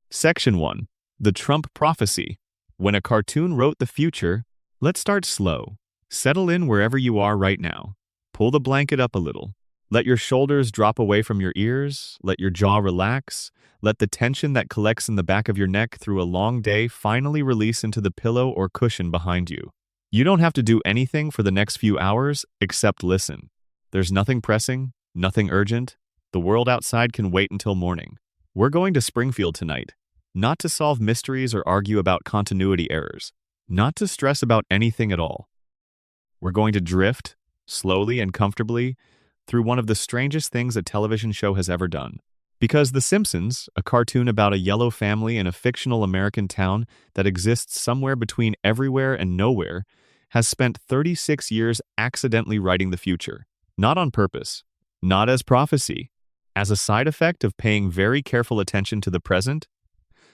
Section 1. The Trump Prophecy. When a cartoon wrote the future, let's start slow. Settle in wherever you are right now. Pull the blanket up a little. Let your shoulders drop away from your ears. Let your jaw relax. Let the tension that collects in the back of your neck through a long day finally release into the pillow or cushion behind you. You don't have to do anything for the next few hours except listen. There's nothing pressing, nothing urgent. The world outside can wait until morning. We're going to Springfield tonight, not to solve mysteries or argue about continuity errors, not to stress about anything at all. We're going to drift, slowly and comfortably, through one of the strangest things a television show has ever done. Because The Simpsons, a cartoon about a yellow family in a fictional American town that exists somewhere between everywhere and nowhere, has spent 36 years accidentally writing the future. Not on purpose, not as prophecy, as a side effect of paying very careful attention to the present,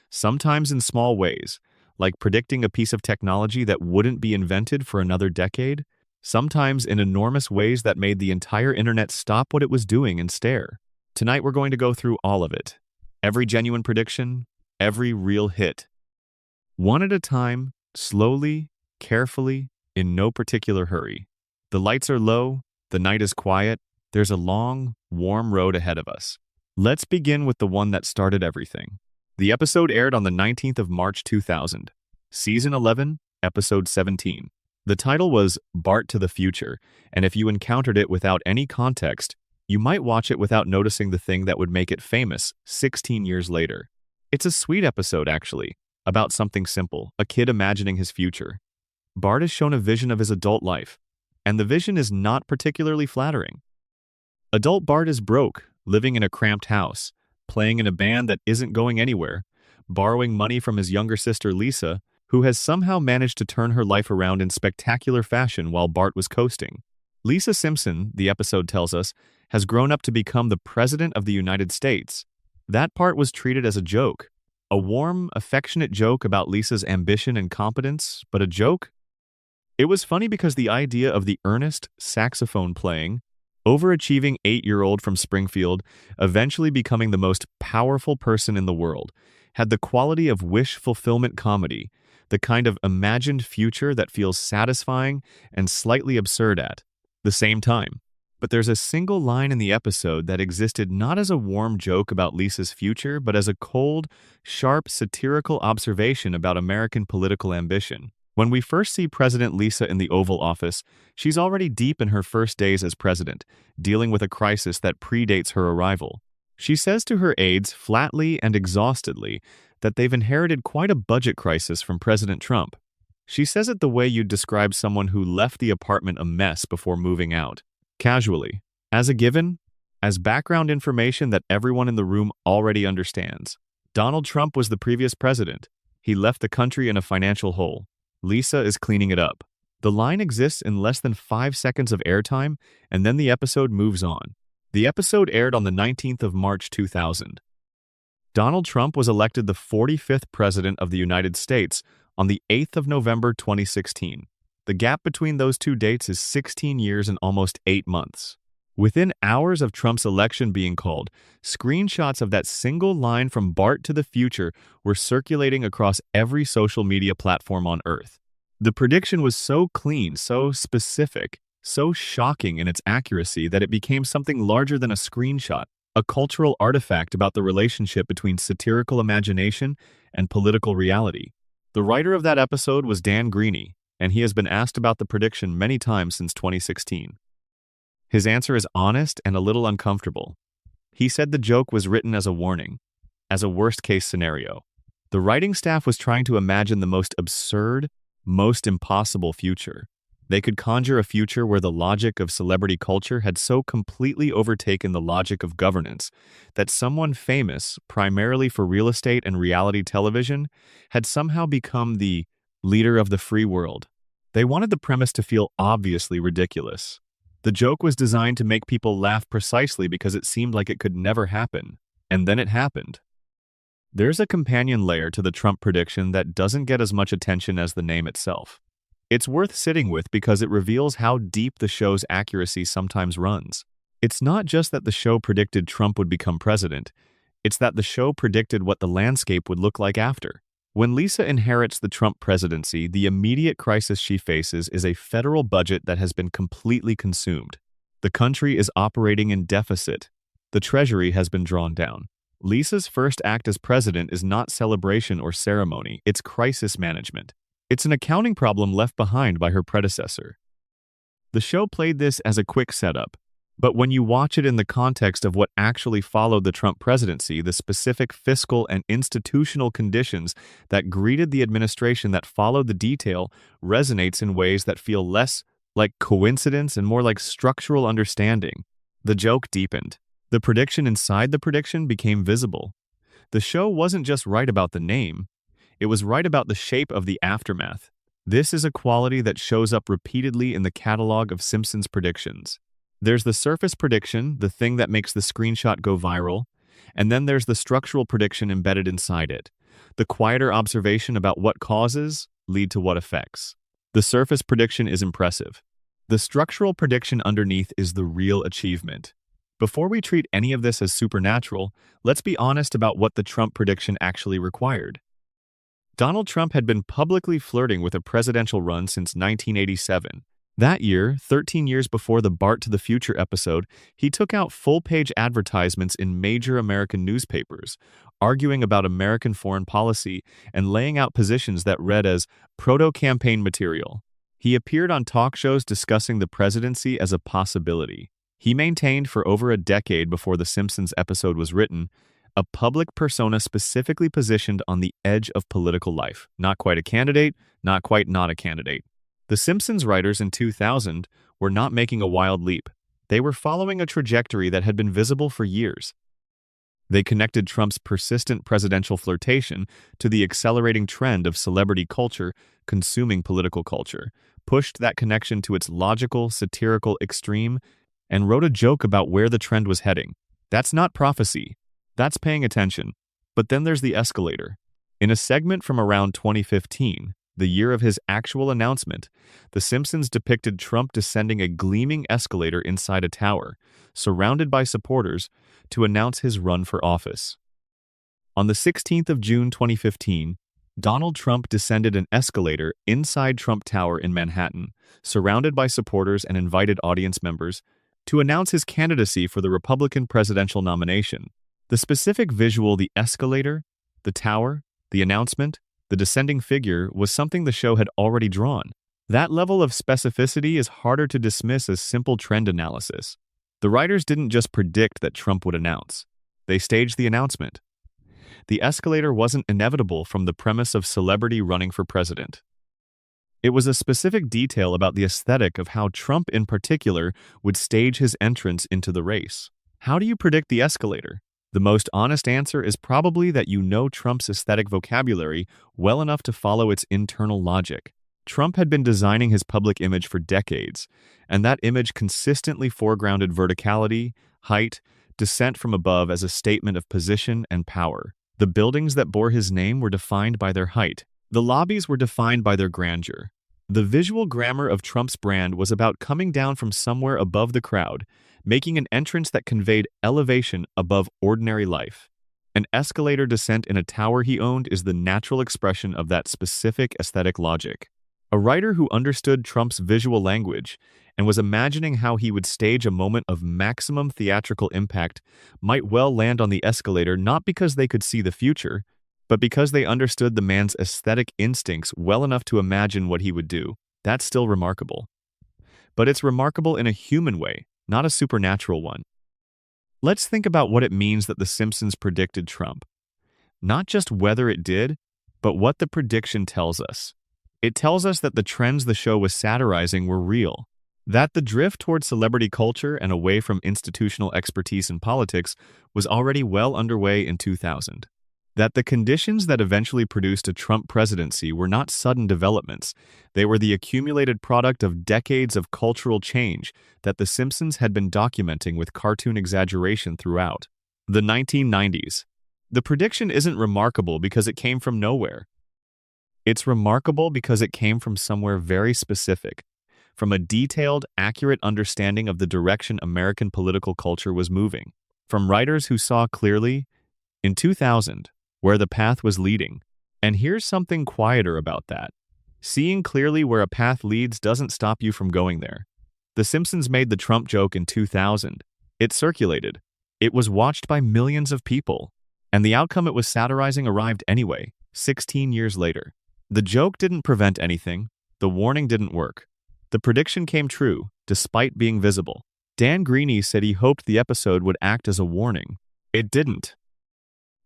sometimes in small ways, like predicting a piece of technology that wouldn't be invented for another decade, sometimes in enormous ways that made the entire internet stop what it was doing and stare. Tonight we're going to go through all of it. Every genuine prediction, every real hit. One at a time, slowly, carefully, in no particular hurry. The lights are low, the night is quiet, there's a long, warm road ahead of us. Let's begin with the one that started everything. The episode aired on the 19th of March 2000. Season 11, Episode 17. The title was Bart to the Future, and if you encountered it without any context, you might watch it without noticing the thing that would make it famous 16 years later. It's a sweet episode, actually, about something simple, a kid imagining his future. Bart is shown a vision of his adult life, and the vision is not particularly flattering. Adult Bart is broke, living in a cramped house, playing in a band that isn't going anywhere, borrowing money from his younger sister Lisa, who has somehow managed to turn her life around in spectacular fashion while Bart was coasting. Lisa Simpson, the episode tells us, has grown up to become the President of the United States. That part was treated as a joke. A warm, affectionate joke about Lisa's ambition and competence, but a joke? It was funny because the idea of the earnest, saxophone-playing, overachieving 8-year-old from Springfield, eventually becoming the most powerful person in the world, had the quality of wish fulfillment comedy, the kind of imagined future that feels satisfying and slightly absurd at the same time. But there's a single line in the episode that existed not as a warm joke about Lisa's future, but as a cold, sharp, satirical observation about American political ambition. When we first see President Lisa in the Oval Office, she's already deep in her first days as president, dealing with a crisis that predates her arrival. She says to her aides flatly and exhaustedly that they've inherited quite a budget crisis from President Trump. She says it the way you'd describe someone who left the apartment a mess before moving out. Casually, as a given, as background information that everyone in the room already understands. Donald Trump was the previous president. He left the country in a financial hole. Lisa is cleaning it up. The line exists in less than 5 seconds of airtime, and then the episode moves on. The episode aired on the 19th of March 2000. Donald Trump was elected the 45th President of the United States on the 8th of November 2016. The gap between those two dates is 16 years and almost 8 months. Within hours of Trump's election being called, screenshots of that single line from Bart to the future were circulating across every social media platform on Earth. The prediction was so clean, so specific, so shocking in its accuracy that it became something larger than a screenshot, a cultural artifact about the relationship between satirical imagination and political reality. The writer of that episode was Dan Greeny, and he has been asked about the prediction many times since 2016. His answer is honest and a little uncomfortable. He said the joke was written as a warning, as a worst-case scenario. The writing staff was trying to imagine the most absurd, most impossible future. They could conjure a future where the logic of celebrity culture had so completely overtaken the logic of governance that someone famous, primarily for real estate and reality television, had somehow become the leader of the free world. They wanted the premise to feel obviously ridiculous. The joke was designed to make people laugh precisely because it seemed like it could never happen. And then it happened. There's a companion layer to the Trump prediction that doesn't get as much attention as the name itself. It's worth sitting with because it reveals how deep the show's accuracy sometimes runs. It's not just that the show predicted Trump would become president. It's that the show predicted what the landscape would look like after. When Lisa inherits the Trump presidency, the immediate crisis she faces is a federal budget that has been completely consumed. The country is operating in deficit. The treasury has been drawn down. Lisa's first act as president is not celebration or ceremony, it's crisis management. It's an accounting problem left behind by her predecessor. The show played this as a quick setup, but when you watch it in the context of what actually followed the Trump presidency, the specific fiscal and institutional conditions that greeted the administration that followed the detail resonates in ways that feel less like coincidence and more like structural understanding. The joke deepened. The prediction inside the prediction became visible. The show wasn't just right about the name, it was right about the shape of the aftermath. This is a quality that shows up repeatedly in the catalog of Simpsons predictions. There's the surface prediction, the thing that makes the screenshot go viral, and then there's the structural prediction embedded inside it, the quieter observation about what causes lead to what effects. The surface prediction is impressive. The structural prediction underneath is the real achievement. Before we treat any of this as supernatural, let's be honest about what the Trump prediction actually required. Donald Trump had been publicly flirting with a presidential run since 1987. That year, 13 years before the Bart to the Future episode, he took out full-page advertisements in major American newspapers, arguing about American foreign policy and laying out positions that read as proto-campaign material. He appeared on talk shows discussing the presidency as a possibility. He maintained for over a decade before the Simpsons episode was written, a public persona specifically positioned on the edge of political life. Not quite a candidate, not quite not a candidate. The Simpsons writers in 2000 were not making a wild leap. They were following a trajectory that had been visible for years. They connected Trump's persistent presidential flirtation to the accelerating trend of celebrity culture consuming political culture, pushed that connection to its logical, satirical extreme, and wrote a joke about where the trend was heading. That's not prophecy. That's paying attention. But then there's the escalator. In a segment from around 2015, the year of his actual announcement, The Simpsons depicted Trump descending a gleaming escalator inside a tower, surrounded by supporters, to announce his run for office. On the 16th of June 2015, Donald Trump descended an escalator inside Trump Tower in Manhattan, surrounded by supporters and invited audience members, to announce his candidacy for the Republican presidential nomination. The specific visual, the escalator, the tower, the announcement, the descending figure, was something the show had already drawn. That level of specificity is harder to dismiss as simple trend analysis. The writers didn't just predict that Trump would announce. They staged the announcement. The escalator wasn't inevitable from the premise of celebrity running for president. It was a specific detail about the aesthetic of how Trump in particular would stage his entrance into the race. How do you predict the escalator? The most honest answer is probably that you know Trump's aesthetic vocabulary well enough to follow its internal logic. Trump had been designing his public image for decades, and that image consistently foregrounded verticality, height, descent from above as a statement of position and power. The buildings that bore his name were defined by their height. The lobbies were defined by their grandeur. The visual grammar of Trump's brand was about coming down from somewhere above the crowd, making an entrance that conveyed elevation above ordinary life. An escalator descent in a tower he owned is the natural expression of that specific aesthetic logic. A writer who understood Trump's visual language and was imagining how he would stage a moment of maximum theatrical impact might well land on the escalator not because they could see the future, but because they understood the man's aesthetic instincts well enough to imagine what he would do. That's still remarkable. But it's remarkable in a human way, not a supernatural one. Let's think about what it means that The Simpsons predicted Trump. Not just whether it did, but what the prediction tells us. It tells us that the trends the show was satirizing were real, that the drift toward celebrity culture and away from institutional expertise in politics was already well underway in 2000. That the conditions that eventually produced a Trump presidency were not sudden developments. They were the accumulated product of decades of cultural change that The Simpsons had been documenting with cartoon exaggeration throughout. The 1990s. The prediction isn't remarkable because it came from nowhere. It's remarkable because it came from somewhere very specific, from a detailed, accurate understanding of the direction American political culture was moving, from writers who saw clearly in 2000, where the path was leading. And here's something quieter about that. Seeing clearly where a path leads doesn't stop you from going there. The Simpsons made the Trump joke in 2000. It circulated. It was watched by millions of people. And the outcome it was satirizing arrived anyway, 16 years later. The joke didn't prevent anything. The warning didn't work. The prediction came true, despite being visible. Dan Greeny said he hoped the episode would act as a warning. It didn't.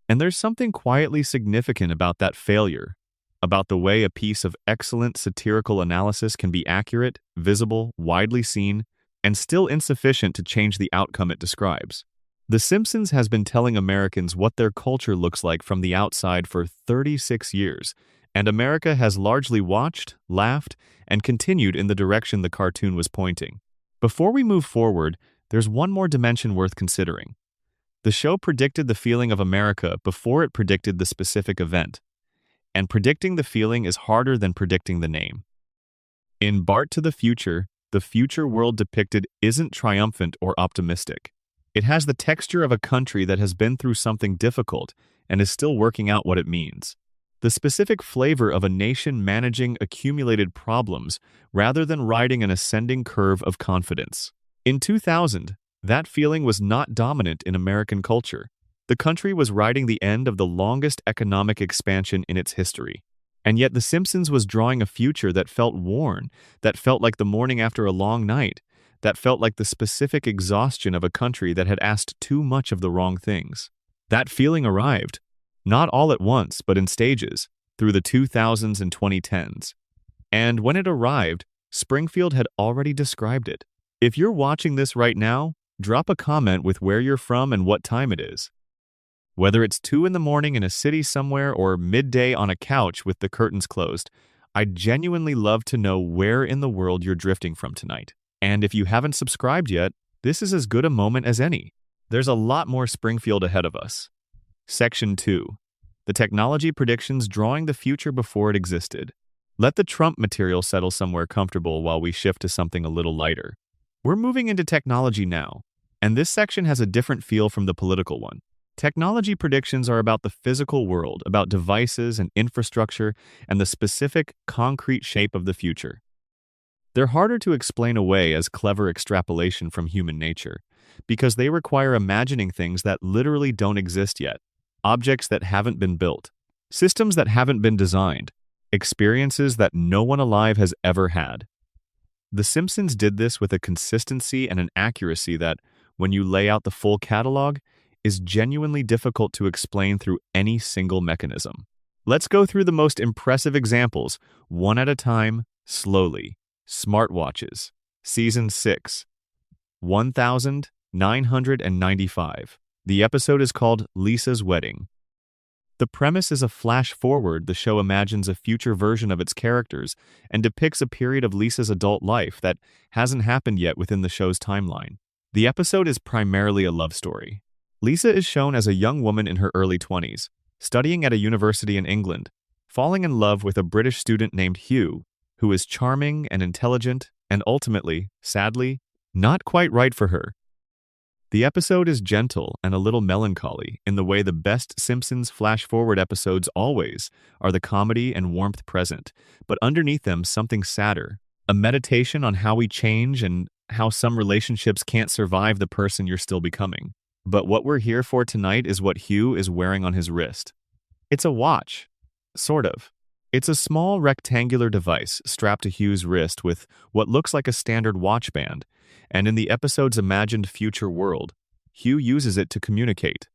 And there's something quietly significant about that failure, about the way a piece of excellent satirical analysis can be accurate, visible, widely seen, and still insufficient to change the outcome it describes. The Simpsons has been telling Americans what their culture looks like from the outside for 36 years, and America has largely watched, laughed, and continued in the direction the cartoon was pointing. Before we move forward, there's one more dimension worth considering. The show predicted the feeling of America before it predicted the specific event. And predicting the feeling is harder than predicting the name. In Bart to the Future world depicted isn't triumphant or optimistic. It has the texture of a country that has been through something difficult and is still working out what it means. The specific flavor of a nation managing accumulated problems rather than riding an ascending curve of confidence. In 2000, that feeling was not dominant in American culture. The country was riding the end of the longest economic expansion in its history. And yet The Simpsons was drawing a future that felt worn, that felt like the morning after a long night, that felt like the specific exhaustion of a country that had asked too much of the wrong things. That feeling arrived, not all at once, but in stages, through the 2000s and 2010s. And when it arrived, Springfield had already described it. If you're watching this right now, drop a comment with where you're from and what time it is. Whether it's 2 in the morning in a city somewhere or midday on a couch with the curtains closed, I'd genuinely love to know where in the world you're drifting from tonight. And if you haven't subscribed yet, this is as good a moment as any. There's a lot more Springfield ahead of us. Section 2. The technology predictions drawing the future before it existed. Let the Trump material settle somewhere comfortable while we shift to something a little lighter. We're moving into technology now, and this section has a different feel from the political one. Technology predictions are about the physical world, about devices and infrastructure, and the specific, concrete shape of the future. They're harder to explain away as clever extrapolation from human nature, because they require imagining things that literally don't exist yet, objects that haven't been built, systems that haven't been designed, experiences that no one alive has ever had. The Simpsons did this with a consistency and an accuracy that, when you lay out the full catalog, is genuinely difficult to explain through any single mechanism. Let's go through the most impressive examples, one at a time, slowly. Smartwatches. Season 6. 1995. The episode is called Lisa's Wedding. The premise is a flash forward. The show imagines a future version of its characters and depicts a period of Lisa's adult life that hasn't happened yet within the show's timeline. The episode is primarily a love story. Lisa is shown as a young woman in her early 20s, studying at a university in England, falling in love with a British student named Hugh, who is charming and intelligent and ultimately, sadly, not quite right for her. The episode is gentle and a little melancholy in the way the best Simpsons flash-forward episodes always are, the comedy and warmth present, but underneath them something sadder, a meditation on how we change and how some relationships can't survive the person you're still becoming. But what we're here for tonight is what Hugh is wearing on his wrist. It's a watch. Sort of. It's a small rectangular device strapped to Hugh's wrist with what looks like a standard watch band, and in the episode's imagined future world, Hugh uses it to communicate.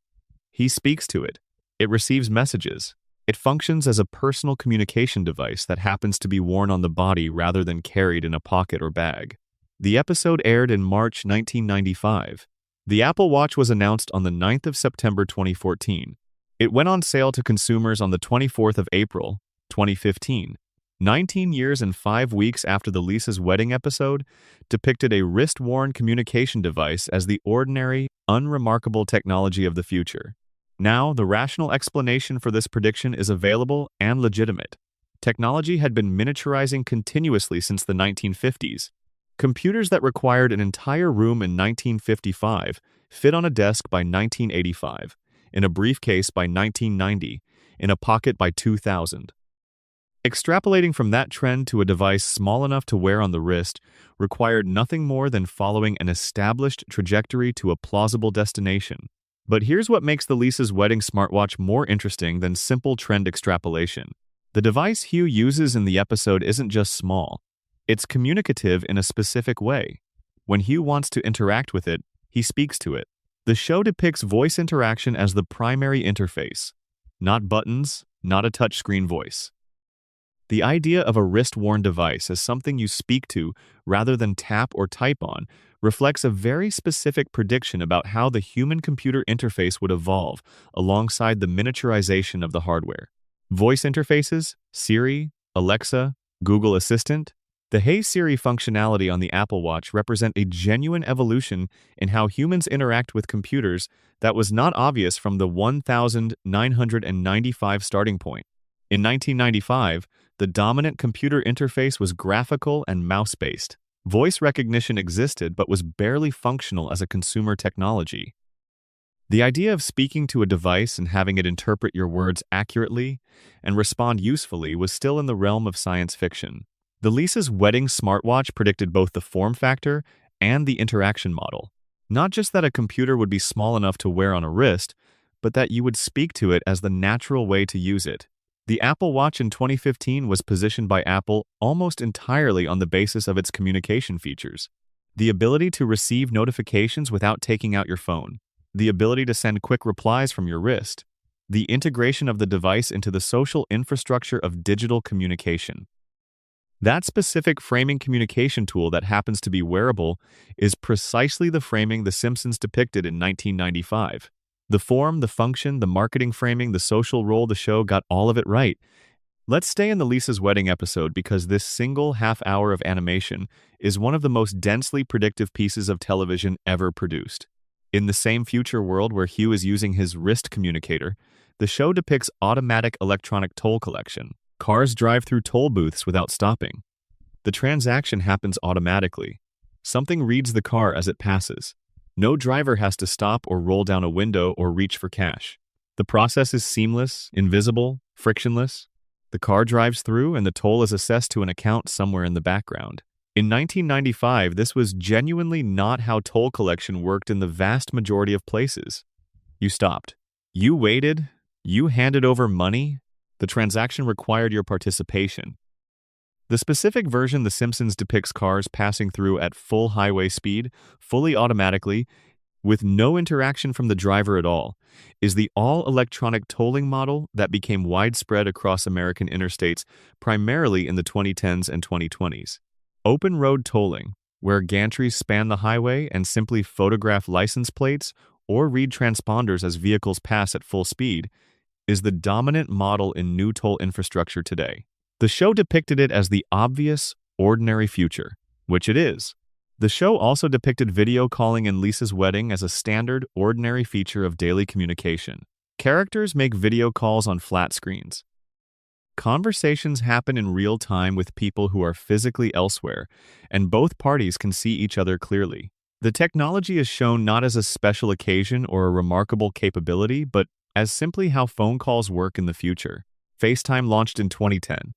He speaks to it. It receives messages. It functions as a personal communication device that happens to be worn on the body rather than carried in a pocket or bag. The episode aired in March 1995. The Apple Watch was announced on the 9th of September 2014. It went on sale to consumers on the 24th of April, 2015. 19 years and 5 weeks after the Lisa's Wedding episode, depicted a wrist-worn communication device as the ordinary, unremarkable technology of the future. Now, the rational explanation for this prediction is available and legitimate. Technology had been miniaturizing continuously since the 1950s. Computers that required an entire room in 1955 fit on a desk by 1985, in a briefcase by 1990, in a pocket by 2000. Extrapolating from that trend to a device small enough to wear on the wrist required nothing more than following an established trajectory to a plausible destination. But here's what makes the Lisa's wedding smartwatch more interesting than simple trend extrapolation. The device Hugh uses in the episode isn't just small. It's communicative in a specific way. When Hugh wants to interact with it, he speaks to it. The show depicts voice interaction as the primary interface. Not buttons, not a touchscreen voice. The idea of a wrist-worn device as something you speak to rather than tap or type on reflects a very specific prediction about how the human-computer interface would evolve alongside the miniaturization of the hardware. Voice interfaces, Siri, Alexa, Google Assistant. The Hey Siri functionality on the Apple Watch represent a genuine evolution in how humans interact with computers that was not obvious from the 1995 starting point. In 1995, the dominant computer interface was graphical and mouse-based. Voice recognition existed but was barely functional as a consumer technology. The idea of speaking to a device and having it interpret your words accurately and respond usefully was still in the realm of science fiction. The Lisa's wedding smartwatch predicted both the form factor and the interaction model. Not just that a computer would be small enough to wear on a wrist, but that you would speak to it as the natural way to use it. The Apple Watch in 2015 was positioned by Apple almost entirely on the basis of its communication features. The ability to receive notifications without taking out your phone. The ability to send quick replies from your wrist. The integration of the device into the social infrastructure of digital communication. That specific framing communication tool that happens to be wearable is precisely the framing The Simpsons depicted in 1995. The form, the function, the marketing framing, the social role, the show got all of it right. Let's stay in the Lisa's wedding episode because this single half-hour of animation is one of the most densely predictive pieces of television ever produced. In the same future world where Hugh is using his wrist communicator, the show depicts automatic electronic toll collection. Cars drive through toll booths without stopping. The transaction happens automatically. Something reads the car as it passes. No driver has to stop or roll down a window or reach for cash. The process is seamless, invisible, frictionless. The car drives through and the toll is assessed to an account somewhere in the background. In 1995, this was genuinely not how toll collection worked in the vast majority of places. You stopped. You waited. You handed over money. The transaction required your participation. The specific version The Simpsons depicts cars passing through at full highway speed, fully automatically, with no interaction from the driver at all, is the all-electronic tolling model that became widespread across American interstates primarily in the 2010s and 2020s. Open road tolling, where gantries span the highway and simply photograph license plates or read transponders as vehicles pass at full speed, is the dominant model in new toll infrastructure today. The show depicted it as the obvious, ordinary future, which it is. The show also depicted video calling in Lisa's wedding as a standard, ordinary feature of daily communication. Characters make video calls on flat screens. Conversations happen in real time with people who are physically elsewhere, and both parties can see each other clearly. The technology is shown not as a special occasion or a remarkable capability, but as simply how phone calls work in the future. FaceTime launched in 2010.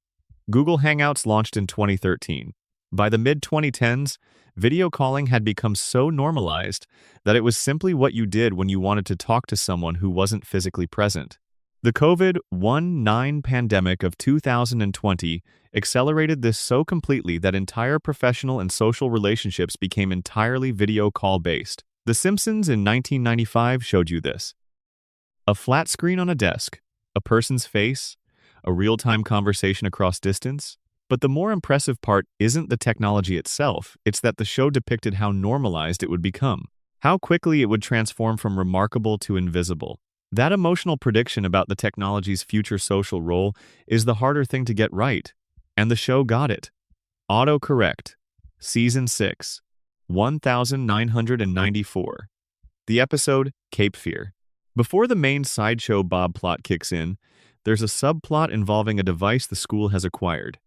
Google Hangouts launched in 2013. By the mid-2010s, video calling had become so normalized that it was simply what you did when you wanted to talk to someone who wasn't physically present. The COVID-19 pandemic of 2020 accelerated this so completely that entire professional and social relationships became entirely video call-based. The Simpsons in 1995 showed you this. A flat screen on a desk, a person's face, a real-time conversation across distance. But the more impressive part isn't the technology itself, it's that the show depicted how normalized it would become, how quickly it would transform from remarkable to invisible. That emotional prediction about the technology's future social role is the harder thing to get right, and the show got it. Autocorrect. Season 6. 1994. The episode, Cape Fear. Before the main sideshow Bob plot kicks in, there's a subplot involving a device the school has acquired.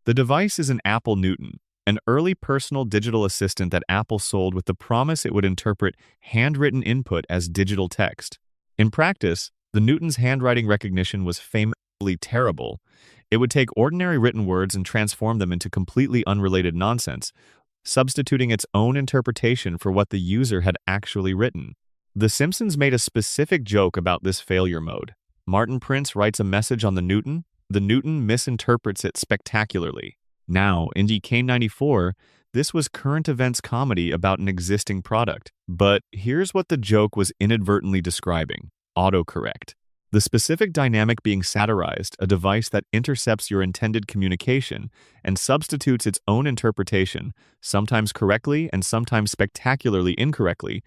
The device is an Apple Newton, an early personal digital assistant that Apple sold with the promise it would interpret handwritten input as digital text. In practice, the Newton's handwriting recognition was famously terrible. It would take ordinary written words and transform them into completely unrelated nonsense, substituting its own interpretation for what the user had actually written. The Simpsons made a specific joke about this failure mode. Martin Prince writes a message on the Newton misinterprets it spectacularly. Now, in DK94, this was current events comedy about an existing product. But here's what the joke was inadvertently describing: autocorrect. The specific dynamic being satirized, a device that intercepts your intended communication and substitutes its own interpretation, sometimes correctly and sometimes spectacularly incorrectly,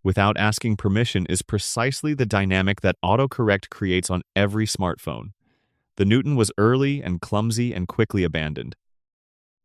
without asking permission, is precisely the dynamic that autocorrect creates on every smartphone. The Newton was early and clumsy and quickly abandoned.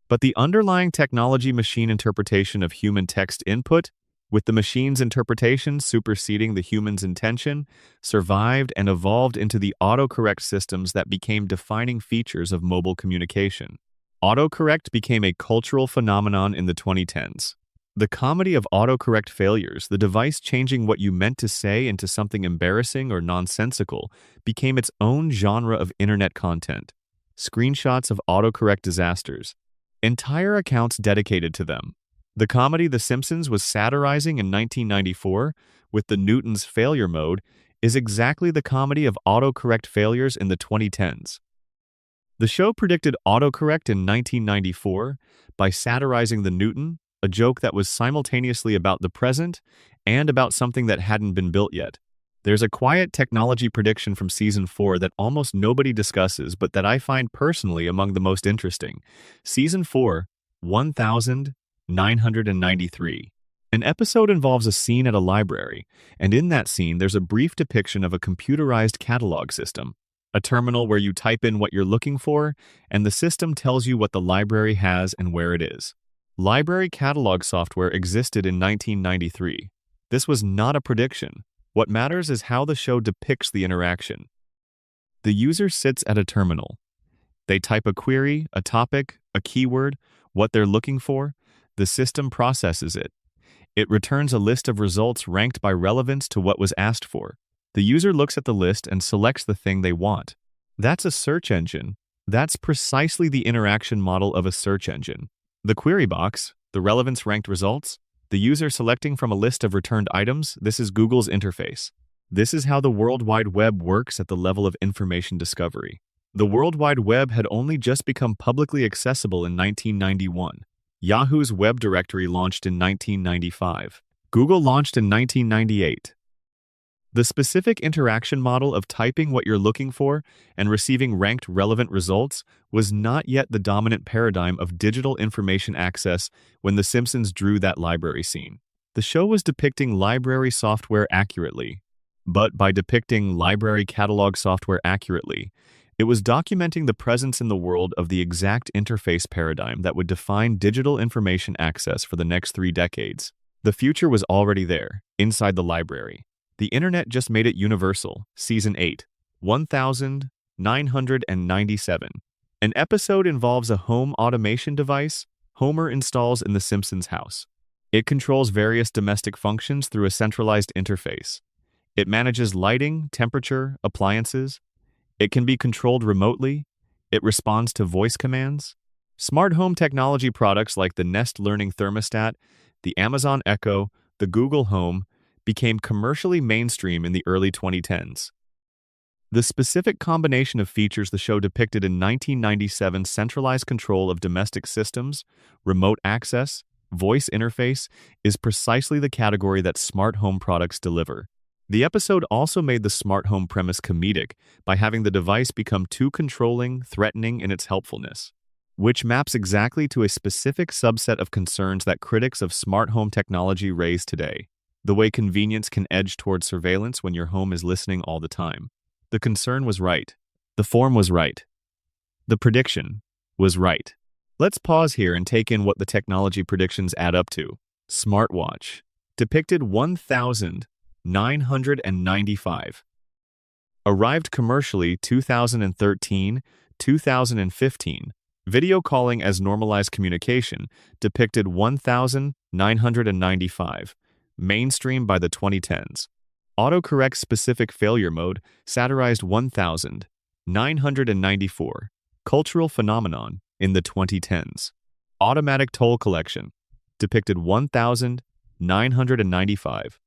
But the underlying technology machine interpretation of human text input, with the machine's interpretation superseding the human's intention, survived and evolved into the autocorrect systems that became defining features of mobile communication. Autocorrect became a cultural phenomenon in the 2010s. The comedy of autocorrect failures, the device changing what you meant to say into something embarrassing or nonsensical, became its own genre of internet content. Screenshots of autocorrect disasters. Entire accounts dedicated to them. The comedy The Simpsons was satirizing in 1994, with the Newton's failure mode, is exactly the comedy of autocorrect failures in the 2010s. The show predicted autocorrect in 1994 by satirizing the Newton, a joke that was simultaneously about the present and about something that hadn't been built yet. There's a quiet technology prediction from Season 4 that almost nobody discusses, but that I find personally among the most interesting. Season 4, 1993. An episode involves a scene at a library, and in that scene there's a brief depiction of a computerized catalog system, a terminal where you type in what you're looking for, and the system tells you what the library has and where it is. Library catalog software existed in 1993. This was not a prediction. What matters is how the show depicts the interaction. The user sits at a terminal. They type a query, a topic, a keyword, what they're looking for. The system processes it. It returns a list of results ranked by relevance to what was asked for. The user looks at the list and selects the thing they want. That's a search engine. That's precisely the interaction model of a search engine. The query box, the relevance ranked results, the user selecting from a list of returned items, this is Google's interface. This is how the World Wide Web works at the level of information discovery. The World Wide Web had only just become publicly accessible in 1991. Yahoo's web directory launched in 1995. Google launched in 1998. The specific interaction model of typing what you're looking for and receiving ranked relevant results was not yet the dominant paradigm of digital information access when The Simpsons drew that library scene. The show was depicting library software accurately, but by depicting library catalog software accurately, it was documenting the presence in the world of the exact interface paradigm that would define digital information access for the next 3 decades. The future was already there, inside the library. The internet just made it universal. Season 8, 1997. An episode involves a home automation device Homer installs in The Simpsons' house. It controls various domestic functions through a centralized interface. It manages lighting, temperature, appliances. It can be controlled remotely. It responds to voice commands. Smart home technology products like the Nest Learning Thermostat, the Amazon Echo, the Google Home, became commercially mainstream in the early 2010s. The specific combination of features the show depicted in 1997, centralized control of domestic systems, remote access, voice interface, is precisely the category that smart home products deliver. The episode also made the smart home premise comedic by having the device become too controlling, threatening in its helpfulness, which maps exactly to a specific subset of concerns that critics of smart home technology raise today. The way convenience can edge towards surveillance when your home is listening all the time. The concern was right. The form was right. The prediction was right. Let's pause here and take in what the technology predictions add up to. Smartwatch. Depicted 1995. Arrived commercially 2013, 2015. Video calling as normalized communication. Depicted 1995. Mainstream by the 2010s. Autocorrect specific failure mode satirized 1994. Cultural phenomenon in the 2010s. Automatic toll collection depicted 1995.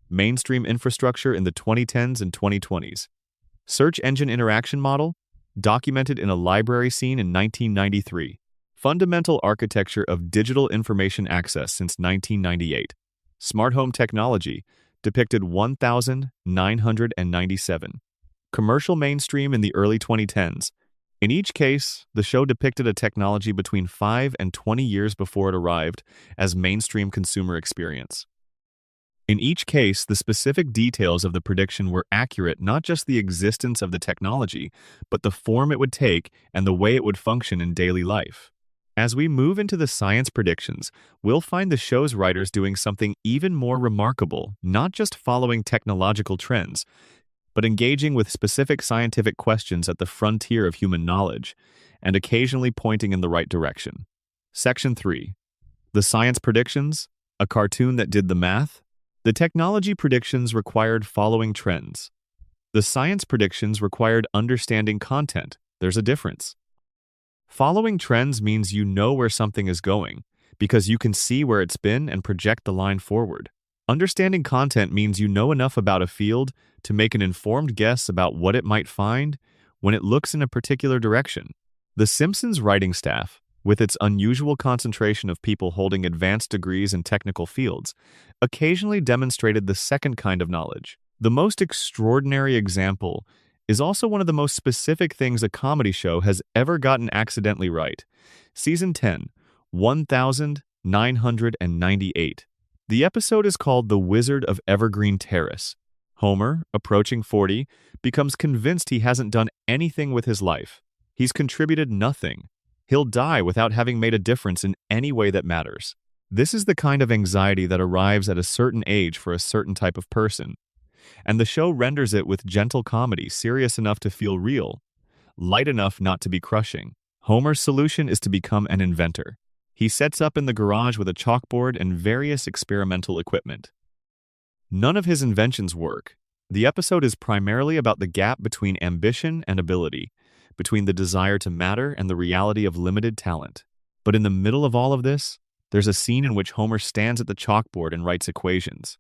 Mainstream infrastructure in the 2010s and 2020s. Search engine interaction model documented in a library scene in 1993. Fundamental architecture of digital information access since 1998. Smart home technology depicted 1997. Commercial mainstream in the early 2010s. In each case, the show depicted a technology between 5 and 20 years before it arrived as mainstream consumer experience. In each case, the specific details of the prediction were accurate, not just the existence of the technology, but the form it would take and the way it would function in daily life. As we move into the science predictions, we'll find the show's writers doing something even more remarkable, not just following technological trends, but engaging with specific scientific questions at the frontier of human knowledge, and occasionally pointing in the right direction. Section 3. The Science Predictions, a cartoon that did the math. The technology predictions required following trends. The science predictions required understanding content. There's a difference. Following trends means you know where something is going, because you can see where it's been and project the line forward. Understanding content means you know enough about a field to make an informed guess about what it might find when it looks in a particular direction. The Simpsons writing staff, with its unusual concentration of people holding advanced degrees in technical fields, occasionally demonstrated the second kind of knowledge. The most extraordinary example is also one of the most specific things a comedy show has ever gotten accidentally right. Season 10, 1998. The episode is called The Wizard of Evergreen Terrace. Homer, approaching 40, becomes convinced he hasn't done anything with his life. He's contributed nothing. He'll die without having made a difference in any way that matters. This is the kind of anxiety that arrives at a certain age for a certain type of person. And the show renders it with gentle comedy, serious enough to feel real, light enough not to be crushing. Homer's solution is to become an inventor. He sets up in the garage with a chalkboard and various experimental equipment. None of his inventions work. The episode is primarily about the gap between ambition and ability, between the desire to matter and the reality of limited talent. But in the middle of all of this, there's a scene in which Homer stands at the chalkboard and writes equations.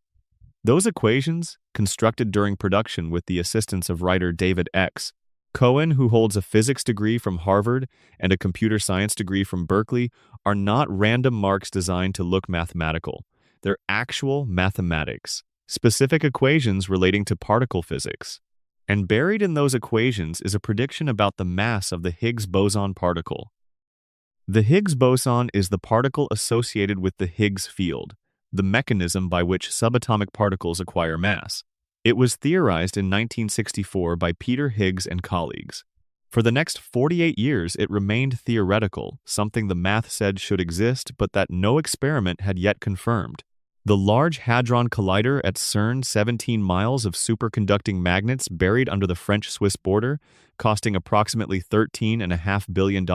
Those equations, constructed during production with the assistance of writer David X. Cohen, who holds a physics degree from Harvard and a computer science degree from Berkeley, are not random marks designed to look mathematical. They're actual mathematics, specific equations relating to particle physics. And buried in those equations is a prediction about the mass of the Higgs boson particle. The Higgs boson is the particle associated with the Higgs field, the mechanism by which subatomic particles acquire mass. It was theorized in 1964 by Peter Higgs and colleagues. For the next 48 years, it remained theoretical, something the math said should exist but that no experiment had yet confirmed. The Large Hadron Collider at CERN, 17 miles of superconducting magnets buried under the French-Swiss border, costing approximately $13.5 billion,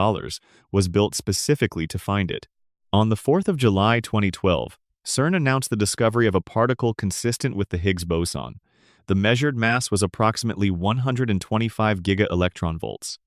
was built specifically to find it. On the 4th of July 2012, CERN announced the discovery of a particle consistent with the Higgs boson. The measured mass was approximately 125 giga-electronvolts.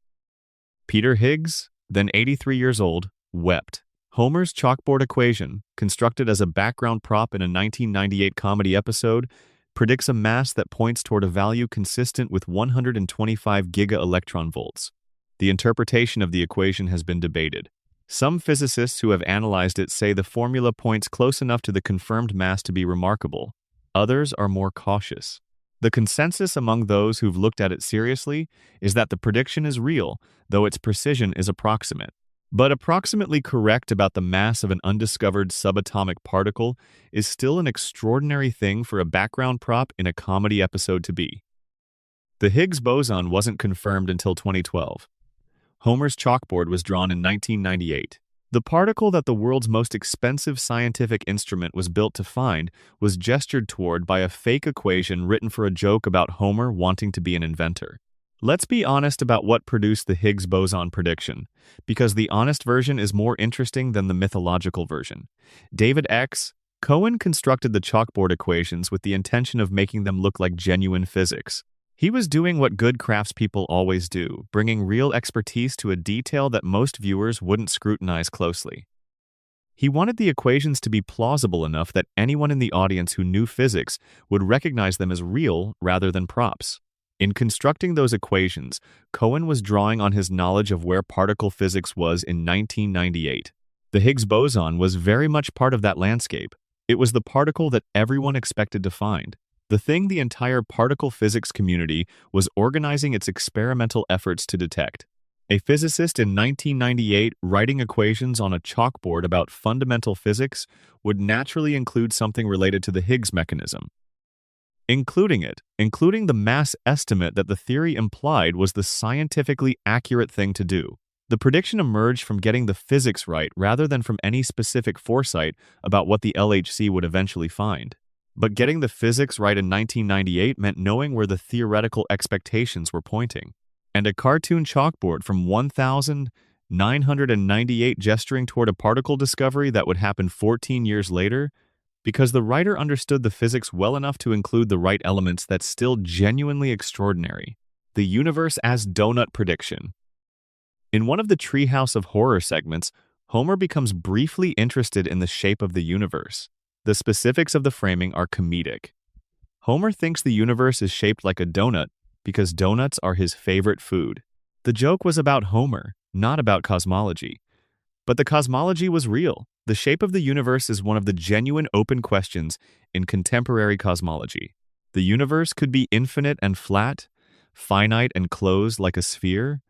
Peter Higgs, then 83 years old, wept. Homer's chalkboard equation, constructed as a background prop in a 1998 comedy episode, predicts a mass that points toward a value consistent with 125 giga-electronvolts. The interpretation of the equation has been debated. Some physicists who have analyzed it say the formula points close enough to the confirmed mass to be remarkable. Others are more cautious. The consensus among those who've looked at it seriously is that the prediction is real, though its precision is approximate. But approximately correct about the mass of an undiscovered subatomic particle is still an extraordinary thing for a background prop in a comedy episode to be. The Higgs boson wasn't confirmed until 2012. Homer's chalkboard was drawn in 1998. The particle that the world's most expensive scientific instrument was built to find was gestured toward by a fake equation written for a joke about Homer wanting to be an inventor. Let's be honest about what produced the Higgs boson prediction, because the honest version is more interesting than the mythological version. David X., Cohen constructed the chalkboard equations with the intention of making them look like genuine physics. He was doing what good craftspeople always do, bringing real expertise to a detail that most viewers wouldn't scrutinize closely. He wanted the equations to be plausible enough that anyone in the audience who knew physics would recognize them as real rather than props. In constructing those equations, Cohen was drawing on his knowledge of where particle physics was in 1998. The Higgs boson was very much part of that landscape. It was the particle that everyone expected to find. The thing the entire particle physics community was organizing its experimental efforts to detect. A physicist in 1998 writing equations on a chalkboard about fundamental physics would naturally include something related to the Higgs mechanism. Including the mass estimate that the theory implied was the scientifically accurate thing to do. The prediction emerged from getting the physics right rather than from any specific foresight about what the LHC would eventually find. But getting the physics right in 1998 meant knowing where the theoretical expectations were pointing. And a cartoon chalkboard from 1998 gesturing toward a particle discovery that would happen 14 years later, because the writer understood the physics well enough to include the right elements that's still genuinely extraordinary. The universe as donut prediction. In one of the Treehouse of Horror segments, Homer becomes briefly interested in the shape of the universe. The specifics of the framing are comedic. Homer thinks the universe is shaped like a donut because donuts are his favorite food. The joke was about Homer, not about cosmology. But the cosmology was real. The shape of the universe is one of the genuine open questions in contemporary cosmology. The universe could be infinite and flat, finite and closed like a sphere,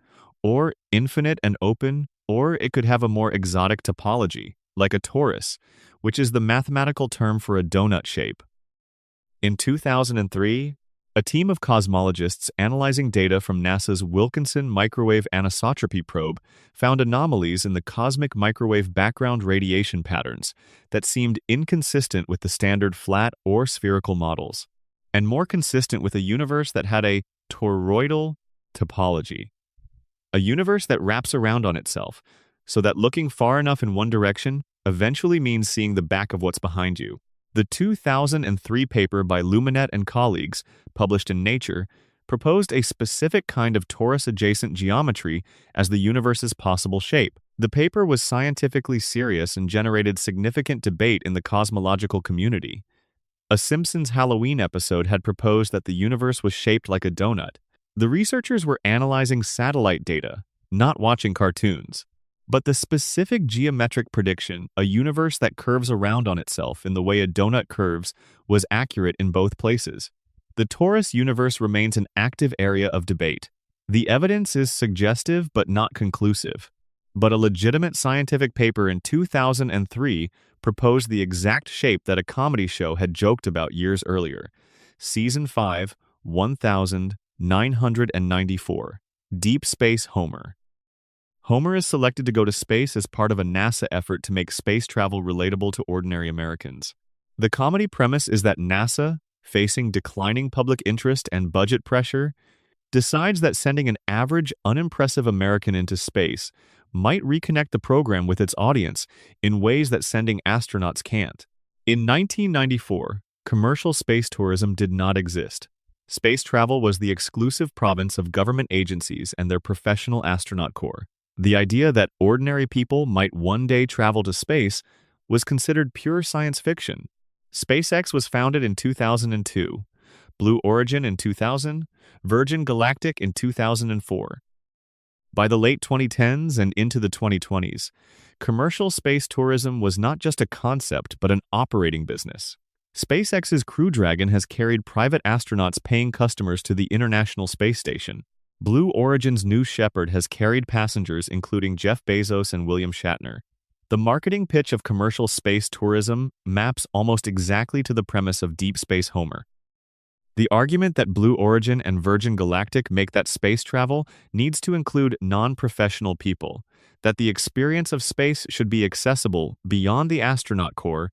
or infinite and open, or it could have a more exotic topology, like a torus, which is the mathematical term for a donut shape. In 2003, a team of cosmologists analyzing data from NASA's Wilkinson Microwave Anisotropy Probe found anomalies in the cosmic microwave background radiation patterns that seemed inconsistent with the standard flat or spherical models, and more consistent with a universe that had a toroidal topology, a universe that wraps around on itself, so that looking far enough in one direction eventually means seeing the back of what's behind you. The 2003 paper by Luminet and colleagues, published in Nature, proposed a specific kind of torus-adjacent geometry as the universe's possible shape. The paper was scientifically serious and generated significant debate in the cosmological community. A Simpsons Halloween episode had proposed that the universe was shaped like a donut. The researchers were analyzing satellite data, not watching cartoons. But the specific geometric prediction, a universe that curves around on itself in the way a donut curves, was accurate in both places. The torus universe remains an active area of debate. The evidence is suggestive but not conclusive. But a legitimate scientific paper in 2003 proposed the exact shape that a comedy show had joked about years earlier. Season 5, 1994. Deep Space Homer. Homer is selected to go to space as part of a NASA effort to make space travel relatable to ordinary Americans. The comedy premise is that NASA, facing declining public interest and budget pressure, decides that sending an average, unimpressive American into space might reconnect the program with its audience in ways that sending astronauts can't. In 1994, commercial space tourism did not exist. Space travel was the exclusive province of government agencies and their professional astronaut corps. The idea that ordinary people might one day travel to space was considered pure science fiction. SpaceX was founded in 2002, Blue Origin in 2000, Virgin Galactic in 2004. By the late 2010s and into the 2020s, commercial space tourism was not just a concept but an operating business. SpaceX's Crew Dragon has carried private astronauts paying customers to the International Space Station. Blue Origin's New Shepard has carried passengers including Jeff Bezos and William Shatner. The marketing pitch of commercial space tourism maps almost exactly to the premise of Deep Space Homer. The argument that Blue Origin and Virgin Galactic make that space travel needs to include non-professional people, that the experience of space should be accessible beyond the astronaut corps,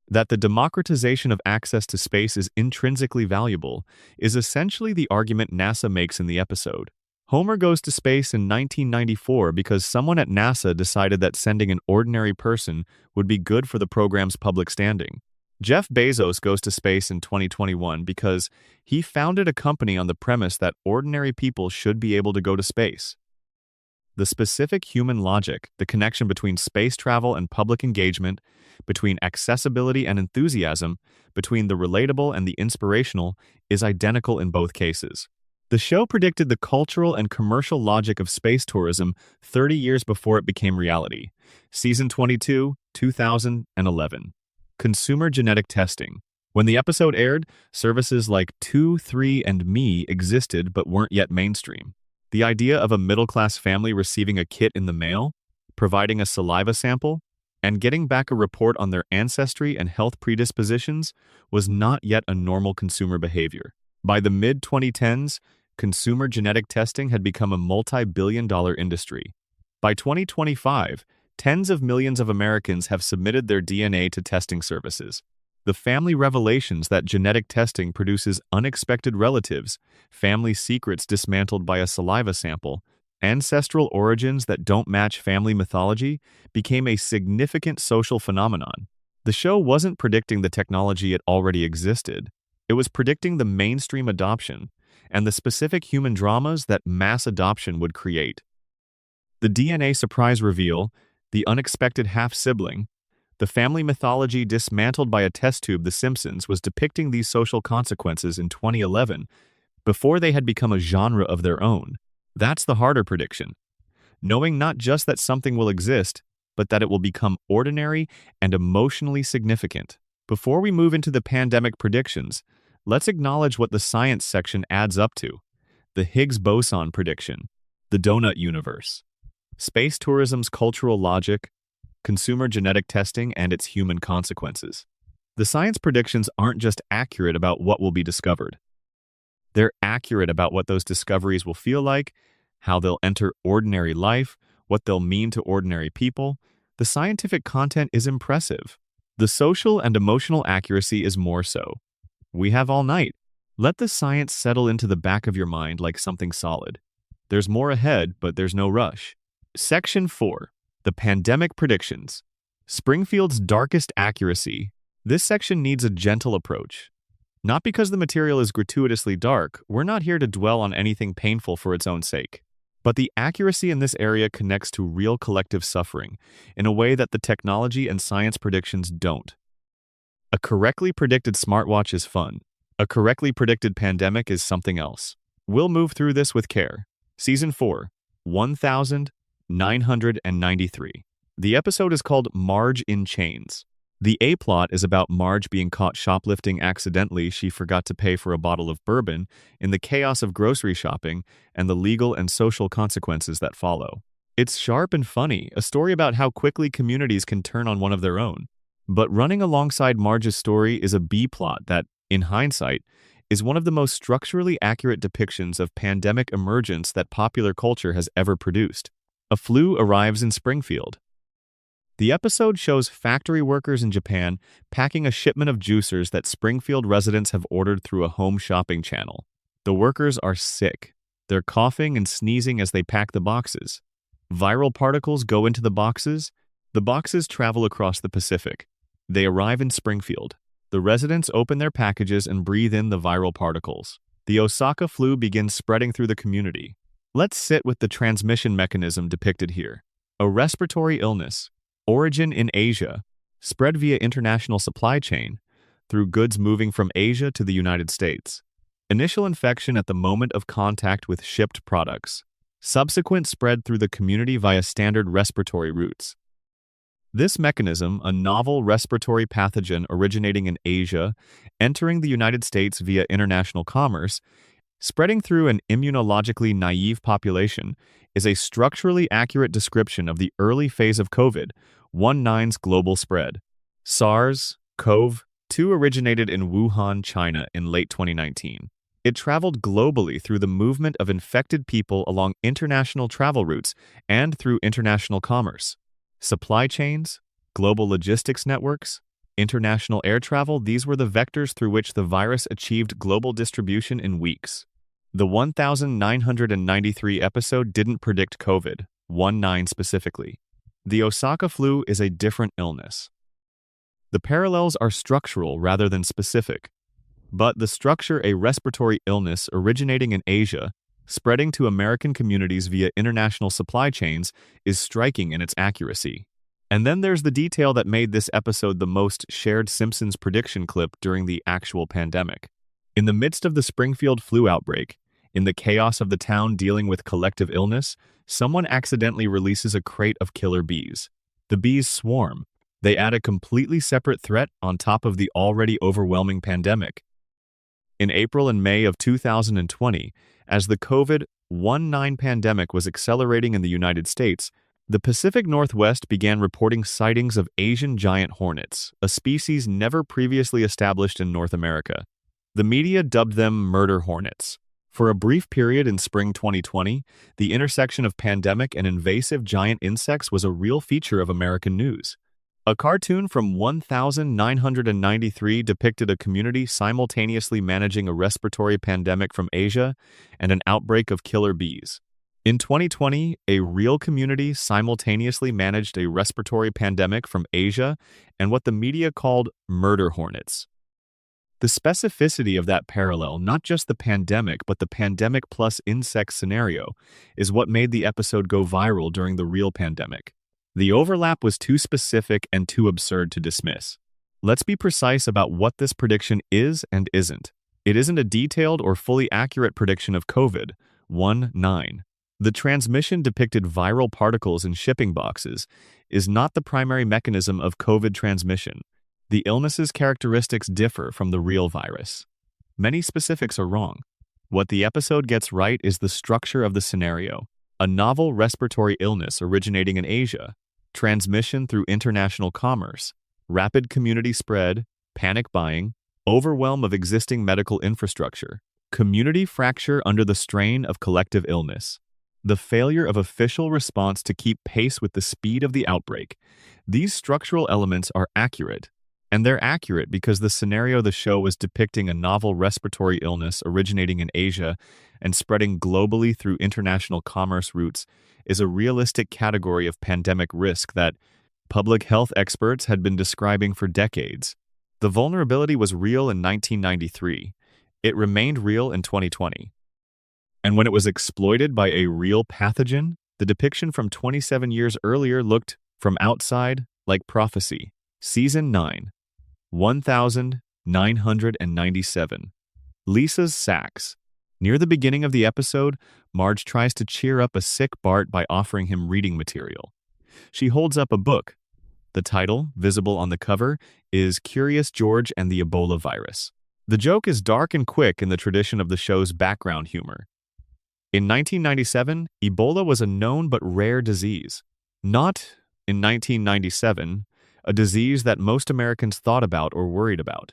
that the democratization of access to space is intrinsically valuable, is essentially the argument NASA makes in the episode. Homer goes to space in 1994 because someone at NASA decided that sending an ordinary person would be good for the program's public standing. Jeff Bezos goes to space in 2021 because he founded a company on the premise that ordinary people should be able to go to space. The specific human logic, the connection between space travel and public engagement, between accessibility and enthusiasm, between the relatable and the inspirational, is identical in both cases. The show predicted the cultural and commercial logic of space tourism 30 years before it became reality. Season 22, 2011. Consumer genetic testing. When the episode aired, services like 2, 3, and Me existed but weren't yet mainstream. The idea of a middle-class family receiving a kit in the mail, providing a saliva sample, and getting back a report on their ancestry and health predispositions was not yet a normal consumer behavior. By the mid-2010s, consumer genetic testing had become a multi-billion-dollar industry. By 2025, tens of millions of Americans have submitted their DNA to testing services. The family revelations that genetic testing produces unexpected relatives, family secrets dismantled by a saliva sample, ancestral origins that don't match family mythology became a significant social phenomenon. The show wasn't predicting the technology it already existed. It was predicting the mainstream adoption and the specific human dramas that mass adoption would create. The DNA surprise reveal, the unexpected half-sibling, the family mythology dismantled by a test tube. The Simpsons was depicting these social consequences in 2011 before they had become a genre of their own. That's the harder prediction. Knowing not just that something will exist, but that it will become ordinary and emotionally significant. Before we move into the pandemic predictions, let's acknowledge what the science section adds up to. The Higgs boson prediction, the donut universe, space tourism's cultural logic, consumer genetic testing, and its human consequences. The science predictions aren't just accurate about what will be discovered. They're accurate about what those discoveries will feel like, how they'll enter ordinary life, what they'll mean to ordinary people. The scientific content is impressive. The social and emotional accuracy is more so. We have all night. Let the science settle into the back of your mind like something solid. There's more ahead, but there's no rush. Section 4. The pandemic predictions. Springfield's darkest accuracy. This section needs a gentle approach. Not because the material is gratuitously dark, we're not here to dwell on anything painful for its own sake. But the accuracy in this area connects to real collective suffering in a way that the technology and science predictions don't. A correctly predicted smartwatch is fun. A correctly predicted pandemic is something else. We'll move through this with care. Season 4, 1993. The episode is called Marge in Chains. The A-plot is about Marge being caught shoplifting accidentally. She forgot to pay for a bottle of bourbon in the chaos of grocery shopping and the legal and social consequences that follow. It's sharp and funny, a story about how quickly communities can turn on one of their own. But running alongside Marge's story is a B-plot that, in hindsight, is one of the most structurally accurate depictions of pandemic emergence that popular culture has ever produced. A flu arrives in Springfield. The episode shows factory workers in Japan packing a shipment of juicers that Springfield residents have ordered through a home shopping channel. The workers are sick. They're coughing and sneezing as they pack the boxes. Viral particles go into the boxes. The boxes travel across the Pacific. They arrive in Springfield. The residents open their packages and breathe in the viral particles. The Osaka flu begins spreading through the community. Let's sit with the transmission mechanism depicted here. A respiratory illness, origin in Asia, spread via international supply chain, through goods moving from Asia to the United States. Initial infection at the moment of contact with shipped products. Subsequent spread through the community via standard respiratory routes. This mechanism, a novel respiratory pathogen originating in Asia, entering the United States via international commerce, spreading through an immunologically naive population, is a structurally accurate description of the early phase of COVID-19's global spread. SARS-CoV-2 originated in Wuhan, China in late 2019. It traveled globally through the movement of infected people along international travel routes and through international commerce. Supply chains, global logistics networks, international air travel, these were the vectors through which the virus achieved global distribution in weeks. The 1993 episode didn't predict COVID-19 specifically. The Osaka flu is a different illness. The parallels are structural rather than specific. But the structure, a respiratory illness originating in Asia, spreading to American communities via international supply chains, is striking in its accuracy. And then there's the detail that made this episode the most shared Simpsons prediction clip during the actual pandemic. In the midst of the Springfield flu outbreak, in the chaos of the town dealing with collective illness, someone accidentally releases a crate of killer bees. The bees swarm. They add a completely separate threat on top of the already overwhelming pandemic. In April and May of 2020, as the COVID-19 pandemic was accelerating in the United States, the Pacific Northwest began reporting sightings of Asian giant hornets, a species never previously established in North America. The media dubbed them murder hornets. For a brief period in spring 2020, the intersection of pandemic and invasive giant insects was a real feature of American news. A cartoon from 1993 depicted a community simultaneously managing a respiratory pandemic from Asia and an outbreak of killer bees. In 2020, a real community simultaneously managed a respiratory pandemic from Asia and what the media called murder hornets. The specificity of that parallel, not just the pandemic, but the pandemic plus insect scenario, is what made the episode go viral during the real pandemic. The overlap was too specific and too absurd to dismiss. Let's be precise about what this prediction is and isn't. It isn't a detailed or fully accurate prediction of COVID-19. The transmission depicted viral particles in shipping boxes is not the primary mechanism of COVID transmission. The illness's characteristics differ from the real virus. Many specifics are wrong. What the episode gets right is the structure of the scenario. A novel respiratory illness originating in Asia, transmission through international commerce, rapid community spread, panic buying, overwhelm of existing medical infrastructure, community fracture under the strain of collective illness, the failure of official response to keep pace with the speed of the outbreak. These structural elements are accurate, and they're accurate because the scenario the show was depicting, a novel respiratory illness originating in Asia and spreading globally through international commerce routes, is a realistic category of pandemic risk that public health experts had been describing for decades. The vulnerability was real in 1993. It remained real in 2020. And when it was exploited by a real pathogen, the depiction from 27 years earlier looked, from outside, like prophecy. Season 9, 1997. Lisa's Sacks. Near the beginning of the episode, Marge tries to cheer up a sick Bart by offering him reading material. She holds up a book. The title, visible on the cover, is Curious George and the Ebola Virus. The joke is dark and quick in the tradition of the show's background humor. In 1997, Ebola was a known but rare disease. Not, in 1997, a disease that most Americans thought about or worried about.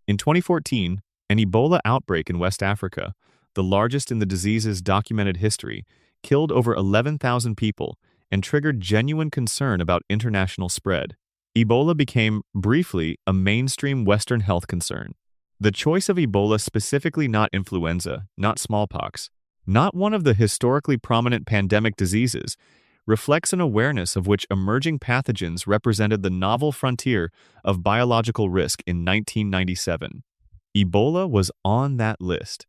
In 2014, an Ebola outbreak in West Africa, the largest in the disease's documented history, killed over 11,000 people and triggered genuine concern about international spread. Ebola became, briefly, a mainstream Western health concern. The choice of Ebola, specifically not influenza, not smallpox, not one of the historically prominent pandemic diseases, reflects an awareness of which emerging pathogens represented the novel frontier of biological risk in 1997. Ebola was on that list.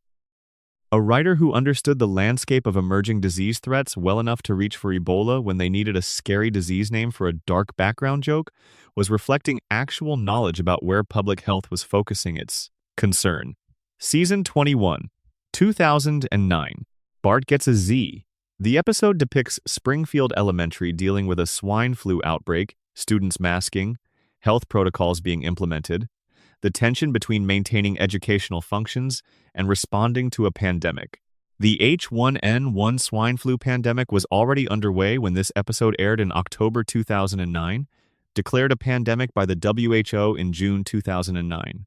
A writer who understood the landscape of emerging disease threats well enough to reach for Ebola when they needed a scary disease name for a dark background joke was reflecting actual knowledge about where public health was focusing its concern. Season 21, 2009. Bart Gets a Z. The episode depicts Springfield Elementary dealing with a swine flu outbreak, students masking, health protocols being implemented, the tension between maintaining educational functions and responding to a pandemic. The H1N1 swine flu pandemic was already underway when this episode aired in October 2009, declared a pandemic by the WHO in June 2009.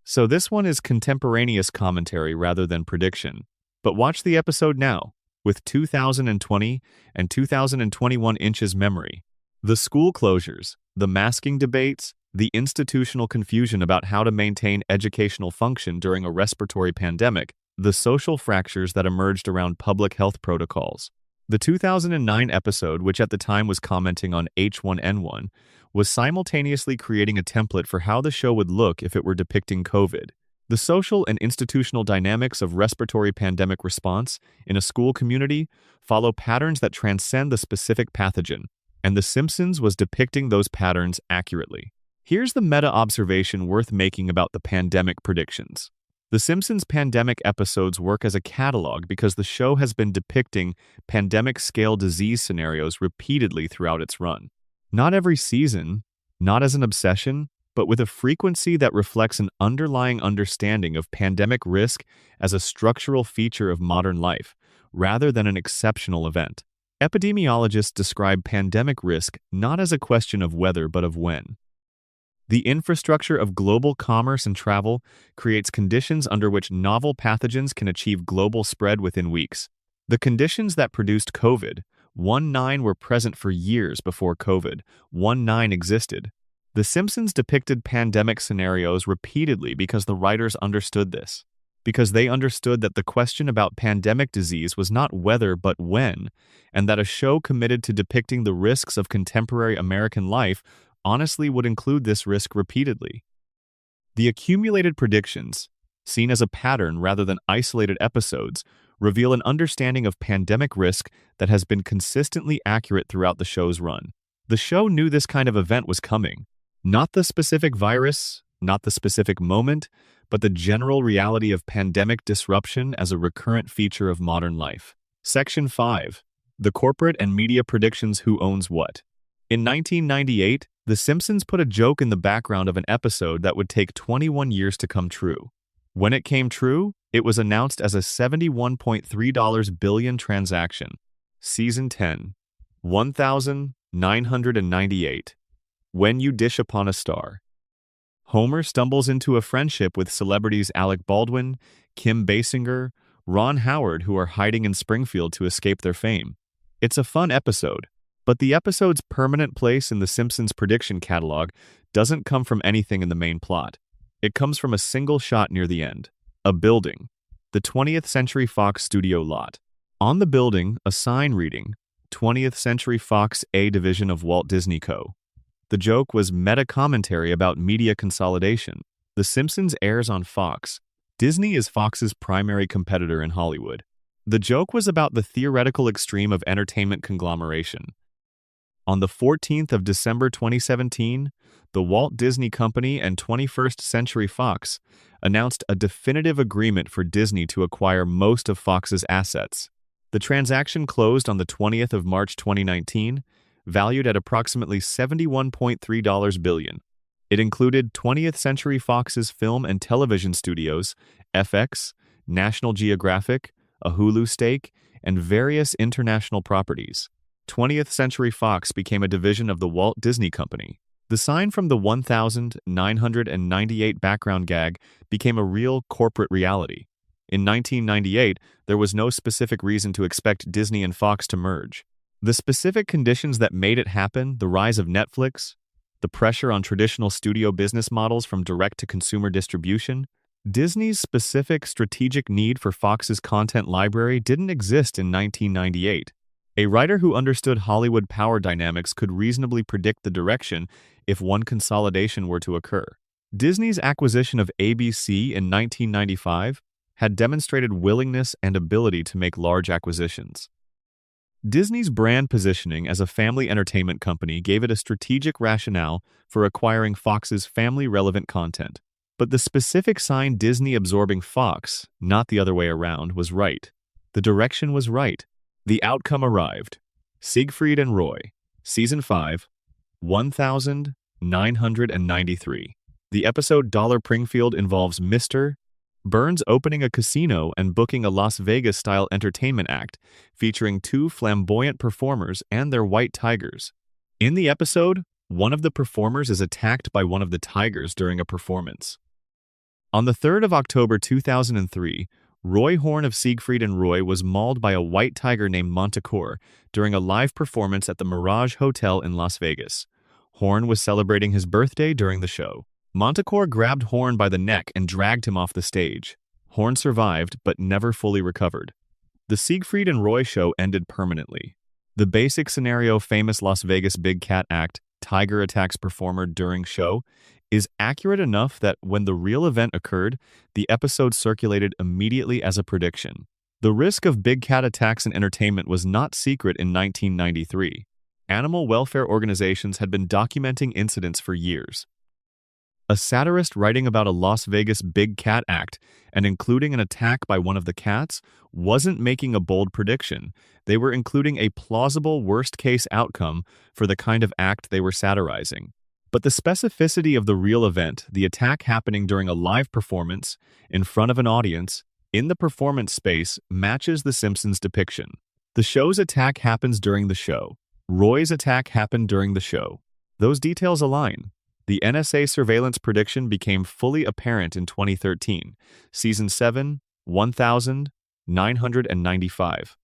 So this one is contemporaneous commentary rather than prediction. But watch the episode now, with 2020 and 2021 inches memory. The school closures, the masking debates, the institutional confusion about how to maintain educational function during a respiratory pandemic, the social fractures that emerged around public health protocols. The 2009 episode, which at the time was commenting on H1N1, was simultaneously creating a template for how the show would look if it were depicting COVID. The social and institutional dynamics of respiratory pandemic response in a school community follow patterns that transcend the specific pathogen, and The Simpsons was depicting those patterns accurately. Here's the meta-observation worth making about the pandemic predictions. The Simpsons pandemic episodes work as a catalog because the show has been depicting pandemic-scale disease scenarios repeatedly throughout its run. Not every season, not as an obsession, but with a frequency that reflects an underlying understanding of pandemic risk as a structural feature of modern life, rather than an exceptional event. Epidemiologists describe pandemic risk not as a question of whether but of when. The infrastructure of global commerce and travel creates conditions under which novel pathogens can achieve global spread within weeks. The conditions that produced COVID-19 were present for years before COVID-19 existed. The Simpsons depicted pandemic scenarios repeatedly because the writers understood this. Because they understood that the question about pandemic disease was not whether but when, and that a show committed to depicting the risks of contemporary American life honestly would include this risk repeatedly. The accumulated predictions, seen as a pattern rather than isolated episodes, reveal an understanding of pandemic risk that has been consistently accurate throughout the show's run. The show knew this kind of event was coming. Not the specific virus, not the specific moment, but the general reality of pandemic disruption as a recurrent feature of modern life. Section 5. The Corporate and Media Predictions: Who Owns What? In 1998, The Simpsons put a joke in the background of an episode that would take 21 years to come true. When it came true, it was announced as a $71.3 billion transaction. Season 10. 1998. When You Dish Upon a Star. Homer stumbles into a friendship with celebrities Alec Baldwin, Kim Basinger, Ron Howard, who are hiding in Springfield to escape their fame. It's a fun episode. But the episode's permanent place in The Simpsons prediction catalog doesn't come from anything in the main plot. It comes from a single shot near the end. A building. The 20th Century Fox studio lot. On the building, a sign reading, 20th Century Fox, a division of Walt Disney Co. The joke was meta-commentary about media consolidation. The Simpsons airs on Fox. Disney is Fox's primary competitor in Hollywood. The joke was about the theoretical extreme of entertainment conglomeration. On the 14th of December 2017, the Walt Disney Company and 21st Century Fox announced a definitive agreement for Disney to acquire most of Fox's assets. The transaction closed on the 20th of March 2019, valued at approximately $71.3 billion. It included 20th Century Fox's film and television studios, FX, National Geographic, a Hulu stake, and various international properties. 20th Century Fox became a division of the Walt Disney Company. The sign from the 1998 background gag became a real corporate reality. In 1998, there was no specific reason to expect Disney and Fox to merge. The specific conditions that made it happen, the rise of Netflix, the pressure on traditional studio business models from direct-to-consumer distribution, Disney's specific strategic need for Fox's content library didn't exist in 1998. A writer who understood Hollywood power dynamics could reasonably predict the direction if one consolidation were to occur. Disney's acquisition of ABC in 1995 had demonstrated willingness and ability to make large acquisitions. Disney's brand positioning as a family entertainment company gave it a strategic rationale for acquiring Fox's family-relevant content. But the specific sign Disney absorbing Fox, not the other way around, was right. The direction was right. The outcome arrived. Siegfried and Roy, Season 5, 1993. The episode Dollar Pringfield involves Mr. Burns opening a casino and booking a Las Vegas-style entertainment act featuring two flamboyant performers and their white tigers. In the episode, one of the performers is attacked by one of the tigers during a performance. On the 3rd of October 2003, Roy Horn of Siegfried and Roy was mauled by a white tiger named Manticore during a live performance at the Mirage Hotel in Las Vegas. Horn was celebrating his birthday during the show. Manticore grabbed Horn by the neck and dragged him off the stage. Horn survived, but never fully recovered. The Siegfried and Roy show ended permanently. The basic scenario famous Las Vegas Big Cat act, Tiger attacks performer during show, is accurate enough that when the real event occurred, the episode circulated immediately as a prediction. The risk of big cat attacks in entertainment was not secret in 1993. Animal welfare organizations had been documenting incidents for years. A satirist writing about a Las Vegas big cat act and including an attack by one of the cats wasn't making a bold prediction. They were including a plausible worst-case outcome for the kind of act they were satirizing. But the specificity of the real event, the attack happening during a live performance, in front of an audience, in the performance space, matches the Simpsons depiction. The show's attack happens during the show. Roy's attack happened during the show. Those details align. The NSA surveillance prediction became fully apparent in 2013, Season 7, 1995.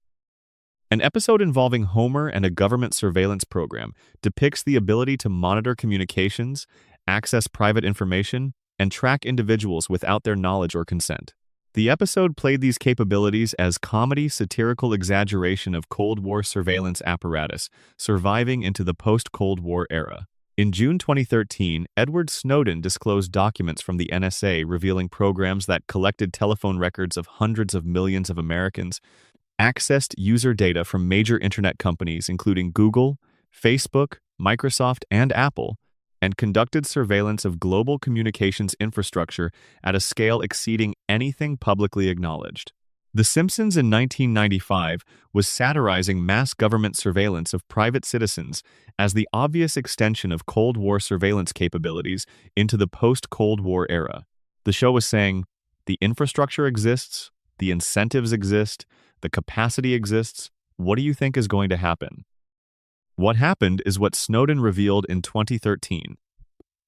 An episode involving Homer and a government surveillance program depicts the ability to monitor communications, access private information, and track individuals without their knowledge or consent. The episode played these capabilities as comedy satirical exaggeration of Cold War surveillance apparatus surviving into the post-Cold War era. In June 2013, Edward Snowden disclosed documents from the NSA revealing programs that collected telephone records of hundreds of millions of Americans, accessed user data from major internet companies including Google, Facebook, Microsoft, and Apple, and conducted surveillance of global communications infrastructure at a scale exceeding anything publicly acknowledged. The Simpsons in 1995 was satirizing mass government surveillance of private citizens as the obvious extension of Cold War surveillance capabilities into the post-Cold War era. The show was saying, the infrastructure exists, the incentives exist, the capacity exists, what do you think is going to happen? What happened is what Snowden revealed in 2013.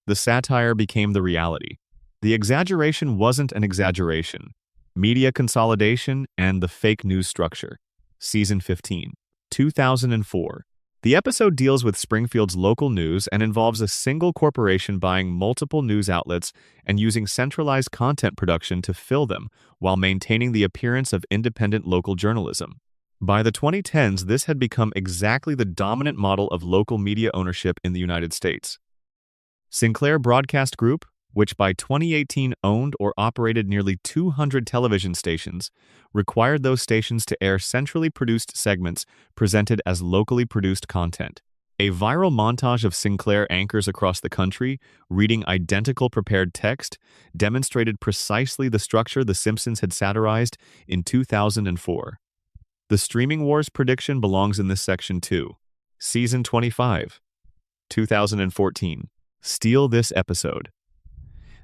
The satire became the reality. The exaggeration wasn't an exaggeration. Media consolidation and the fake news structure. Season 15, 2004. The episode deals with Springfield's local news and involves a single corporation buying multiple news outlets and using centralized content production to fill them while maintaining the appearance of independent local journalism. By the 2010s, this had become exactly the dominant model of local media ownership in the United States. Sinclair Broadcast Group, which by 2018 owned or operated nearly 200 television stations, required those stations to air centrally produced segments presented as locally produced content. A viral montage of Sinclair anchors across the country, reading identical prepared text, demonstrated precisely the structure The Simpsons had satirized in 2004. The streaming wars prediction belongs in this section too. Season 25, 2014. Steal this episode.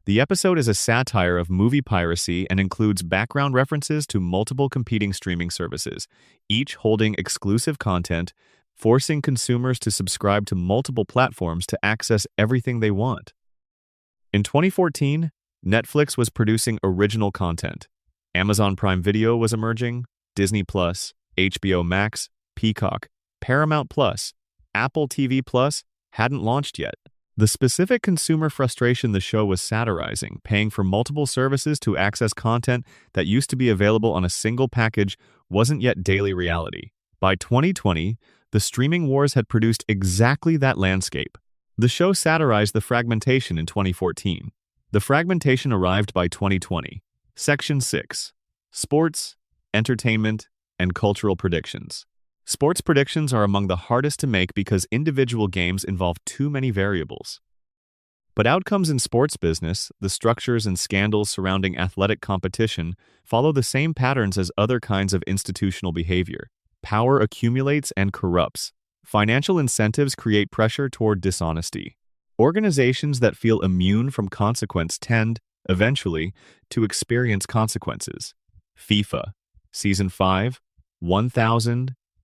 The episode is a satire of movie piracy and includes background references to multiple competing streaming services, each holding exclusive content, forcing consumers to subscribe to multiple platforms to access everything they want. In 2014, Netflix was producing original content. Amazon Prime Video was emerging, Disney+, HBO Max, Peacock, Paramount+, Apple TV+ hadn't launched yet. The specific consumer frustration the show was satirizing, paying for multiple services to access content that used to be available on a single package, wasn't yet daily reality. By 2020, the streaming wars had produced exactly that landscape. The show satirized the fragmentation in 2014. The fragmentation arrived by 2020. Section 6. Sports, Entertainment, and Cultural Predictions. Sports predictions are among the hardest to make because individual games involve too many variables. But outcomes in sports business, the structures and scandals surrounding athletic competition, follow the same patterns as other kinds of institutional behavior. Power accumulates and corrupts. Financial incentives create pressure toward dishonesty. Organizations that feel immune from consequence tend, eventually, to experience consequences. FIFA, Season 5,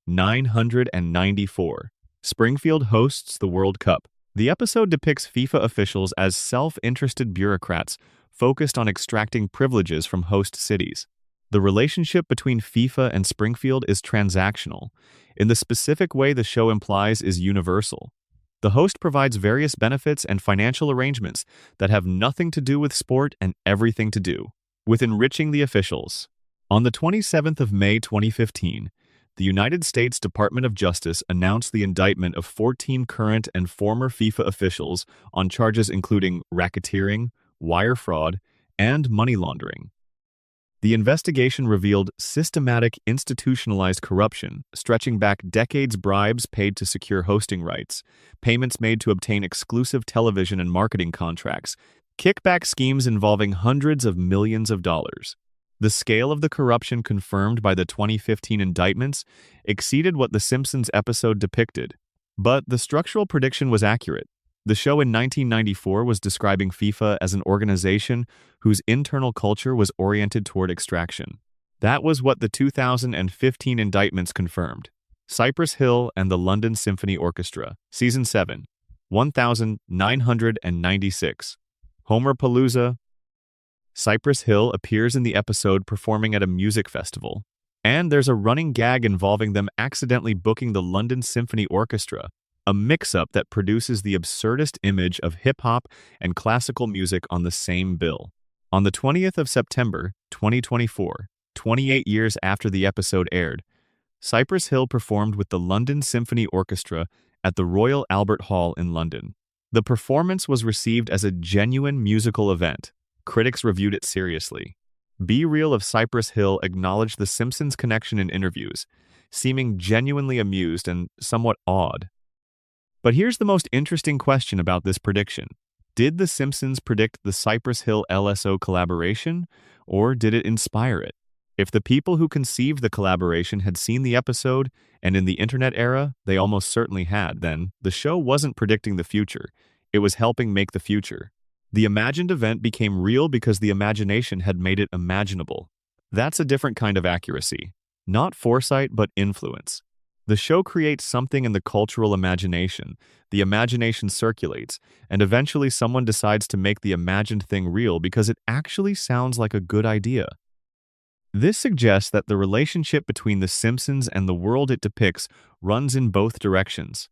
1994. Springfield hosts the World Cup. The episode depicts FIFA officials as self-interested bureaucrats focused on extracting privileges from host cities. The relationship between FIFA and Springfield is transactional, in the specific way the show implies is universal. The host provides various benefits and financial arrangements that have nothing to do with sport and everything to do with enriching the officials. On the 27th of May 2015, the United States Department of Justice announced the indictment of 14 current and former FIFA officials on charges including racketeering, wire fraud, and money laundering. The investigation revealed systematic, institutionalized corruption, stretching back decades, bribes paid to secure hosting rights, payments made to obtain exclusive television and marketing contracts, kickback schemes involving hundreds of millions of dollars. The scale of the corruption confirmed by the 2015 indictments exceeded what the Simpsons episode depicted. But the structural prediction was accurate. The show in 1994 was describing FIFA as an organization whose internal culture was oriented toward extraction. That was what the 2015 indictments confirmed. Cypress Hill and the London Symphony Orchestra, Season 7, 1996. Homerpalooza. Cypress Hill appears in the episode performing at a music festival, and there's a running gag involving them accidentally booking the London Symphony Orchestra, a mix-up that produces the absurdest image of hip-hop and classical music on the same bill. On the 20th of September, 2024, 28 years after the episode aired, Cypress Hill performed with the London Symphony Orchestra at the Royal Albert Hall in London. The performance was received as a genuine musical event. Critics reviewed it seriously. Be Real of Cypress Hill acknowledged the Simpsons connection in interviews, seeming genuinely amused and somewhat awed. But here's the most interesting question about this prediction. Did The Simpsons predict the Cypress Hill LSO collaboration, or did it inspire it? If the people who conceived the collaboration had seen the episode, and in the internet era, they almost certainly had, then the show wasn't predicting the future. It was helping make the future. The imagined event became real because the imagination had made it imaginable. That's a different kind of accuracy. Not foresight, but influence. The show creates something in the cultural imagination. The imagination circulates, and eventually someone decides to make the imagined thing real because it actually sounds like a good idea. This suggests that the relationship between The Simpsons and the world it depicts runs in both directions.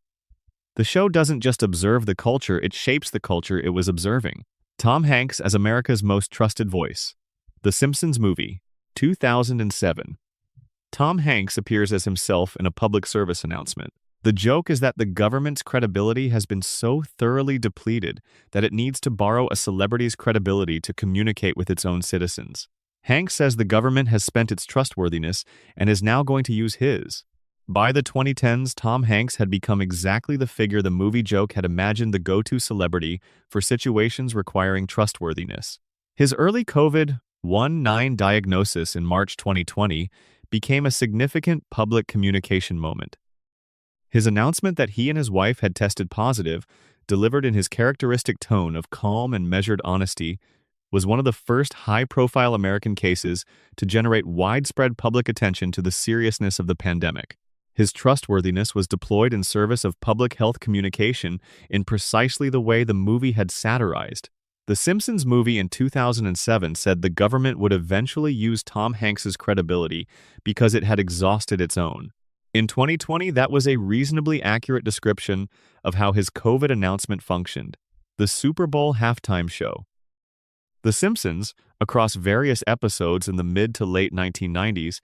The show doesn't just observe the culture, it shapes the culture it was observing. Tom Hanks as America's most trusted voice. The Simpsons movie, 2007. Tom Hanks appears as himself in a public service announcement. The joke is that the government's credibility has been so thoroughly depleted that it needs to borrow a celebrity's credibility to communicate with its own citizens. Hanks says the government has spent its trustworthiness and is now going to use his. By the 2010s, Tom Hanks had become exactly the figure the movie joke had imagined, the go-to celebrity for situations requiring trustworthiness. His early COVID-19 diagnosis in March 2020 became a significant public communication moment. His announcement that he and his wife had tested positive, delivered in his characteristic tone of calm and measured honesty, was one of the first high-profile American cases to generate widespread public attention to the seriousness of the pandemic. His trustworthiness was deployed in service of public health communication in precisely the way the movie had satirized. The Simpsons movie in 2007 said the government would eventually use Tom Hanks's credibility because it had exhausted its own. In 2020, that was a reasonably accurate description of how his COVID announcement functioned. The Super Bowl halftime show. The Simpsons, across various episodes in the mid to late 1990s,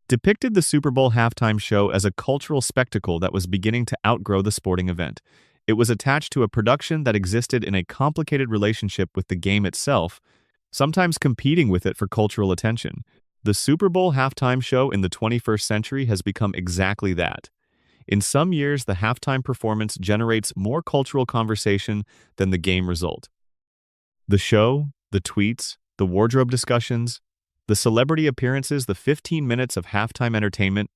depicted the Super Bowl halftime show as a cultural spectacle that was beginning to outgrow the sporting event. It was attached to a production that existed in a complicated relationship with the game itself, sometimes competing with it for cultural attention. The Super Bowl halftime show in the 21st century has become exactly that. In some years, the halftime performance generates more cultural conversation than the game result. The show, the tweets, the wardrobe discussions, the celebrity appearances, the 15 minutes of halftime entertainment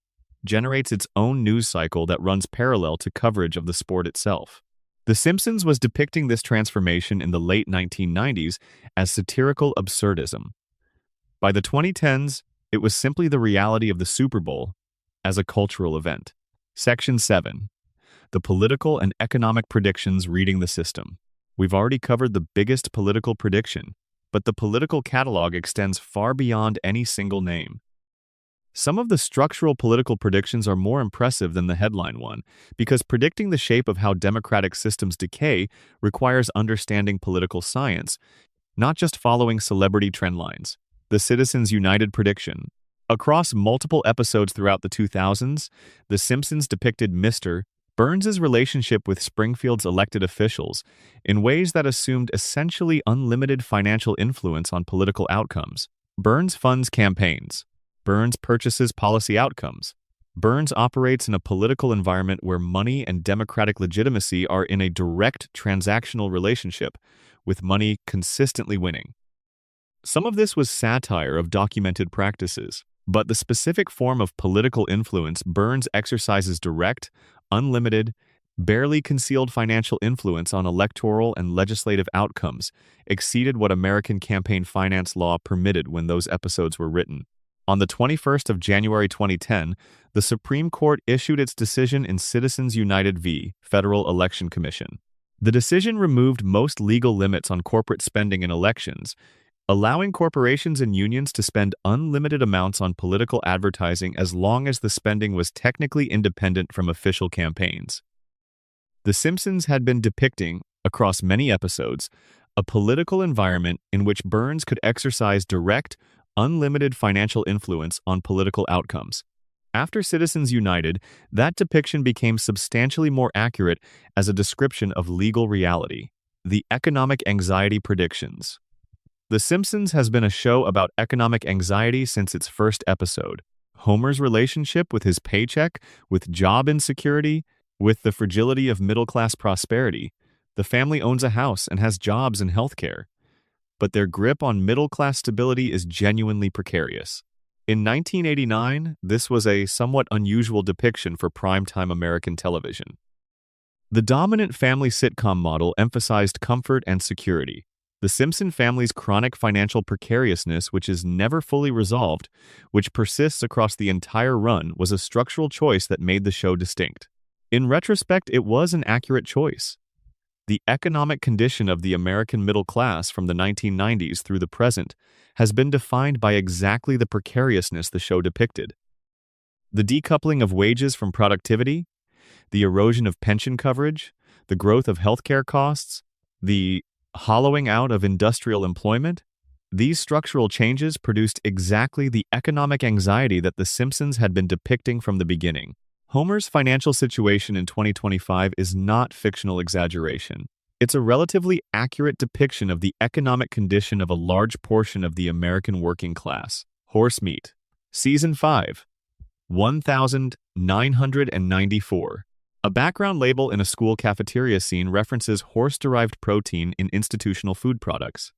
generates its own news cycle that runs parallel to coverage of the sport itself. The Simpsons was depicting this transformation in the late 1990s as satirical absurdism. By the 2010s, it was simply the reality of the Super Bowl as a cultural event. Section 7. The political and economic predictions reading the system. We've already covered the biggest political prediction, but the political catalog extends far beyond any single name. Some of the structural political predictions are more impressive than the headline one, because predicting the shape of how democratic systems decay requires understanding political science, not just following celebrity trend lines. The Citizens United prediction. Across multiple episodes throughout the 2000s, The Simpsons depicted Mr. Burns' relationship with Springfield's elected officials in ways that assumed essentially unlimited financial influence on political outcomes. Burns funds campaigns. Burns purchases policy outcomes. Burns operates in a political environment where money and democratic legitimacy are in a direct transactional relationship, with money consistently winning. Some of this was satire of documented practices, but the specific form of political influence Burns exercises direct, unlimited, barely concealed financial influence on electoral and legislative outcomes exceeded what American campaign finance law permitted when those episodes were written. On the 21st of January 2010, the Supreme Court issued its decision in Citizens United v. Federal Election Commission. The decision removed most legal limits on corporate spending in elections, allowing corporations and unions to spend unlimited amounts on political advertising as long as the spending was technically independent from official campaigns. The Simpsons had been depicting, across many episodes, a political environment in which Burns could exercise direct, unlimited financial influence on political outcomes. After Citizens United, that depiction became substantially more accurate as a description of legal reality. The economic anxiety predictions. The Simpsons has been a show about economic anxiety since its first episode. Homer's relationship with his paycheck, with job insecurity, with the fragility of middle-class prosperity. The family owns a house and has jobs and healthcare, but their grip on middle-class stability is genuinely precarious. In 1989, this was a somewhat unusual depiction for primetime American television. The dominant family sitcom model emphasized comfort and security. The Simpson family's chronic financial precariousness, which is never fully resolved, which persists across the entire run, was a structural choice that made the show distinct. In retrospect, it was an accurate choice. The economic condition of the American middle class from the 1990s through the present has been defined by exactly the precariousness the show depicted. The decoupling of wages from productivity, the erosion of pension coverage, the growth of healthcare costs, the hollowing out of industrial employment, these structural changes produced exactly the economic anxiety that The Simpsons had been depicting from the beginning. Homer's financial situation in 2025 is not fictional exaggeration. It's a relatively accurate depiction of the economic condition of a large portion of the American working class. Horse meat. Season 5. 1994. A background label in a school cafeteria scene references horse-derived protein in institutional food products.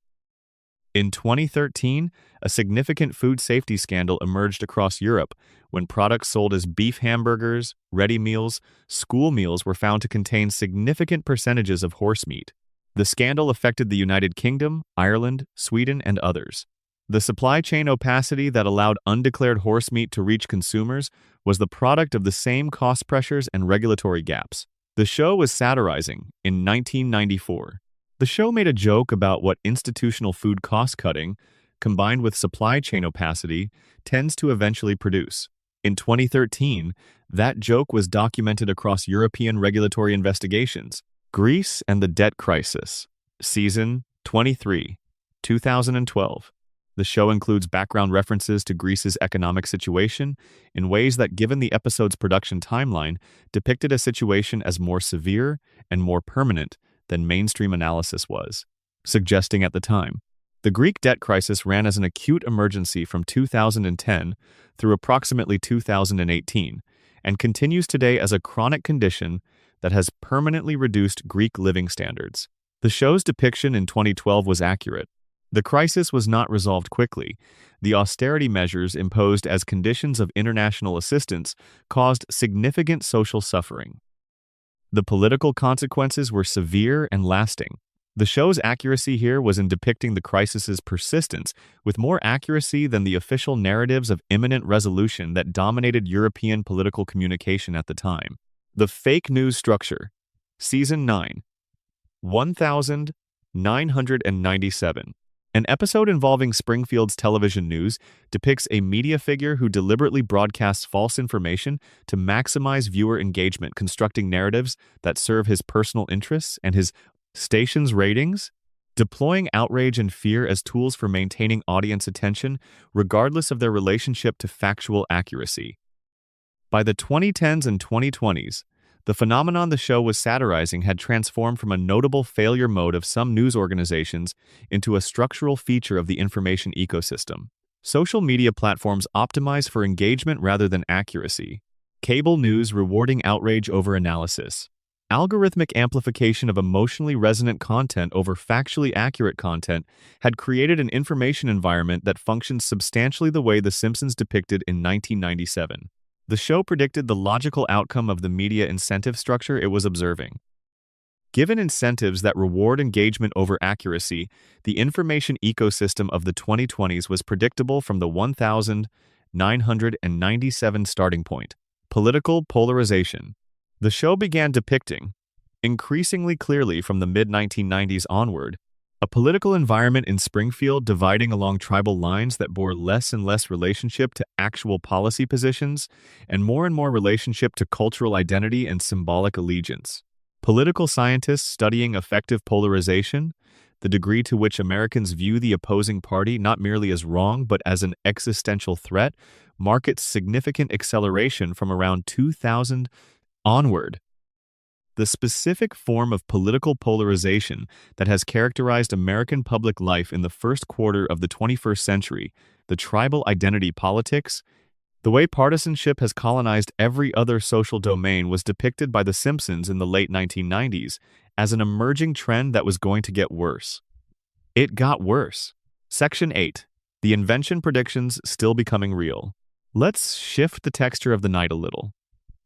In 2013, a significant food safety scandal emerged across Europe when products sold as beef hamburgers, ready meals, school meals were found to contain significant percentages of horse meat. The scandal affected the United Kingdom, Ireland, Sweden, and others. The supply chain opacity that allowed undeclared horse meat to reach consumers was the product of the same cost pressures and regulatory gaps. The show was satirizing in 1994. The show made a joke about what institutional food cost-cutting, combined with supply chain opacity, tends to eventually produce. In 2013, that joke was documented across European regulatory investigations. Greece and the Debt Crisis. Season 23, 2012. The show includes background references to Greece's economic situation in ways that, given the episode's production timeline, depicted a situation as more severe and more permanent than mainstream analysis was, suggesting at the time. The Greek debt crisis ran as an acute emergency from 2010 through approximately 2018 and continues today as a chronic condition that has permanently reduced Greek living standards. The show's depiction in 2012 was accurate. The crisis was not resolved quickly. The austerity measures imposed as conditions of international assistance caused significant social suffering. The political consequences were severe and lasting. The show's accuracy here was in depicting the crisis's persistence with more accuracy than the official narratives of imminent resolution that dominated European political communication at the time. The fake news structure. Season 9. 1997. An episode involving Springfield's television news depicts a media figure who deliberately broadcasts false information to maximize viewer engagement, constructing narratives that serve his personal interests and his station's ratings. deploying outrage and fear as tools for maintaining audience attention, regardless of their relationship to factual accuracy. By the 2010s and 2020s, the phenomenon the show was satirizing had transformed from a notable failure mode of some news organizations into a structural feature of the information ecosystem. Social media platforms optimize for engagement rather than accuracy. Cable news rewarding outrage over analysis. Algorithmic amplification of emotionally resonant content over factually accurate content had created an information environment that functions substantially the way The Simpsons depicted in 1997. The show predicted the logical outcome of the media incentive structure it was observing. Given incentives that reward engagement over accuracy, the information ecosystem of the 2020s was predictable from the 1997 starting point. Political polarization. The show began depicting, increasingly clearly from the mid-1990s onward, a political environment in Springfield dividing along tribal lines that bore less and less relationship to actual policy positions and more relationship to cultural identity and symbolic allegiance. Political scientists studying effective polarization, the degree to which Americans view the opposing party not merely as wrong but as an existential threat, mark its significant acceleration from around 2000 onward. The specific form of political polarization that has characterized American public life in the first quarter of the 21st century, the tribal identity politics, the way partisanship has colonized every other social domain, was depicted by The Simpsons in the late 1990s as an emerging trend that was going to get worse. It got worse. Section 8. The invention predictions still becoming real. Let's shift the texture of the night a little.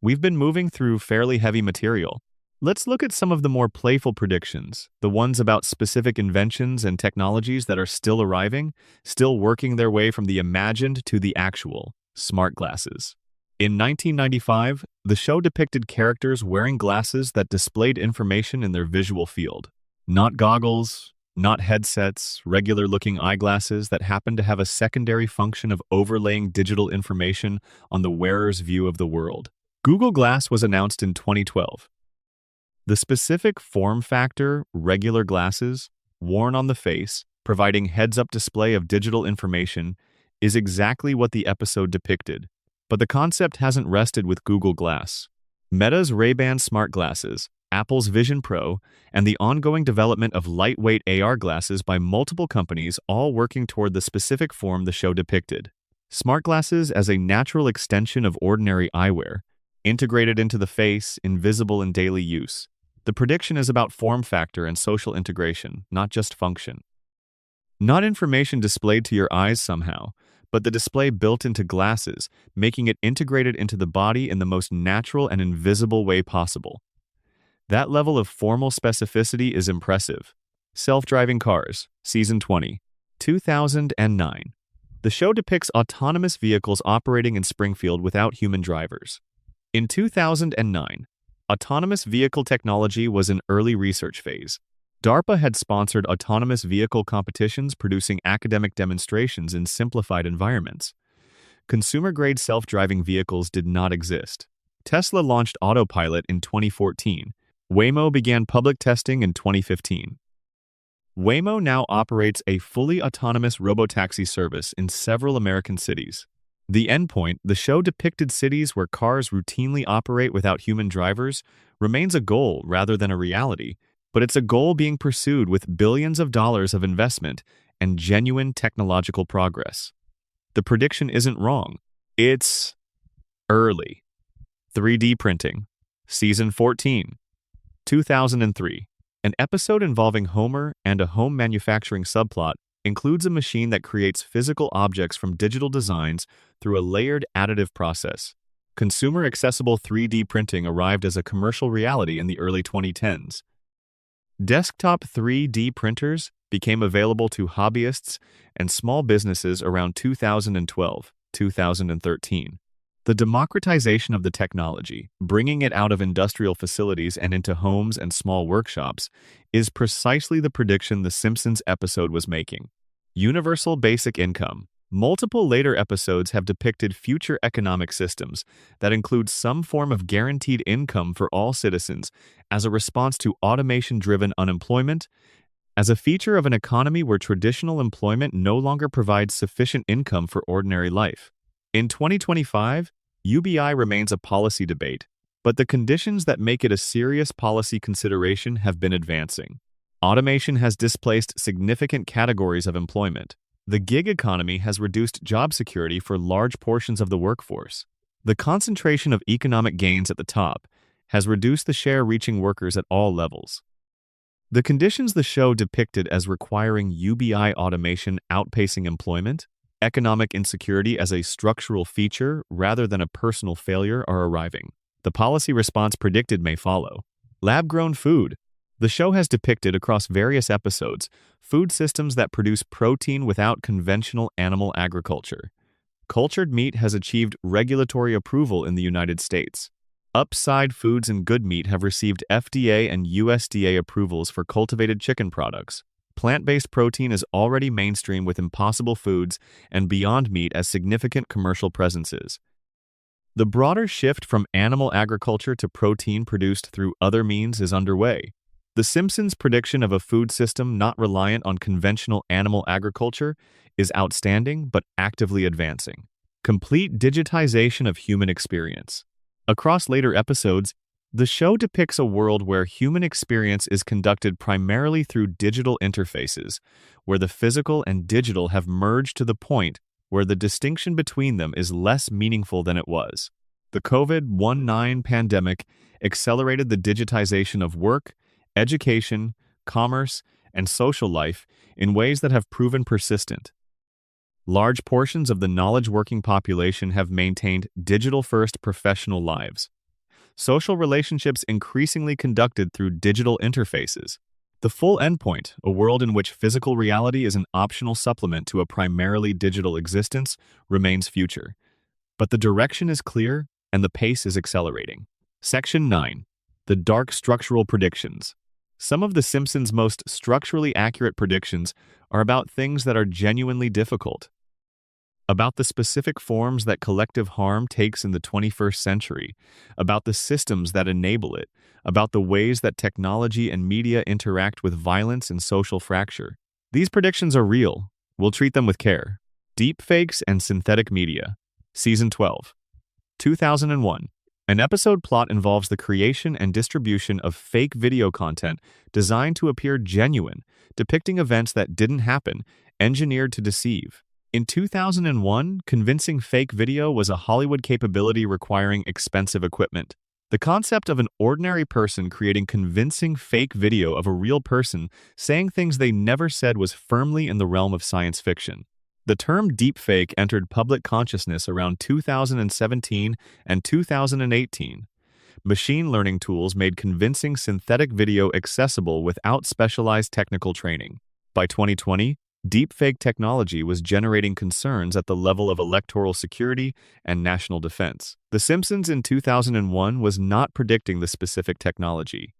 We've been moving through fairly heavy material. Let's look at some of the more playful predictions, the ones about specific inventions and technologies that are still arriving, still working their way from the imagined to the actual. Smart glasses. In 1995, the show depicted characters wearing glasses that displayed information in their visual field. Not goggles, not headsets, regular-looking eyeglasses that happened to have a secondary function of overlaying digital information on the wearer's view of the world. Google Glass was announced in 2012. The specific form factor, regular glasses, worn on the face, providing heads-up display of digital information, is exactly what the episode depicted. But the concept hasn't rested with Google Glass. Meta's Ray-Ban smart glasses, Apple's Vision Pro, and the ongoing development of lightweight AR glasses by multiple companies, all working toward the specific form the show depicted. Smart glasses as a natural extension of ordinary eyewear, integrated into the face, invisible in daily use. The prediction is about form factor and social integration, not just function. Not information displayed to your eyes somehow, but the display built into glasses, making it integrated into the body in the most natural and invisible way possible. That level of formal specificity is impressive. Self-driving cars, Season 20, 2009. The show depicts autonomous vehicles operating in Springfield without human drivers. In 2009, autonomous vehicle technology was in early research phase. DARPA had sponsored autonomous vehicle competitions producing academic demonstrations in simplified environments. Consumer-grade self-driving vehicles did not exist. Tesla launched Autopilot in 2014. Waymo began public testing in 2015. Waymo now operates a fully autonomous robotaxi service in several American cities. The endpoint, the show depicted cities where cars routinely operate without human drivers, remains a goal rather than a reality, but it's a goal being pursued with billions of dollars of investment and genuine technological progress. The prediction isn't wrong. It's early. 3D printing. Season 14, 2003. An episode involving Homer and a home manufacturing subplot includes a machine that creates physical objects from digital designs through a layered additive process. Consumer-accessible 3D printing arrived as a commercial reality in the early 2010s. Desktop 3D printers became available to hobbyists and small businesses around 2012, 2013. The democratization of the technology, bringing it out of industrial facilities and into homes and small workshops, is precisely the prediction The Simpsons episode was making. Universal basic income. Multiple later episodes have depicted future economic systems that include some form of guaranteed income for all citizens as a response to automation-driven unemployment as a feature of an economy where traditional employment no longer provides sufficient income for ordinary life. In 2025, UBI remains a policy debate, but the conditions that make it a serious policy consideration have been advancing. Automation has displaced significant categories of employment. The gig economy has reduced job security for large portions of the workforce. The concentration of economic gains at the top has reduced the share reaching workers at all levels. The conditions the show depicted as requiring UBI automation outpacing employment, economic insecurity as a structural feature rather than a personal failure are arriving. The policy response predicted may follow. Lab-grown food. The show has depicted across various episodes food systems that produce protein without conventional animal agriculture. Cultured meat has achieved regulatory approval in the United States. Upside Foods and Good Meat have received FDA and USDA approvals for cultivated chicken products. Plant-based protein is already mainstream with Impossible Foods and Beyond Meat as significant commercial presences. The broader shift from animal agriculture to protein produced through other means is underway. The Simpsons' prediction of a food system not reliant on conventional animal agriculture is outstanding but actively advancing. Complete digitization of human experience. Across later episodes, the show depicts a world where human experience is conducted primarily through digital interfaces, where the physical and digital have merged to the point where the distinction between them is less meaningful than it was. The COVID-19 pandemic accelerated the digitization of work, education, commerce, and social life in ways that have proven persistent. Large portions of the knowledge-working population have maintained digital-first professional lives. Social relationships increasingly conducted through digital interfaces. The full endpoint, a world in which physical reality is an optional supplement to a primarily digital existence, remains future. But the direction is clear and the pace is accelerating. Section 9. The Dark Structural Predictions. Some of The Simpsons' most structurally accurate predictions are about things that are genuinely difficult. About the specific forms that collective harm takes in the 21st century, about the systems that enable it, about the ways that technology and media interact with violence and social fracture. These predictions are real. We'll treat them with care. Deepfakes and Synthetic Media. Season 12. 2001. An episode plot involves the creation and distribution of fake video content designed to appear genuine, depicting events that didn't happen, engineered to deceive. In 2001, convincing fake video was a Hollywood capability requiring expensive equipment. The concept of an ordinary person creating convincing fake video of a real person saying things they never said was firmly in the realm of science fiction. The term deepfake entered public consciousness around 2017 and 2018. Machine learning tools made convincing synthetic video accessible without specialized technical training. By 2020, deepfake technology was generating concerns at the level of electoral security and national defense. The Simpsons in 2001 was not predicting the specific technology.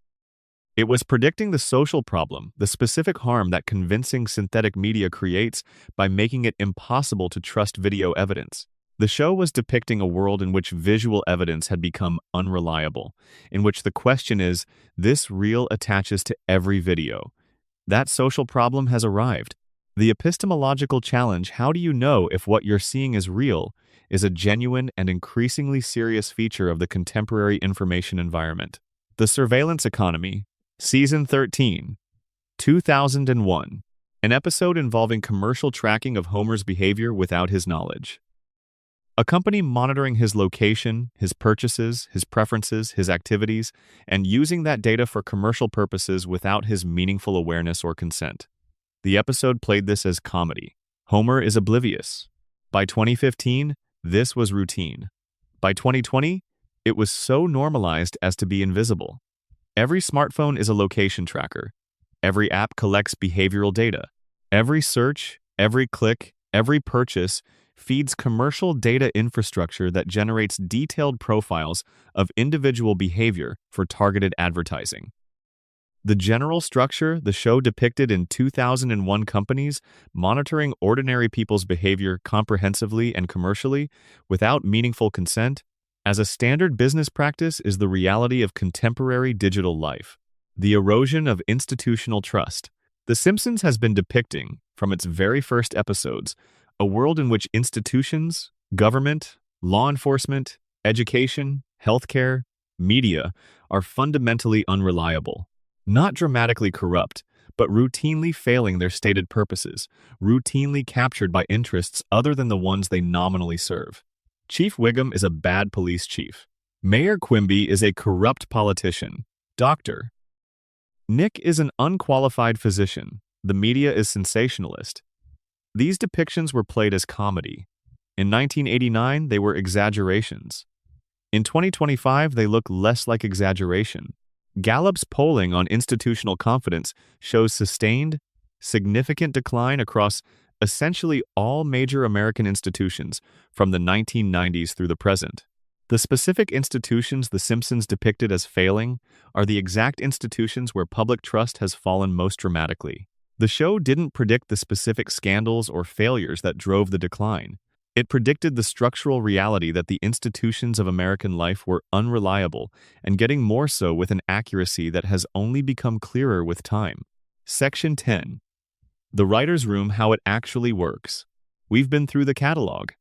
It was predicting the social problem, the specific harm that convincing synthetic media creates by making it impossible to trust video evidence. The show was depicting a world in which visual evidence had become unreliable, in which the question is, this reel attaches to every video. That social problem has arrived. The epistemological challenge, how do you know if what you're seeing is real, is a genuine and increasingly serious feature of the contemporary information environment. The Surveillance Economy. Season 13. 2001. An episode involving commercial tracking of Homer's behavior without his knowledge. A company monitoring his location, his purchases, his preferences, his activities, and using that data for commercial purposes without his meaningful awareness or consent. The episode played this as comedy. Homer is oblivious. By 2015, this was routine. By 2020, it was so normalized as to be invisible. Every smartphone is a location tracker. Every app collects behavioral data. Every search, every click, every purchase feeds commercial data infrastructure that generates detailed profiles of individual behavior for targeted advertising. The general structure the show depicted in 2001 companies monitoring ordinary people's behavior comprehensively and commercially without meaningful consent as a standard business practice is the reality of contemporary digital life. The erosion of institutional trust. The Simpsons has been depicting, from its very first episodes, a world in which institutions, government, law enforcement, education, healthcare, media are fundamentally unreliable. Not dramatically corrupt, but routinely failing their stated purposes, routinely captured by interests other than the ones they nominally serve. Chief Wiggum is a bad police chief. Mayor Quimby is a corrupt politician. Doctor Nick is an unqualified physician. The media is sensationalist. These depictions were played as comedy. In 1989, they were exaggerations. In 2025, they look less like exaggeration. Gallup's polling on institutional confidence shows sustained, significant decline across essentially all major American institutions from the 1990s through the present. The specific institutions The Simpsons depicted as failing are the exact institutions where public trust has fallen most dramatically. The show didn't predict the specific scandals or failures that drove the decline. It predicted the structural reality that the institutions of American life were unreliable and getting more so with an accuracy that has only become clearer with time. Section 10. The Writer's Room: How It Actually Works. We've been through the catalog.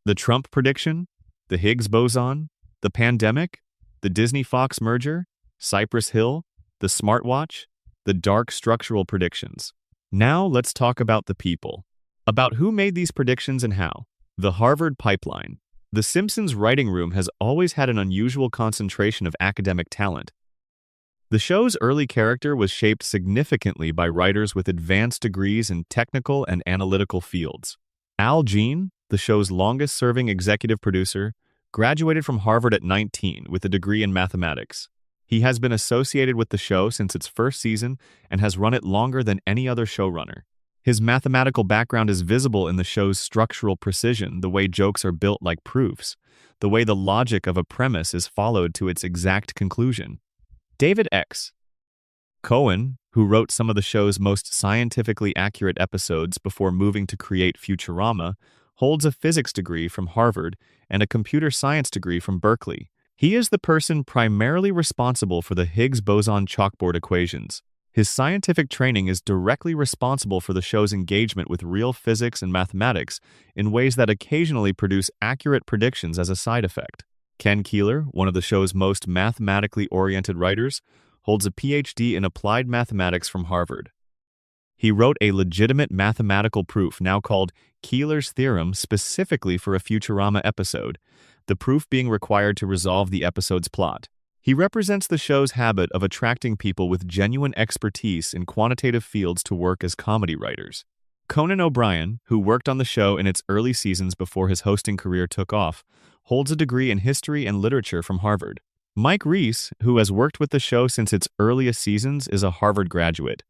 The Trump prediction, the Higgs boson, the pandemic, the Disney-Fox merger, Cypress Hill, the smartwatch, the dark structural predictions. Now let's talk about the people. About who made these predictions and how. The Harvard pipeline. The Simpsons writing room has always had an unusual concentration of academic talent. The show's early character was shaped significantly by writers with advanced degrees in technical and analytical fields. Al Jean, the show's longest-serving executive producer, graduated from Harvard at 19 with a degree in mathematics. He has been associated with the show since its first season and has run it longer than any other showrunner. His mathematical background is visible in the show's structural precision, the way jokes are built like proofs, the way the logic of a premise is followed to its exact conclusion. David X. Cohen, who wrote some of the show's most scientifically accurate episodes before moving to create Futurama, holds a physics degree from Harvard and a computer science degree from Berkeley. He is the person primarily responsible for the Higgs boson chalkboard equations. His scientific training is directly responsible for the show's engagement with real physics and mathematics in ways that occasionally produce accurate predictions as a side effect. Ken Keeler, one of the show's most mathematically oriented writers, holds a PhD in applied mathematics from Harvard. He wrote a legitimate mathematical proof now called Keeler's theorem specifically for a Futurama episode, the proof being required to resolve the episode's plot. He represents the show's habit of attracting people with genuine expertise in quantitative fields to work as comedy writers. Conan O'Brien, who worked on the show in its early seasons before his hosting career took off, holds a degree in history and literature from Harvard. Mike Reese, who has worked with the show since its earliest seasons, is a Harvard graduate.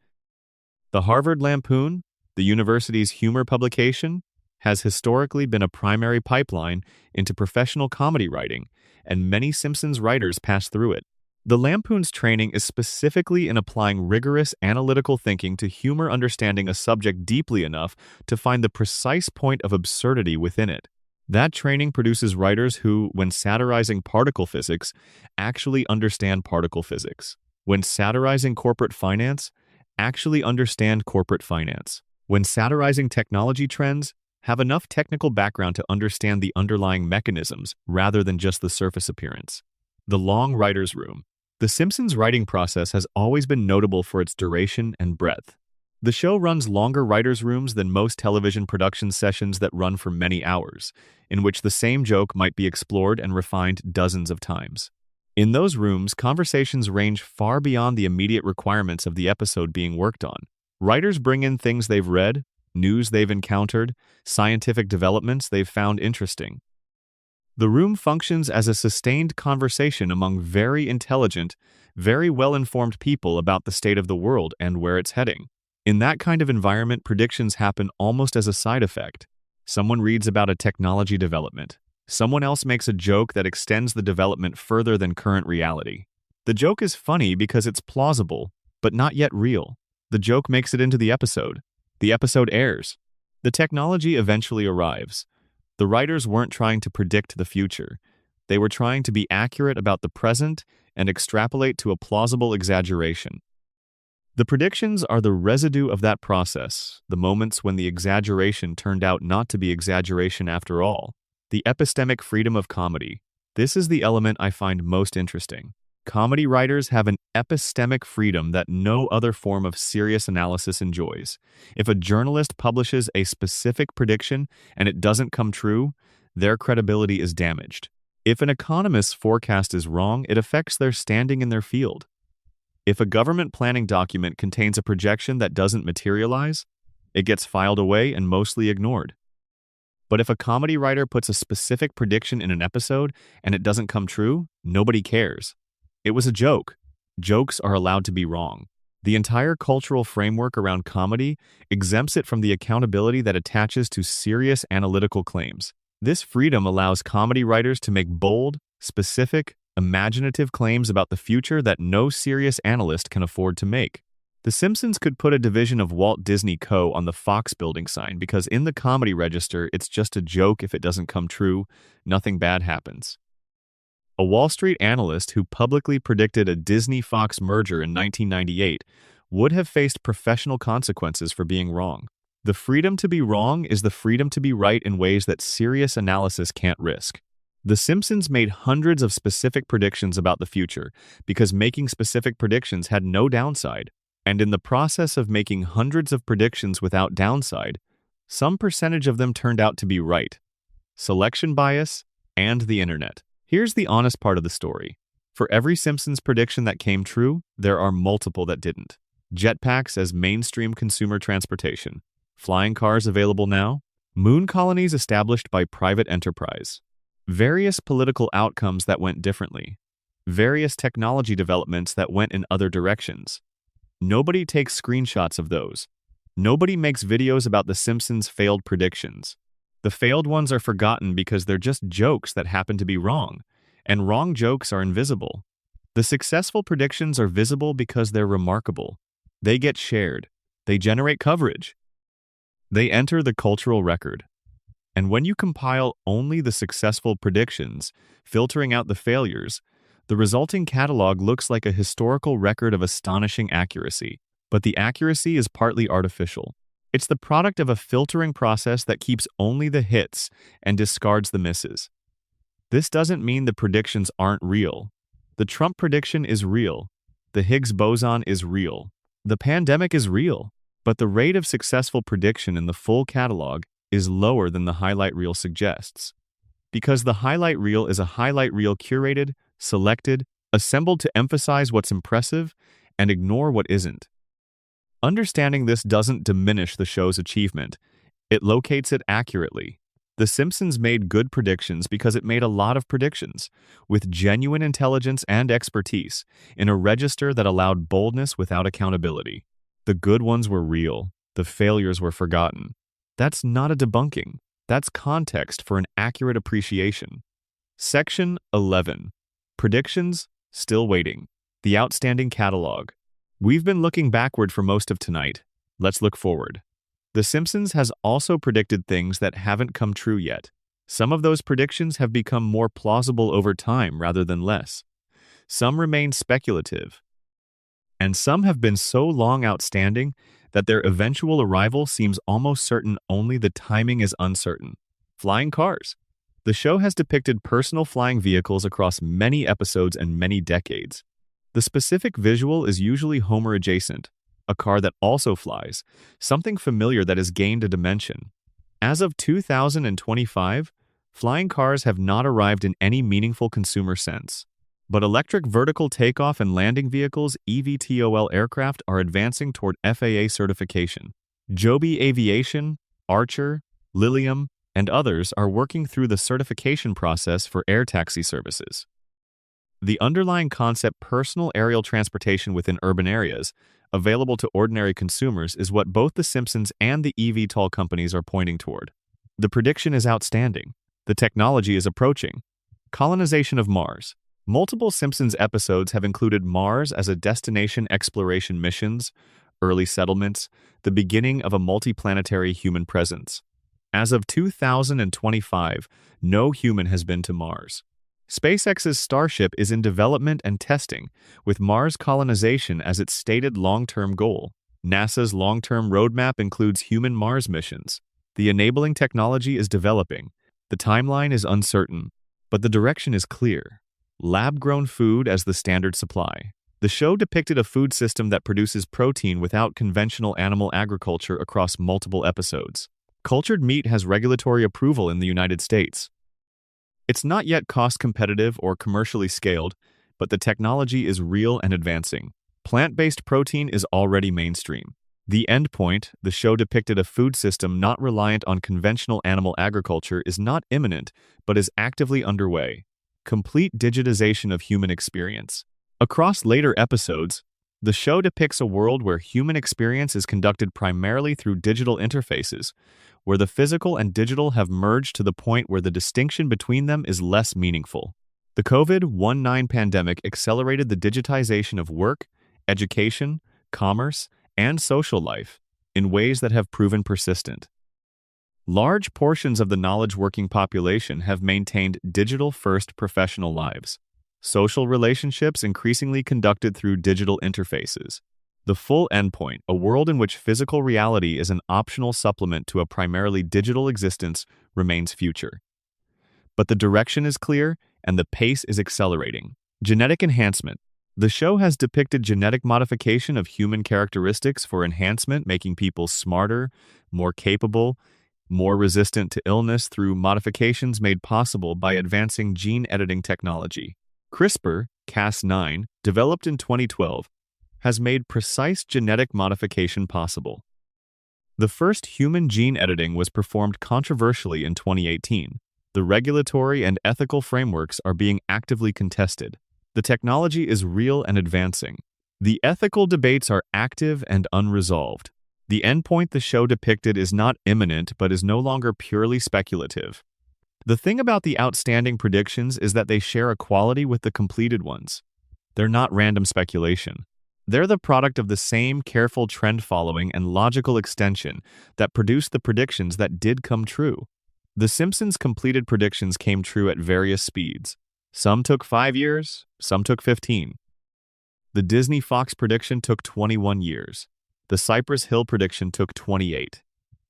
The Harvard Lampoon, the university's humor publication, has historically been a primary pipeline into professional comedy writing, and many Simpsons writers pass through it. The Lampoon's training is specifically in applying rigorous analytical thinking to humor, understanding a subject deeply enough to find the precise point of absurdity within it. That training produces writers who, when satirizing particle physics, actually understand particle physics. When satirizing corporate finance, actually understand corporate finance. When satirizing technology trends, have enough technical background to understand the underlying mechanisms rather than just the surface appearance. The long writer's room. The Simpsons writing process has always been notable for its duration and breadth. The show runs longer writer's rooms than most television production sessions that run for many hours, in which the same joke might be explored and refined dozens of times. In those rooms, conversations range far beyond the immediate requirements of the episode being worked on. Writers bring in things they've read, news they've encountered, scientific developments they've found interesting. The room functions as a sustained conversation among very intelligent, very well-informed people about the state of the world and where it's heading. In that kind of environment, predictions happen almost as a side effect. Someone reads about a technology development. Someone else makes a joke that extends the development further than current reality. The joke is funny because it's plausible, but not yet real. The joke makes it into the episode. The episode airs. The technology eventually arrives. The writers weren't trying to predict the future. They were trying to be accurate about the present and extrapolate to a plausible exaggeration. The predictions are the residue of that process, the moments when the exaggeration turned out not to be exaggeration after all. The epistemic freedom of comedy. This is the element I find most interesting. Comedy writers have an epistemic freedom that no other form of serious analysis enjoys. If a journalist publishes a specific prediction and it doesn't come true, their credibility is damaged. If an economist's forecast is wrong, it affects their standing in their field. If a government planning document contains a projection that doesn't materialize, it gets filed away and mostly ignored. But if a comedy writer puts a specific prediction in an episode and it doesn't come true, nobody cares. It was a joke. Jokes are allowed to be wrong. The entire cultural framework around comedy exempts it from the accountability that attaches to serious analytical claims. This freedom allows comedy writers to make bold, specific, imaginative claims about the future that no serious analyst can afford to make. The Simpsons could put a division of Walt Disney Co. on the Fox building sign because in the comedy register, it's just a joke. If it doesn't come true, nothing bad happens. A Wall Street analyst who publicly predicted a Disney-Fox merger in 1998 would have faced professional consequences for being wrong. The freedom to be wrong is the freedom to be right in ways that serious analysis can't risk. The Simpsons made hundreds of specific predictions about the future because making specific predictions had no downside. And in the process of making hundreds of predictions without downside, some percentage of them turned out to be right. Selection bias and the internet. Here's the honest part of the story. For every Simpsons prediction that came true, there are multiple that didn't. Jetpacks as mainstream consumer transportation. Flying cars available now. Moon colonies established by private enterprise. Various political outcomes that went differently. Various technology developments that went in other directions. Nobody takes screenshots of those. Nobody makes videos about the Simpsons' failed predictions. The failed ones are forgotten because they're just jokes that happen to be wrong, and wrong jokes are invisible. The successful predictions are visible because they're remarkable. They get shared. They generate coverage. They enter the cultural record. And when you compile only the successful predictions, filtering out the failures, the resulting catalog looks like a historical record of astonishing accuracy. But the accuracy is partly artificial. It's the product of a filtering process that keeps only the hits and discards the misses. This doesn't mean the predictions aren't real. The Trump prediction is real. The Higgs boson is real. The pandemic is real. But the rate of successful prediction in the full catalog is lower than the highlight reel suggests. Because the highlight reel is a highlight reel curated, selected, assembled to emphasize what's impressive and ignore what isn't. Understanding this doesn't diminish the show's achievement. It locates it accurately. The Simpsons made good predictions because it made a lot of predictions, with genuine intelligence and expertise, in a register that allowed boldness without accountability. The good ones were real. The failures were forgotten. That's not a debunking. That's context for an accurate appreciation. Section 11. Predictions, still waiting. The outstanding catalog. We've been looking backward for most of tonight. Let's look forward. The Simpsons has also predicted things that haven't come true yet. Some of those predictions have become more plausible over time rather than less. Some remain speculative. And some have been so long outstanding that their eventual arrival seems almost certain, only the timing is uncertain. Flying cars. The show has depicted personal flying vehicles across many episodes and many decades. The specific visual is usually Homer adjacent, a car that also flies, something familiar that has gained a dimension. As of 2025, flying cars have not arrived in any meaningful consumer sense. But electric vertical takeoff and landing vehicles (eVTOL) aircraft are advancing toward FAA certification. Joby Aviation, Archer, Lilium, and others are working through the certification process for air taxi services. The underlying concept, personal aerial transportation within urban areas, available to ordinary consumers, is what both The Simpsons and the eVTOL companies are pointing toward. The prediction is outstanding. The technology is approaching. Colonization of Mars. Multiple Simpsons episodes have included Mars as a destination exploration missions, early settlements, the beginning of a multiplanetary human presence. As of 2025, no human has been to Mars. SpaceX's Starship is in development and testing, with Mars colonization as its stated long-term goal. NASA's long-term roadmap includes human Mars missions. The enabling technology is developing. The timeline is uncertain, but the direction is clear. Lab-grown food as the standard supply. The show depicted a food system that produces protein without conventional animal agriculture across multiple episodes. Cultured meat has regulatory approval in the United States. It's not yet cost-competitive or commercially scaled, but the technology is real and advancing. Plant-based protein is already mainstream. The endpoint, the show depicted a food system not reliant on conventional animal agriculture, is not imminent, but is actively underway. Complete digitization of human experience. Across later episodes, the show depicts a world where human experience is conducted primarily through digital interfaces, where the physical and digital have merged to the point where the distinction between them is less meaningful. The COVID-19 pandemic accelerated the digitization of work, education, commerce, and social life in ways that have proven persistent. Large portions of the knowledge-working population have maintained digital-first professional lives. Social relationships increasingly conducted through digital interfaces. The full endpoint, a world in which physical reality is an optional supplement to a primarily digital existence, remains future. But the direction is clear, and the pace is accelerating. Genetic enhancement. The show has depicted genetic modification of human characteristics for enhancement, making people smarter, more capable, more resistant to illness through modifications made possible by advancing gene editing technology. CRISPR-Cas9, developed in 2012, has made precise genetic modification possible. The first human gene editing was performed controversially in 2018. The regulatory and ethical frameworks are being actively contested. The technology is real and advancing. The ethical debates are active and unresolved. The endpoint the show depicted is not imminent but is no longer purely speculative. The thing about the outstanding predictions is that they share a quality with the completed ones. They're not random speculation. They're the product of the same careful trend following and logical extension that produced the predictions that did come true. The Simpsons' completed predictions came true at various speeds. Some took 5 years, some took 15. The Disney-Fox prediction took 21 years. The Cypress Hill prediction took 28.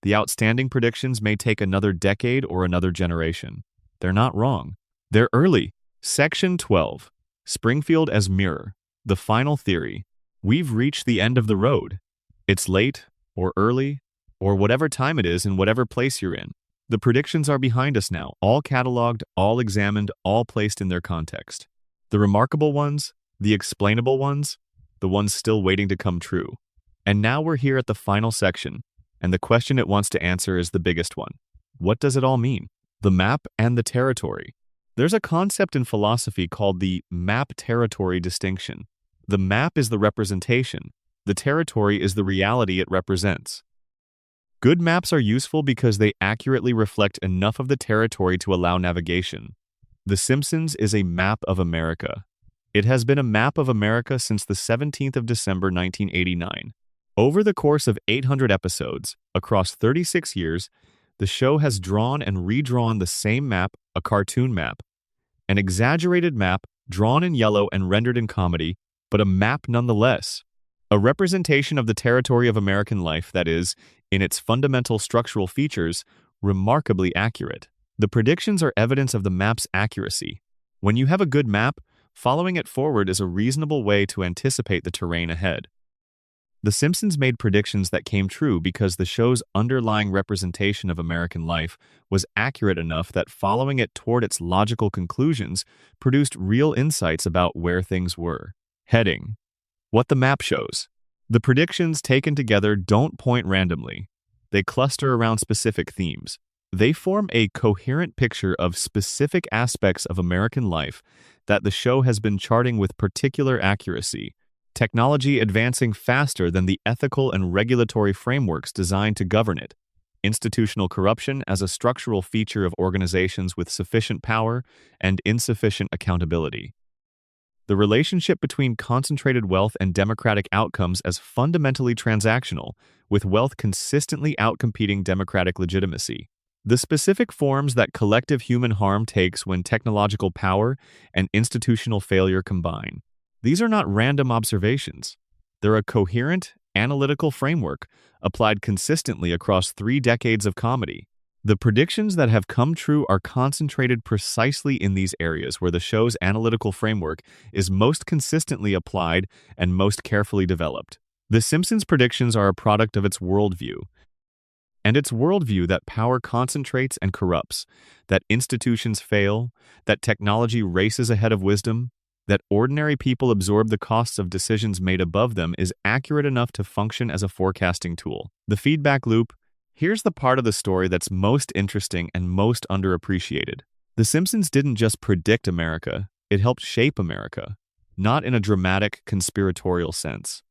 The outstanding predictions may take another decade or another generation. They're not wrong. They're early. Section 12. Springfield as mirror. The final theory. We've reached the end of the road. It's late, or early, or whatever time it is in whatever place you're in. The predictions are behind us now, all cataloged, all examined, all placed in their context. The remarkable ones, the explainable ones, the ones still waiting to come true. And now we're here at the final section, and the question it wants to answer is the biggest one. What does it all mean? The map and the territory. There's a concept in philosophy called the map-territory distinction. The map is the representation. The territory is the reality it represents. Good maps are useful because they accurately reflect enough of the territory to allow navigation. The Simpsons is a map of America. It has been a map of America since the 17th of December 1989. Over the course of 800 episodes, across 36 years, the show has drawn and redrawn the same map, a cartoon map, an exaggerated map, drawn in yellow and rendered in comedy, but a map nonetheless. A representation of the territory of American life that is, in its fundamental structural features, remarkably accurate. The predictions are evidence of the map's accuracy. When you have a good map, following it forward is a reasonable way to anticipate the terrain ahead. The Simpsons made predictions that came true because the show's underlying representation of American life was accurate enough that following it toward its logical conclusions produced real insights about where things were. Heading. What the map shows. The predictions taken together don't point randomly. They cluster around specific themes. They form a coherent picture of specific aspects of American life that the show has been charting with particular accuracy. Technology advancing faster than the ethical and regulatory frameworks designed to govern it. Institutional corruption as a structural feature of organizations with sufficient power and insufficient accountability. The relationship between concentrated wealth and democratic outcomes as fundamentally transactional, with wealth consistently outcompeting democratic legitimacy. The specific forms that collective human harm takes when technological power and institutional failure combine. These are not random observations. They're a coherent, analytical framework applied consistently across 3 decades of comedy. The predictions that have come true are concentrated precisely in these areas where the show's analytical framework is most consistently applied and most carefully developed. The Simpsons predictions are a product of its worldview, and its worldview that power concentrates and corrupts, that institutions fail, that technology races ahead of wisdom, that ordinary people absorb the costs of decisions made above them is accurate enough to function as a forecasting tool. The feedback loop. Here's the part of the story that's most interesting and most underappreciated. The Simpsons didn't just predict America, it helped shape America, not in a dramatic, conspiratorial sense.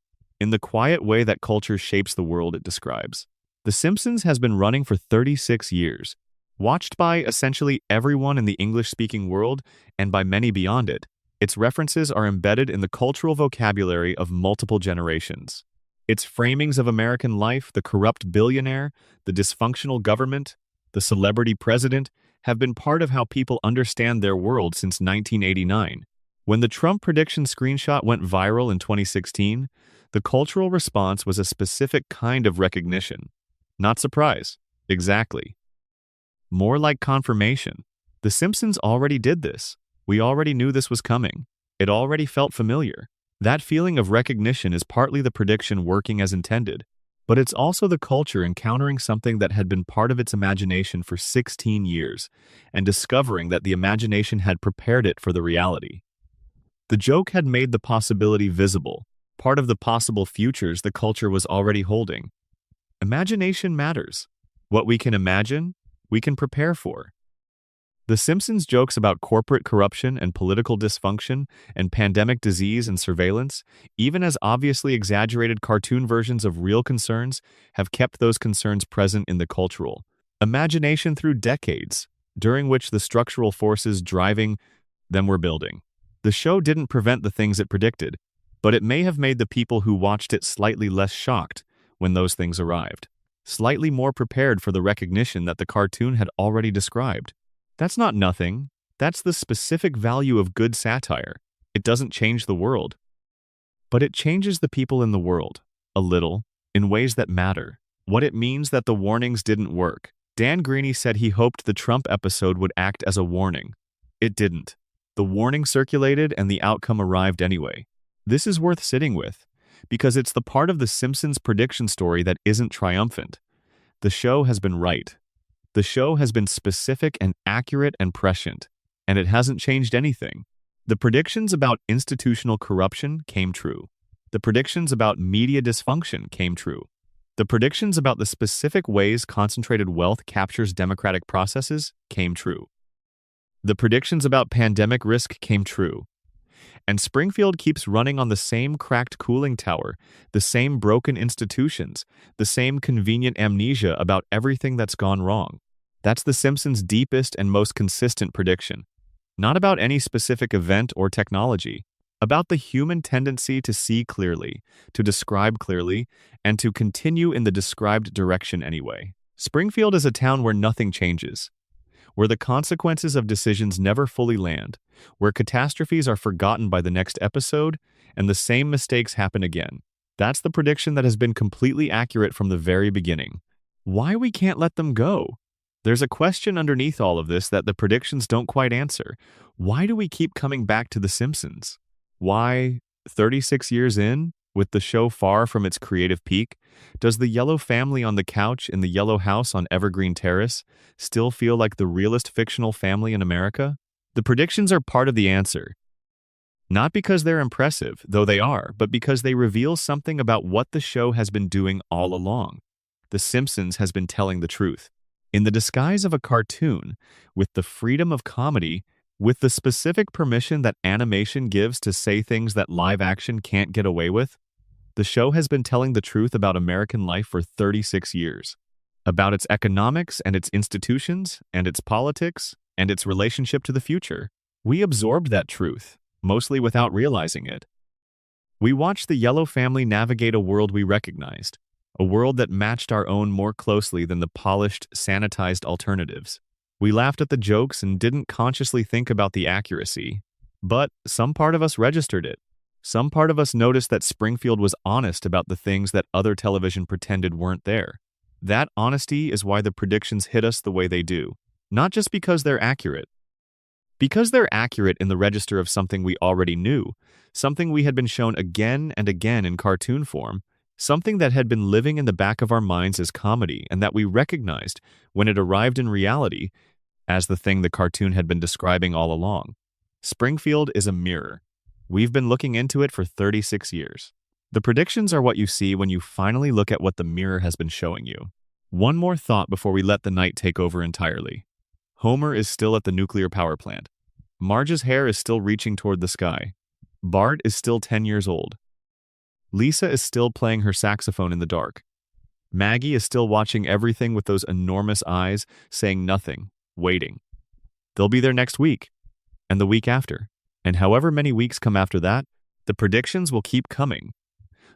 In the quiet way that culture shapes the world it describes. The Simpsons has been running for 36 years, watched by essentially everyone in the English-speaking world and by many beyond it. Its references are embedded in the cultural vocabulary of multiple generations. Its framings of American life, the corrupt billionaire, the dysfunctional government, the celebrity president, have been part of how people understand their world since 1989. When the Trump prediction screenshot went viral in 2016, the cultural response was a specific kind of recognition. Not surprise. Exactly. More like confirmation. The Simpsons already did this. We already knew this was coming. It already felt familiar. That feeling of recognition is partly the prediction working as intended, but it's also the culture encountering something that had been part of its imagination for 16 years and discovering that the imagination had prepared it for the reality. The joke had made the possibility visible, part of the possible futures the culture was already holding. Imagination matters. What we can imagine, we can prepare for. The Simpsons' jokes about corporate corruption and political dysfunction and pandemic disease and surveillance, even as obviously exaggerated cartoon versions of real concerns, have kept those concerns present in the cultural imagination through decades, during which the structural forces driving them were building. The show didn't prevent the things it predicted, but it may have made the people who watched it slightly less shocked when those things arrived, slightly more prepared for the recognition that the cartoon had already described. That's not nothing. That's the specific value of good satire. It doesn't change the world, but it changes the people in the world, a little, in ways that matter. What it means that the warnings didn't work. Dan Greeny said he hoped the Trump episode would act as a warning. It didn't. The warning circulated and the outcome arrived anyway. This is worth sitting with, because it's the part of the Simpsons prediction story that isn't triumphant. The show has been right. The show has been specific and accurate and prescient, and it hasn't changed anything. The predictions about institutional corruption came true. The predictions about media dysfunction came true. The predictions about the specific ways concentrated wealth captures democratic processes came true. The predictions about pandemic risk came true. And Springfield keeps running on the same cracked cooling tower, the same broken institutions, the same convenient amnesia about everything that's gone wrong. That's the Simpsons' deepest and most consistent prediction. Not about any specific event or technology, about the human tendency to see clearly, to describe clearly, and to continue in the described direction anyway. Springfield is a town where nothing changes, where the consequences of decisions never fully land, where catastrophes are forgotten by the next episode, and the same mistakes happen again. That's the prediction that has been completely accurate from the very beginning. Why we can't let them go? There's a question underneath all of this that the predictions don't quite answer. Why do we keep coming back to The Simpsons? Why, 36 years in, with the show far from its creative peak, does the yellow family on the couch in the yellow house on Evergreen Terrace still feel like the realest fictional family in America? The predictions are part of the answer. Not because they're impressive, though they are, but because they reveal something about what the show has been doing all along. The Simpsons has been telling the truth. In the disguise of a cartoon, with the freedom of comedy, with the specific permission that animation gives to say things that live action can't get away with, the show has been telling the truth about American life for 36 years. About its economics and its institutions and its politics and its relationship to the future. We absorbed that truth, mostly without realizing it. We watched the yellow family navigate a world we recognized. a world that matched our own more closely than the polished, sanitized alternatives. We laughed at the jokes and didn't consciously think about the accuracy. But some part of us registered it. Some part of us noticed that Springfield was honest about the things that other television pretended weren't there. That honesty is why the predictions hit us the way they do. Not just because they're accurate. Because they're accurate in the register of something we already knew, something we had been shown again and again in cartoon form, something that had been living in the back of our minds as comedy and that we recognized when it arrived in reality as the thing the cartoon had been describing all along. Springfield is a mirror. We've been looking into it for 36 years. The predictions are what you see when you finally look at what the mirror has been showing you. One more thought before we let the night take over entirely. Homer is still at the nuclear power plant. Marge's hair is still reaching toward the sky. Bart is still 10 years old. Lisa is still playing her saxophone in the dark. Maggie is still watching everything with those enormous eyes, saying nothing, waiting. They'll be there next week, and the week after. And however many weeks come after that, the predictions will keep coming.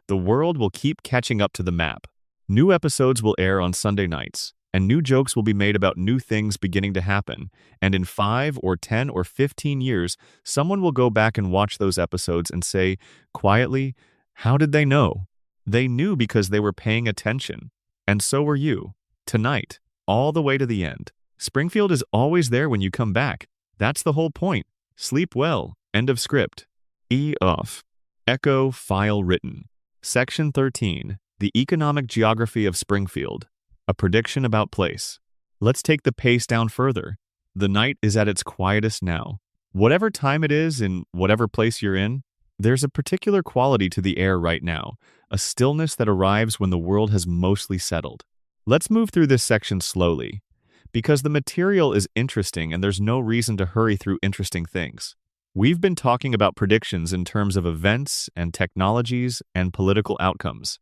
The world will keep catching up to the map. New episodes will air on Sunday nights, and new jokes will be made about new things beginning to happen. And in 5 or 10 or 15 years, someone will go back and watch those episodes and say, quietly, how did they know? They knew because they were paying attention. And so were you. Tonight, all the way to the end. Springfield is always there when you come back. That's the whole point. Sleep well. End of script. E off. Echo file written. Section 13. The Economic Geography of Springfield. A prediction about place. Let's take the pace down further. The night is at its quietest now. Whatever time it is in whatever place you're in, there's a particular quality to the air right now, a stillness that arrives when the world has mostly settled. Let's move through this section slowly, because the material is interesting and there's no reason to hurry through interesting things. We've been talking about predictions in terms of events and technologies and political outcomes.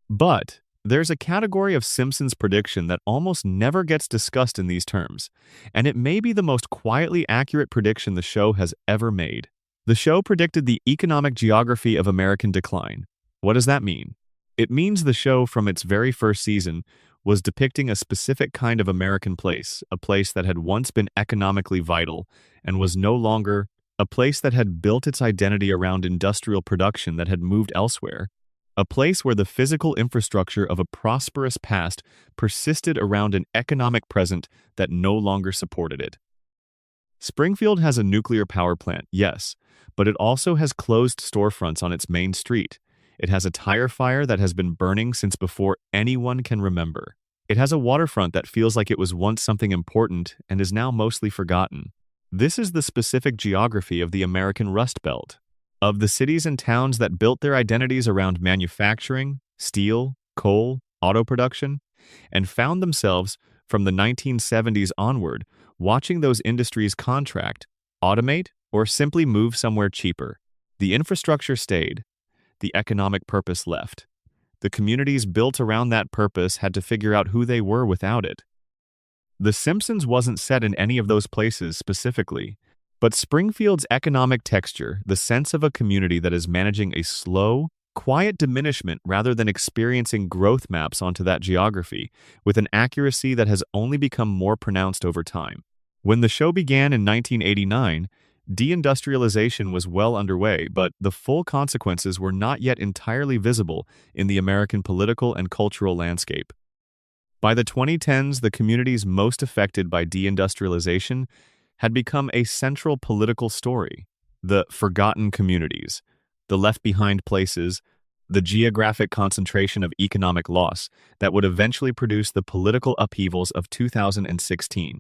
But there's a category of Simpsons prediction that almost never gets discussed in these terms, and it may be the most quietly accurate prediction the show has ever made. The show predicted the economic geography of American decline. What does that mean? It means the show from its very first season was depicting a specific kind of American place, a place that had once been economically vital and was no longer a place that had built its identity around industrial production that had moved elsewhere, a place where the physical infrastructure of a prosperous past persisted around an economic present that no longer supported it. Springfield has a nuclear power plant, yes, but it also has closed storefronts on its main street. It has a tire fire that has been burning since before anyone can remember. It has a waterfront that feels like it was once something important and is now mostly forgotten. This is the specific geography of the American Rust Belt, of the cities and towns that built their identities around manufacturing, steel, coal, auto production, and found themselves, from the 1970s onward, watching those industries contract, automate, or simply move somewhere cheaper. The infrastructure stayed. The economic purpose left. The communities built around that purpose had to figure out who they were without it. The Simpsons wasn't set in any of those places specifically, but Springfield's economic texture, the sense of a community that is managing a slow, quiet diminishment rather than experiencing growth maps onto that geography, with an accuracy that has only become more pronounced over time. When the show began in 1989, deindustrialization was well underway, but the full consequences were not yet entirely visible in the American political and cultural landscape. By the 2010s, the communities most affected by deindustrialization had become a central political story. The forgotten communities, the left-behind places, the geographic concentration of economic loss that would eventually produce the political upheavals of 2016.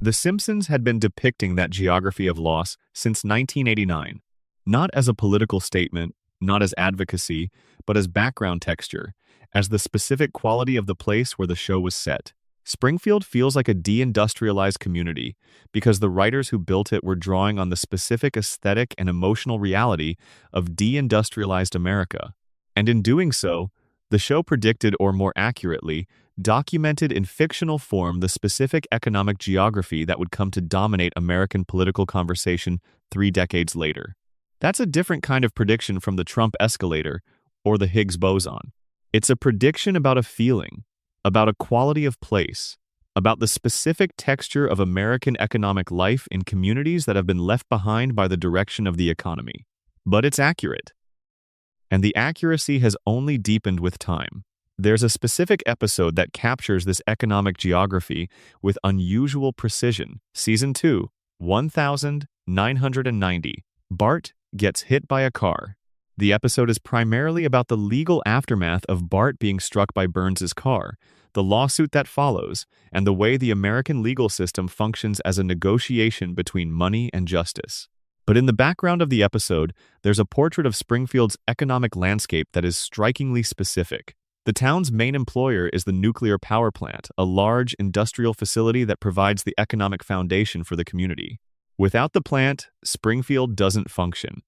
The Simpsons had been depicting that geography of loss since 1989, not as a political statement, not as advocacy, but as background texture, as the specific quality of the place where the show was set. Springfield feels like a deindustrialized community because the writers who built it were drawing on the specific aesthetic and emotional reality of deindustrialized America. And in doing so, the show predicted, or more accurately, documented in fictional form the specific economic geography that would come to dominate American political conversation 3 decades later. That's a different kind of prediction from the Trump escalator or the Higgs boson. It's a prediction about a feeling, about a quality of place, about the specific texture of American economic life in communities that have been left behind by the direction of the economy. But it's accurate. And the accuracy has only deepened with time. There's a specific episode that captures this economic geography with unusual precision. Season 2, 1990. Bart gets hit by a car. The episode is primarily about the legal aftermath of Bart being struck by Burns's car, the lawsuit that follows, and the way the American legal system functions as a negotiation between money and justice. But in the background of the episode, there's a portrait of Springfield's economic landscape that is strikingly specific. The town's main employer is the nuclear power plant, a large industrial facility that provides the economic foundation for the community. Without the plant, Springfield doesn't function.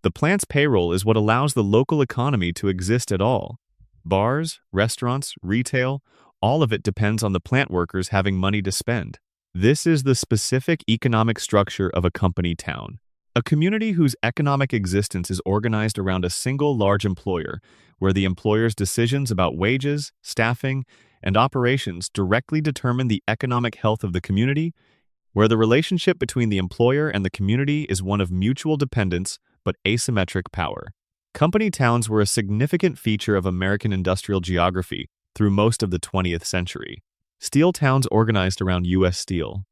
The plant's payroll is what allows the local economy to exist at all. Bars, restaurants, retail, all of it depends on the plant workers having money to spend. This is the specific economic structure of a company town. A community whose economic existence is organized around a single large employer, where the employer's decisions about wages, staffing, and operations directly determine the economic health of the community, where the relationship between the employer and the community is one of mutual dependence but asymmetric power. Company towns were a significant feature of American industrial geography through most of the 20th century. Steel towns organized around U.S. Steel.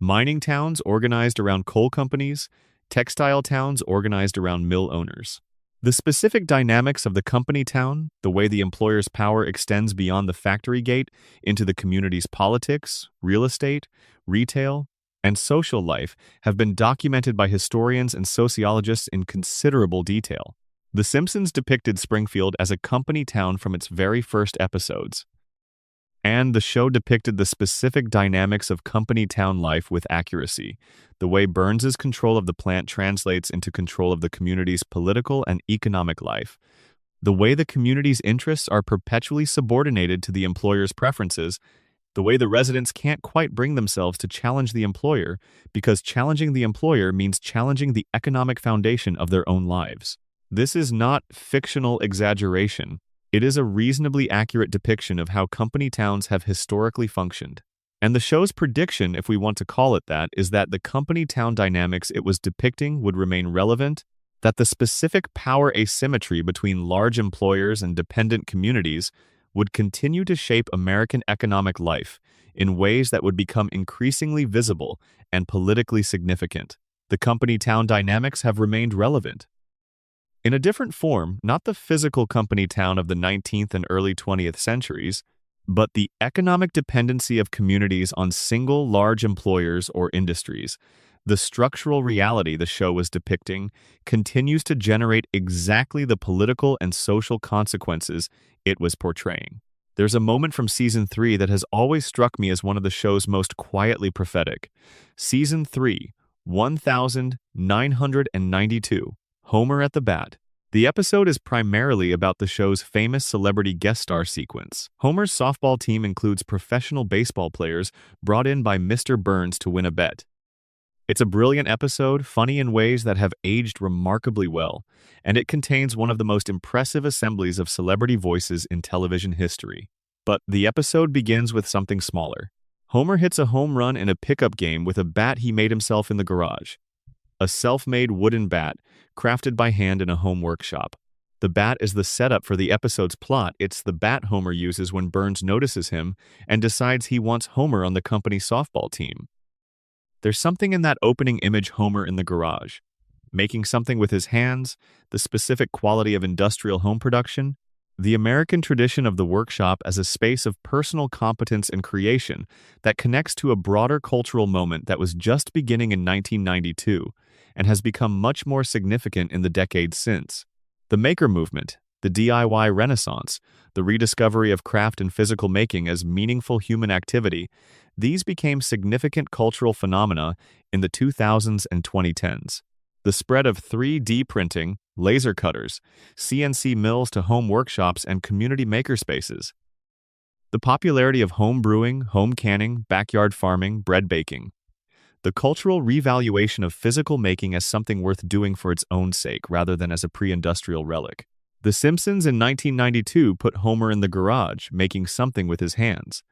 Mining towns organized around coal companies, textile towns organized around mill owners. The specific dynamics of the company town, the way the employer's power extends beyond the factory gate into the community's politics, real estate, retail, and social life have been documented by historians and sociologists in considerable detail. The Simpsons depicted Springfield as a company town from its very first episodes. And the show depicted the specific dynamics of company town life with accuracy, the way Burns's control of the plant translates into control of the community's political and economic life, the way the community's interests are perpetually subordinated to the employer's preferences, the way the residents can't quite bring themselves to challenge the employer because challenging the employer means challenging the economic foundation of their own lives. This is not fictional exaggeration. It is a reasonably accurate depiction of how company towns have historically functioned. And the show's prediction, if we want to call it that, is that the company town dynamics it was depicting would remain relevant, that the specific power asymmetry between large employers and dependent communities would continue to shape American economic life in ways that would become increasingly visible and politically significant. The company town dynamics have remained relevant. In a different form, not the physical company town of the 19th and early 20th centuries, but the economic dependency of communities on single large employers or industries. The structural reality the show was depicting continues to generate exactly the political and social consequences it was portraying. There's a moment from Season 3 that has always struck me as one of the show's most quietly prophetic. Season 3, 1992. Homer at the Bat. The episode is primarily about the show's famous celebrity guest star sequence. Homer's softball team includes professional baseball players brought in by Mr. Burns to win a bet. It's a brilliant episode, funny in ways that have aged remarkably well, and it contains one of the most impressive assemblies of celebrity voices in television history. But the episode begins with something smaller. Homer hits a home run in a pickup game with a bat he made himself in the garage. A self-made wooden bat, crafted by hand in a home workshop. The bat is the setup for the episode's plot. It's the bat Homer uses when Burns notices him and decides he wants Homer on the company softball team. There's something in that opening image Homer in the garage, making something with his hands, the specific quality of industrial home production, the American tradition of the workshop as a space of personal competence and creation that connects to a broader cultural moment that was just beginning in 1992 and has become much more significant in the decades since. The maker movement, the DIY renaissance, the rediscovery of craft and physical making as meaningful human activity, these became significant cultural phenomena in the 2000s and 2010s. The spread of 3D printing, laser cutters, CNC mills to home workshops and community makerspaces. The popularity of home brewing, home canning, backyard farming, bread baking. The cultural revaluation of physical making as something worth doing for its own sake rather than as a pre-industrial relic. The Simpsons in 1992 put Homer in the garage, making something with his hands.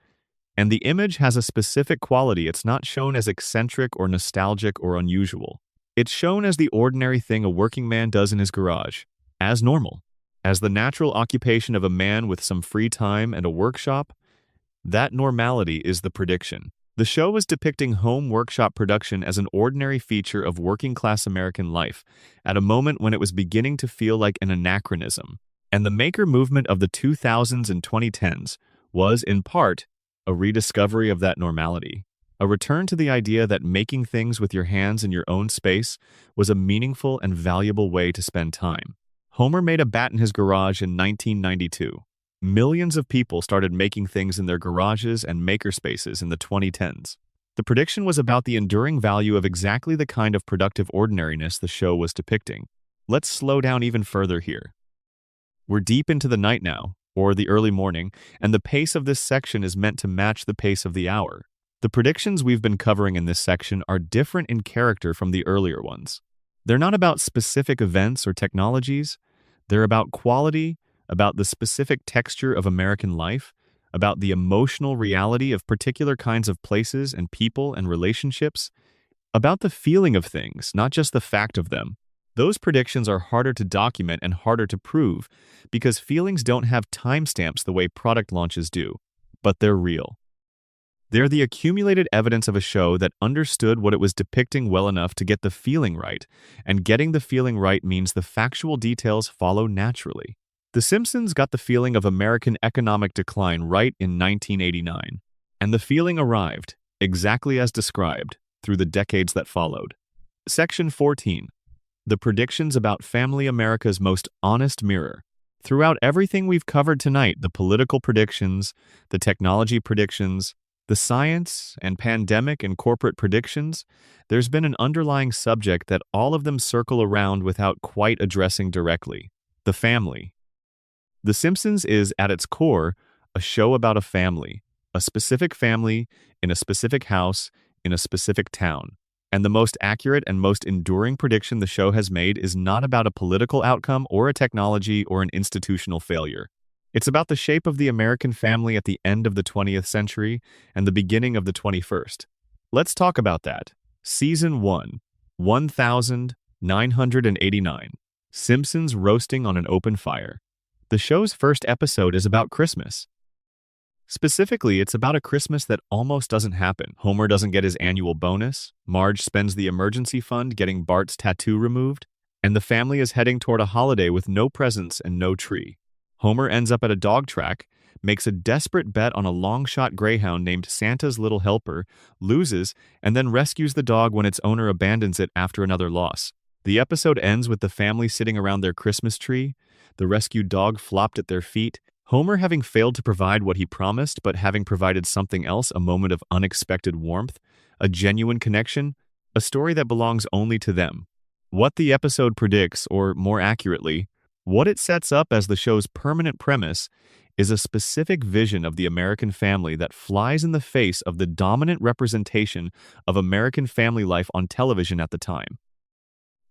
And the image has a specific quality. It's not shown as eccentric or nostalgic or unusual. It's shown as the ordinary thing a working man does in his garage, as normal, as the natural occupation of a man with some free time and a workshop. That normality is the prediction. The show was depicting home workshop production as an ordinary feature of working-class American life, at a moment when it was beginning to feel like an anachronism. And the maker movement of the 2000s and 2010s was, in part, a rediscovery of that normality. A return to the idea that making things with your hands in your own space was a meaningful and valuable way to spend time. Homer made a bat in his garage in 1992. Millions of people started making things in their garages and makerspaces in the 2010s. The prediction was about the enduring value of exactly the kind of productive ordinariness the show was depicting. Let's slow down even further here. We're deep into the night now, or the early morning, and the pace of this section is meant to match the pace of the hour. The predictions we've been covering in this section are different in character from the earlier ones. They're not about specific events or technologies. They're about quality, about the specific texture of American life, about the emotional reality of particular kinds of places and people and relationships, about the feeling of things, not just the fact of them. Those predictions are harder to document and harder to prove because feelings don't have timestamps the way product launches do, but they're real. They're the accumulated evidence of a show that understood what it was depicting well enough to get the feeling right, and getting the feeling right means the factual details follow naturally. The Simpsons got the feeling of American economic decline right in 1989, and the feeling arrived, exactly as described, through the decades that followed. Section 14. The predictions about family, America's most honest mirror. Throughout everything we've covered tonight, the political predictions, the technology predictions, the science and pandemic and corporate predictions, there's been an underlying subject that all of them circle around without quite addressing directly: the family. The Simpsons is, at its core, a show about a family in a specific house, in a specific town. And the most accurate and most enduring prediction the show has made is not about a political outcome or a technology or an institutional failure. It's about the shape of the American family at the end of the 20th century and the beginning of the 21st. Let's talk about that. Season 1, 1989. Simpsons roasting on an open fire. The show's first episode is about Christmas. Specifically, it's about a Christmas that almost doesn't happen. Homer doesn't get his annual bonus, Marge spends the emergency fund getting Bart's tattoo removed, and the family is heading toward a holiday with no presents and no tree. Homer ends up at a dog track, makes a desperate bet on a long-shot greyhound named Santa's Little Helper, loses, and then rescues the dog when its owner abandons it after another loss. The episode ends with the family sitting around their Christmas tree, the rescued dog flopped at their feet, Homer having failed to provide what he promised but having provided something else, a moment of unexpected warmth, a genuine connection, a story that belongs only to them. What the episode predicts, or more accurately, what it sets up as the show's permanent premise, is a specific vision of the American family that flies in the face of the dominant representation of American family life on television at the time.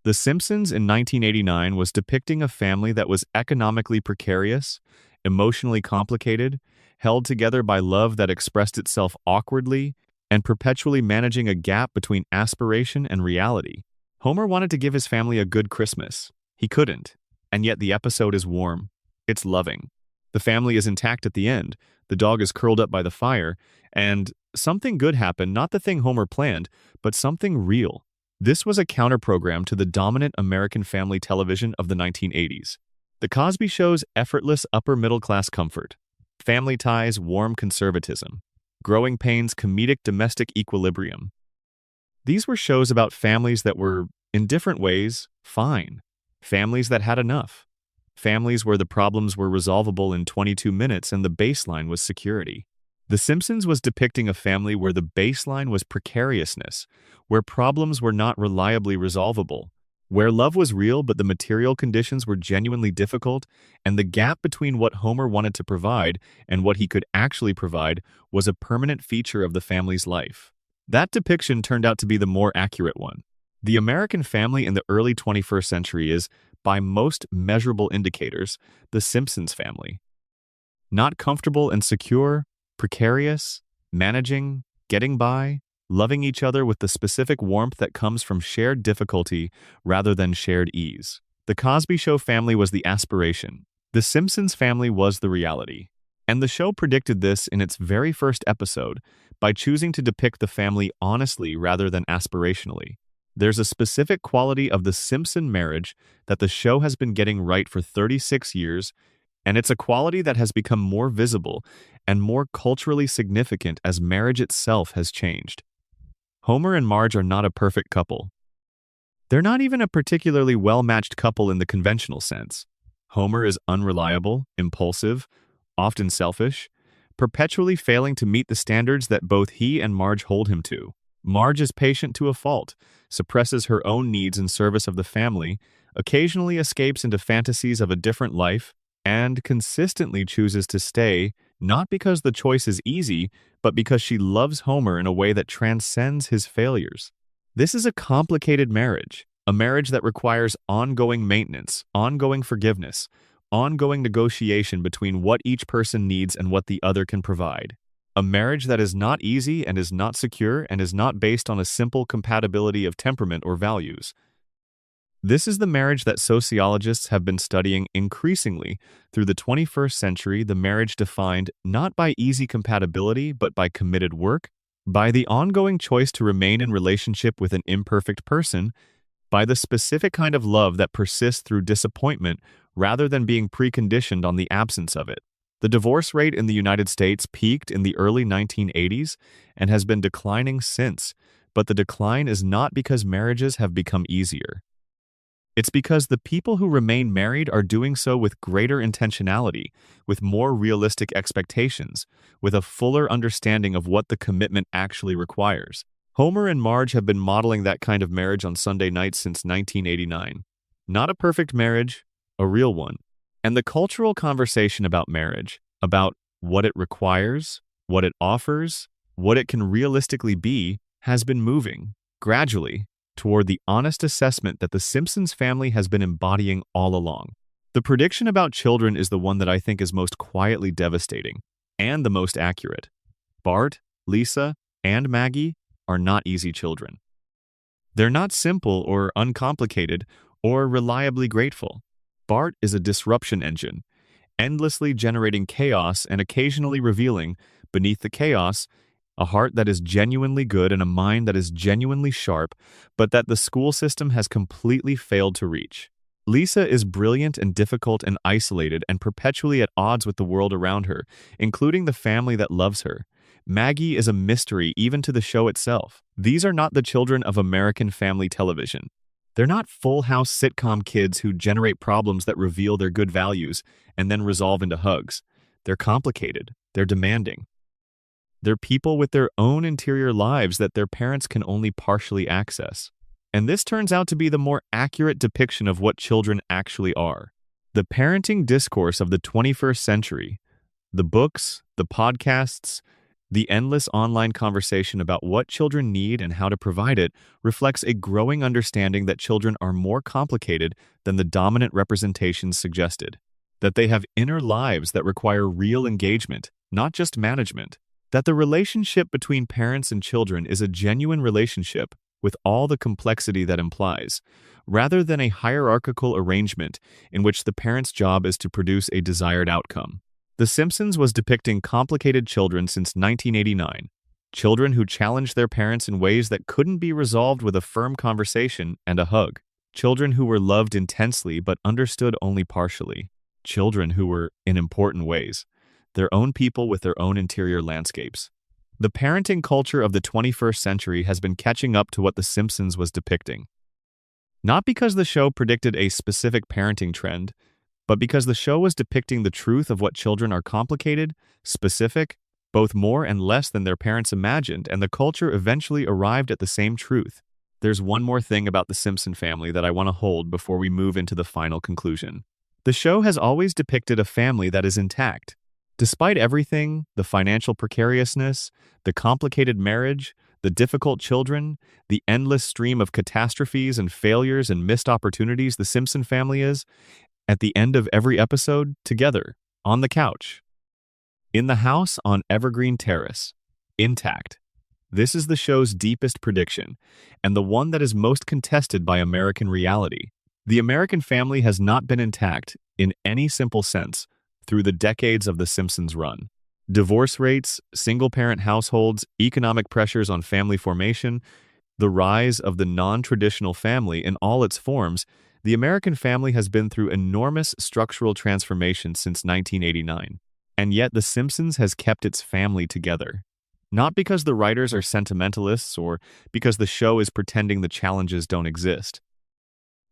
The Simpsons in 1989 was depicting a family that was economically precarious, emotionally complicated, held together by love that expressed itself awkwardly, and perpetually managing a gap between aspiration and reality. Homer wanted to give his family a good Christmas. He couldn't, and yet the episode is warm. It's loving. The family is intact at the end, the dog is curled up by the fire, and something good happened, not the thing Homer planned, but something real. This was a counter-program to the dominant American family television of the 1980s. The Cosby Show's effortless upper-middle-class comfort, Family Ties' warm conservatism, Growing Pains' comedic domestic equilibrium. These were shows about families that were, in different ways, fine. Families that had enough. Families where the problems were resolvable in 22 minutes and the baseline was security. The Simpsons was depicting a family where the baseline was precariousness, where problems were not reliably resolvable, where love was real but the material conditions were genuinely difficult, and the gap between what Homer wanted to provide and what he could actually provide was a permanent feature of the family's life. That depiction turned out to be the more accurate one. The American family in the early 21st century is, by most measurable indicators, the Simpsons family. Not comfortable and secure, precarious, managing, getting by, loving each other with the specific warmth that comes from shared difficulty rather than shared ease. The Cosby Show family was the aspiration. The Simpsons family was the reality. And the show predicted this in its very first episode by choosing to depict the family honestly rather than aspirationally. There's a specific quality of the Simpson marriage that the show has been getting right for 36 years, and it's a quality that has become more visible and more culturally significant as marriage itself has changed. Homer and Marge are not a perfect couple. They're not even a particularly well-matched couple in the conventional sense. Homer is unreliable, impulsive, often selfish, perpetually failing to meet the standards that both he and Marge hold him to. Marge is patient to a fault, suppresses her own needs in service of the family, occasionally escapes into fantasies of a different life, and consistently chooses to stay, not because the choice is easy, but because she loves Homer in a way that transcends his failures. This is a complicated marriage, a marriage that requires ongoing maintenance, ongoing forgiveness, ongoing negotiation between what each person needs and what the other can provide. A marriage that is not easy and is not secure and is not based on a simple compatibility of temperament or values. This is the marriage that sociologists have been studying increasingly through the 21st century, the marriage defined not by easy compatibility but by committed work, by the ongoing choice to remain in relationship with an imperfect person, by the specific kind of love that persists through disappointment rather than being preconditioned on the absence of it. The divorce rate in the United States peaked in the early 1980s and has been declining since, but the decline is not because marriages have become easier. It's because the people who remain married are doing so with greater intentionality, with more realistic expectations, with a fuller understanding of what the commitment actually requires. Homer and Marge have been modeling that kind of marriage on Sunday nights since 1989. Not a perfect marriage, a real one. And the cultural conversation about marriage, about what it requires, what it offers, what it can realistically be, has been moving, gradually, toward the honest assessment that the Simpsons family has been embodying all along. The prediction about children is the one that I think is most quietly devastating, and the most accurate. Bart, Lisa, and Maggie are not easy children. They're not simple or uncomplicated or reliably grateful. Bart is a disruption engine, endlessly generating chaos and occasionally revealing, beneath the chaos, a heart that is genuinely good and a mind that is genuinely sharp, but that the school system has completely failed to reach. Lisa is brilliant and difficult and isolated and perpetually at odds with the world around her, including the family that loves her. Maggie is a mystery even to the show itself. These are not the children of American family television. They're not Full House sitcom kids who generate problems that reveal their good values and then resolve into hugs. They're complicated. They're demanding. They're people with their own interior lives that their parents can only partially access. And this turns out to be the more accurate depiction of what children actually are. The parenting discourse of the 21st century, the books, the podcasts, the endless online conversation about what children need and how to provide it reflects a growing understanding that children are more complicated than the dominant representations suggested, that they have inner lives that require real engagement, not just management, that the relationship between parents and children is a genuine relationship with all the complexity that implies, rather than a hierarchical arrangement in which the parent's job is to produce a desired outcome. The Simpsons was depicting complicated children since 1989, children who challenged their parents in ways that couldn't be resolved with a firm conversation and a hug, children who were loved intensely but understood only partially, children who were, in important ways, their own people with their own interior landscapes. The parenting culture of the 21st century has been catching up to what The Simpsons was depicting. Not because the show predicted a specific parenting trend, but because the show was depicting the truth of what children are complicated, specific, both more and less than their parents imagined, and the culture eventually arrived at the same truth. There's one more thing about the Simpson family that I want to hold before we move into the final conclusion. The show has always depicted a family that is intact. Despite everything, the financial precariousness, the complicated marriage, The difficult children, the endless stream of catastrophes and failures and missed opportunities the Simpson family is, at the end of every episode, together, on the couch, in the house on Evergreen Terrace, intact. This is the show's deepest prediction, and the one that is most contested by American reality. The American family has not been intact, in any simple sense, through the decades of The Simpsons run. Divorce rates, single-parent households, economic pressures on family formation, the rise of the non-traditional family in all its forms, the American family has been through enormous structural transformation since 1989. And yet The Simpsons has kept its family together. Not because the writers are sentimentalists or because the show is pretending the challenges don't exist,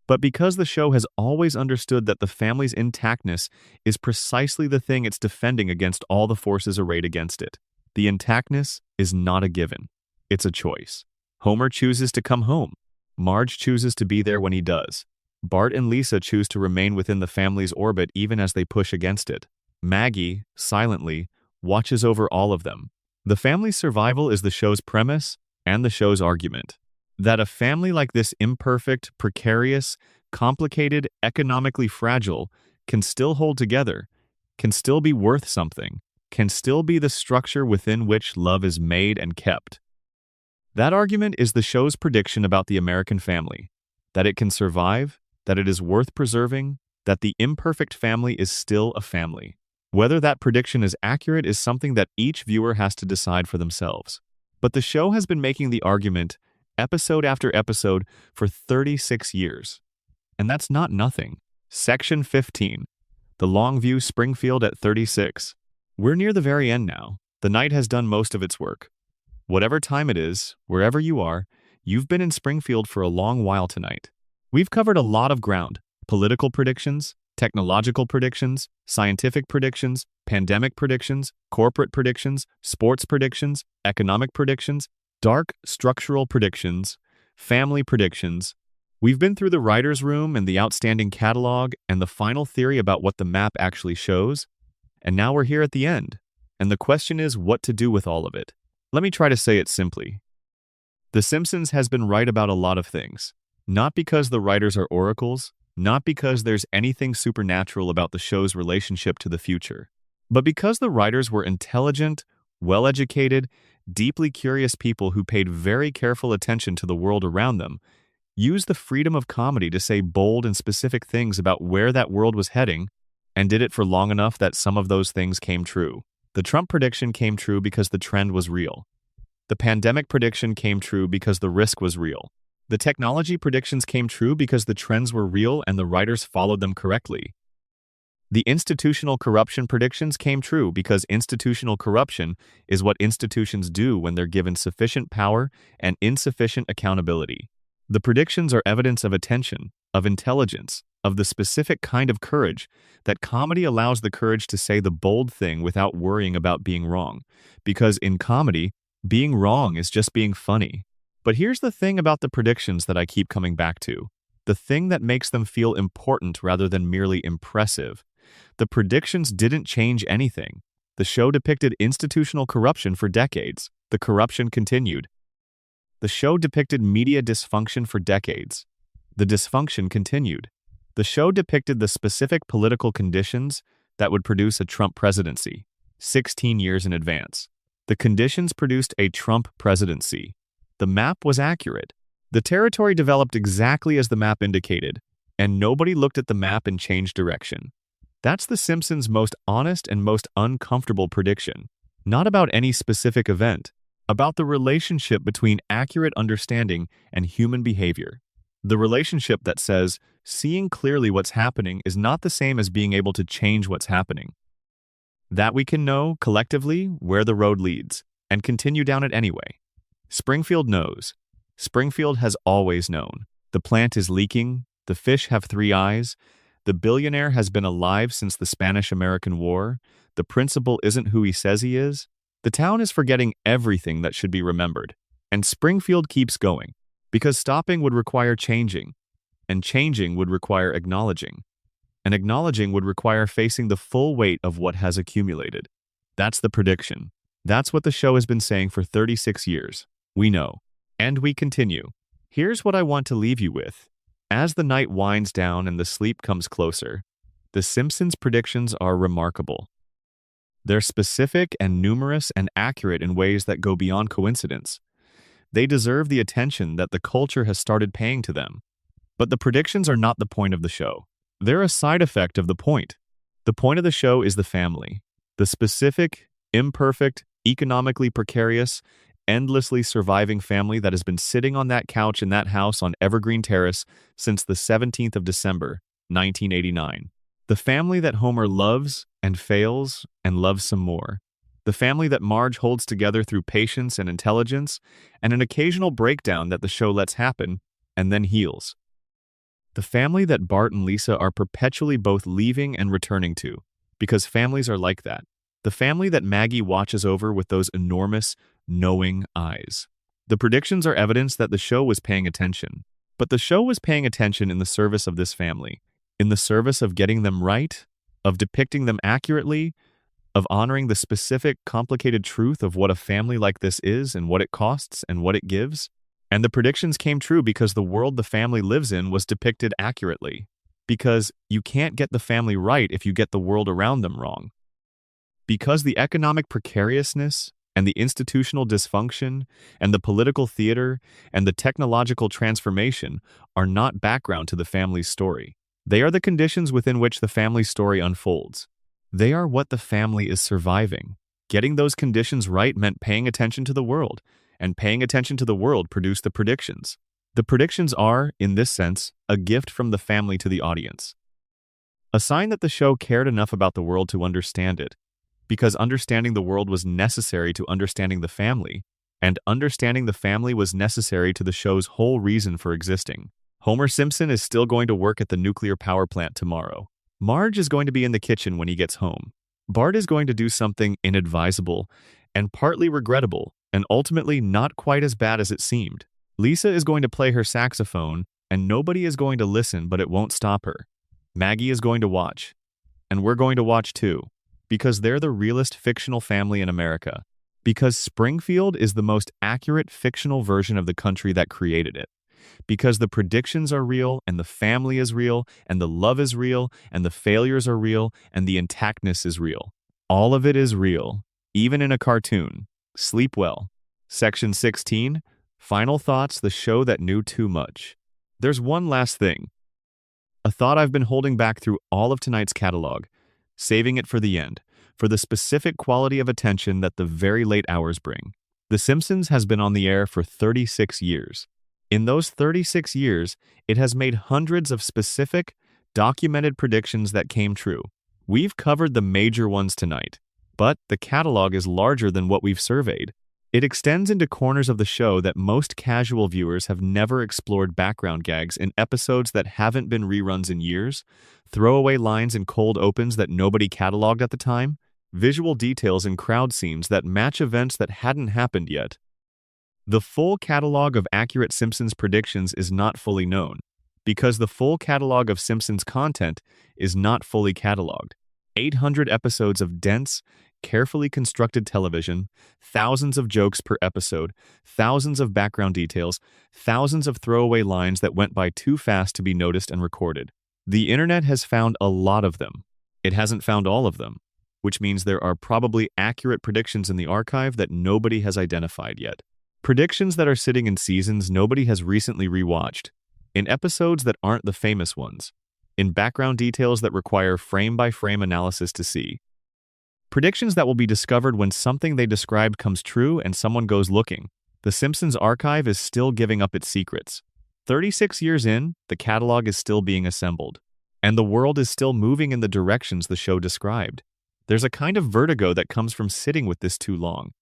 but because the show has always understood that the family's intactness is precisely the thing it's defending against all the forces arrayed against it. The intactness is not a given. It's a choice. Homer chooses to come home. Marge chooses to be there when he does. Bart and Lisa choose to remain within the family's orbit even as they push against it. Maggie, silently, watches over all of them. The family's survival is the show's premise and the show's argument. That a family like this imperfect, precarious, complicated, economically fragile, can still hold together, can still be worth something, can still be the structure within which love is made and kept. That argument is the show's prediction about the American family. That it can survive, that it is worth preserving, that the imperfect family is still a family. Whether that prediction is accurate is something that each viewer has to decide for themselves. But the show has been making the argument, episode after episode, for 36 years. And that's not nothing. Section 15. The Longview Springfield at 36. We're near the very end now. The night has done most of its work. Whatever time it is, wherever you are, you've been in Springfield for a long while tonight. We've covered a lot of ground. Political predictions, technological predictions, scientific predictions, pandemic predictions, corporate predictions, sports predictions, economic predictions, dark structural predictions, family predictions. We've been through the writer's room and the outstanding catalog and the final theory about what the map actually shows. And now we're here at the end. And the question is what to do with all of it. Let me try to say it simply. The Simpsons has been right about a lot of things. Not because the writers are oracles, not because there's anything supernatural about the show's relationship to the future, but because the writers were intelligent, well-educated, deeply curious people who paid very careful attention to the world around them, used the freedom of comedy to say bold and specific things about where that world was heading, and did it for long enough that some of those things came true. The Trump prediction came true because the trend was real. The pandemic prediction came true because the risk was real. The technology predictions came true because the trends were real and the writers followed them correctly. The institutional corruption predictions came true because institutional corruption is what institutions do when they're given sufficient power and insufficient accountability. The predictions are evidence of attention, of intelligence, of the specific kind of courage that comedy allows the courage to say the bold thing without worrying about being wrong. Because in comedy, being wrong is just being funny. But here's the thing about the predictions that I keep coming back to. The thing that makes them feel important rather than merely impressive. The predictions didn't change anything. The show depicted institutional corruption for decades. The corruption continued. The show depicted media dysfunction for decades. The dysfunction continued. The show depicted the specific political conditions that would produce a Trump presidency, 16 years in advance. The conditions produced a Trump presidency. The map was accurate. The territory developed exactly as the map indicated, and nobody looked at the map and changed direction. That's The Simpsons' most honest and most uncomfortable prediction. Not about any specific event, about the relationship between accurate understanding and human behavior. The relationship that says, seeing clearly what's happening is not the same as being able to change what's happening. That we can know, collectively, where the road leads, and continue down it anyway. Springfield knows. Springfield has always known. The plant is leaking, the fish have 3 eyes, the billionaire has been alive since the Spanish-American War, the principal isn't who he says he is. The town is forgetting everything that should be remembered, and Springfield keeps going, because stopping would require changing, and changing would require acknowledging, and acknowledging would require facing the full weight of what has accumulated. That's the prediction. That's what the show has been saying for 36 years. We know. And we continue. Here's what I want to leave you with. As the night winds down and the sleep comes closer, the Simpsons' predictions are remarkable. They're specific and numerous and accurate in ways that go beyond coincidence. They deserve the attention that the culture has started paying to them. But the predictions are not the point of the show. They're a side effect of the point. The point of the show is the family. The specific, imperfect, economically precarious, endlessly surviving family that has been sitting on that couch in that house on Evergreen Terrace since the 17th of December, 1989. The family that Homer loves and fails and loves some more. The family that Marge holds together through patience and intelligence and an occasional breakdown that the show lets happen and then heals. The family that Bart and Lisa are perpetually both leaving and returning to, because families are like that. The family that Maggie watches over with those enormous, knowing eyes. The predictions are evidence that the show was paying attention. But the show was paying attention in the service of this family, in the service of getting them right, of depicting them accurately, of honoring the specific, complicated truth of what a family like this is and what it costs and what it gives. And the predictions came true because the world the family lives in was depicted accurately. Because you can't get the family right if you get the world around them wrong. Because the economic precariousness and the institutional dysfunction and the political theater and the technological transformation are not background to the family's story. They are the conditions within which the family's story unfolds. They are what the family is surviving. Getting those conditions right meant paying attention to the world, and paying attention to the world produced the predictions. The predictions are, in this sense, a gift from the family to the audience. A sign that the show cared enough about the world to understand it, because understanding the world was necessary to understanding the family, and understanding the family was necessary to the show's whole reason for existing. Homer Simpson is still going to work at the nuclear power plant tomorrow. Marge is going to be in the kitchen when he gets home. Bart is going to do something inadvisable and partly regrettable and ultimately not quite as bad as it seemed. Lisa is going to play her saxophone and nobody is going to listen, but it won't stop her. Maggie is going to watch. And we're going to watch too. Because they're the realest fictional family in America. Because Springfield is the most accurate fictional version of the country that created it. Because the predictions are real, and the family is real, and the love is real, and the failures are real, and the intactness is real. All of it is real, even in a cartoon. Sleep well. Section 16, Final Thoughts, the show that knew too much. There's one last thing. A thought I've been holding back through all of tonight's catalog, saving it for the end, for the specific quality of attention that the very late hours bring. The Simpsons has been on the air for 36 years. In those 36 years, it has made hundreds of specific, documented predictions that came true. We've covered the major ones tonight, but the catalog is larger than what we've surveyed. It extends into corners of the show that most casual viewers have never explored, background gags in episodes that haven't been reruns in years, throwaway lines in cold opens that nobody cataloged at the time, visual details in crowd scenes that match events that hadn't happened yet. The full catalog of accurate Simpsons predictions is not fully known, because the full catalog of Simpsons content is not fully cataloged. 800 episodes of dense, carefully constructed television, thousands of jokes per episode, thousands of background details, thousands of throwaway lines that went by too fast to be noticed and recorded. The internet has found a lot of them. It hasn't found all of them, which means there are probably accurate predictions in the archive that nobody has identified yet. Predictions that are sitting in seasons nobody has recently rewatched, in episodes that aren't the famous ones, in background details that require frame-by-frame analysis to see. Predictions that will be discovered when something they described comes true and someone goes looking. The Simpsons archive is still giving up its secrets. 36 years in, the catalog is still being assembled, and the world is still moving in the directions the show described. There's a kind of vertigo that comes from sitting with this too long.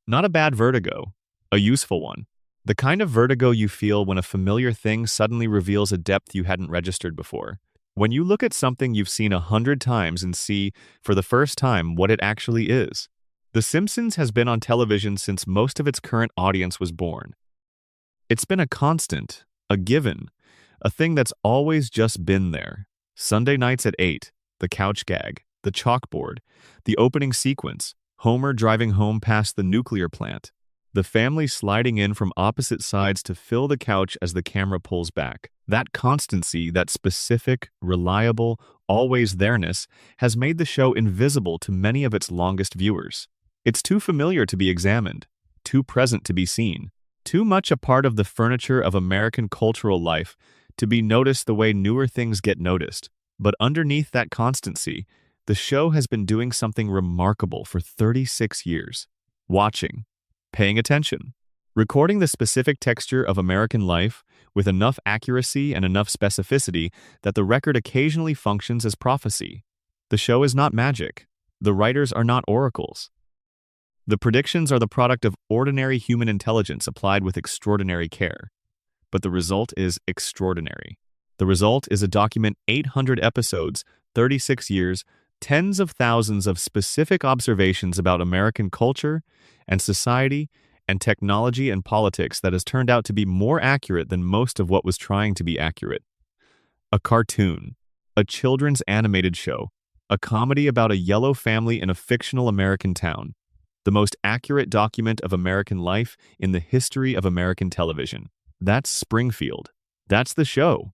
Not a bad vertigo. A useful one. The kind of vertigo you feel when a familiar thing suddenly reveals a depth you hadn't registered before. When you look at something you've seen 100 times and see, for the first time, what it actually is. The Simpsons has been on television since most of its current audience was born. It's been a constant, a given, a thing that's always just been there. Sunday nights at 8, the couch gag, the chalkboard, the opening sequence, Homer driving home past the nuclear plant. The family sliding in from opposite sides to fill the couch as the camera pulls back. That constancy, that specific, reliable, always there-ness, has made the show invisible to many of its longest viewers. It's too familiar to be examined, too present to be seen, too much a part of the furniture of American cultural life to be noticed the way newer things get noticed. But underneath that constancy, the show has been doing something remarkable for 36 years. Watching, paying attention, recording the specific texture of American life with enough accuracy and enough specificity that the record occasionally functions as prophecy. The show is not magic. The writers are not oracles. The predictions are the product of ordinary human intelligence applied with extraordinary care. But the result is extraordinary. The result is a document 800 episodes, 36 years, tens of thousands of specific observations about American culture and society and technology and politics that has turned out to be more accurate than most of what was trying to be accurate. A cartoon, a children's animated show, a comedy about a yellow family in a fictional American town, the most accurate document of American life in the history of American television. That's Springfield. That's the show.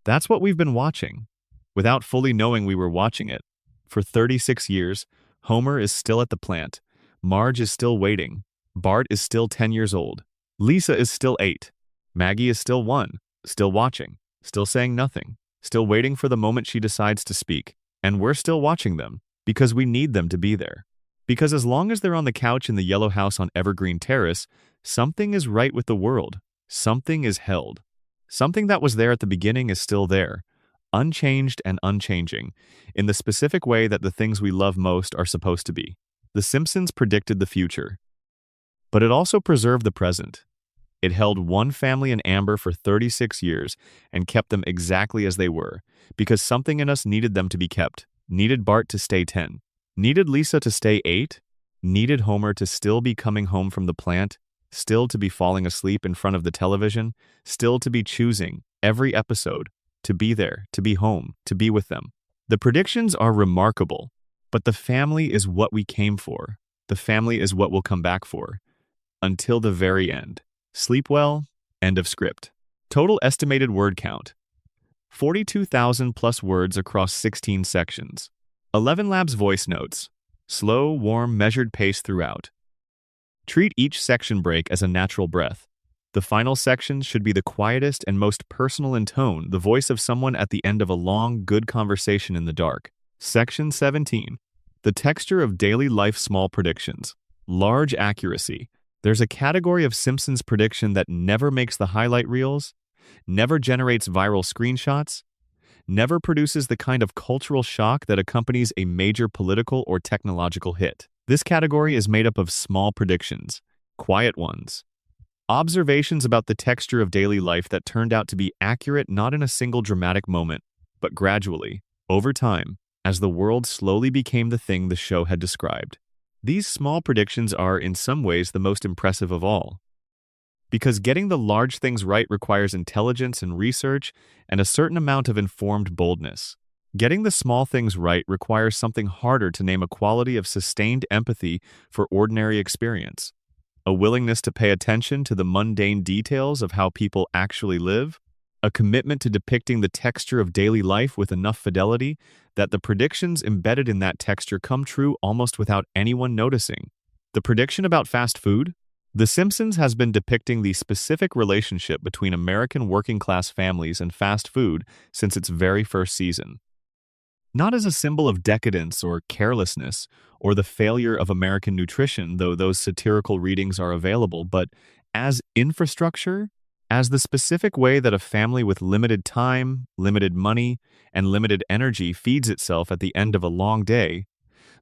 That's what we've been watching, without fully knowing we were watching it. For 36 years, Homer is still at the plant. Marge is still waiting. Bart is still 10 years old. Lisa is still 8. Maggie is still 1, still watching, still saying nothing, still waiting for the moment she decides to speak. And we're still watching them, because we need them to be there. Because as long as they're on the couch in the yellow house on Evergreen Terrace, something is right with the world. Something is held. Something that was there at the beginning is still there, unchanged and unchanging, in the specific way that the things we love most are supposed to be. The Simpsons predicted the future. But it also preserved the present. It held one family in amber for 36 years and kept them exactly as they were, because something in us needed them to be kept, needed Bart to stay 10, needed Lisa to stay 8, needed Homer to still be coming home from the plant, still to be falling asleep in front of the television, still to be choosing, every episode, to be there, to be home, to be with them. The predictions are remarkable, but the family is what we came for. The family is what we'll come back for. Until the very end. Sleep well, end of script. Total estimated word count. 42,000 plus words across 16 sections. 11 labs voice notes. Slow, warm, measured pace throughout. Treat each section break as a natural breath. The final section should be the quietest and most personal in tone, the voice of someone at the end of a long, good conversation in the dark. Section 17. The texture of daily life small predictions. Large accuracy. There's a category of Simpsons prediction that never makes the highlight reels, never generates viral screenshots, never produces the kind of cultural shock that accompanies a major political or technological hit. This category is made up of small predictions, quiet ones, observations about the texture of daily life that turned out to be accurate not in a single dramatic moment, but gradually, over time, as the world slowly became the thing the show had described. These small predictions are, in some ways, the most impressive of all. Because getting the large things right requires intelligence and research and a certain amount of informed boldness. Getting the small things right requires something harder to name, a quality of sustained empathy for ordinary experience, a willingness to pay attention to the mundane details of how people actually live, a commitment to depicting the texture of daily life with enough fidelity that the predictions embedded in that texture come true almost without anyone noticing. The prediction about fast food? The Simpsons has been depicting the specific relationship between American working-class families and fast food since its very first season. Not as a symbol of decadence or carelessness or the failure of American nutrition, though those satirical readings are available, but as infrastructure, as the specific way that a family with limited time, limited money, and limited energy feeds itself at the end of a long day.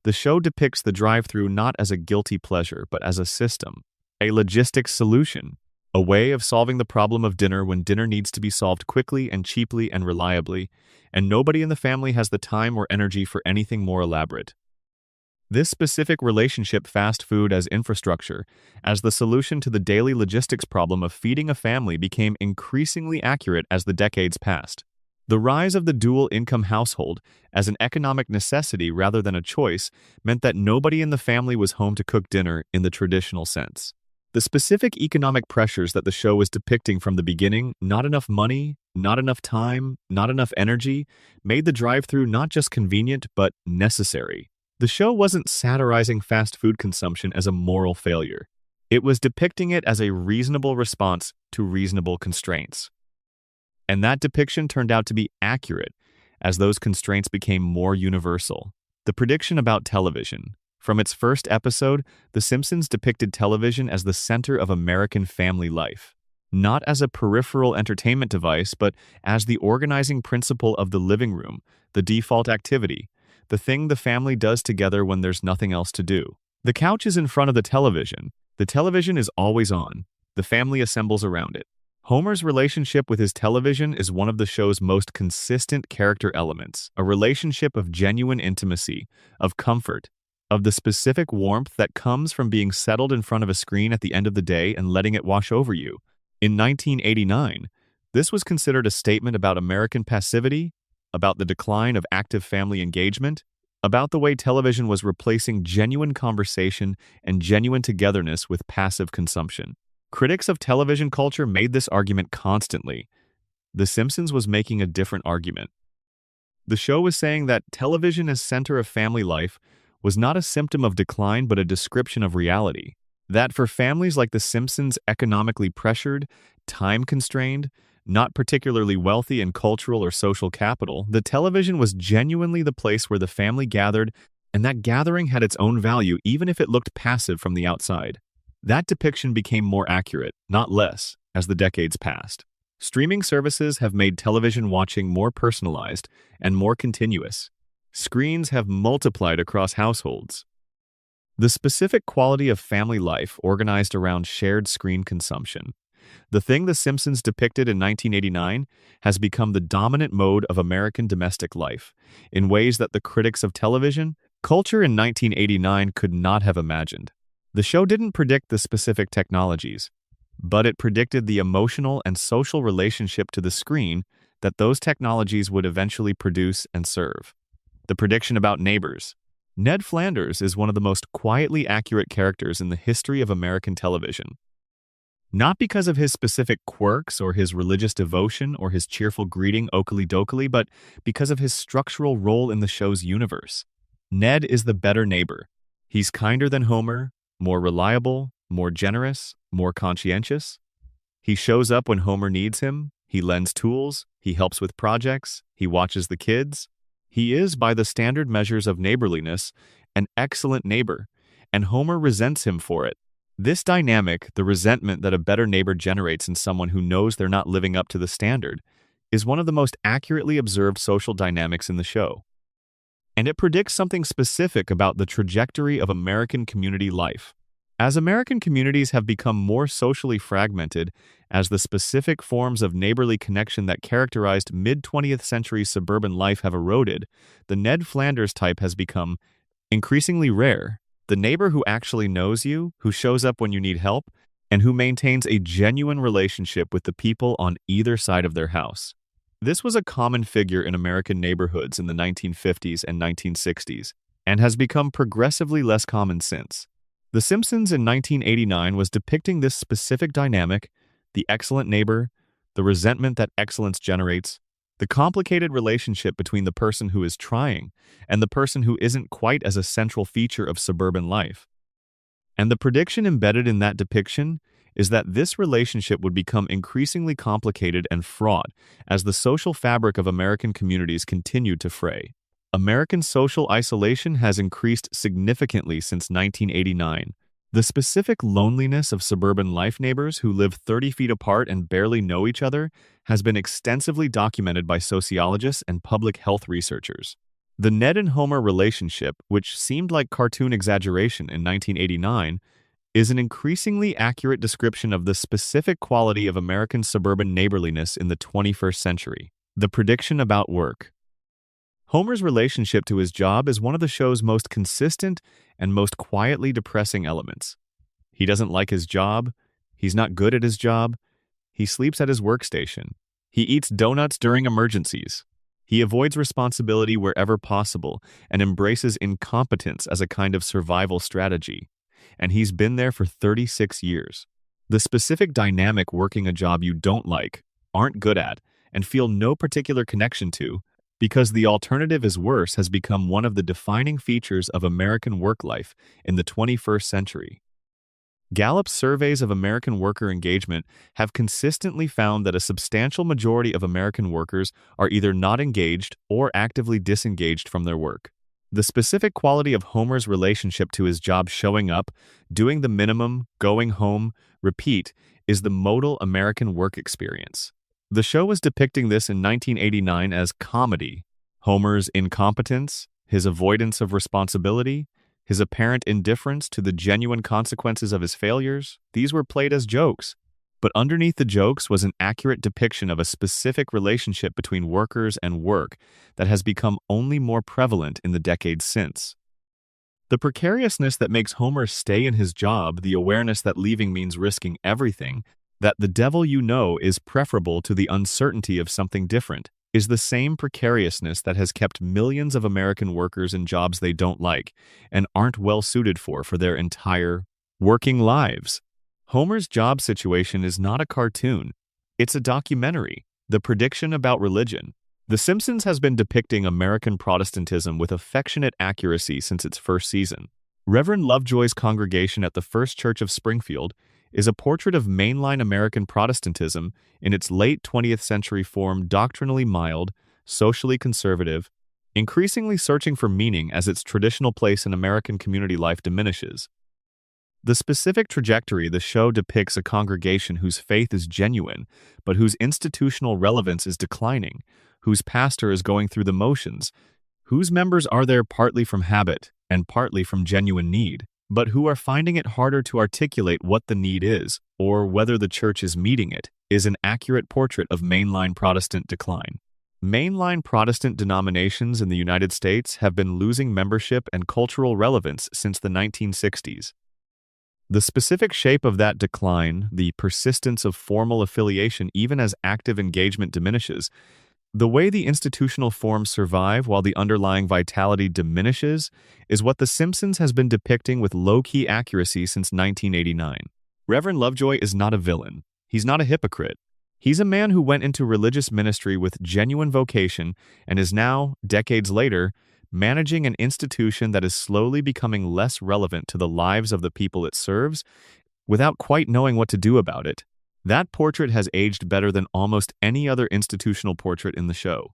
The show depicts the drive-thru not as a guilty pleasure, but as a system, a logistics solution, a way of solving the problem of dinner when dinner needs to be solved quickly and cheaply and reliably, and nobody in the family has the time or energy for anything more elaborate. This specific relationship, fast food as infrastructure, as the solution to the daily logistics problem of feeding a family, became increasingly accurate as the decades passed. The rise of the dual-income household as an economic necessity rather than a choice meant that nobody in the family was home to cook dinner in the traditional sense. The specific economic pressures that the show was depicting from the beginning, not enough money, not enough time, not enough energy, made the drive-through not just convenient, but necessary. The show wasn't satirizing fast food consumption as a moral failure. It was depicting it as a reasonable response to reasonable constraints. And that depiction turned out to be accurate as those constraints became more universal. The prediction about television. From its first episode, The Simpsons depicted television as the center of American family life. Not as a peripheral entertainment device, but as the organizing principle of the living room, the default activity, the thing the family does together when there's nothing else to do. The couch is in front of the television. The television is always on. The family assembles around it. Homer's relationship with his television is one of the show's most consistent character elements, a relationship of genuine intimacy, of comfort, of the specific warmth that comes from being settled in front of a screen at the end of the day and letting it wash over you. In 1989, this was considered a statement about American passivity, about the decline of active family engagement, about the way television was replacing genuine conversation and genuine togetherness with passive consumption. Critics of television culture made this argument constantly. The Simpsons was making a different argument. The show was saying that television as center of family life was not a symptom of decline but a description of reality. That for families like The Simpsons, economically pressured, time-constrained, not particularly wealthy in cultural or social capital, the television was genuinely the place where the family gathered, and that gathering had its own value even if it looked passive from the outside. That depiction became more accurate, not less, as the decades passed. Streaming services have made television watching more personalized and more continuous. Screens have multiplied across households. The specific quality of family life organized around shared screen consumption. The thing The Simpsons depicted in 1989 has become the dominant mode of American domestic life, in ways that the critics of television culture in 1989 could not have imagined. The show didn't predict the specific technologies, but it predicted the emotional and social relationship to the screen that those technologies would eventually produce and serve. The prediction about neighbors. Ned Flanders is one of the most quietly accurate characters in the history of American television. Not because of his specific quirks or his religious devotion or his cheerful greeting Oakley Dokley, but because of his structural role in the show's universe. Ned is the better neighbor. He's kinder than Homer, more reliable, more generous, more conscientious. He shows up when Homer needs him, he lends tools, he helps with projects, he watches the kids. He is, by the standard measures of neighborliness, an excellent neighbor, and Homer resents him for it. This dynamic, the resentment that a better neighbor generates in someone who knows they're not living up to the standard, is one of the most accurately observed social dynamics in the show. And it predicts something specific about the trajectory of American community life. As American communities have become more socially fragmented, as the specific forms of neighborly connection that characterized mid-20th century suburban life have eroded, the Ned Flanders type has become increasingly rare. The neighbor who actually knows you, who shows up when you need help, and who maintains a genuine relationship with the people on either side of their house. This was a common figure in American neighborhoods in the 1950s and 1960s, and has become progressively less common since. The Simpsons in 1989 was depicting this specific dynamic, the excellent neighbor, the resentment that excellence generates, the complicated relationship between the person who is trying and the person who isn't quite as a central feature of suburban life. And the prediction embedded in that depiction is that this relationship would become increasingly complicated and fraught as the social fabric of American communities continued to fray. American social isolation has increased significantly since 1989. The specific loneliness of suburban life neighbors who live 30 feet apart and barely know each other has been extensively documented by sociologists and public health researchers. The Ned and Homer relationship, which seemed like cartoon exaggeration in 1989, is an increasingly accurate description of the specific quality of American suburban neighborliness in the 21st century. The prediction about work. Homer's relationship to his job is one of the show's most consistent and most quietly depressing elements. He doesn't like his job, he's not good at his job, he sleeps at his workstation, he eats donuts during emergencies, he avoids responsibility wherever possible and embraces incompetence as a kind of survival strategy. and he's been there for 36 years. The specific dynamic working a job you don't like, aren't good at, and feel no particular connection to, because the alternative is worse, has become one of the defining features of American work life in the 21st century. Gallup's surveys of American worker engagement have consistently found that a substantial majority of American workers are either not engaged or actively disengaged from their work. The specific quality of Homer's relationship to his job, showing up, doing the minimum, going home, repeat, is the modal American work experience. The show was depicting this in 1989 as comedy. Homer's incompetence, his avoidance of responsibility, his apparent indifference to the genuine consequences of his failures, these were played as jokes. But underneath the jokes was an accurate depiction of a specific relationship between workers and work that has become only more prevalent in the decades since. The precariousness that makes Homer stay in his job, the awareness that leaving means risking everything, that the devil you know is preferable to the uncertainty of something different, is the same precariousness that has kept millions of American workers in jobs they don't like and aren't well suited for their entire working lives. Homer's job situation is not a cartoon. It's a documentary, the prediction about religion. The Simpsons has been depicting American Protestantism with affectionate accuracy since its first season. Reverend Lovejoy's congregation at the First Church of Springfield is a portrait of mainline American Protestantism in its late 20th century form, doctrinally mild, socially conservative, increasingly searching for meaning as its traditional place in American community life diminishes. The specific trajectory the show depicts a congregation whose faith is genuine, but whose institutional relevance is declining, whose pastor is going through the motions, whose members are there partly from habit and partly from genuine need, but who are finding it harder to articulate what the need is, or whether the church is meeting it, is an accurate portrait of mainline Protestant decline. Mainline Protestant denominations in the United States have been losing membership and cultural relevance since the 1960s. The specific shape of that decline, the persistence of formal affiliation even as active engagement diminishes, the way the institutional forms survive while the underlying vitality diminishes, is what The Simpsons has been depicting with low-key accuracy since 1989. Reverend Lovejoy is not a villain. He's not a hypocrite. He's a man who went into religious ministry with genuine vocation and is now, decades later, managing an institution that is slowly becoming less relevant to the lives of the people it serves without quite knowing what to do about it. That portrait has aged better than almost any other institutional portrait in the show.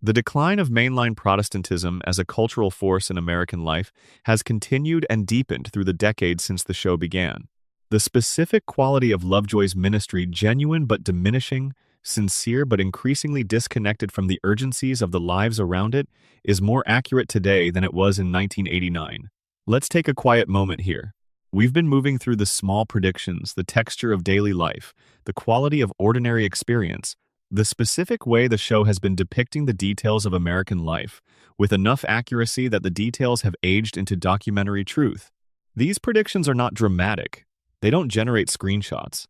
The decline of mainline Protestantism as a cultural force in American life has continued and deepened through the decades since the show began. The specific quality of Lovejoy's ministry, genuine but diminishing, sincere but increasingly disconnected from the urgencies of the lives around it, is more accurate today than it was in 1989. Let's take a quiet moment here. We've been moving through the small predictions, the texture of daily life, the quality of ordinary experience, the specific way the show has been depicting the details of American life, with enough accuracy that the details have aged into documentary truth. These predictions are not dramatic. They don't generate screenshots.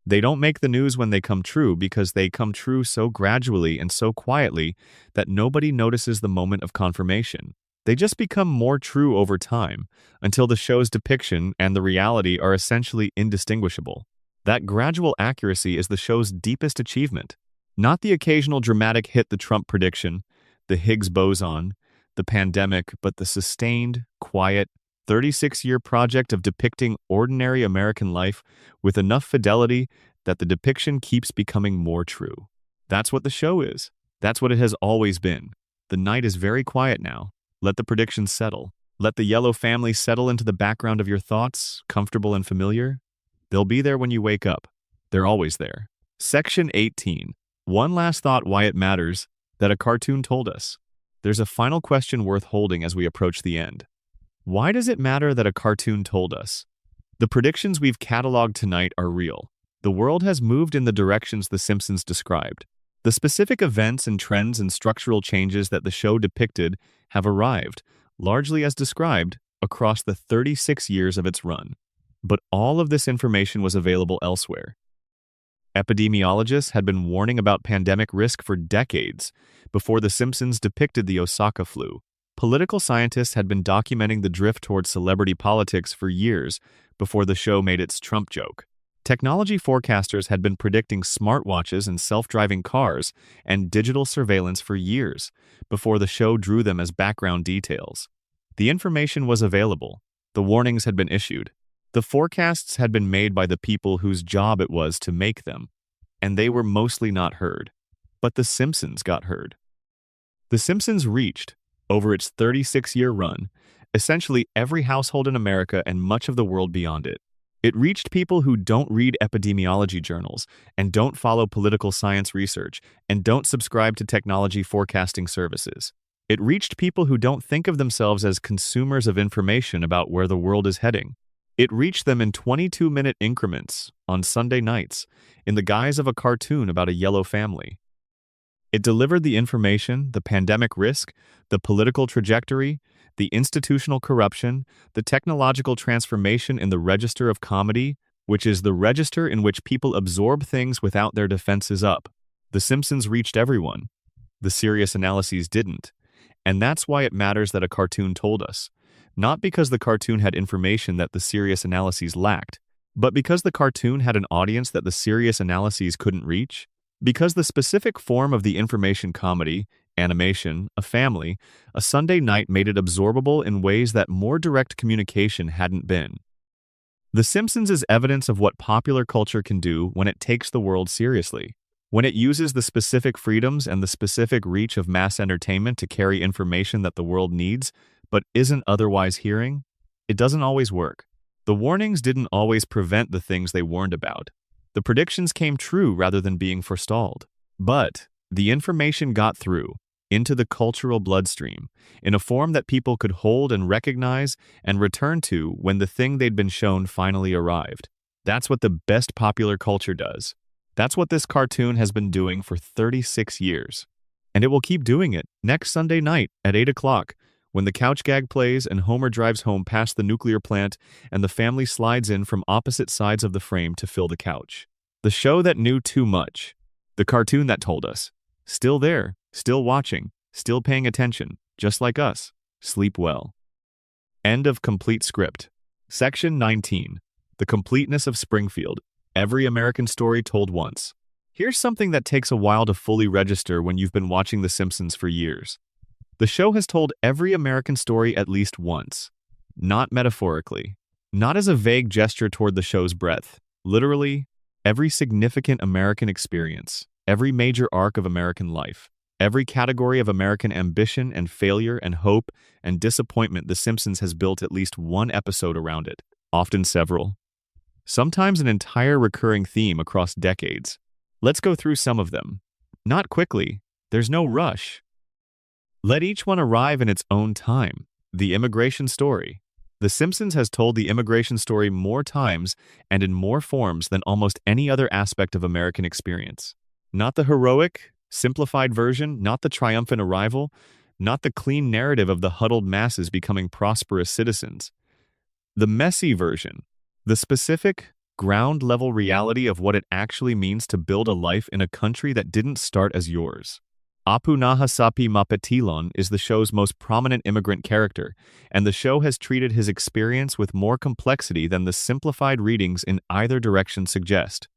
They don't make the news when they come true because they come true so gradually and so quietly that nobody notices the moment of confirmation. They just become more true over time, until the show's depiction and the reality are essentially indistinguishable. That gradual accuracy is the show's deepest achievement. Not the occasional dramatic hit, the Trump prediction, the Higgs boson, the pandemic, but the sustained, quiet, 36-year project of depicting ordinary American life with enough fidelity that the depiction keeps becoming more true. That's what the show is. That's what it has always been. The night is very quiet now. Let the predictions settle. Let the yellow family settle into the background of your thoughts, comfortable and familiar. They'll be there when you wake up. They're always there. Section 18. One last thought why it matters that a cartoon told us. There's a final question worth holding as we approach the end. Why does it matter that a cartoon told us? The predictions we've cataloged tonight are real. The world has moved in the directions The Simpsons described. The specific events and trends and structural changes that the show depicted have arrived, largely as described, across the 36 years of its run. But all of this information was available elsewhere. Epidemiologists had been warning about pandemic risk for decades before The Simpsons depicted the Osaka flu. Political scientists had been documenting the drift towards celebrity politics for years before the show made its Trump joke. Technology forecasters had been predicting smartwatches and self-driving cars and digital surveillance for years before the show drew them as background details. The information was available. The warnings had been issued. The forecasts had been made by the people whose job it was to make them, and they were mostly not heard. But The Simpsons got heard. The Simpsons reached, over its 36-year run, essentially every household in America and much of the world beyond it. It reached people who don't read epidemiology journals and don't follow political science research and don't subscribe to technology forecasting services. It reached people who don't think of themselves as consumers of information about where the world is heading. It reached them in 22-minute increments on Sunday nights in the guise of a cartoon about a yellow family. It delivered the information, the pandemic risk, the political trajectory, the institutional corruption, the technological transformation in the register of comedy, which is the register in which people absorb things without their defenses up. The Simpsons reached everyone. The serious analyses didn't. And that's why it matters that a cartoon told us. Not because the cartoon had information that the serious analyses lacked, but because the cartoon had an audience that the serious analyses couldn't reach. Because the specific form of the information comedy, animation, a family, a Sunday night made it absorbable in ways that more direct communication hadn't been. The Simpsons is evidence of what popular culture can do when it takes the world seriously. When it uses the specific freedoms and the specific reach of mass entertainment to carry information that the world needs, but isn't otherwise hearing, it doesn't always work. The warnings didn't always prevent the things they warned about. The predictions came true rather than being forestalled. But the information got through, into the cultural bloodstream, in a form that people could hold and recognize and return to when the thing they'd been shown finally arrived. That's what the best popular culture does. That's what this cartoon has been doing for 36 years. And it will keep doing it next Sunday night at 8 o'clock, when the couch gag plays and Homer drives home past the nuclear plant and the family slides in from opposite sides of the frame to fill the couch. The show that knew too much. The cartoon that told us. Still there, still watching, still paying attention, just like us. Sleep well. End of complete script. Section 19. The completeness of Springfield. Every American story told once. Here's something that takes a while to fully register when you've been watching The Simpsons for years. The show has told every American story at least once. Not metaphorically. Not as a vague gesture toward the show's breadth. Literally, every significant American experience. Every major arc of American life. Every category of American ambition and failure and hope and disappointment, The Simpsons has built at least one episode around it. Often several. Sometimes an entire recurring theme across decades. Let's go through some of them. Not quickly. There's no rush. Let each one arrive in its own time. The immigration story. The Simpsons has told the immigration story more times and in more forms than almost any other aspect of American experience. Not the heroic, simplified version, not the triumphant arrival, not the clean narrative of the huddled masses becoming prosperous citizens. The messy version. The specific, ground-level reality of what it actually means to build a life in a country that didn't start as yours. Apu Nahasapi Mapetilon is the show's most prominent immigrant character, and the show has treated his experience with more complexity than the simplified readings in either direction suggest.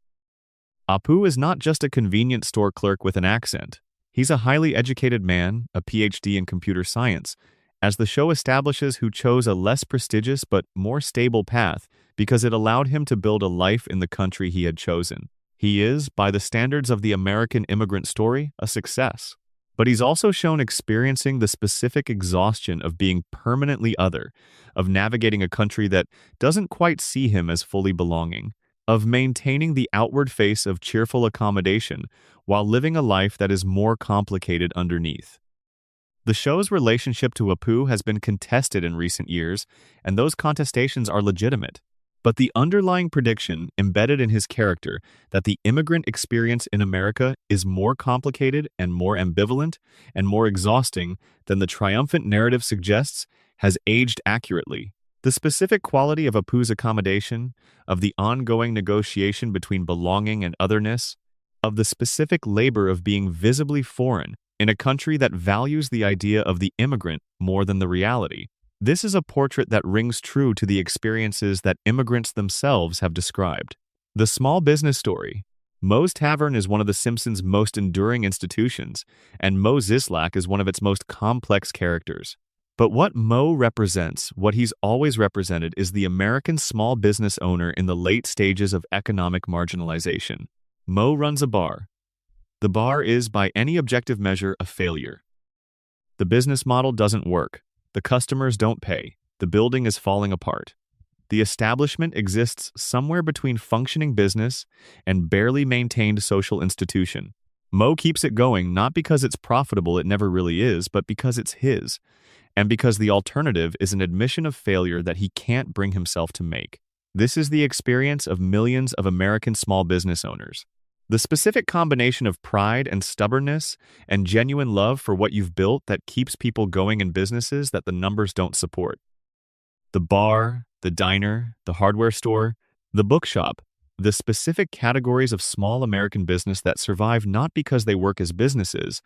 Apu is not just a convenience store clerk with an accent. He's a highly educated man, a PhD in computer science, as the show establishes who chose a less prestigious but more stable path because it allowed him to build a life in the country he had chosen. He is, by the standards of the American immigrant story, a success. But he's also shown experiencing the specific exhaustion of being permanently other, of navigating a country that doesn't quite see him as fully belonging, of maintaining the outward face of cheerful accommodation while living a life that is more complicated underneath. The show's relationship to Apu has been contested in recent years, and those contestations are legitimate. But the underlying prediction embedded in his character that the immigrant experience in America is more complicated and more ambivalent and more exhausting than the triumphant narrative suggests has aged accurately. The specific quality of Apu's accommodation, of the ongoing negotiation between belonging and otherness, of the specific labor of being visibly foreign in a country that values the idea of the immigrant more than the reality. This is a portrait that rings true to the experiences that immigrants themselves have described. The small business story. Moe's Tavern is one of the Simpsons' most enduring institutions, and Moe Zislak is one of its most complex characters. But what Moe represents, what he's always represented, is the American small business owner in the late stages of economic marginalization. Moe runs a bar. The bar is, by any objective measure, a failure. The business model doesn't work. The customers don't pay. The building is falling apart. The establishment exists somewhere between functioning business and barely maintained social institution. Moe keeps it going not because it's profitable, it never really is, but because it's his, and because the alternative is an admission of failure that he can't bring himself to make. This is the experience of millions of American small business owners. The specific combination of pride and stubbornness and genuine love for what you've built that keeps people going in businesses that the numbers don't support. The bar, the diner, the hardware store, the bookshop, the specific categories of small American business that survive not because they work as businesses,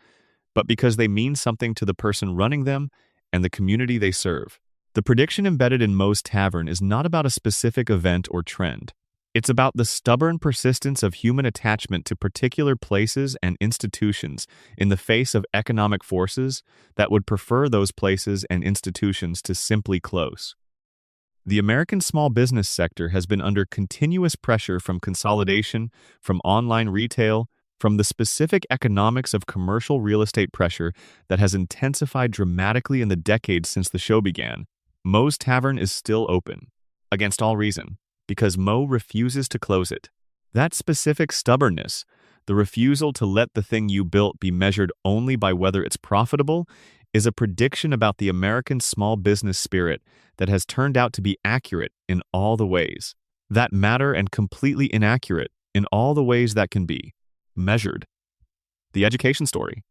but because they mean something to the person running them and the community they serve. The prediction embedded in Moe's Tavern is not about a specific event or trend. It's about the stubborn persistence of human attachment to particular places and institutions in the face of economic forces that would prefer those places and institutions to simply close. The American small business sector has been under continuous pressure from consolidation, from online retail, from the specific economics of commercial real estate pressure that has intensified dramatically in the decades since the show began. Moe's Tavern is still open, against all reason, because Moe refuses to close it. That specific stubbornness, the refusal to let the thing you built be measured only by whether it's profitable, is a prediction about the American small business spirit that has turned out to be accurate in all the ways that matter and completely inaccurate in all the ways that can be measured. The education story.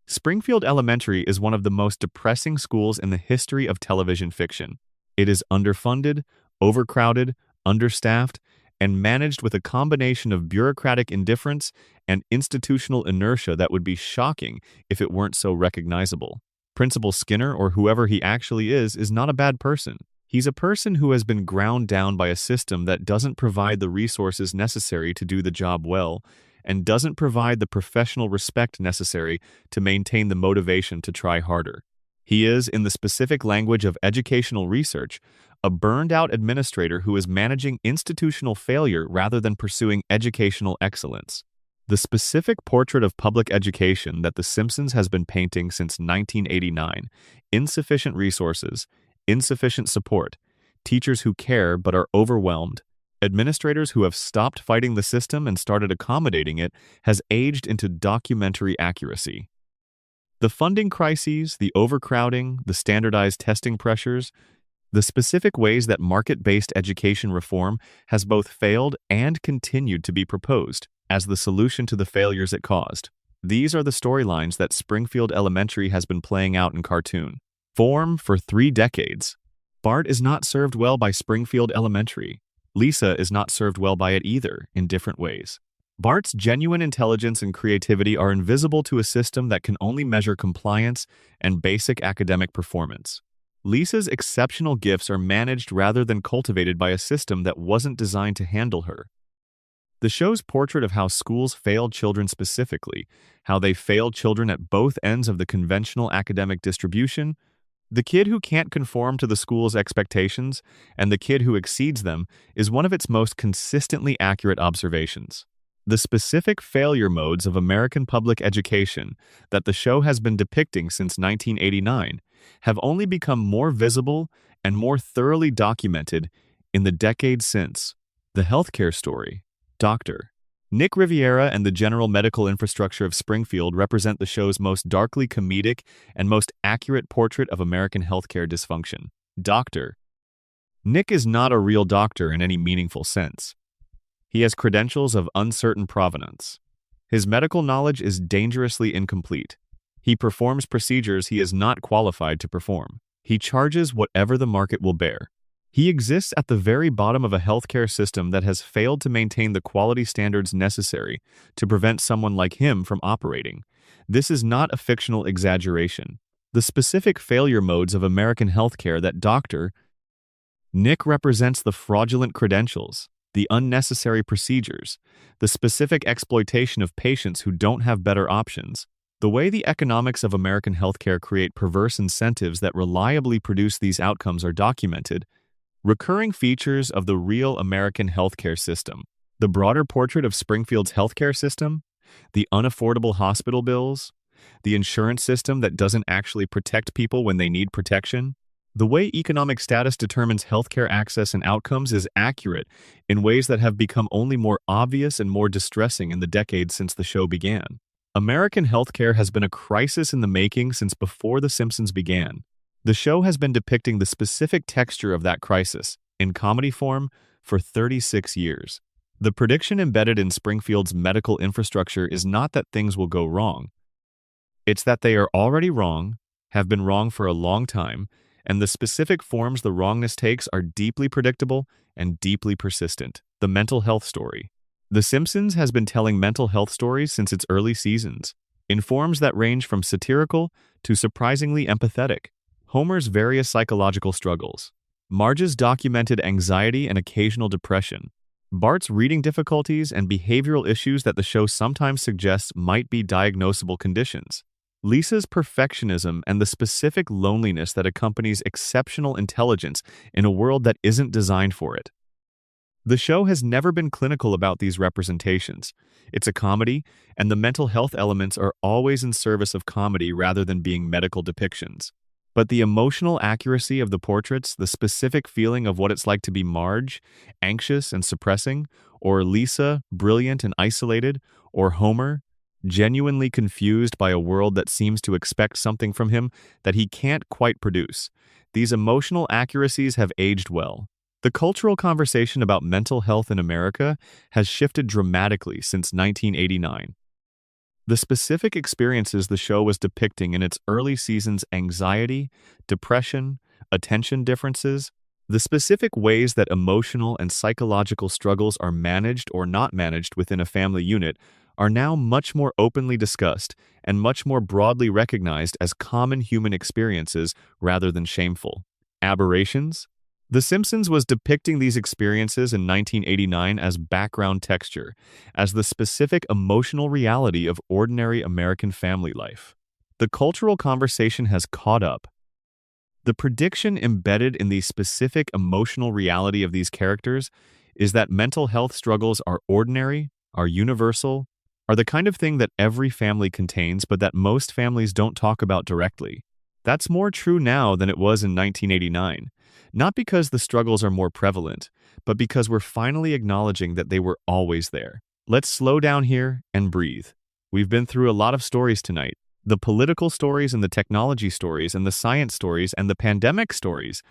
Springfield Elementary is one of the most depressing schools in the history of television fiction. It is underfunded, overcrowded, understaffed, and managed with a combination of bureaucratic indifference and institutional inertia that would be shocking if it weren't so recognizable. Principal Skinner, or whoever he actually is not a bad person. He's a person who has been ground down by a system that doesn't provide the resources necessary to do the job well, and doesn't provide the professional respect necessary to maintain the motivation to try harder. He is, in the specific language of educational research, a burned-out administrator who is managing institutional failure rather than pursuing educational excellence. The specific portrait of public education that The Simpsons has been painting since 1989, insufficient resources, insufficient support, teachers who care but are overwhelmed, administrators who have stopped fighting the system and started accommodating it, has aged into documentary accuracy. The funding crises, the overcrowding, the standardized testing pressures, the specific ways that market-based education reform has both failed and continued to be proposed as the solution to the failures it caused. These are the storylines that Springfield Elementary has been playing out in cartoon form for 3 decades. Bart is not served well by Springfield Elementary. Lisa is not served well by it either, in different ways. Bart's genuine intelligence and creativity are invisible to a system that can only measure compliance and basic academic performance. Lisa's exceptional gifts are managed rather than cultivated by a system that wasn't designed to handle her. The show's portrait of how schools failed children specifically, how they failed children at both ends of the conventional academic distribution, the kid who can't conform to the school's expectations and the kid who exceeds them, is one of its most consistently accurate observations. The specific failure modes of American public education that the show has been depicting since 1989 have only become more visible and more thoroughly documented in the decades since. The healthcare story. Dr. Nick Riviera and the general medical infrastructure of Springfield represent the show's most darkly comedic and most accurate portrait of American healthcare dysfunction. Dr. Nick is not a real doctor in any meaningful sense. He has credentials of uncertain provenance. His medical knowledge is dangerously incomplete. He performs procedures he is not qualified to perform. He charges whatever the market will bear. He exists at the very bottom of a healthcare system that has failed to maintain the quality standards necessary to prevent someone like him from operating. This is not a fictional exaggeration. The specific failure modes of American healthcare that Dr. Nick represents the fraudulent credentials, the unnecessary procedures, the specific exploitation of patients who don't have better options. The way the economics of American healthcare create perverse incentives that reliably produce these outcomes are documented. Recurring features of the real American healthcare system. The broader portrait of Springfield's healthcare system, the unaffordable hospital bills, the insurance system that doesn't actually protect people when they need protection. The way economic status determines healthcare access and outcomes is accurate in ways that have become only more obvious and more distressing in the decades since the show began. American healthcare has been a crisis in the making since before The Simpsons began. The show has been depicting the specific texture of that crisis, in comedy form, for 36 years. The prediction embedded in Springfield's medical infrastructure is not that things will go wrong. It's that they are already wrong, have been wrong for a long time, and the specific forms the wrongness takes are deeply predictable and deeply persistent. The mental health story. The Simpsons has been telling mental health stories since its early seasons, in forms that range from satirical to surprisingly empathetic. Homer's various psychological struggles. Marge's documented anxiety and occasional depression. Bart's reading difficulties and behavioral issues that the show sometimes suggests might be diagnosable conditions. Lisa's perfectionism and the specific loneliness that accompanies exceptional intelligence in a world that isn't designed for it. The show has never been clinical about these representations. It's a comedy, and the mental health elements are always in service of comedy rather than being medical depictions. But the emotional accuracy of the portraits, the specific feeling of what it's like to be Marge, anxious and suppressing, or Lisa, brilliant and isolated, or Homer, genuinely confused by a world that seems to expect something from him that he can't quite produce. These emotional accuracies have aged well. The cultural conversation about mental health in America has shifted dramatically since 1989. The specific experiences the show was depicting in its early seasons, anxiety, depression, attention differences, the specific ways that emotional and psychological struggles are managed or not managed within a family unit are now much more openly discussed and much more broadly recognized as common human experiences rather than shameful aberrations. The Simpsons was depicting these experiences in 1989 as background texture, as the specific emotional reality of ordinary American family life. The cultural conversation has caught up. The prediction embedded in the specific emotional reality of these characters is that mental health struggles are ordinary, are universal, are the kind of thing that every family contains but that most families don't talk about directly. That's more true now than it was in 1989. Not because the struggles are more prevalent, but because we're finally acknowledging that they were always there. Let's slow down here and breathe. We've been through a lot of stories tonight. The political stories and the technology stories and the science stories and the pandemic stories.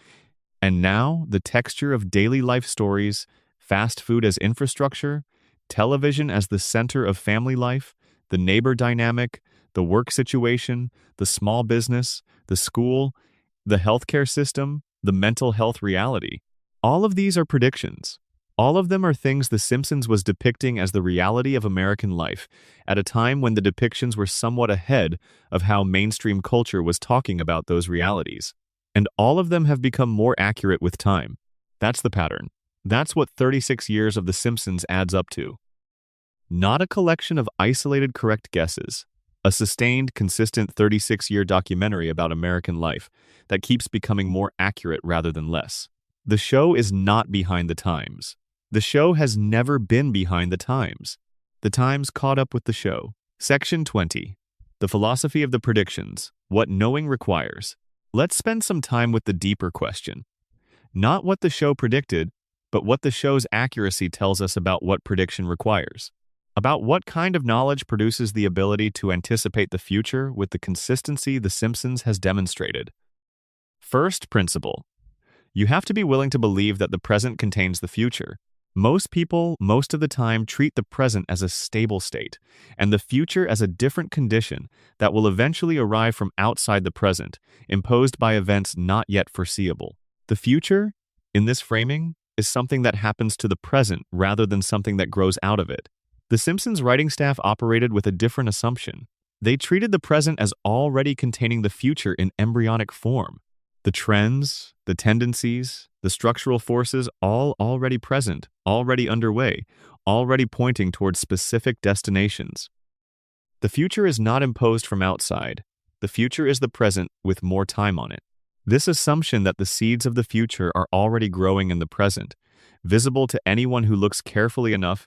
And now, the texture of daily life stories, fast food as infrastructure, television as the center of family life, the neighbor dynamic, the work situation, the small business, the school, the healthcare system, the mental health reality. All of these are predictions. All of them are things The Simpsons was depicting as the reality of American life, at a time when the depictions were somewhat ahead of how mainstream culture was talking about those realities. And all of them have become more accurate with time. That's the pattern. That's what 36 years of The Simpsons adds up to. Not a collection of isolated correct guesses. A sustained, consistent 36-year documentary about American life that keeps becoming more accurate rather than less. The show is not behind the times. The show has never been behind the times. The times caught up with the show. Section 20. The philosophy of the predictions. What knowing requires. Let's spend some time with the deeper question. Not what the show predicted, but what the show's accuracy tells us about what prediction requires. About what kind of knowledge produces the ability to anticipate the future with the consistency The Simpsons has demonstrated. First principle. You have to be willing to believe that the present contains the future. Most people, most of the time, treat the present as a stable state, and the future as a different condition that will eventually arrive from outside the present, imposed by events not yet foreseeable. The future, in this framing, is something that happens to the present rather than something that grows out of it. The Simpsons writing staff operated with a different assumption. They treated the present as already containing the future in embryonic form. The trends, the tendencies, the structural forces all already present, already underway, already pointing towards specific destinations. The future is not imposed from outside. The future is the present with more time on it. This assumption that the seeds of the future are already growing in the present, visible to anyone who looks carefully enough,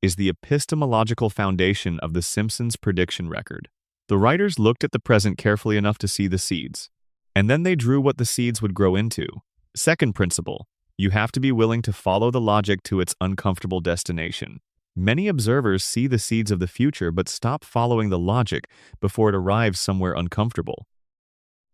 is the epistemological foundation of the Simpsons prediction record. The writers looked at the present carefully enough to see the seeds, and then they drew what the seeds would grow into. Second principle, you have to be willing to follow the logic to its uncomfortable destination. Many observers see the seeds of the future but stop following the logic before it arrives somewhere uncomfortable.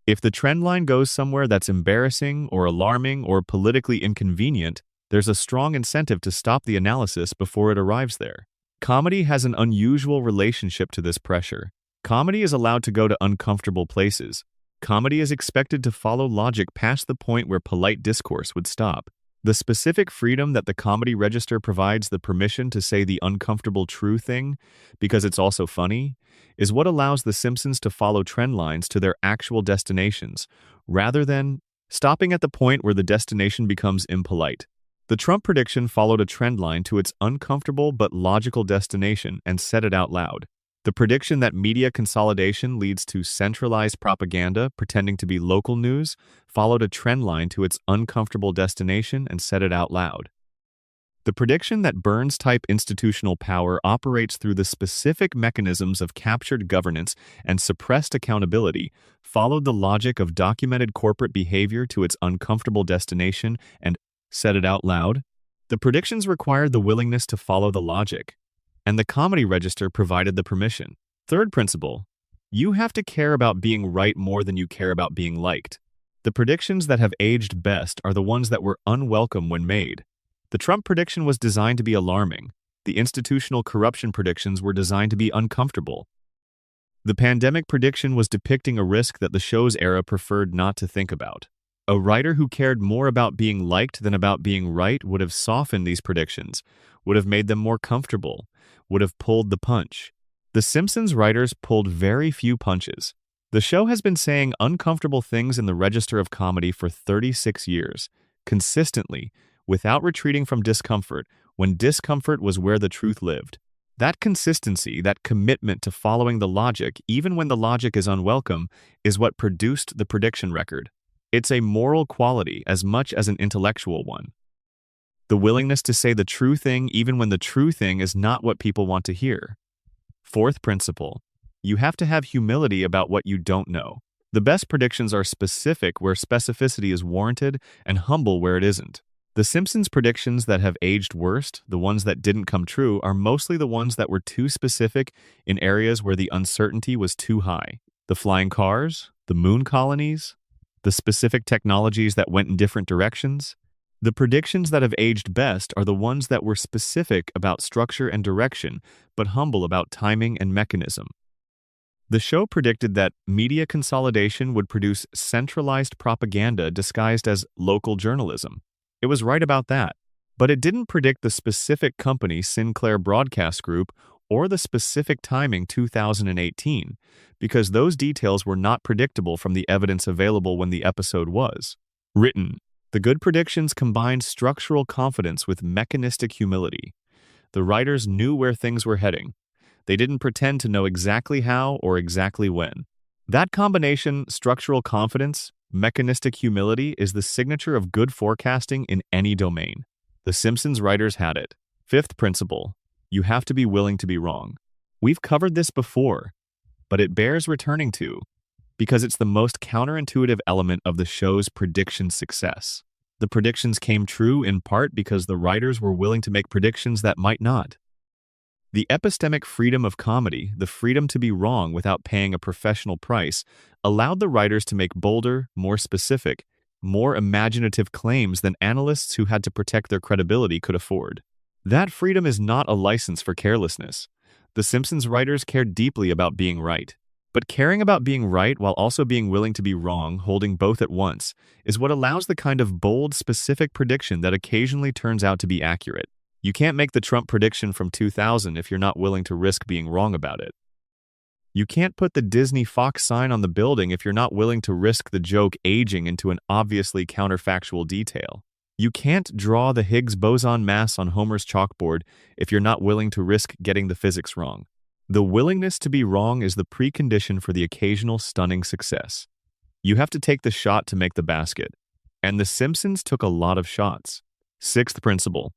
If the trend line goes somewhere that's embarrassing or alarming or politically inconvenient, there's a strong incentive to stop the analysis before it arrives there. Comedy has an unusual relationship to this pressure. Comedy is allowed to go to uncomfortable places. Comedy is expected to follow logic past the point where polite discourse would stop. The specific freedom that the comedy register provides the permission to say the uncomfortable true thing, because it's also funny, is what allows The Simpsons to follow trend lines to their actual destinations, rather than stopping at the point where the destination becomes impolite. The Trump prediction followed a trend line to its uncomfortable but logical destination and said it out loud. The prediction that media consolidation leads to centralized propaganda pretending to be local news followed a trend line to its uncomfortable destination and said it out loud. The prediction that Burns-type institutional power operates through the specific mechanisms of captured governance and suppressed accountability followed the logic of documented corporate behavior to its uncomfortable destination and said it out loud. The predictions required the willingness to follow the logic, and the comedy register provided the permission. Third principle, you have to care about being right more than you care about being liked. The predictions that have aged best are the ones that were unwelcome when made. The Trump prediction was designed to be alarming. The institutional corruption predictions were designed to be uncomfortable. The pandemic prediction was depicting a risk that the show's era preferred not to think about. A writer who cared more about being liked than about being right would have softened these predictions, would have made them more comfortable, would have pulled the punch. The Simpsons writers pulled very few punches. The show has been saying uncomfortable things in the register of comedy for 36 years, consistently, without retreating from discomfort, when discomfort was where the truth lived. That consistency, that commitment to following the logic, even when the logic is unwelcome, is what produced the prediction record. It's a moral quality as much as an intellectual one. The willingness to say the true thing even when the true thing is not what people want to hear. Fourth principle, you have to have humility about what you don't know. The best predictions are specific where specificity is warranted and humble where it isn't. The Simpsons predictions that have aged worst, the ones that didn't come true, are mostly the ones that were too specific in areas where the uncertainty was too high. The flying cars, the moon colonies, the specific technologies that went in different directions. The predictions that have aged best are the ones that were specific about structure and direction, but humble about timing and mechanism. The show predicted that media consolidation would produce centralized propaganda disguised as local journalism. It was right about that, but it didn't predict the specific company Sinclair Broadcast Group or the specific timing 2018, because those details were not predictable from the evidence available when the episode was written. The good predictions combined structural confidence with mechanistic humility. The writers knew where things were heading. They didn't pretend to know exactly how or exactly when. That combination, structural confidence, mechanistic humility, is the signature of good forecasting in any domain. The Simpsons writers had it. Fifth principle, you have to be willing to be wrong. We've covered this before, but it bears returning to, because it's the most counterintuitive element of the show's prediction success. The predictions came true in part because the writers were willing to make predictions that might not. The epistemic freedom of comedy, the freedom to be wrong without paying a professional price, allowed the writers to make bolder, more specific, more imaginative claims than analysts who had to protect their credibility could afford. That freedom is not a license for carelessness. The Simpsons writers cared deeply about being right. But caring about being right while also being willing to be wrong, holding both at once, is what allows the kind of bold, specific prediction that occasionally turns out to be accurate. You can't make the Trump prediction from 2000 if you're not willing to risk being wrong about it. You can't put the Disney Fox sign on the building if you're not willing to risk the joke aging into an obviously counterfactual detail. You can't draw the Higgs boson mass on Homer's chalkboard if you're not willing to risk getting the physics wrong. The willingness to be wrong is the precondition for the occasional stunning success. You have to take the shot to make the basket. And The Simpsons took a lot of shots. Sixth principle.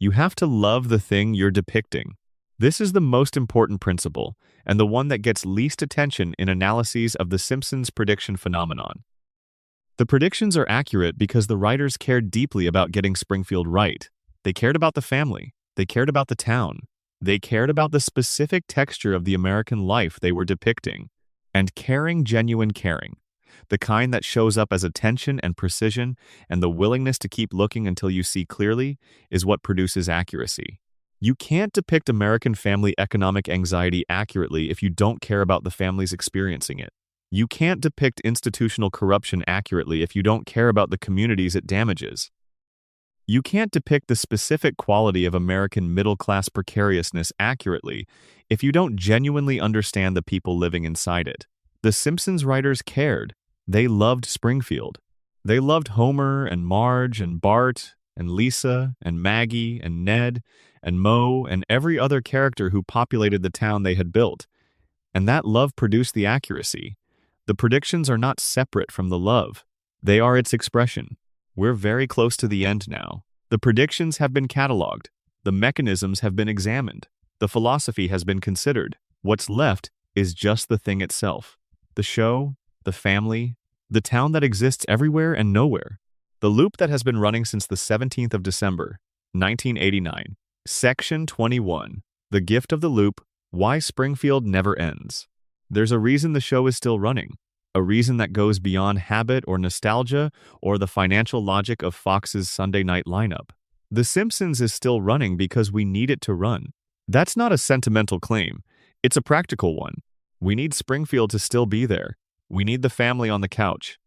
You have to love the thing you're depicting. This is the most important principle, and the one that gets least attention in analyses of The Simpsons prediction phenomenon. The predictions are accurate because the writers cared deeply about getting Springfield right. They cared about the family. They cared about the town. They cared about the specific texture of the American life they were depicting. And caring, genuine caring. The kind that shows up as attention and precision and the willingness to keep looking until you see clearly is what produces accuracy. You can't depict American family economic anxiety accurately if you don't care about the families experiencing it. You can't depict institutional corruption accurately if you don't care about the communities it damages. You can't depict the specific quality of American middle-class precariousness accurately if you don't genuinely understand the people living inside it. The Simpsons writers cared. They loved Springfield. They loved Homer and Marge and Bart and Lisa and Maggie and Ned and Moe and every other character who populated the town they had built. And that love produced the accuracy. The predictions are not separate from the love. They are its expression. We're very close to the end now. The predictions have been cataloged. The mechanisms have been examined. The philosophy has been considered. What's left is just the thing itself. The show, the family, the town that exists everywhere and nowhere. The loop that has been running since the 17th of December, 1989. Section 21. The Gift of the Loop, Why Springfield Never Ends. There's a reason the show is still running. A reason that goes beyond habit or nostalgia or the financial logic of Fox's Sunday night lineup. The Simpsons is still running because we need it to run. That's not a sentimental claim. It's a practical one. We need Springfield to still be there. We need the family on the couch.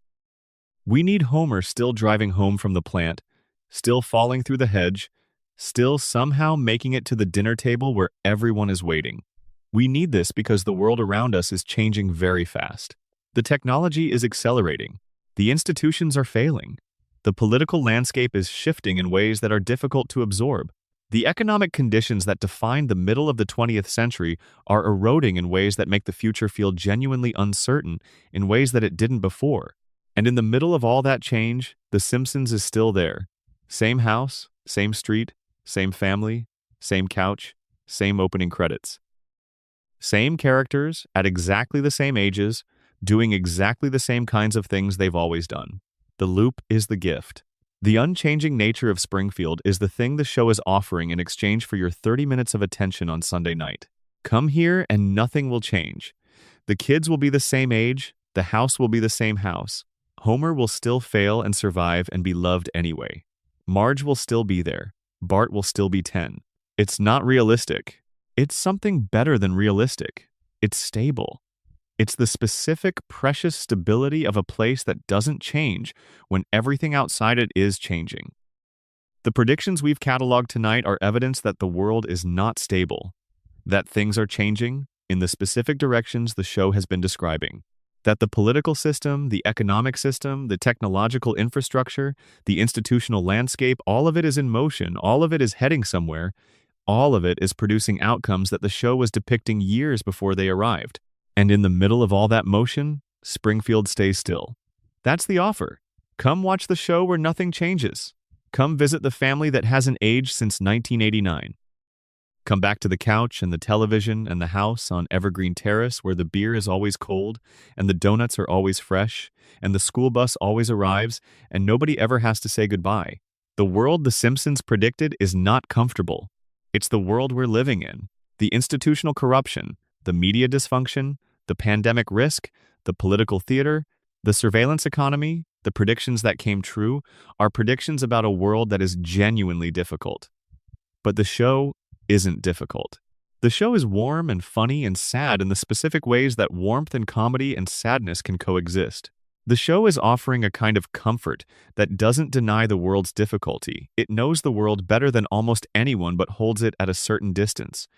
We need Homer still driving home from the plant, still falling through the hedge, still somehow making it to the dinner table where everyone is waiting. We need this because the world around us is changing very fast. The technology is accelerating. The institutions are failing. The political landscape is shifting in ways that are difficult to absorb. The economic conditions that defined the middle of the 20th century are eroding in ways that make the future feel genuinely uncertain in ways that it didn't before. And in the middle of all that change, The Simpsons is still there. Same house, same street, same family, same couch, same opening credits. Same characters at exactly the same ages, doing exactly the same kinds of things they've always done. The loop is the gift. The unchanging nature of Springfield is the thing the show is offering in exchange for your 30 minutes of attention on Sunday night. Come here and nothing will change. The kids will be the same age, the house will be the same house. Homer will still fail and survive and be loved anyway. Marge will still be there. Bart will still be 10. It's not realistic. It's something better than realistic. It's stable. It's the specific, precious stability of a place that doesn't change when everything outside it is changing. The predictions we've cataloged tonight are evidence that the world is not stable, that things are changing in the specific directions the show has been describing, that the political system, the economic system, the technological infrastructure, the institutional landscape, all of it is in motion, all of it is heading somewhere, all of it is producing outcomes that the show was depicting years before they arrived. And in the middle of all that motion, Springfield stays still. That's the offer. Come watch the show where nothing changes. Come visit the family that hasn't aged since 1989. Come back to the couch and the television and the house on Evergreen Terrace where the beer is always cold and the donuts are always fresh and the school bus always arrives and nobody ever has to say goodbye. The world The Simpsons predicted is not comfortable. It's the world we're living in. The institutional corruption, the media dysfunction, the pandemic risk, the political theater, the surveillance economy, the predictions that came true are predictions about a world that is genuinely difficult. But the show isn't difficult. The show is warm and funny and sad in the specific ways that warmth and comedy and sadness can coexist. The show is offering a kind of comfort that doesn't deny the world's difficulty. It knows the world better than almost anyone but holds it at a certain distance.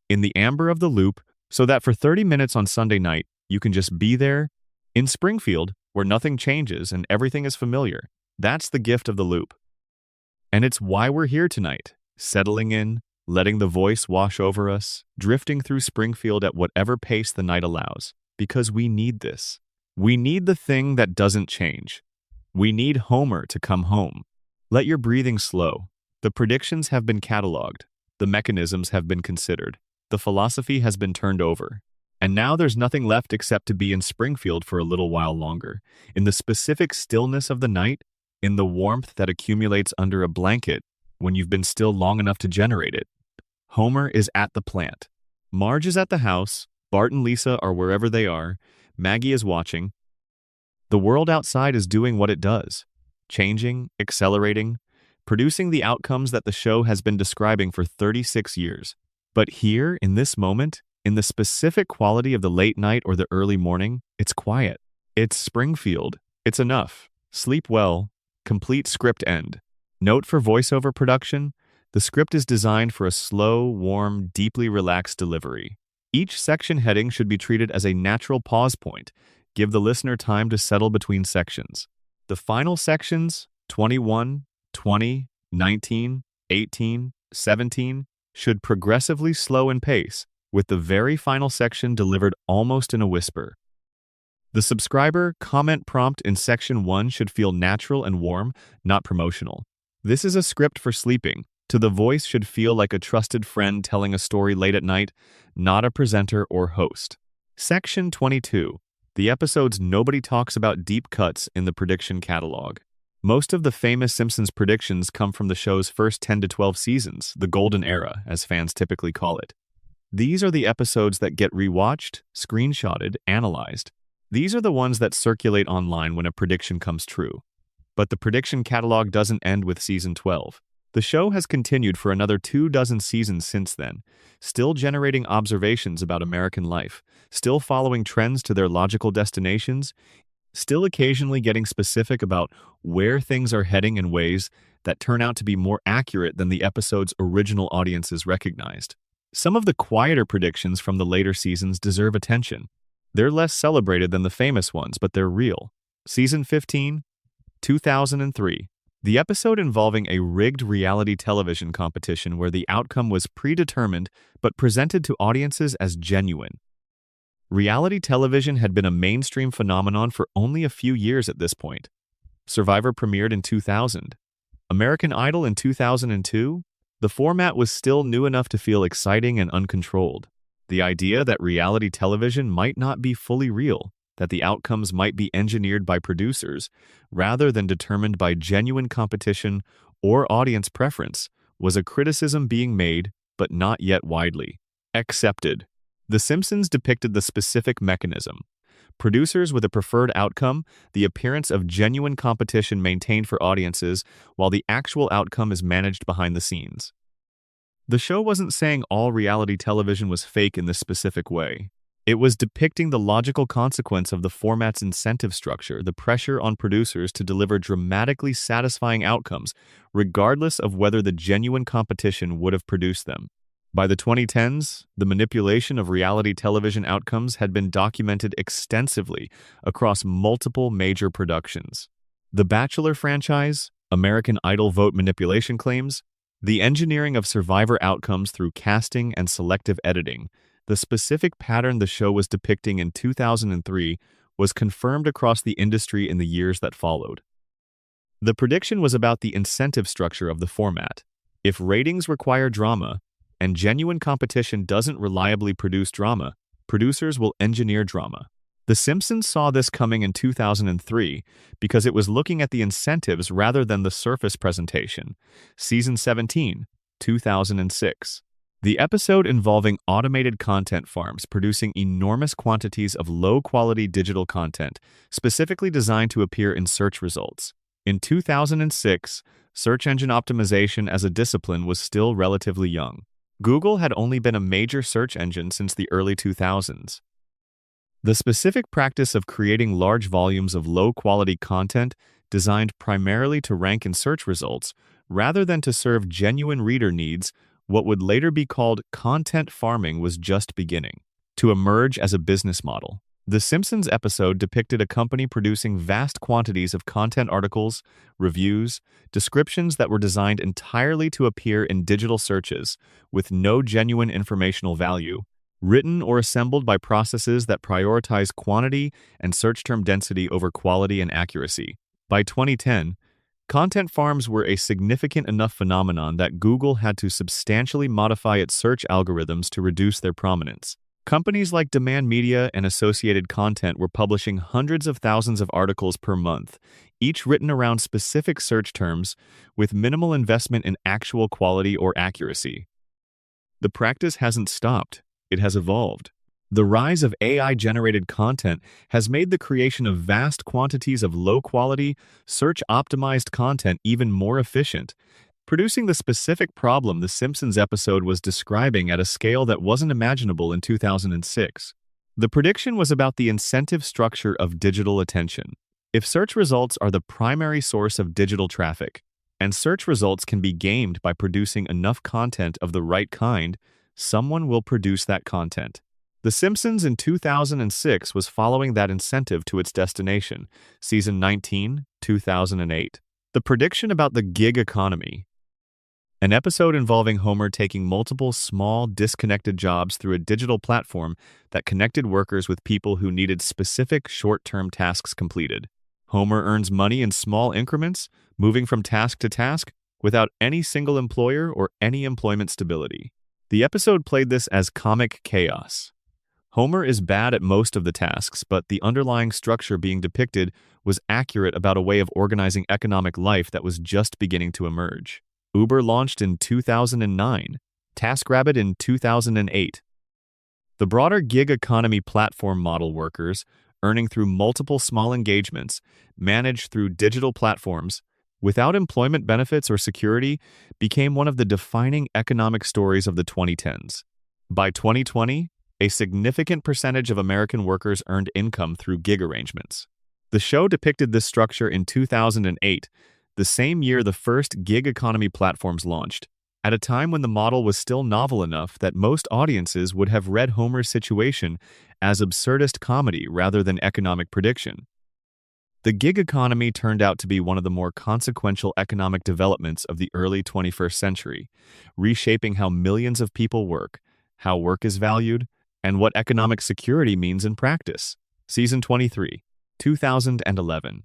In the amber of the loop, so that for 30 minutes on Sunday night, you can just be there in Springfield where nothing changes and everything is familiar. That's the gift of the loop. And it's why we're here tonight, settling in, letting the voice wash over us, drifting through Springfield at whatever pace the night allows, because we need this. We need the thing that doesn't change. We need Homer to come home. Let your breathing slow. The predictions have been cataloged. The mechanisms have been considered. The philosophy has been turned over. And now there's nothing left except to be in Springfield for a little while longer, in the specific stillness of the night, in the warmth that accumulates under a blanket when you've been still long enough to generate it. Homer is at the plant. Marge is at the house. Bart and Lisa are wherever they are. Maggie is watching. The world outside is doing what it does, changing, accelerating, producing the outcomes that the show has been describing for 36 years. But here, in this moment, in the specific quality of the late night or the early morning, it's quiet. It's Springfield. It's enough. Sleep well. Complete script end. Note for voiceover production: the script is designed for a slow, warm, deeply relaxed delivery. Each section heading should be treated as a natural pause point. Give the listener time to settle between sections. The final sections, 21, 20, 19, 18, 17, should progressively slow in pace, with the very final section delivered almost in a whisper. The subscriber comment prompt in section 1 should feel natural and warm, not promotional. This is a script for sleeping. To the voice should feel like a trusted friend telling a story late at night, not a presenter or host. Section 22. The episodes nobody talks about deep cuts in the prediction catalog. Most of the famous Simpsons predictions come from the show's first 10 to 12 seasons, the golden era, as fans typically call it. These are the episodes that get rewatched, screenshotted, analyzed. These are the ones that circulate online when a prediction comes true. But the prediction catalog doesn't end with season 12. The show has continued for another 24 seasons since then, still generating observations about American life, still following trends to their logical destinations, still occasionally getting specific about where things are heading in ways that turn out to be more accurate than the episode's original audiences recognized. Some of the quieter predictions from the later seasons deserve attention. They're less celebrated than the famous ones, but they're real. Season 15, 2003. The episode involving a rigged reality television competition where the outcome was predetermined but presented to audiences as genuine. Reality television had been a mainstream phenomenon for only a few years at this point. Survivor premiered in 2000. American Idol in 2002. The format was still new enough to feel exciting and uncontrolled. The idea that reality television might not be fully real, that the outcomes might be engineered by producers rather than determined by genuine competition or audience preference, was a criticism being made, but not yet widely accepted. The Simpsons depicted the specific mechanism. Producers with a preferred outcome, the appearance of genuine competition maintained for audiences, while the actual outcome is managed behind the scenes. The show wasn't saying all reality television was fake in this specific way. It was depicting the logical consequence of the format's incentive structure, the pressure on producers to deliver dramatically satisfying outcomes, regardless of whether the genuine competition would have produced them. By the 2010s, the manipulation of reality television outcomes had been documented extensively across multiple major productions. The Bachelor franchise, American Idol vote manipulation claims, the engineering of Survivor outcomes through casting and selective editing. The specific pattern the show was depicting in 2003 was confirmed across the industry in the years that followed. The prediction was about the incentive structure of the format. If ratings require drama, and genuine competition doesn't reliably produce drama, producers will engineer drama. The Simpsons saw this coming in 2003 because it was looking at the incentives rather than the surface presentation. Season 17, 2006. The episode involving automated content farms producing enormous quantities of low-quality digital content, specifically designed to appear in search results. In 2006, search engine optimization as a discipline was still relatively young. Google had only been a major search engine since the early 2000s. The specific practice of creating large volumes of low-quality content designed primarily to rank in search results, rather than to serve genuine reader needs, what would later be called content farming, was just beginning. to emerge as a business model. The Simpsons episode depicted a company producing vast quantities of content articles, reviews, descriptions that were designed entirely to appear in digital searches, with no genuine informational value, written or assembled by processes that prioritize quantity and search term density over quality and accuracy. By 2010, content farms were a significant enough phenomenon that Google had to substantially modify its search algorithms to reduce their prominence. Companies like Demand Media and Associated Content were publishing hundreds of thousands of articles per month, each written around specific search terms, with minimal investment in actual quality or accuracy. The practice hasn't stopped, it has evolved. The rise of AI-generated content has made the creation of vast quantities of low-quality, search-optimized content even more efficient, producing the specific problem the Simpsons episode was describing at a scale that wasn't imaginable in 2006. The prediction was about the incentive structure of digital attention. If search results are the primary source of digital traffic, and search results can be gamed by producing enough content of the right kind, someone will produce that content. The Simpsons in 2006 was following that incentive to its destination, season 19, 2008. The prediction about the gig economy. An episode involving Homer taking multiple small, disconnected jobs through a digital platform that connected workers with people who needed specific short-term tasks completed. Homer earns money in small increments, moving from task to task, without any single employer or any employment stability. The episode played this as comic chaos. Homer is bad at most of the tasks, but the underlying structure being depicted was accurate about a way of organizing economic life that was just beginning to emerge. Uber launched in 2009, TaskRabbit in 2008. The broader gig economy platform model workers, earning through multiple small engagements, managed through digital platforms, without employment benefits or security, became one of the defining economic stories of the 2010s. By 2020, a significant percentage of American workers earned income through gig arrangements. The show depicted this structure in 2008, the same year the first gig economy platforms launched, at a time when the model was still novel enough that most audiences would have read Homer's situation as absurdist comedy rather than economic prediction. The gig economy turned out to be one of the more consequential economic developments of the early 21st century, reshaping how millions of people work, how work is valued, and what economic security means in practice. Season 23, 2011.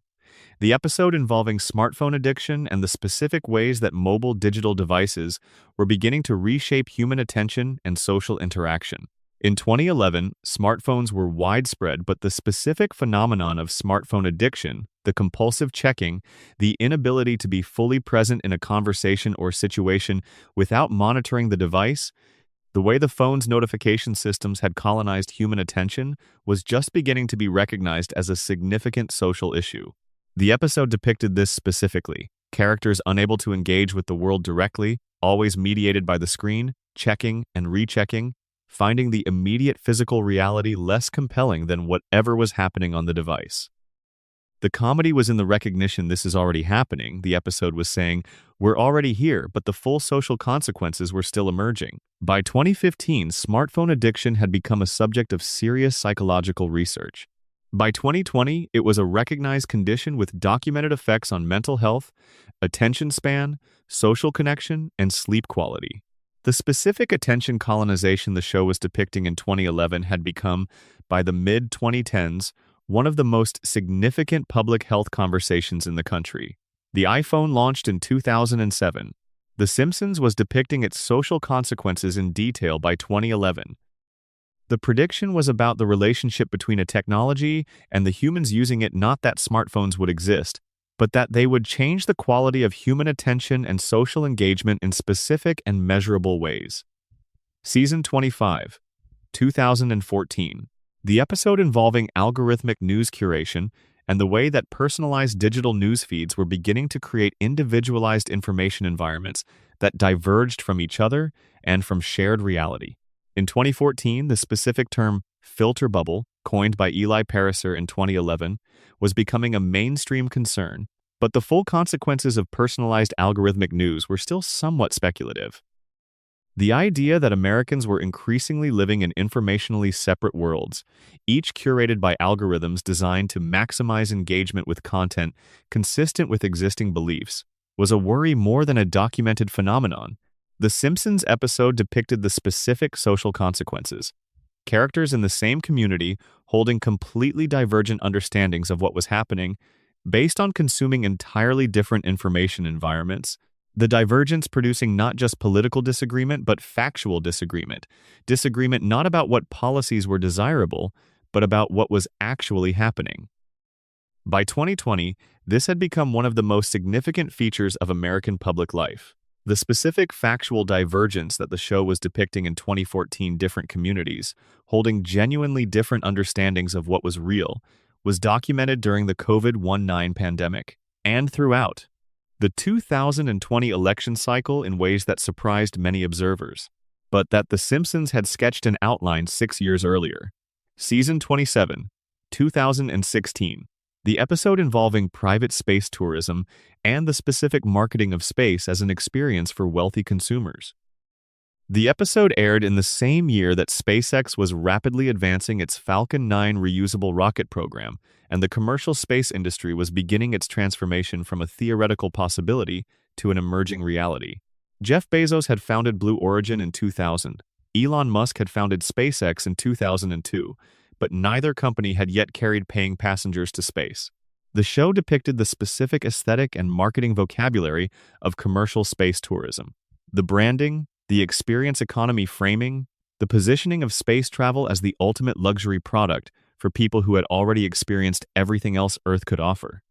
The episode involving smartphone addiction and the specific ways that mobile digital devices were beginning to reshape human attention and social interaction. In 2011, smartphones were widespread, but the specific phenomenon of smartphone addiction, the compulsive checking, the inability to be fully present in a conversation or situation without monitoring the device, the way the phone's notification systems had colonized human attention was just beginning to be recognized as a significant social issue. The episode depicted this specifically: characters unable to engage with the world directly, always mediated by the screen, checking and rechecking, finding the immediate physical reality less compelling than whatever was happening on the device. The comedy was in the recognition this is already happening. The episode was saying, we're already here, but the full social consequences were still emerging. By 2015, smartphone addiction had become a subject of serious psychological research. By 2020, it was a recognized condition with documented effects on mental health, attention span, social connection, and sleep quality. The specific attention colonization the show was depicting in 2011 had become, by the mid-2010s, one of the most significant public health conversations in the country. The iPhone launched in 2007. The Simpsons was depicting its social consequences in detail by 2011. The prediction was about the relationship between a technology and the humans using it, not that smartphones would exist, but that they would change the quality of human attention and social engagement in specific and measurable ways. Season 25, 2014. The episode involving algorithmic news curation and the way that personalized digital news feeds were beginning to create individualized information environments that diverged from each other and from shared reality. In 2014, the specific term filter bubble, coined by Eli Pariser in 2011, was becoming a mainstream concern, but the full consequences of personalized algorithmic news were still somewhat speculative. The idea that Americans were increasingly living in informationally separate worlds, each curated by algorithms designed to maximize engagement with content consistent with existing beliefs, was a worry more than a documented phenomenon. The Simpsons episode depicted the specific social consequences. Characters in the same community holding completely divergent understandings of what was happening based on consuming entirely different information environments, the divergence producing not just political disagreement but factual disagreement. Disagreement not about what policies were desirable, but about what was actually happening. By 2020, this had become one of the most significant features of American public life. The specific factual divergence that the show was depicting in 2014 different communities, holding genuinely different understandings of what was real, was documented during the COVID-19 pandemic and throughout the 2020 election cycle in ways that surprised many observers, but that The Simpsons had sketched and outlined 6 years earlier. Season 27, 2016. The episode involving private space tourism and the specific marketing of space as an experience for wealthy consumers. The episode aired in the same year that SpaceX was rapidly advancing its Falcon 9 reusable rocket program, and the commercial space industry was beginning its transformation from a theoretical possibility to an emerging reality. Jeff Bezos had founded Blue Origin in 2000. Elon Musk had founded SpaceX in 2002, but neither company had yet carried paying passengers to space. The show depicted the specific aesthetic and marketing vocabulary of commercial space tourism. The branding, the experience economy framing, the positioning of space travel as the ultimate luxury product for people who had already experienced everything else Earth could offer.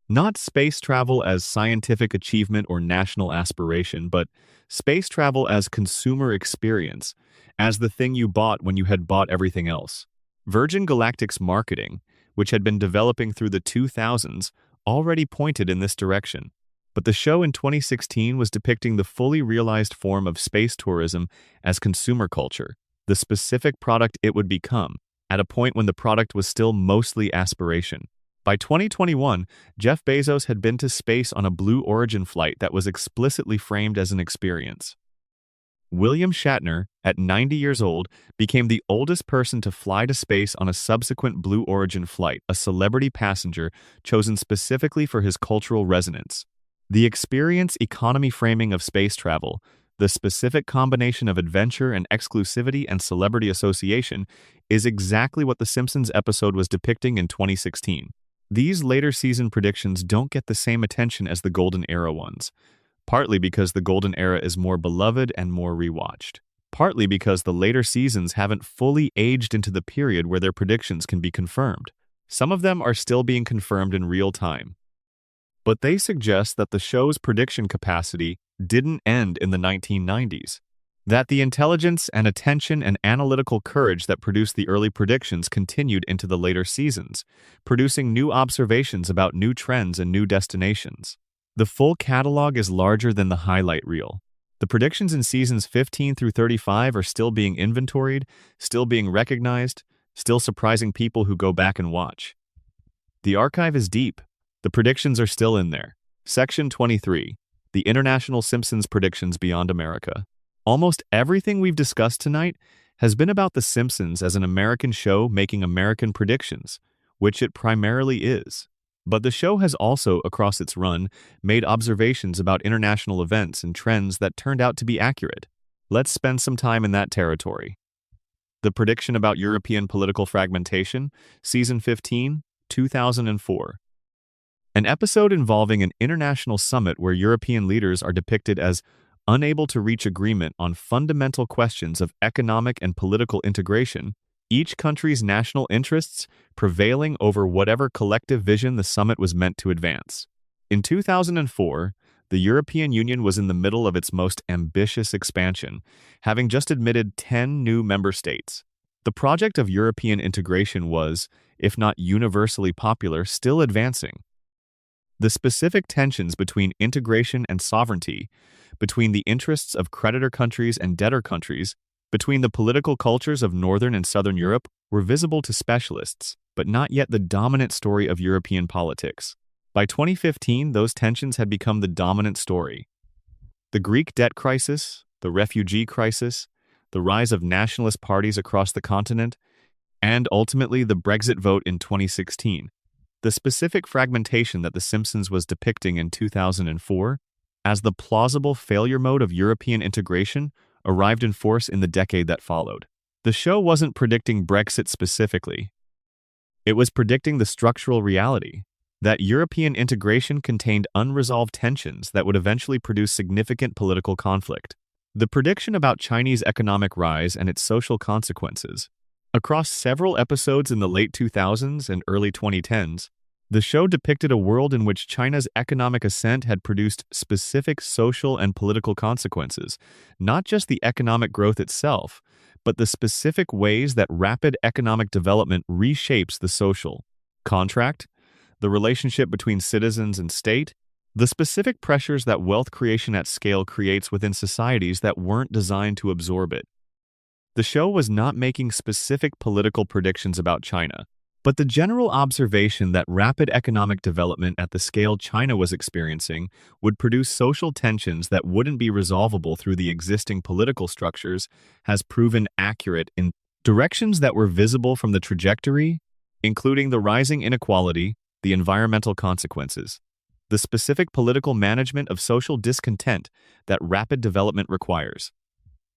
Not space travel as scientific achievement or national aspiration, but space travel as consumer experience, as the thing you bought when you had bought everything else. Virgin Galactic's marketing, which had been developing through the 2000s, already pointed in this direction. But the show in 2016 was depicting the fully realized form of space tourism as consumer culture, the specific product it would become, at a point when the product was still mostly aspiration. By 2021, Jeff Bezos had been to space on a Blue Origin flight that was explicitly framed as an experience. William Shatner, at 90 years old, became the oldest person to fly to space on a subsequent Blue Origin flight, a celebrity passenger chosen specifically for his cultural resonance. The experience economy framing of space travel, the specific combination of adventure and exclusivity and celebrity association, is exactly what The Simpsons episode was depicting in 2016. These later season predictions don't get the same attention as the Golden Era ones, partly because the Golden Era is more beloved and more rewatched, partly because the later seasons haven't fully aged into the period where their predictions can be confirmed. Some of them are still being confirmed in real time, but they suggest that the show's prediction capacity didn't end in the 1990s, that the intelligence and attention and analytical courage that produced the early predictions continued into the later seasons, producing new observations about new trends and new destinations. The full catalog is larger than the highlight reel. The predictions in seasons 15 through 35 are still being inventoried, still being recognized, still surprising people who go back and watch. The archive is deep. The predictions are still in there. Section 23. The International Simpsons Predictions Beyond America. Almost everything we've discussed tonight has been about The Simpsons as an American show making American predictions, which it primarily is. But the show has also, across its run, made observations about international events and trends that turned out to be accurate. Let's spend some time in that territory. The prediction about European political fragmentation, Season 15, 2004. An episode involving an international summit where European leaders are depicted as unable to reach agreement on fundamental questions of economic and political integration, each country's national interests prevailing over whatever collective vision the summit was meant to advance. In 2004, the European Union was in the middle of its most ambitious expansion, having just admitted 10 new member states. The project of European integration was, if not universally popular, still advancing. The specific tensions between integration and sovereignty, between the interests of creditor countries and debtor countries, between the political cultures of Northern and Southern Europe were visible to specialists, but not yet the dominant story of European politics. By 2015, those tensions had become the dominant story. The Greek debt crisis, the refugee crisis, the rise of nationalist parties across the continent, and ultimately the Brexit vote in 2016. The specific fragmentation that The Simpsons was depicting in 2004 as the plausible failure mode of European integration arrived in force in the decade that followed. The show wasn't predicting Brexit specifically. It was predicting the structural reality that European integration contained unresolved tensions that would eventually produce significant political conflict. The prediction about Chinese economic rise and its social consequences. Across several episodes in the late 2000s and early 2010s, the show depicted a world in which China's economic ascent had produced specific social and political consequences, not just the economic growth itself, but the specific ways that rapid economic development reshapes the social contract, the relationship between citizens and state, the specific pressures that wealth creation at scale creates within societies that weren't designed to absorb it. The show was not making specific political predictions about China, but the general observation that rapid economic development at the scale China was experiencing would produce social tensions that wouldn't be resolvable through the existing political structures has proven accurate in directions that were visible from the trajectory, including the rising inequality, the environmental consequences, the specific political management of social discontent that rapid development requires.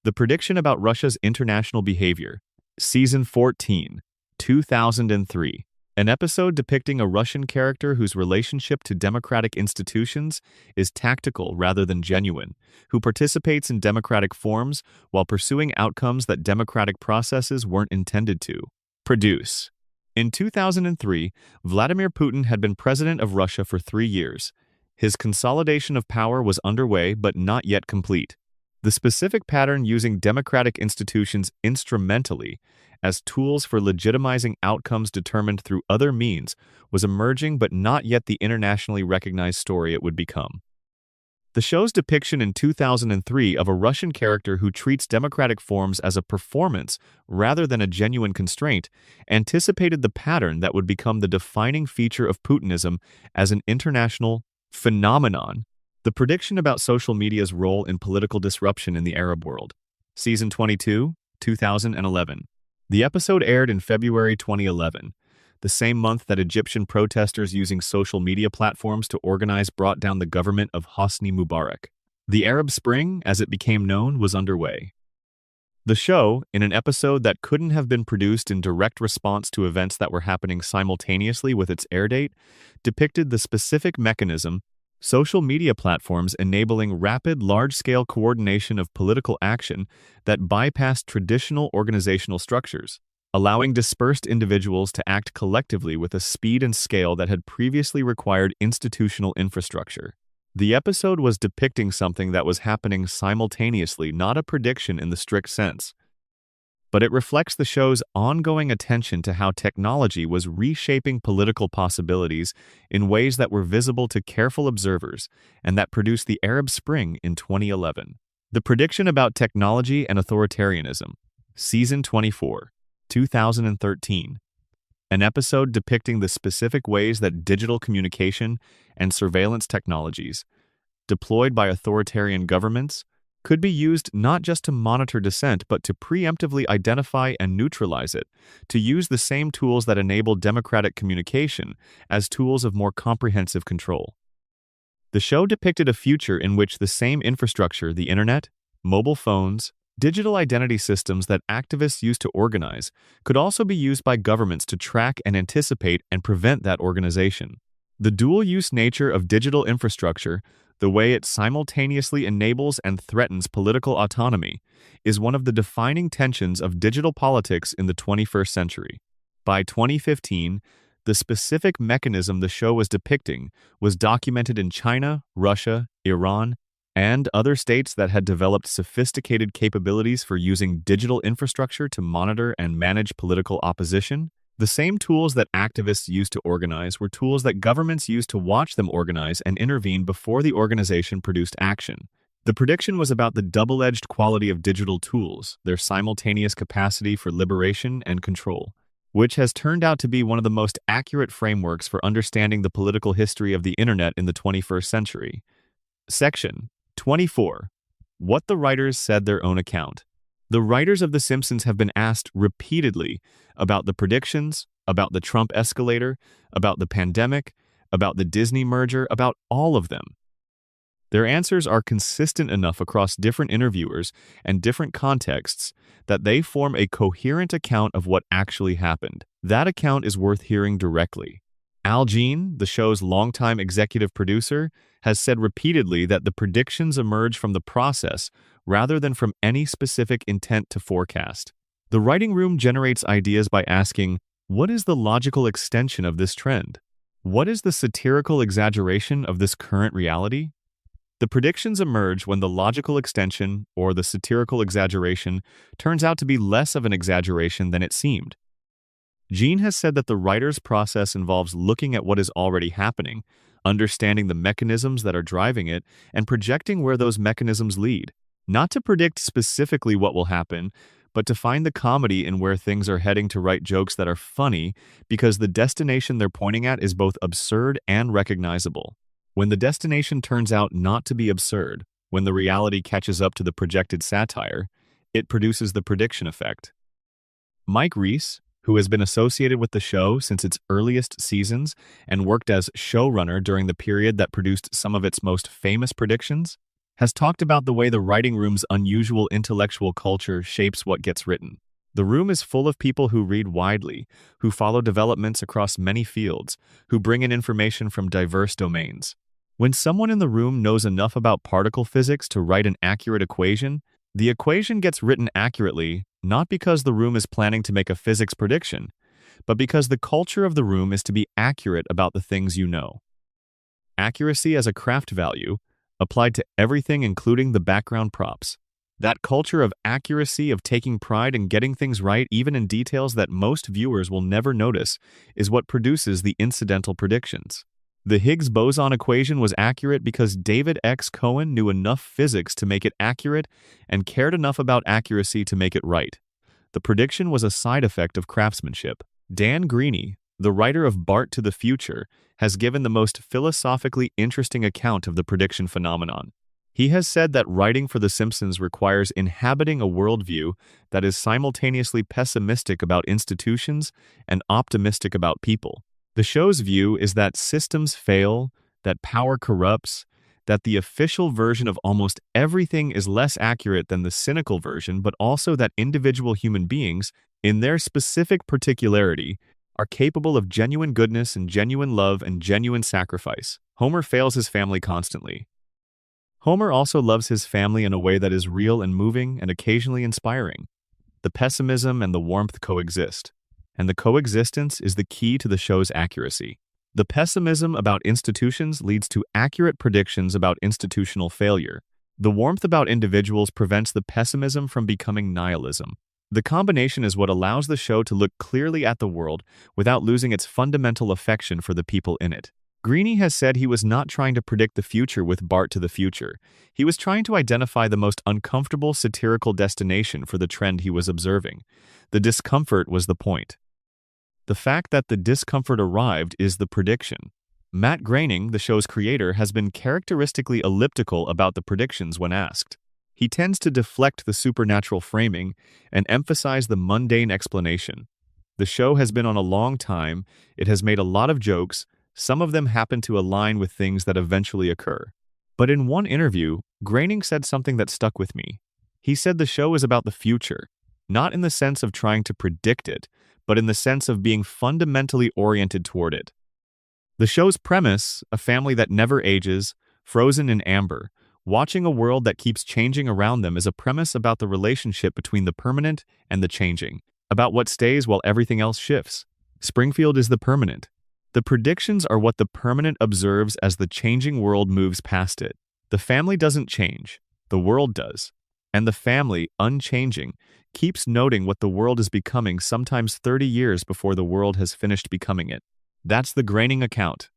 The prediction about Russia's international behavior, Season 14, 2003, an episode depicting a Russian character whose relationship to democratic institutions is tactical rather than genuine, who participates in democratic forms while pursuing outcomes that democratic processes weren't intended to produce. In 2003, Vladimir Putin had been president of Russia for 3 years. His consolidation of power was underway but not yet complete. The specific pattern using democratic institutions instrumentally as tools for legitimizing outcomes determined through other means was emerging but not yet the internationally recognized story it would become. The show's depiction in 2003 of a Russian character who treats democratic forms as a performance rather than a genuine constraint anticipated the pattern that would become the defining feature of Putinism as an international phenomenon. The prediction about social media's role in political disruption in the Arab world. Season 22, 2011. The episode aired in February 2011, the same month that Egyptian protesters using social media platforms to organize brought down the government of Hosni Mubarak. The Arab Spring, as it became known, was underway. The show, in an episode that couldn't have been produced in direct response to events that were happening simultaneously with its air date, depicted the specific mechanism social media platforms enabling rapid, large-scale coordination of political action that bypassed traditional organizational structures, allowing dispersed individuals to act collectively with a speed and scale that had previously required institutional infrastructure. The episode was depicting something that was happening simultaneously, not a prediction in the strict sense. But it reflects the show's ongoing attention to how technology was reshaping political possibilities in ways that were visible to careful observers and that produced the Arab Spring in 2011. The prediction about technology and authoritarianism, Season 24, 2013. An episode depicting the specific ways that digital communication and surveillance technologies, deployed by authoritarian governments, could be used not just to monitor dissent but to preemptively identify and neutralize it, to use the same tools that enable democratic communication as tools of more comprehensive control. The show depicted a future in which the same infrastructure, the internet, mobile phones, digital identity systems that activists use to organize, could also be used by governments to track and anticipate and prevent that organization. The dual-use nature of digital infrastructure, the way it simultaneously enables and threatens political autonomy, is one of the defining tensions of digital politics in the 21st century. By 2015, the specific mechanism the show was depicting was documented in China, Russia, Iran, and other states that had developed sophisticated capabilities for using digital infrastructure to monitor and manage political opposition. The same tools that activists use to organize were tools that governments used to watch them organize and intervene before the organization produced action. The prediction was about the double-edged quality of digital tools, their simultaneous capacity for liberation and control, which has turned out to be one of the most accurate frameworks for understanding the political history of the internet in the 21st century. Section 24. What the writers said their own account. The writers of The Simpsons have been asked repeatedly about the predictions, about the Trump escalator, about the pandemic, about the Disney merger, about all of them. Their answers are consistent enough across different interviewers and different contexts that they form a coherent account of what actually happened. That account is worth hearing directly. Al Jean, the show's longtime executive producer, has said repeatedly that the predictions emerge from the process rather than from any specific intent to forecast. The writing room generates ideas by asking, what is the logical extension of this trend? What is the satirical exaggeration of this current reality? The predictions emerge when the logical extension, or the satirical exaggeration, turns out to be less of an exaggeration than it seemed. Jean has said that the writer's process involves looking at what is already happening, understanding the mechanisms that are driving it, and projecting where those mechanisms lead. Not to predict specifically what will happen, but to find the comedy in where things are heading to write jokes that are funny because the destination they're pointing at is both absurd and recognizable. When the destination turns out not to be absurd, when the reality catches up to the projected satire, it produces the prediction effect. Mike Reiss, who has been associated with the show since its earliest seasons and worked as showrunner during the period that produced some of its most famous predictions, has talked about the way the writing room's unusual intellectual culture shapes what gets written. The room is full of people who read widely, who follow developments across many fields, who bring in information from diverse domains. When someone in the room knows enough about particle physics to write an accurate equation, the equation gets written accurately not because the room is planning to make a physics prediction, but because the culture of the room is to be accurate about the things you know. Accuracy as a craft value, applied to everything including the background props. That culture of accuracy, of taking pride in getting things right even in details that most viewers will never notice, is what produces the incidental predictions. The Higgs boson equation was accurate because David X. Cohen knew enough physics to make it accurate and cared enough about accuracy to make it right. The prediction was a side effect of craftsmanship. Dan Greeny, the writer of Bart to the Future, has given the most philosophically interesting account of the prediction phenomenon. He has said that writing for The Simpsons requires inhabiting a worldview that is simultaneously pessimistic about institutions and optimistic about people. The show's view is that systems fail, that power corrupts, that the official version of almost everything is less accurate than the cynical version, but also that individual human beings, in their specific particularity, are capable of genuine goodness and genuine love and genuine sacrifice. Homer fails his family constantly. Homer also loves his family in a way that is real and moving and occasionally inspiring. The pessimism and the warmth coexist, and the coexistence is the key to the show's accuracy. The pessimism about institutions leads to accurate predictions about institutional failure. The warmth about individuals prevents the pessimism from becoming nihilism. The combination is what allows the show to look clearly at the world without losing its fundamental affection for the people in it. Greeny has said he was not trying to predict the future with Bart to the Future. He was trying to identify the most uncomfortable satirical destination for the trend he was observing. The discomfort was the point. The fact that the discomfort arrived is the prediction. Matt Groening, the show's creator, has been characteristically elliptical about the predictions when asked. He tends to deflect the supernatural framing and emphasize the mundane explanation. The show has been on a long time, it has made a lot of jokes, some of them happen to align with things that eventually occur. But in one interview, Groening said something that stuck with me. He said the show is about the future, not in the sense of trying to predict it, but in the sense of being fundamentally oriented toward it. The show's premise, a family that never ages, frozen in amber, watching a world that keeps changing around them, is a premise about the relationship between the permanent and the changing, about what stays while everything else shifts. Springfield is the permanent. The predictions are what the permanent observes as the changing world moves past it. The family doesn't change, the world does. And the family, unchanging, keeps noting what the world is becoming sometimes 30 years before the world has finished becoming it. That's the Groening account.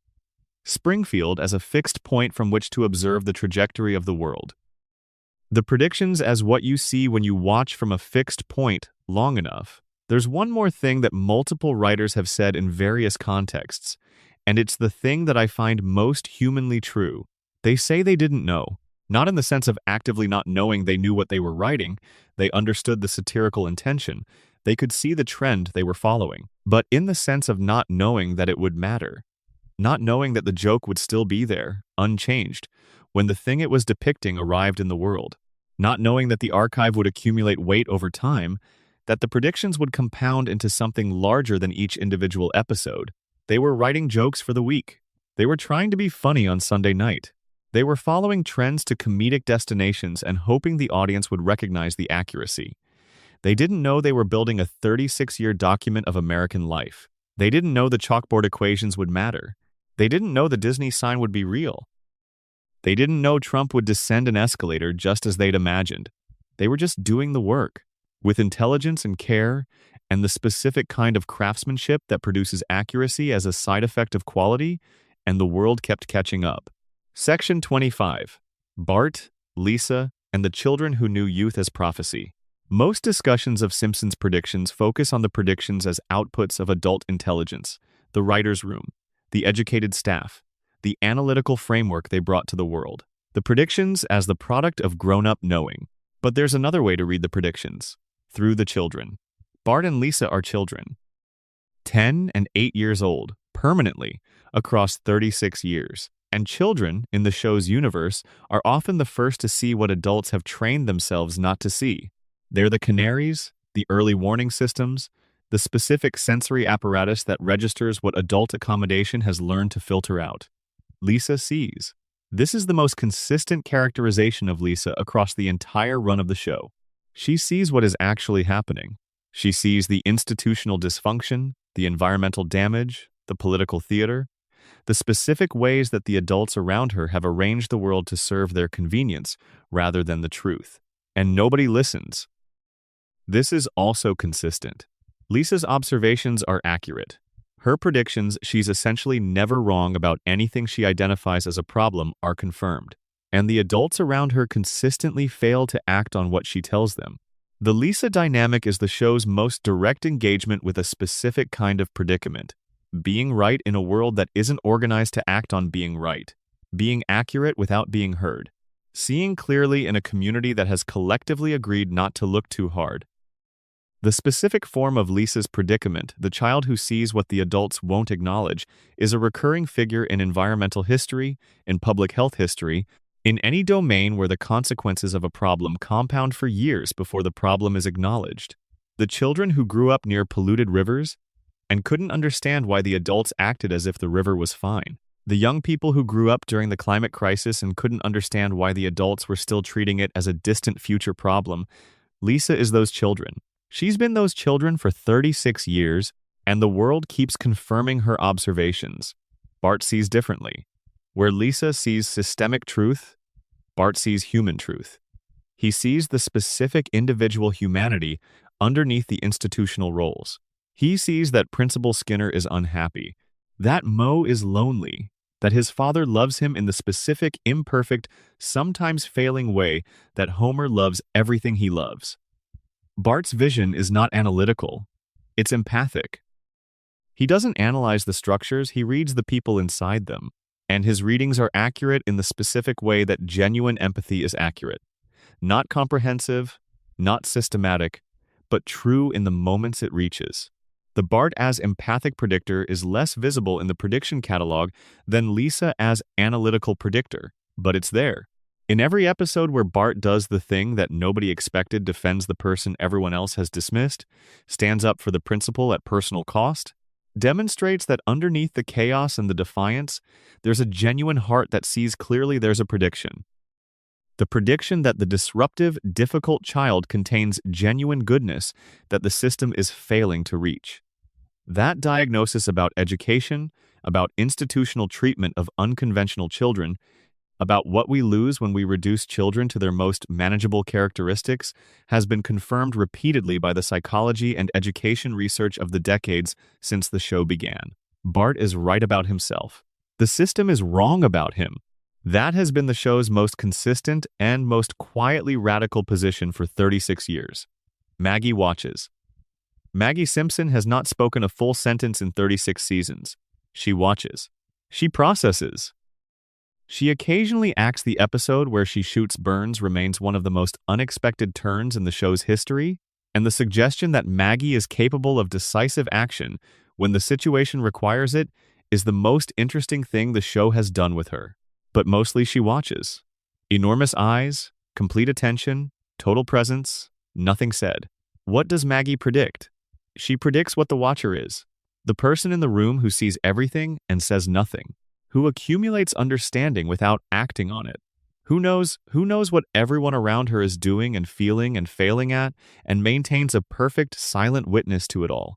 Springfield as a fixed point from which to observe the trajectory of the world. The predictions as what you see when you watch from a fixed point long enough. There's one more thing that multiple writers have said in various contexts, and it's the thing that I find most humanly true. They say they didn't know. Not in the sense of actively not knowing they knew what they were writing, they understood the satirical intention, they could see the trend they were following, but in the sense of not knowing that it would matter. Not knowing that the joke would still be there, unchanged, when the thing it was depicting arrived in the world. Not knowing that the archive would accumulate weight over time, that the predictions would compound into something larger than each individual episode. They were writing jokes for the week. They were trying to be funny on Sunday night. They were following trends to comedic destinations and hoping the audience would recognize the accuracy. They didn't know they were building a 36-year document of American life. They didn't know the chalkboard equations would matter. They didn't know the Disney sign would be real. They didn't know Trump would descend an escalator just as they'd imagined. They were just doing the work, with intelligence and care, and the specific kind of craftsmanship that produces accuracy as a side effect of quality, and the world kept catching up. Section 25. Bart, Lisa, and the children who knew youth as prophecy. Most discussions of Simpsons predictions focus on the predictions as outputs of adult intelligence, the writer's room, the educated staff, the analytical framework they brought to the world. The predictions as the product of grown-up knowing. But there's another way to read the predictions. Through the children. Bart and Lisa are children. 10 and 8 years old, permanently, across 36 years. And children, in the show's universe, are often the first to see what adults have trained themselves not to see. They're the canaries, the early warning systems, the specific sensory apparatus that registers what adult accommodation has learned to filter out. Lisa sees. This is the most consistent characterization of Lisa across the entire run of the show. She sees what is actually happening. She sees the institutional dysfunction, the environmental damage, the political theater, the specific ways that the adults around her have arranged the world to serve their convenience rather than the truth. And nobody listens. This is also consistent. Lisa's observations are accurate. Her predictions, she's essentially never wrong about anything she identifies as a problem, are confirmed. And the adults around her consistently fail to act on what she tells them. The Lisa dynamic is the show's most direct engagement with a specific kind of predicament. Being right in a world that isn't organized to act on being right. Being accurate without being heard. Seeing clearly in a community that has collectively agreed not to look too hard. The specific form of Lisa's predicament, the child who sees what the adults won't acknowledge, is a recurring figure in environmental history, in public health history, in any domain where the consequences of a problem compound for years before the problem is acknowledged. The children who grew up near polluted rivers and couldn't understand why the adults acted as if the river was fine. The young people who grew up during the climate crisis and couldn't understand why the adults were still treating it as a distant future problem. Lisa is those children. She's been those children for 36 years, and the world keeps confirming her observations. Bart sees differently. Where Lisa sees systemic truth, Bart sees human truth. He sees the specific individual humanity underneath the institutional roles. He sees that Principal Skinner is unhappy, that Moe is lonely, that his father loves him in the specific, imperfect, sometimes failing way that Homer loves everything he loves. Bart's vision is not analytical, it's empathic. He doesn't analyze the structures, he reads the people inside them, and his readings are accurate in the specific way that genuine empathy is accurate. Not comprehensive, not systematic, but true in the moments it reaches. The Bart as empathic predictor is less visible in the prediction catalog than Lisa as analytical predictor, but it's there. In every episode where Bart does the thing that nobody expected, defends the person everyone else has dismissed, stands up for the principal at personal cost, demonstrates that underneath the chaos and the defiance, there's a genuine heart that sees clearly there's a prediction. The prediction that the disruptive, difficult child contains genuine goodness that the system is failing to reach. That diagnosis about education, about institutional treatment of unconventional children, about what we lose when we reduce children to their most manageable characteristics, has been confirmed repeatedly by the psychology and education research of the decades since the show began. Bart is right about himself. The system is wrong about him. That has been the show's most consistent and most quietly radical position for 36 years. Maggie watches. Maggie Simpson has not spoken a full sentence in 36 seasons. She watches. She processes. She occasionally acts the episode where she shoots Burns remains one of the most unexpected turns in the show's history, and the suggestion that Maggie is capable of decisive action when the situation requires it is the most interesting thing the show has done with her. But mostly she watches. Enormous eyes, complete attention, total presence, nothing said. What does Maggie predict? She predicts what the watcher is. The person in the room who sees everything and says nothing. Who accumulates understanding without acting on it. Who knows what everyone around her is doing and feeling and failing at, and maintains a perfect silent witness to it all.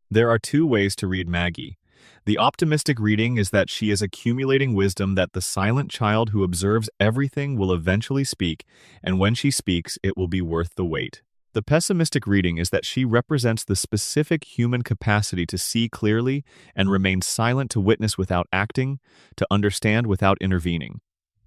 There are two ways to read Maggie. The optimistic reading is that she is accumulating wisdom, that the silent child who observes everything will eventually speak, and when she speaks, it will be worth the wait. The pessimistic reading is that she represents the specific human capacity to see clearly and remain silent, to witness without acting, to understand without intervening.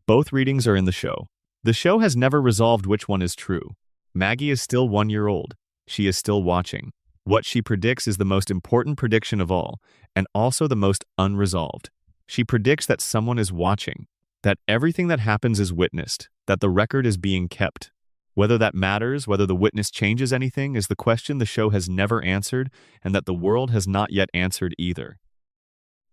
Both readings are in the show. The show has never resolved which one is true. Maggie is still 1 year old. She is still watching. What she predicts is the most important prediction of all, and also the most unresolved. She predicts that someone is watching, that everything that happens is witnessed, that the record is being kept. Whether that matters, whether the witness changes anything, is the question the show has never answered, and that the world has not yet answered either.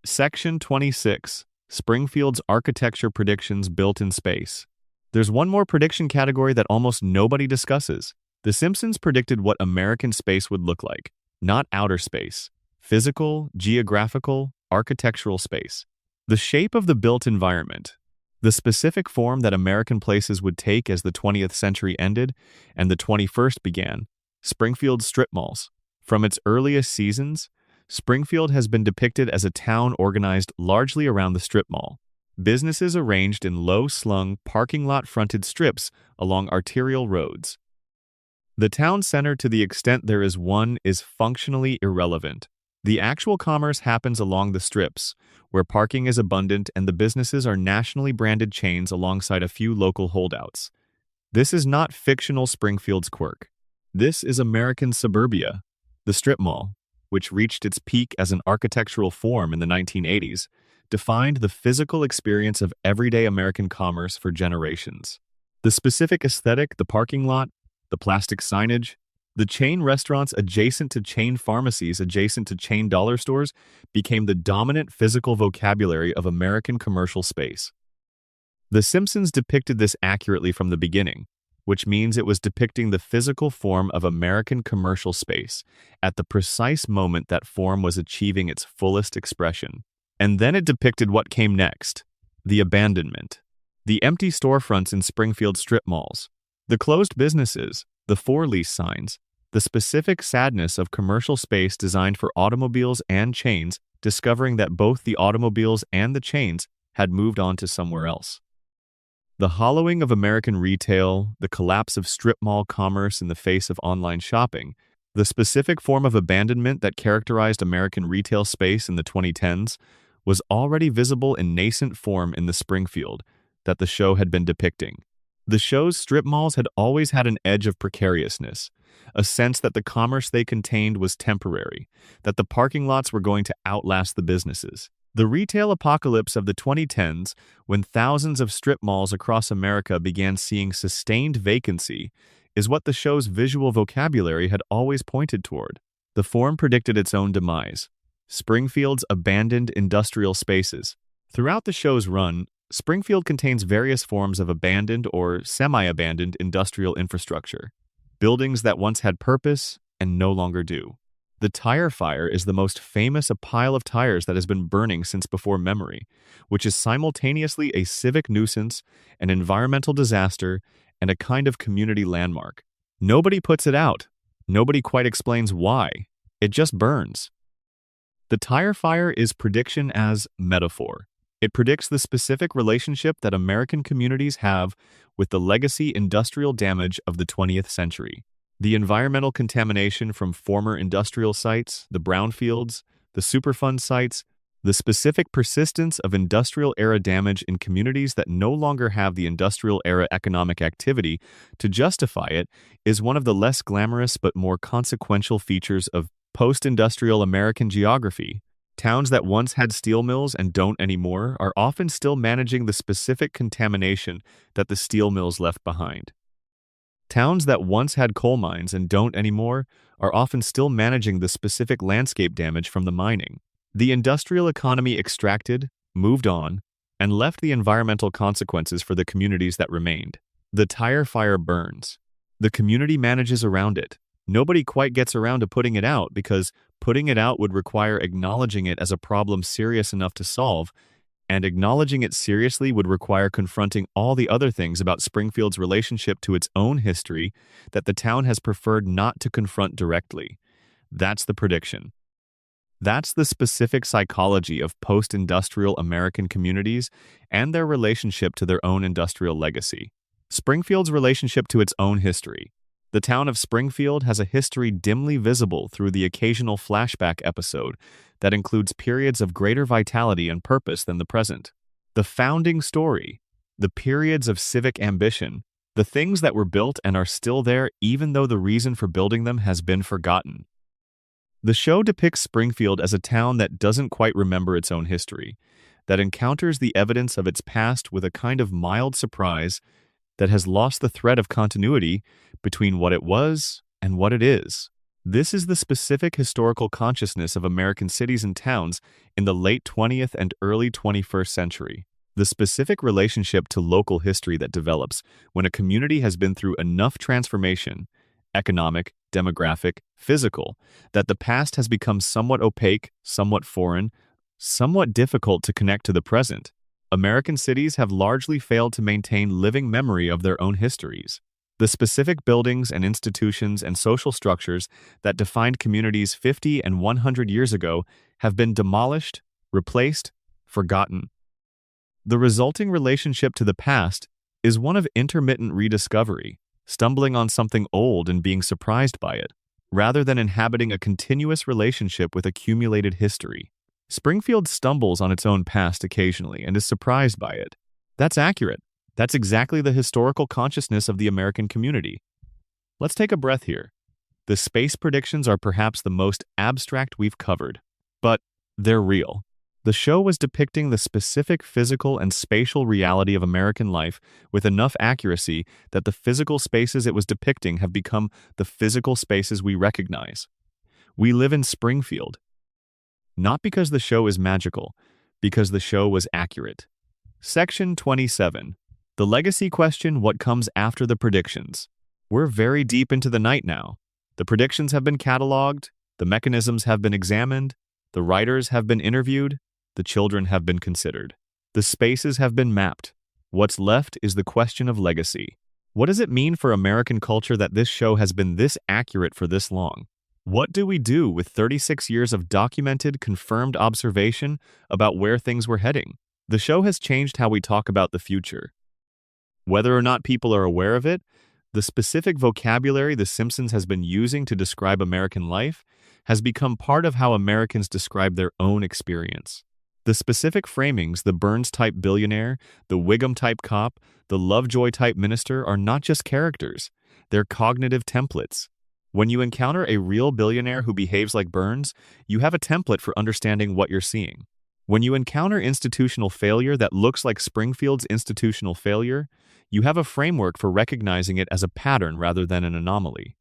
Section 26. Springfield's Architecture Predictions Built in Space. There's one more prediction category that almost nobody discusses. The Simpsons predicted what American space would look like, not outer space. Physical, geographical, architectural space. The shape of the built environment. The specific form that American places would take as the 20th century ended and the 21st began. Springfield's strip malls. From its earliest seasons, Springfield has been depicted as a town organized largely around the strip mall. Businesses arranged in low-slung, parking lot-fronted strips along arterial roads. The town center, to the extent there is one, is functionally irrelevant. The actual commerce happens along the strips, where parking is abundant and the businesses are nationally branded chains alongside a few local holdouts. This is not fictional Springfield's quirk. This is American suburbia. The strip mall, which reached its peak as an architectural form in the 1980s, defined the physical experience of everyday American commerce for generations. The specific aesthetic, the parking lot, the plastic signage, the chain restaurants adjacent to chain pharmacies, adjacent to chain dollar stores, became the dominant physical vocabulary of American commercial space. The Simpsons depicted this accurately from the beginning, which means it was depicting the physical form of American commercial space at the precise moment that form was achieving its fullest expression. And then it depicted what came next: the abandonment, the empty storefronts in Springfield strip malls, the closed businesses, the for-lease signs, the specific sadness of commercial space designed for automobiles and chains, discovering that both the automobiles and the chains had moved on to somewhere else. The hollowing of American retail, the collapse of strip mall commerce in the face of online shopping, the specific form of abandonment that characterized American retail space in the 2010s was already visible in nascent form in the Springfield that the show had been depicting. The show's strip malls had always had an edge of precariousness, a sense that the commerce they contained was temporary, that the parking lots were going to outlast the businesses. The retail apocalypse of the 2010s, when thousands of strip malls across America began seeing sustained vacancy, is what the show's visual vocabulary had always pointed toward. The form predicted its own demise. Springfield's abandoned industrial spaces. Throughout the show's run, Springfield contains various forms of abandoned or semi-abandoned industrial infrastructure, buildings that once had purpose and no longer do. The tire fire is the most famous, a pile of tires that has been burning since before memory, which is simultaneously a civic nuisance, an environmental disaster, and a kind of community landmark. Nobody puts it out. Nobody quite explains why. It just burns. The tire fire is prediction as metaphor. It predicts the specific relationship that American communities have with the legacy industrial damage of the 20th century. The environmental contamination from former industrial sites, the brownfields, the Superfund sites, the specific persistence of industrial-era damage in communities that no longer have the industrial-era economic activity to justify it is one of the less glamorous but more consequential features of post-industrial American geography. Towns that once had steel mills and don't anymore are often still managing the specific contamination that the steel mills left behind. Towns that once had coal mines and don't anymore are often still managing the specific landscape damage from the mining. The industrial economy extracted, moved on, and left the environmental consequences for the communities that remained. The tire fire burns. The community manages around it. Nobody quite gets around to putting it out because putting it out would require acknowledging it as a problem serious enough to solve, and acknowledging it seriously would require confronting all the other things about Springfield's relationship to its own history that the town has preferred not to confront directly. That's the prediction. That's the specific psychology of post-industrial American communities and their relationship to their own industrial legacy. Springfield's relationship to its own history. The town of Springfield has a history dimly visible through the occasional flashback episode that includes periods of greater vitality and purpose than the present. The founding story, the periods of civic ambition, the things that were built and are still there even though the reason for building them has been forgotten. The show depicts Springfield as a town that doesn't quite remember its own history, that encounters the evidence of its past with a kind of mild surprise, that has lost the thread of continuity between what it was and what it is. This is the specific historical consciousness of American cities and towns in the late 20th and early 21st century. The specific relationship to local history that develops when a community has been through enough transformation, economic, demographic, physical, that the past has become somewhat opaque, somewhat foreign, somewhat difficult to connect to the present. American cities have largely failed to maintain living memory of their own histories. The specific buildings and institutions and social structures that defined communities 50 and 100 years ago have been demolished, replaced, forgotten. The resulting relationship to the past is one of intermittent rediscovery, stumbling on something old and being surprised by it, rather than inhabiting a continuous relationship with accumulated history. Springfield stumbles on its own past occasionally and is surprised by it. That's accurate. That's exactly the historical consciousness of the American community. Let's take a breath here. The space predictions are perhaps the most abstract we've covered, but they're real. The show was depicting the specific physical and spatial reality of American life with enough accuracy that the physical spaces it was depicting have become the physical spaces we recognize. We live in Springfield. Not because the show is magical, because the show was accurate. Section 27. The legacy question: what comes after the predictions? We're very deep into the night now. The predictions have been cataloged, the mechanisms have been examined, the writers have been interviewed, the children have been considered. The spaces have been mapped. What's left is the question of legacy. What does it mean for American culture that this show has been this accurate for this long? What do we do with 36 years of documented, confirmed observation about where things were heading? The show has changed how we talk about the future. Whether or not people are aware of it, the specific vocabulary The Simpsons has been using to describe American life has become part of how Americans describe their own experience. The specific framings, the Burns-type billionaire, the Wiggum-type cop, the Lovejoy-type minister, are not just characters. They're cognitive templates. When you encounter a real billionaire who behaves like Burns, you have a template for understanding what you're seeing. When you encounter institutional failure that looks like Springfield's institutional failure, you have a framework for recognizing it as a pattern rather than an anomaly.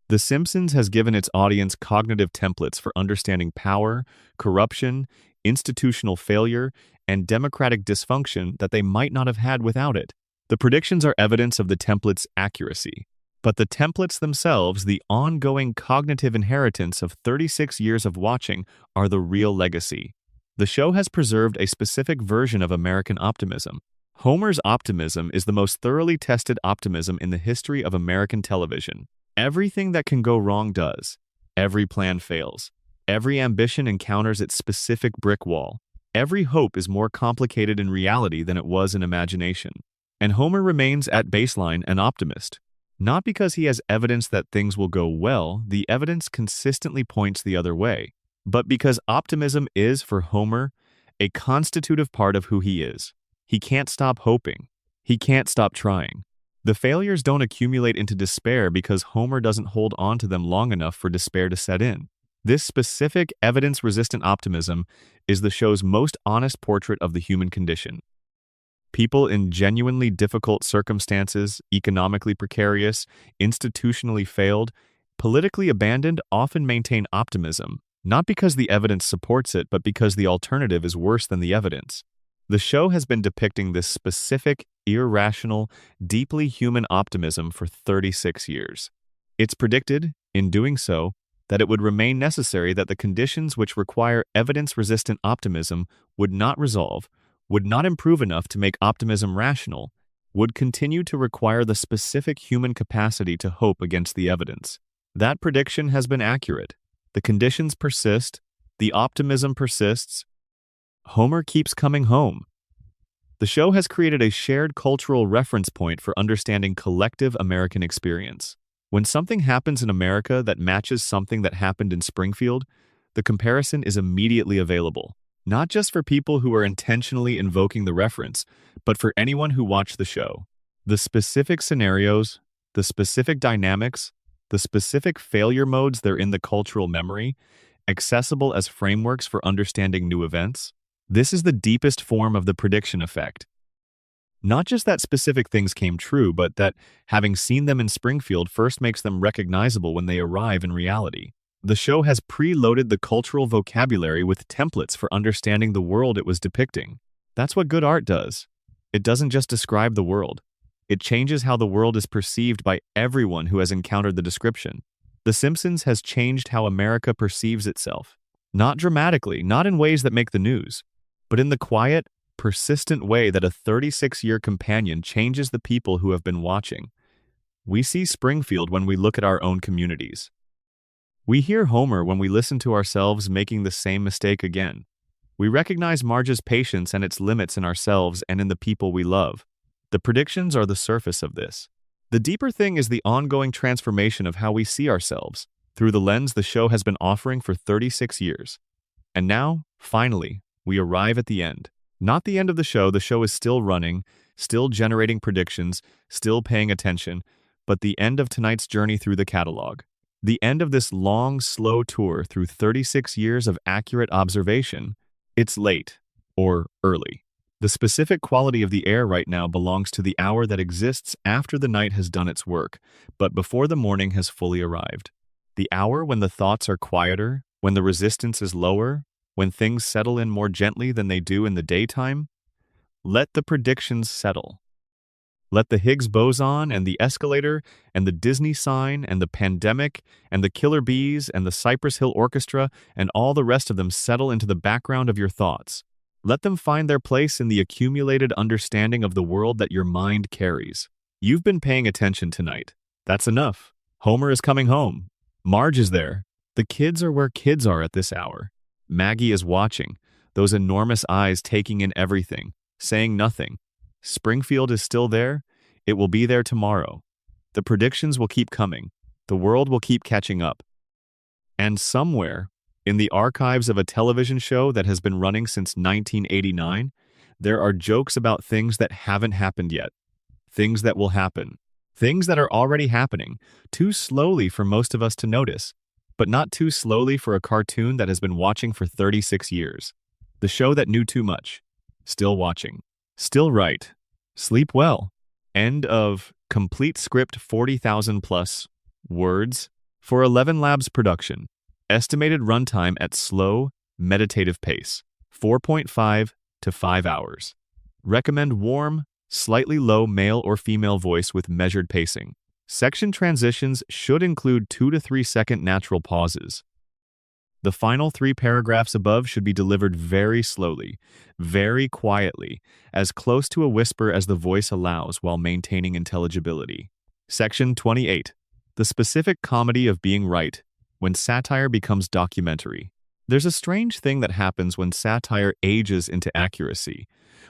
The Simpsons has given its audience cognitive templates for understanding power, corruption, institutional failure, and democratic dysfunction that they might not have had without it. The predictions are evidence of the template's accuracy. But the templates themselves, the ongoing cognitive inheritance of 36 years of watching, are the real legacy. The show has preserved a specific version of American optimism. Homer's optimism is the most thoroughly tested optimism in the history of American television. Everything that can go wrong does. Every plan fails. Every ambition encounters its specific brick wall. Every hope is more complicated in reality than it was in imagination. And Homer remains at baseline an optimist. Not because he has evidence that things will go well, the evidence consistently points the other way, but because optimism is, for Homer, a constitutive part of who he is. He can't stop hoping. He can't stop trying. The failures don't accumulate into despair because Homer doesn't hold on to them long enough for despair to set in. This specific, evidence-resistant optimism is the show's most honest portrait of the human condition. People in genuinely difficult circumstances, economically precarious, institutionally failed, politically abandoned, often maintain optimism, not because the evidence supports it, but because the alternative is worse than the evidence. The show has been depicting this specific, irrational, deeply human optimism for 36 years. It's predicted, in doing so, that it would remain necessary that the conditions which require evidence-resistant optimism would not resolve, would not improve enough to make optimism rational, would continue to require the specific human capacity to hope against the evidence. That prediction has been accurate. The conditions persist, the optimism persists. Homer keeps coming home. The show has created a shared cultural reference point for understanding collective American experience. When something happens in America that matches something that happened in Springfield, the comparison is immediately available. Not just for people who are intentionally invoking the reference, but for anyone who watched the show. The specific scenarios, the specific dynamics, the specific failure modes they're in the cultural memory, accessible as frameworks for understanding new events. This is the deepest form of the prediction effect. Not just that specific things came true, but that having seen them in Springfield first makes them recognizable when they arrive in reality. The show has preloaded the cultural vocabulary with templates for understanding the world it was depicting. That's what good art does. It doesn't just describe the world. It changes how the world is perceived by everyone who has encountered the description. The Simpsons has changed how America perceives itself. Not dramatically, not in ways that make the news, but in the quiet, persistent way that a 36-year companion changes the people who have been watching. We see Springfield when we look at our own communities. We hear Homer when we listen to ourselves making the same mistake again. We recognize Marge's patience and its limits in ourselves and in the people we love. The predictions are the surface of this. The deeper thing is the ongoing transformation of how we see ourselves, through the lens the show has been offering for 36 years. And now, finally, we arrive at the end. Not the end of the show is still running, still generating predictions, still paying attention, but the end of tonight's journey through the catalog. The end of this long, slow tour through 36 years of accurate observation. It's late, or early. The specific quality of the air right now belongs to the hour that exists after the night has done its work, but before the morning has fully arrived. The hour when the thoughts are quieter, when the resistance is lower, when things settle in more gently than they do in the daytime. Let the predictions settle. Let the Higgs boson and the escalator and the Disney sign and the pandemic and the killer bees and the Cypress Hill orchestra and all the rest of them settle into the background of your thoughts. Let them find their place in the accumulated understanding of the world that your mind carries. You've been paying attention tonight. That's enough. Homer is coming home. Marge is there. The kids are where kids are at this hour. Maggie is watching, those enormous eyes taking in everything, saying nothing. Springfield is still there. It will be there tomorrow. The predictions will keep coming. The world will keep catching up. And somewhere, in the archives of a television show that has been running since 1989, there are jokes about things that haven't happened yet. Things that will happen. Things that are already happening, too slowly for most of us to notice, but not too slowly for a cartoon that has been watching for 36 years. The show that knew too much. Still watching. Still right. Sleep well. End of complete script 40,000 plus words for 11 Labs production. Estimated runtime at slow, meditative pace, 4.5 to 5 hours. Recommend warm, slightly low male or female voice with measured pacing. Section transitions should include 2 to 3 second natural pauses. The final 3 paragraphs above should be delivered very slowly, very quietly, as close to a whisper as the voice allows while maintaining intelligibility. Section 28. The specific comedy of being right, when satire becomes documentary. There's a strange thing that happens when satire ages into accuracy.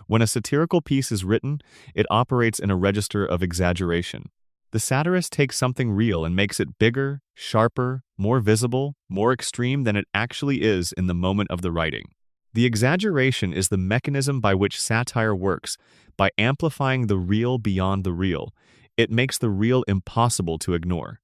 When a satirical piece is written, it operates in a register of exaggeration. The satirist takes something real and makes it bigger, sharper, more visible, more extreme than it actually is in the moment of the writing. The exaggeration is the mechanism by which satire works, by amplifying the real beyond the real. It makes the real impossible to ignore.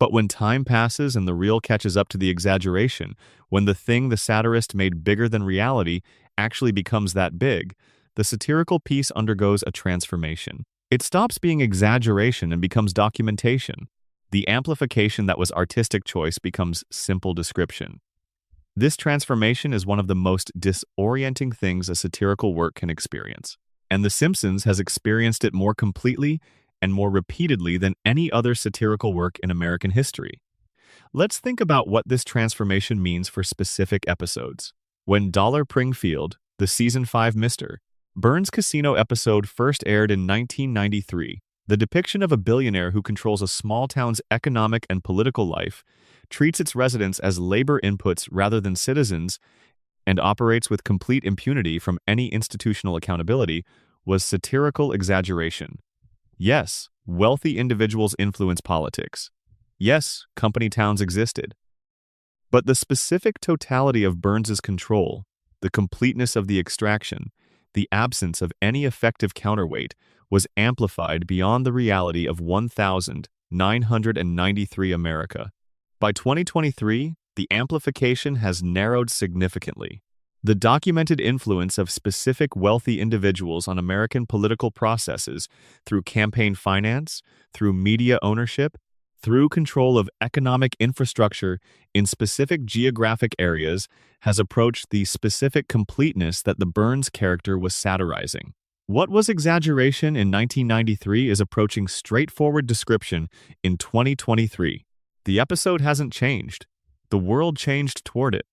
But when time passes and the real catches up to the exaggeration, when the thing the satirist made bigger than reality actually becomes that big, the satirical piece undergoes a transformation. It stops being exaggeration and becomes documentation. The amplification that was artistic choice becomes simple description. This transformation is one of the most disorienting things a satirical work can experience. And The Simpsons has experienced it more completely and more repeatedly than any other satirical work in American history. Let's think about what this transformation means for specific episodes. When Dollar Pringfield, the Season 5 Mr. Burns Casino episode first aired in 1993, the depiction of a billionaire who controls a small town's economic and political life, treats its residents as labor inputs rather than citizens, and operates with complete impunity from any institutional accountability, was satirical exaggeration. Yes, wealthy individuals influence politics. Yes, company towns existed. But the specific totality of Burns's control, the completeness of the extraction, the absence of any effective counterweight, was amplified beyond the reality of 1993 America. By 2023, the amplification has narrowed significantly. The documented influence of specific wealthy individuals on American political processes through campaign finance, through media ownership, through control of economic infrastructure in specific geographic areas has approached the specific completeness that the Burns character was satirizing. What was exaggeration in 1993 is approaching straightforward description in 2023. The episode hasn't changed. The world changed toward it.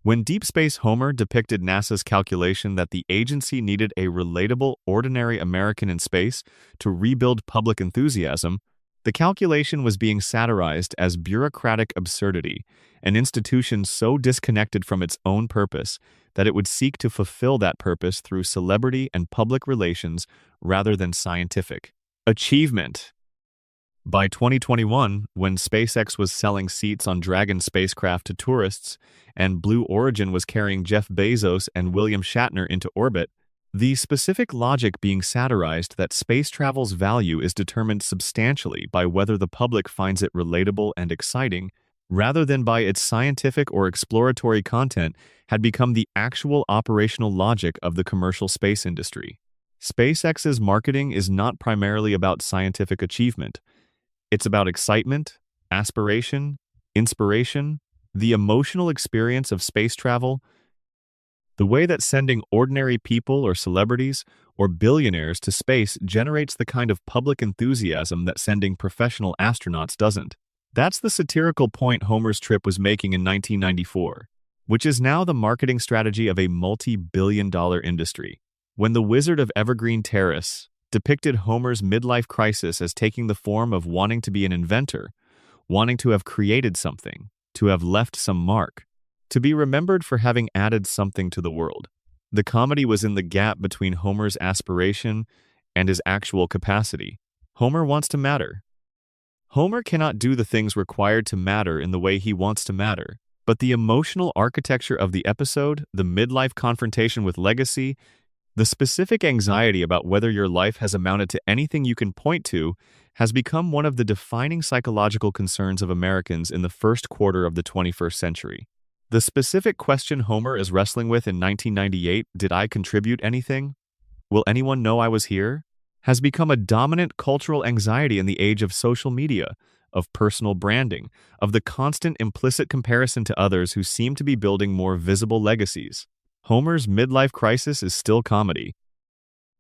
When Deep Space Homer depicted NASA's calculation that the agency needed a relatable, ordinary American in space to rebuild public enthusiasm, the calculation was being satirized as bureaucratic absurdity, an institution so disconnected from its own purpose that it would seek to fulfill that purpose through celebrity and public relations rather than scientific achievement. By 2021, when SpaceX was selling seats on Dragon spacecraft to tourists and Blue Origin was carrying Jeff Bezos and William Shatner into orbit, the specific logic being satirized that space travel's value is determined substantially by whether the public finds it relatable and exciting, rather than by its scientific or exploratory content, had become the actual operational logic of the commercial space industry. SpaceX's marketing is not primarily about scientific achievement. It's about excitement, aspiration, inspiration, the emotional experience of space travel, the way that sending ordinary people or celebrities or billionaires to space generates the kind of public enthusiasm that sending professional astronauts doesn't. That's the satirical point Homer's trip was making in 1994, which is now the marketing strategy of a multi-billion-dollar industry. When The Wizard of Evergreen Terrace depicted Homer's midlife crisis as taking the form of wanting to be an inventor, wanting to have created something, to have left some mark, to be remembered for having added something to the world. The comedy was in the gap between Homer's aspiration and his actual capacity. Homer wants to matter. Homer cannot do the things required to matter in the way he wants to matter, but the emotional architecture of the episode, the midlife confrontation with legacy, the specific anxiety about whether your life has amounted to anything you can point to has become one of the defining psychological concerns of Americans in the first quarter of the 21st century. The specific question Homer is wrestling with in 1998, did I contribute anything? Will anyone know I was here? Has become a dominant cultural anxiety in the age of social media, of personal branding, of the constant implicit comparison to others who seem to be building more visible legacies. Homer's midlife crisis is still comedy,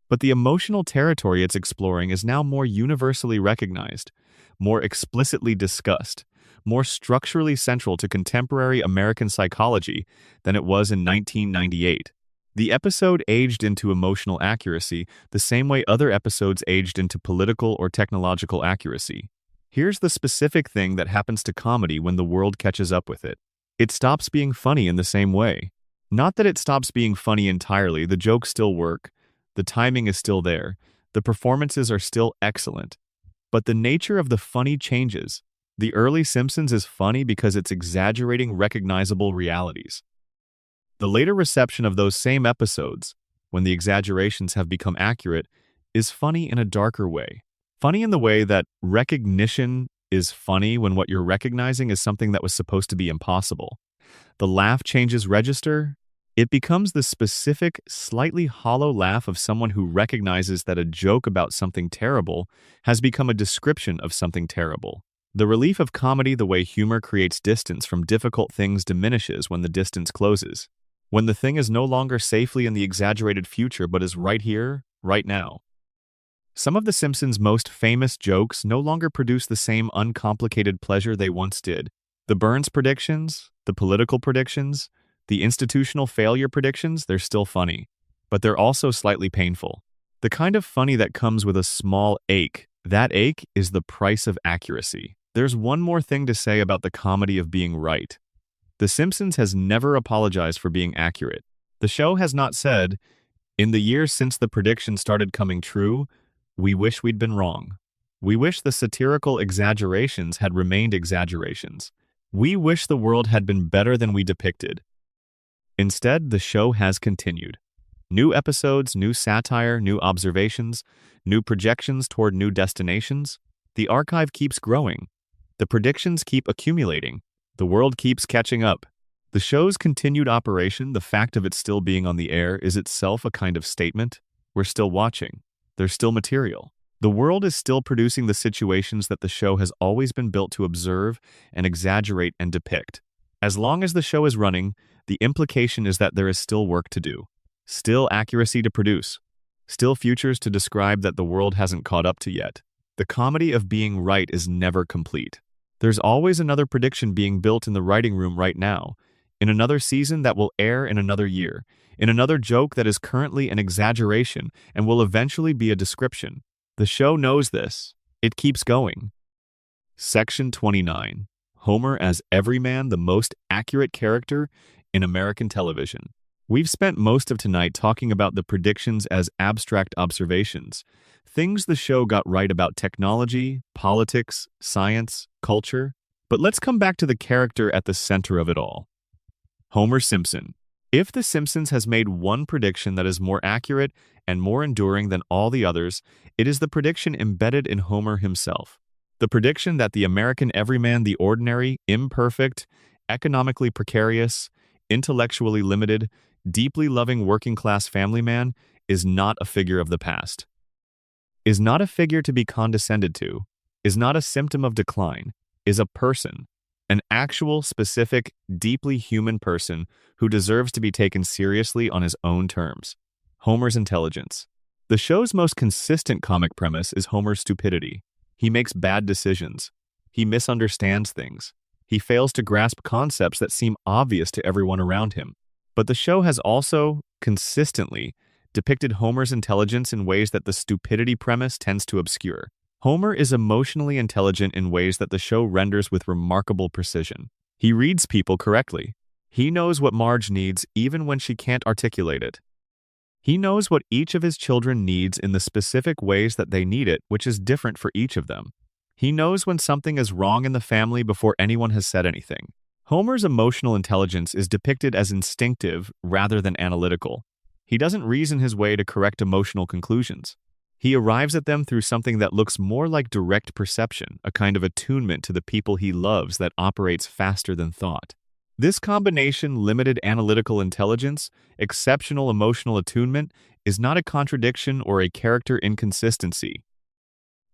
but the emotional territory it's exploring is now more universally recognized, more explicitly discussed, more structurally central to contemporary American psychology than it was in 1998. The episode aged into emotional accuracy the same way other episodes aged into political or technological accuracy. Here's the specific thing that happens to comedy when the world catches up with it. It stops being funny in the same way. Not that it stops being funny entirely, the jokes still work, the timing is still there, the performances are still excellent. But the nature of the funny changes. The early Simpsons is funny because it's exaggerating recognizable realities. The later reception of those same episodes, when the exaggerations have become accurate, is funny in a darker way. Funny in the way that recognition is funny when what you're recognizing is something that was supposed to be impossible. The laugh changes register. It becomes the specific, slightly hollow laugh of someone who recognizes that a joke about something terrible has become a description of something terrible. The relief of comedy, the way humor creates distance from difficult things, diminishes when the distance closes. When the thing is no longer safely in the exaggerated future but is right here, right now. Some of The Simpsons' most famous jokes no longer produce the same uncomplicated pleasure they once did. The Burns predictions, the political predictions, the institutional failure predictions, they're still funny, but they're also slightly painful. The kind of funny that comes with a small ache. That ache is the price of accuracy. There's one more thing to say about the comedy of being right. The Simpsons has never apologized for being accurate. The show has not said, in the years since the prediction started coming true, we wish we'd been wrong. We wish the satirical exaggerations had remained exaggerations. We wish the world had been better than we depicted. Instead, the show has continued. New episodes, new satire, new observations, new projections toward new destinations. The archive keeps growing. The predictions keep accumulating. The world keeps catching up. The show's continued operation, the fact of it still being on the air, is itself a kind of statement. We're still watching. There's still material. The world is still producing the situations that the show has always been built to observe and exaggerate and depict. As long as the show is running, the implication is that there is still work to do. Still accuracy to produce. Still futures to describe that the world hasn't caught up to yet. The comedy of being right is never complete. There's always another prediction being built in the writing room right now, in another season that will air in another year, in another joke that is currently an exaggeration and will eventually be a description. The show knows this. It keeps going. Section 29. Homer as everyman, the most accurate character in American television. We've spent most of tonight talking about the predictions as abstract observations, things the show got right about technology, politics, science, culture. But let's come back to the character at the center of it all. Homer Simpson. If The Simpsons has made one prediction that is more accurate and more enduring than all the others, it is the prediction embedded in Homer himself. The prediction that the American everyman, the ordinary, imperfect, economically precarious, intellectually limited, deeply loving working-class family man is not a figure of the past, is not a figure to be condescended to, is not a symptom of decline, is a person. An actual, specific, deeply human person who deserves to be taken seriously on his own terms. Homer's intelligence. The show's most consistent comic premise is Homer's stupidity. He makes bad decisions. He misunderstands things. He fails to grasp concepts that seem obvious to everyone around him. But the show has also, consistently, depicted Homer's intelligence in ways that the stupidity premise tends to obscure. Homer is emotionally intelligent in ways that the show renders with remarkable precision. He reads people correctly. He knows what Marge needs even when she can't articulate it. He knows what each of his children needs in the specific ways that they need it, which is different for each of them. He knows when something is wrong in the family before anyone has said anything. Homer's emotional intelligence is depicted as instinctive rather than analytical. He doesn't reason his way to correct emotional conclusions. He arrives at them through something that looks more like direct perception, a kind of attunement to the people he loves that operates faster than thought. This combination, limited analytical intelligence, exceptional emotional attunement, is not a contradiction or a character inconsistency.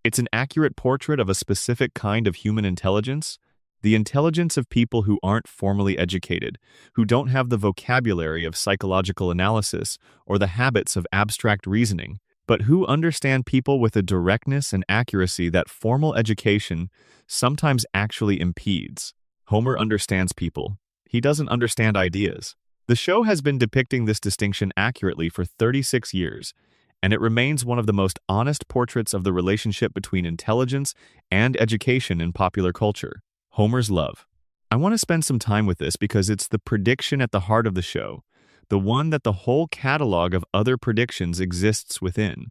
It's an accurate portrait of a specific kind of human intelligence, the intelligence of people who aren't formally educated, who don't have the vocabulary of psychological analysis or the habits of abstract reasoning, but who understand people with a directness and accuracy that formal education sometimes actually impedes. Homer understands people. He doesn't understand ideas. The show has been depicting this distinction accurately for 36 years, and it remains one of the most honest portraits of the relationship between intelligence and education in popular culture. Homer's love. I want to spend some time with this because it's the prediction at the heart of the show, the one that the whole catalog of other predictions exists within.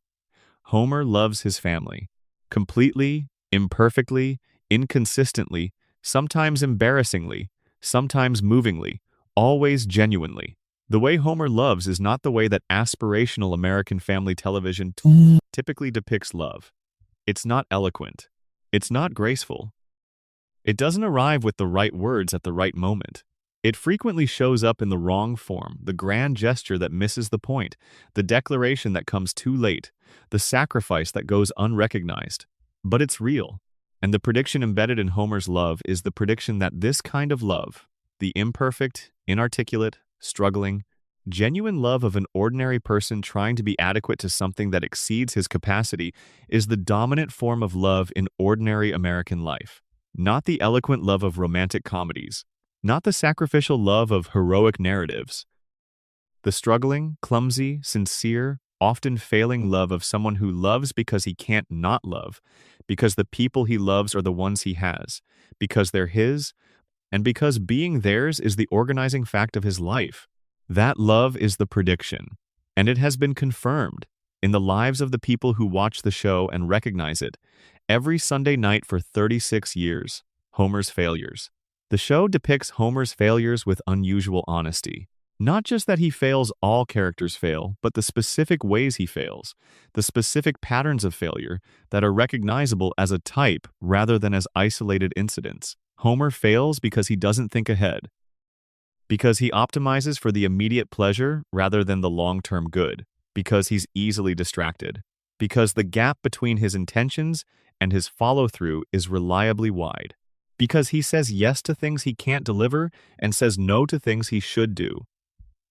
Homer loves his family. Completely, imperfectly, inconsistently, sometimes embarrassingly, sometimes movingly, always genuinely. The way Homer loves is not the way that aspirational American family television typically depicts love. It's not eloquent. It's not graceful. It doesn't arrive with the right words at the right moment. It frequently shows up in the wrong form, the grand gesture that misses the point, the declaration that comes too late, the sacrifice that goes unrecognized. But it's real. And the prediction embedded in Homer's love is the prediction that this kind of love, the imperfect, inarticulate, struggling, genuine love of an ordinary person trying to be adequate to something that exceeds his capacity, is the dominant form of love in ordinary American life. Not the eloquent love of romantic comedies, not the sacrificial love of heroic narratives. The struggling, clumsy, sincere, often failing love of someone who loves because he can't not love, because the people he loves are the ones he has, because they're his, and because being theirs is the organizing fact of his life. That love is the prediction, and it has been confirmed in the lives of the people who watch the show and recognize it. Every Sunday night for 36 years, Homer's failures. The show depicts Homer's failures with unusual honesty. Not just that he fails, all characters fail, but the specific ways he fails, the specific patterns of failure that are recognizable as a type rather than as isolated incidents. Homer fails because he doesn't think ahead, because he optimizes for the immediate pleasure rather than the long-term good, because he's easily distracted, because the gap between his intentions and his follow-through is reliably wide, because he says yes to things he can't deliver and says no to things he should do.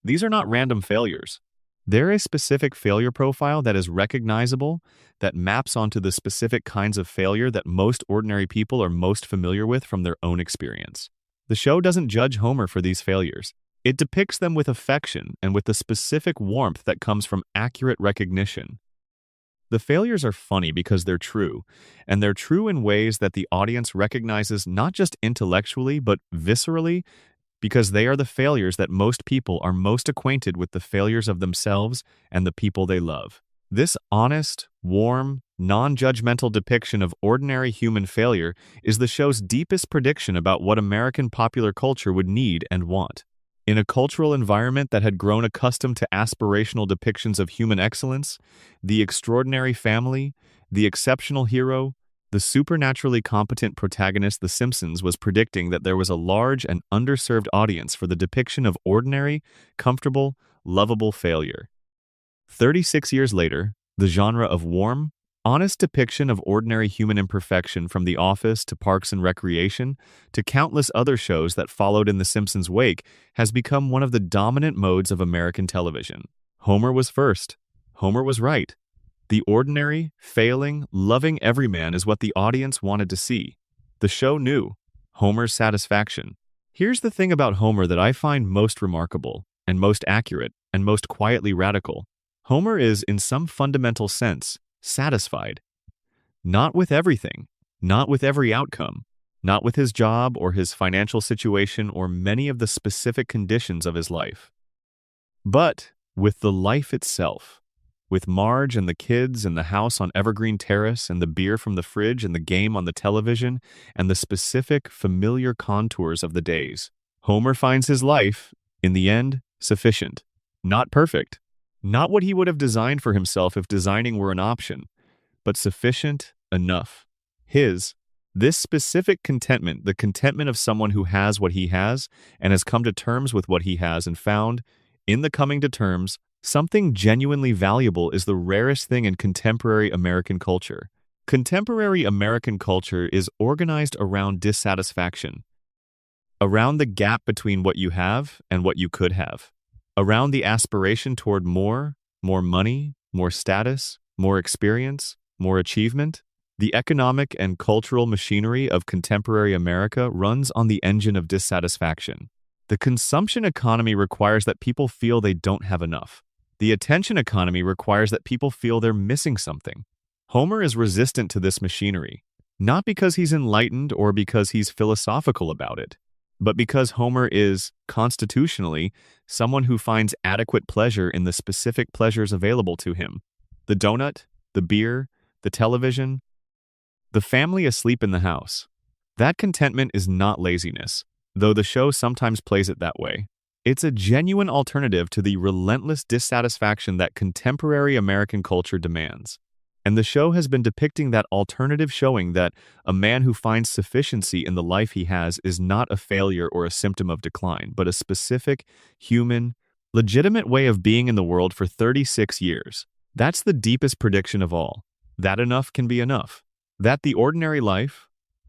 These are not random failures. They're a specific failure profile that is recognizable, that maps onto the specific kinds of failure that most ordinary people are most familiar with from their own experience. The show doesn't judge Homer for these failures. It depicts them with affection and with the specific warmth that comes from accurate recognition. The failures are funny because they're true, and they're true in ways that the audience recognizes not just intellectually but viscerally, because they are the failures that most people are most acquainted with, the failures of themselves and the people they love. This honest, warm, non-judgmental depiction of ordinary human failure is the show's deepest prediction about what American popular culture would need and want. In a cultural environment that had grown accustomed to aspirational depictions of human excellence, the extraordinary family, the exceptional hero, the supernaturally competent protagonist, The Simpsons was predicting that there was a large and underserved audience for the depiction of ordinary, comfortable, lovable failure. 36 years later, the genre of warm, honest depiction of ordinary human imperfection, from The Office to Parks and Recreation to countless other shows that followed in The Simpsons' wake, has become one of the dominant modes of American television. Homer was first. Homer was right. The ordinary, failing, loving everyman is what the audience wanted to see. The show knew Homer's satisfaction. Here's the thing about Homer that I find most remarkable, and most accurate, and most quietly radical. Homer is, in some fundamental sense, satisfied. Not with everything, not with every outcome, not with his job or his financial situation or many of the specific conditions of his life, but with the life itself. With Marge and the kids and the house on Evergreen Terrace and the beer from the fridge and the game on the television and the specific, familiar contours of the days. Homer finds his life, in the end, sufficient. Not perfect. Not what he would have designed for himself if designing were an option, but sufficient enough. This specific contentment, the contentment of someone who has what he has and has come to terms with what he has and found, in the coming to terms, something genuinely valuable, is the rarest thing in contemporary American culture. Contemporary American culture is organized around dissatisfaction, around the gap between what you have and what you could have, around the aspiration toward more money, more status, more experience, more achievement. The economic and cultural machinery of contemporary America runs on the engine of dissatisfaction. The consumption economy requires that people feel they don't have enough. The attention economy requires that people feel they're missing something. Homer is resistant to this machinery, not because he's enlightened or because he's philosophical about it, but because Homer is, constitutionally, someone who finds adequate pleasure in the specific pleasures available to him. The donut, the beer, the television, the family asleep in the house. That contentment is not laziness, though the show sometimes plays it that way. It's a genuine alternative to the relentless dissatisfaction that contemporary American culture demands. And the show has been depicting that alternative, showing that a man who finds sufficiency in the life he has is not a failure or a symptom of decline, but a specific, human, legitimate way of being in the world for 36 years. That's the deepest prediction of all. That enough can be enough. That the ordinary life,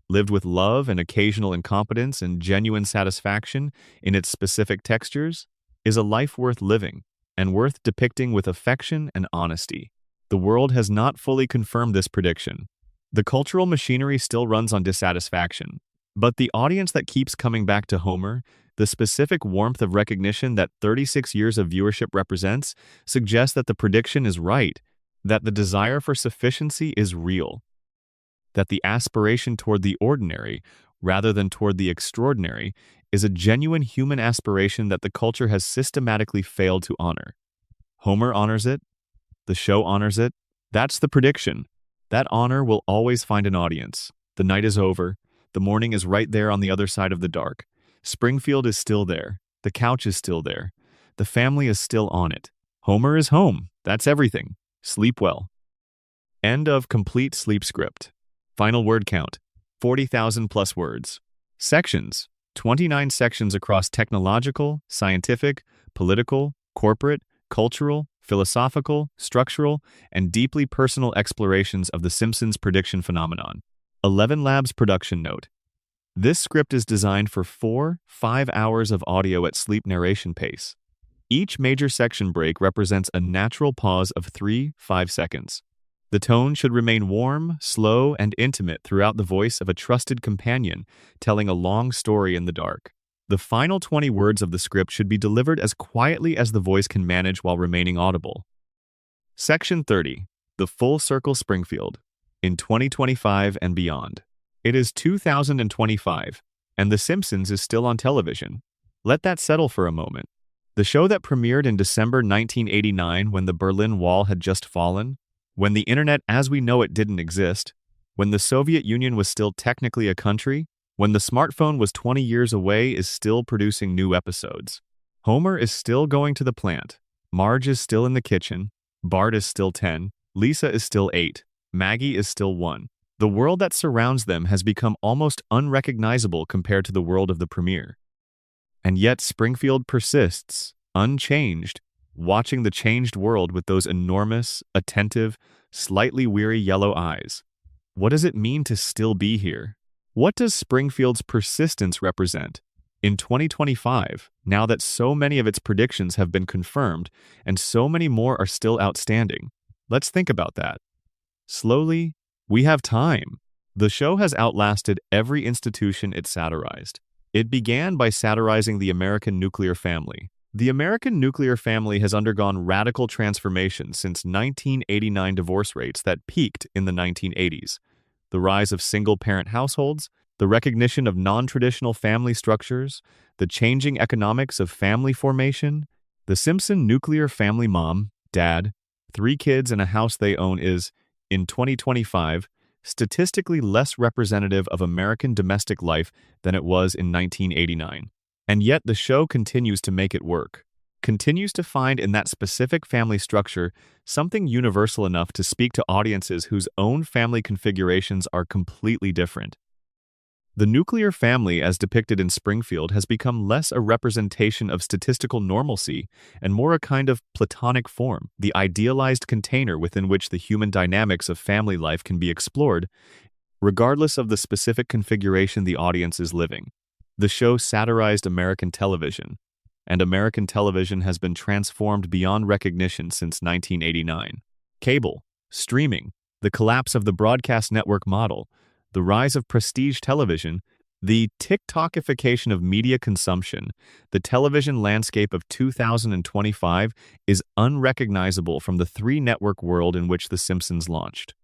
lived with love and occasional incompetence and genuine satisfaction in its specific textures, is a life worth living and worth depicting with affection and honesty. The world has not fully confirmed this prediction. The cultural machinery still runs on dissatisfaction, but the audience that keeps coming back to Homer, the specific warmth of recognition that 36 years of viewership represents, suggests that the prediction is right, that the desire for sufficiency is real, that the aspiration toward the ordinary, rather than toward the extraordinary, is a genuine human aspiration that the culture has systematically failed to honor. Homer honors it. The show honors it. That's the prediction. That honor will always find an audience. The night is over. The morning is right there on the other side of the dark. Springfield is still there. The couch is still there. The family is still on it. Homer is home. That's everything. Sleep well. End of complete sleep script. Final word count, 40,000 plus words. Sections, 29 sections across technological, scientific, political, corporate, cultural, philosophical, structural, and deeply personal explorations of the Simpsons prediction phenomenon. 11 Labs production note. This script is designed for 4-5 hours of audio at sleep narration pace. Each major section break represents a natural pause of 3-5 seconds. The tone should remain warm, slow, and intimate throughout the voice of a trusted companion telling a long story in the dark. The final 20 words of the script should be delivered as quietly as the voice can manage while remaining audible. Section 30. The Full Circle Springfield. In 2025 and beyond. It is 2025, and The Simpsons is still on television. Let that settle for a moment. The show that premiered in December 1989 when the Berlin Wall had just fallen, when the internet as we know it didn't exist, when the Soviet Union was still technically a country, when the smartphone was 20 years away, is still producing new episodes. Homer is still going to the plant. Marge is still in the kitchen. Bart is still 10. Lisa is still 8. Maggie is still 1. The world that surrounds them has become almost unrecognizable compared to the world of the premiere. And yet Springfield persists, unchanged, watching the changed world with those enormous, attentive, slightly weary yellow eyes. What does it mean to still be here? What does Springfield's persistence represent? In 2025, now that so many of its predictions have been confirmed and so many more are still outstanding, let's think about that. Slowly, we have time. The show has outlasted every institution it satirized. It began by satirizing the American nuclear family. The American nuclear family has undergone radical transformation since 1989 divorce rates that peaked in the 1980s. The rise of single-parent households, the recognition of non-traditional family structures, the changing economics of family formation. The Simpson nuclear family mom, dad, 3 kids and a house they own is, in 2025, statistically less representative of American domestic life than it was in 1989. And yet the show continues to make it work, continues to find in that specific family structure something universal enough to speak to audiences whose own family configurations are completely different. The nuclear family, as depicted in Springfield, has become less a representation of statistical normalcy and more a kind of platonic form, the idealized container within which the human dynamics of family life can be explored, regardless of the specific configuration the audience is living. The show satirized American television, and American television has been transformed beyond recognition since 1989. Cable, streaming, the collapse of the broadcast network model, the rise of prestige television, the TikTokification of media consumption, the television landscape of 2025 is unrecognizable from the 3-network world in which The Simpsons launched.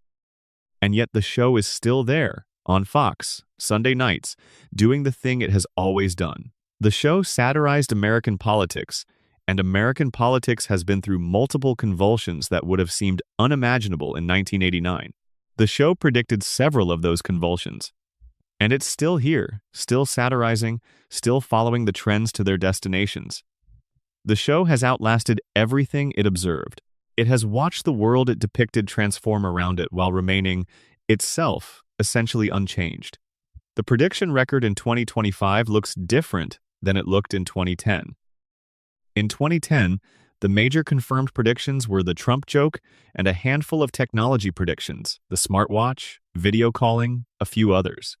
And yet the show is still there, on Fox, Sunday nights, doing the thing it has always done. The show satirized American politics, and American politics has been through multiple convulsions that would have seemed unimaginable in 1989. The show predicted several of those convulsions. And it's still here, still satirizing, still following the trends to their destinations. The show has outlasted everything it observed. It has watched the world it depicted transform around it while remaining, itself, essentially unchanged. The prediction record in 2025 looks different than it looked in 2010. In 2010, the major confirmed predictions were the Trump joke and a handful of technology predictions, the smartwatch, video calling, a few others.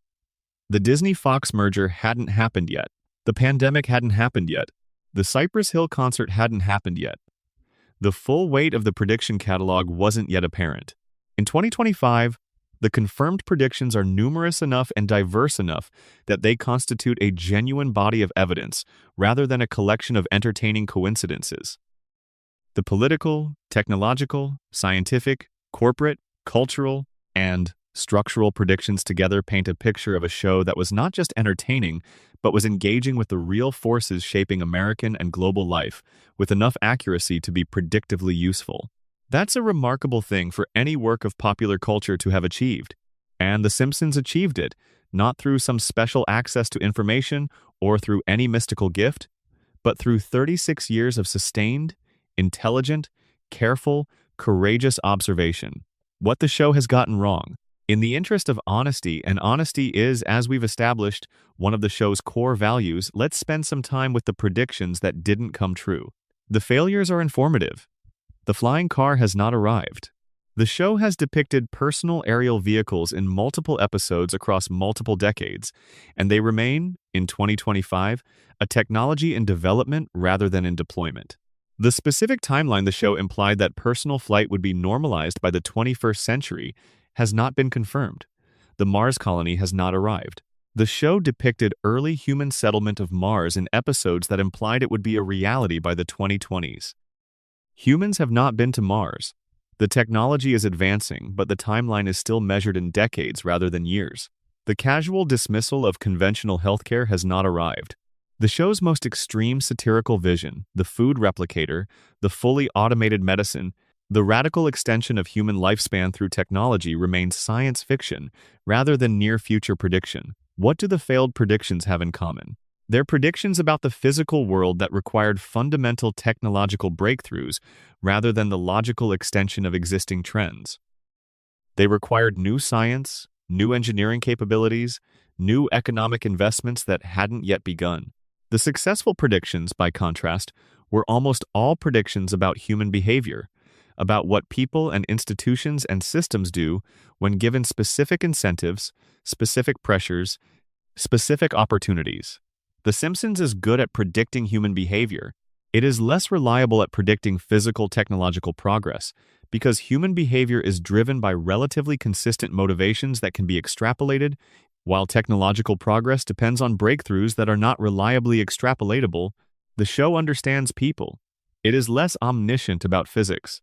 The Disney-Fox merger hadn't happened yet. The pandemic hadn't happened yet. The Cypress Hill concert hadn't happened yet. The full weight of the prediction catalog wasn't yet apparent. In 2025, the confirmed predictions are numerous enough and diverse enough that they constitute a genuine body of evidence rather than a collection of entertaining coincidences. The political, technological, scientific, corporate, cultural, and structural predictions together paint a picture of a show that was not just entertaining, but was engaging with the real forces shaping American and global life with enough accuracy to be predictively useful. That's a remarkable thing for any work of popular culture to have achieved. And The Simpsons achieved it, not through some special access to information or through any mystical gift, but through 36 years of sustained, intelligent, careful, courageous observation. What the show has gotten wrong. In the interest of honesty, and honesty is, as we've established, one of the show's core values, let's spend some time with the predictions that didn't come true. The failures are informative. The flying car has not arrived. The show has depicted personal aerial vehicles in multiple episodes across multiple decades, and they remain, in 2025, a technology in development rather than in deployment. The specific timeline the show implied that personal flight would be normalized by the 21st century has not been confirmed. The Mars colony has not arrived. The show depicted early human settlement of Mars in episodes that implied it would be a reality by the 2020s. Humans have not been to Mars. The technology is advancing, but the timeline is still measured in decades rather than years. The casual dismissal of conventional healthcare has not arrived. The show's most extreme satirical vision, the food replicator, the fully automated medicine, the radical extension of human lifespan through technology remains science fiction rather than near-future prediction. What do the failed predictions have in common? They're predictions about the physical world that required fundamental technological breakthroughs rather than the logical extension of existing trends. They required new science, new engineering capabilities, new economic investments that hadn't yet begun. The successful predictions, by contrast, were almost all predictions about human behavior, about what people and institutions and systems do when given specific incentives, specific pressures, specific opportunities. The Simpsons is good at predicting human behavior. It is less reliable at predicting physical technological progress because human behavior is driven by relatively consistent motivations that can be extrapolated, while technological progress depends on breakthroughs that are not reliably extrapolatable. The show understands people. It is less omniscient about physics.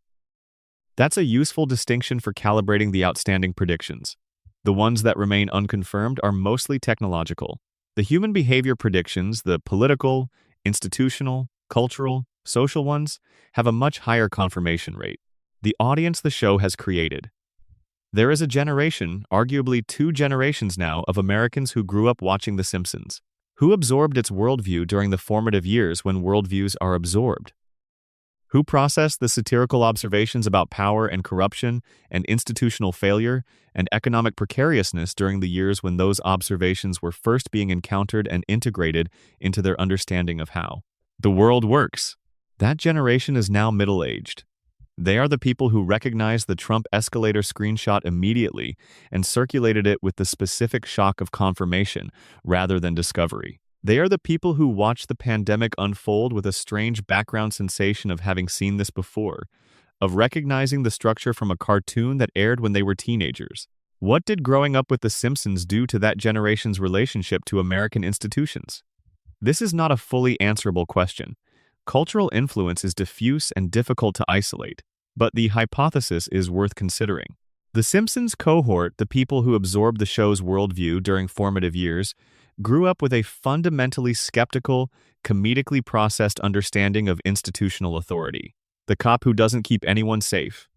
That's a useful distinction for calibrating the outstanding predictions. The ones that remain unconfirmed are mostly technological. The human behavior predictions, the political, institutional, cultural, social ones, have a much higher confirmation rate. The audience the show has created. There is a generation, arguably 2 generations now, of Americans who grew up watching The Simpsons. Who absorbed its worldview during the formative years when worldviews are absorbed? Who processed the satirical observations about power and corruption and institutional failure and economic precariousness during the years when those observations were first being encountered and integrated into their understanding of how the world works? That generation is now middle-aged. They are the people who recognized the Trump escalator screenshot immediately and circulated it with the specific shock of confirmation rather than discovery. They are the people who watched the pandemic unfold with a strange background sensation of having seen this before, of recognizing the structure from a cartoon that aired when they were teenagers. What did growing up with The Simpsons do to that generation's relationship to American institutions? This is not a fully answerable question. Cultural influence is diffuse and difficult to isolate, but the hypothesis is worth considering. The Simpsons cohort, the people who absorbed the show's worldview during formative years, grew up with a fundamentally skeptical, comedically processed understanding of institutional authority. The cop who doesn't keep anyone safe.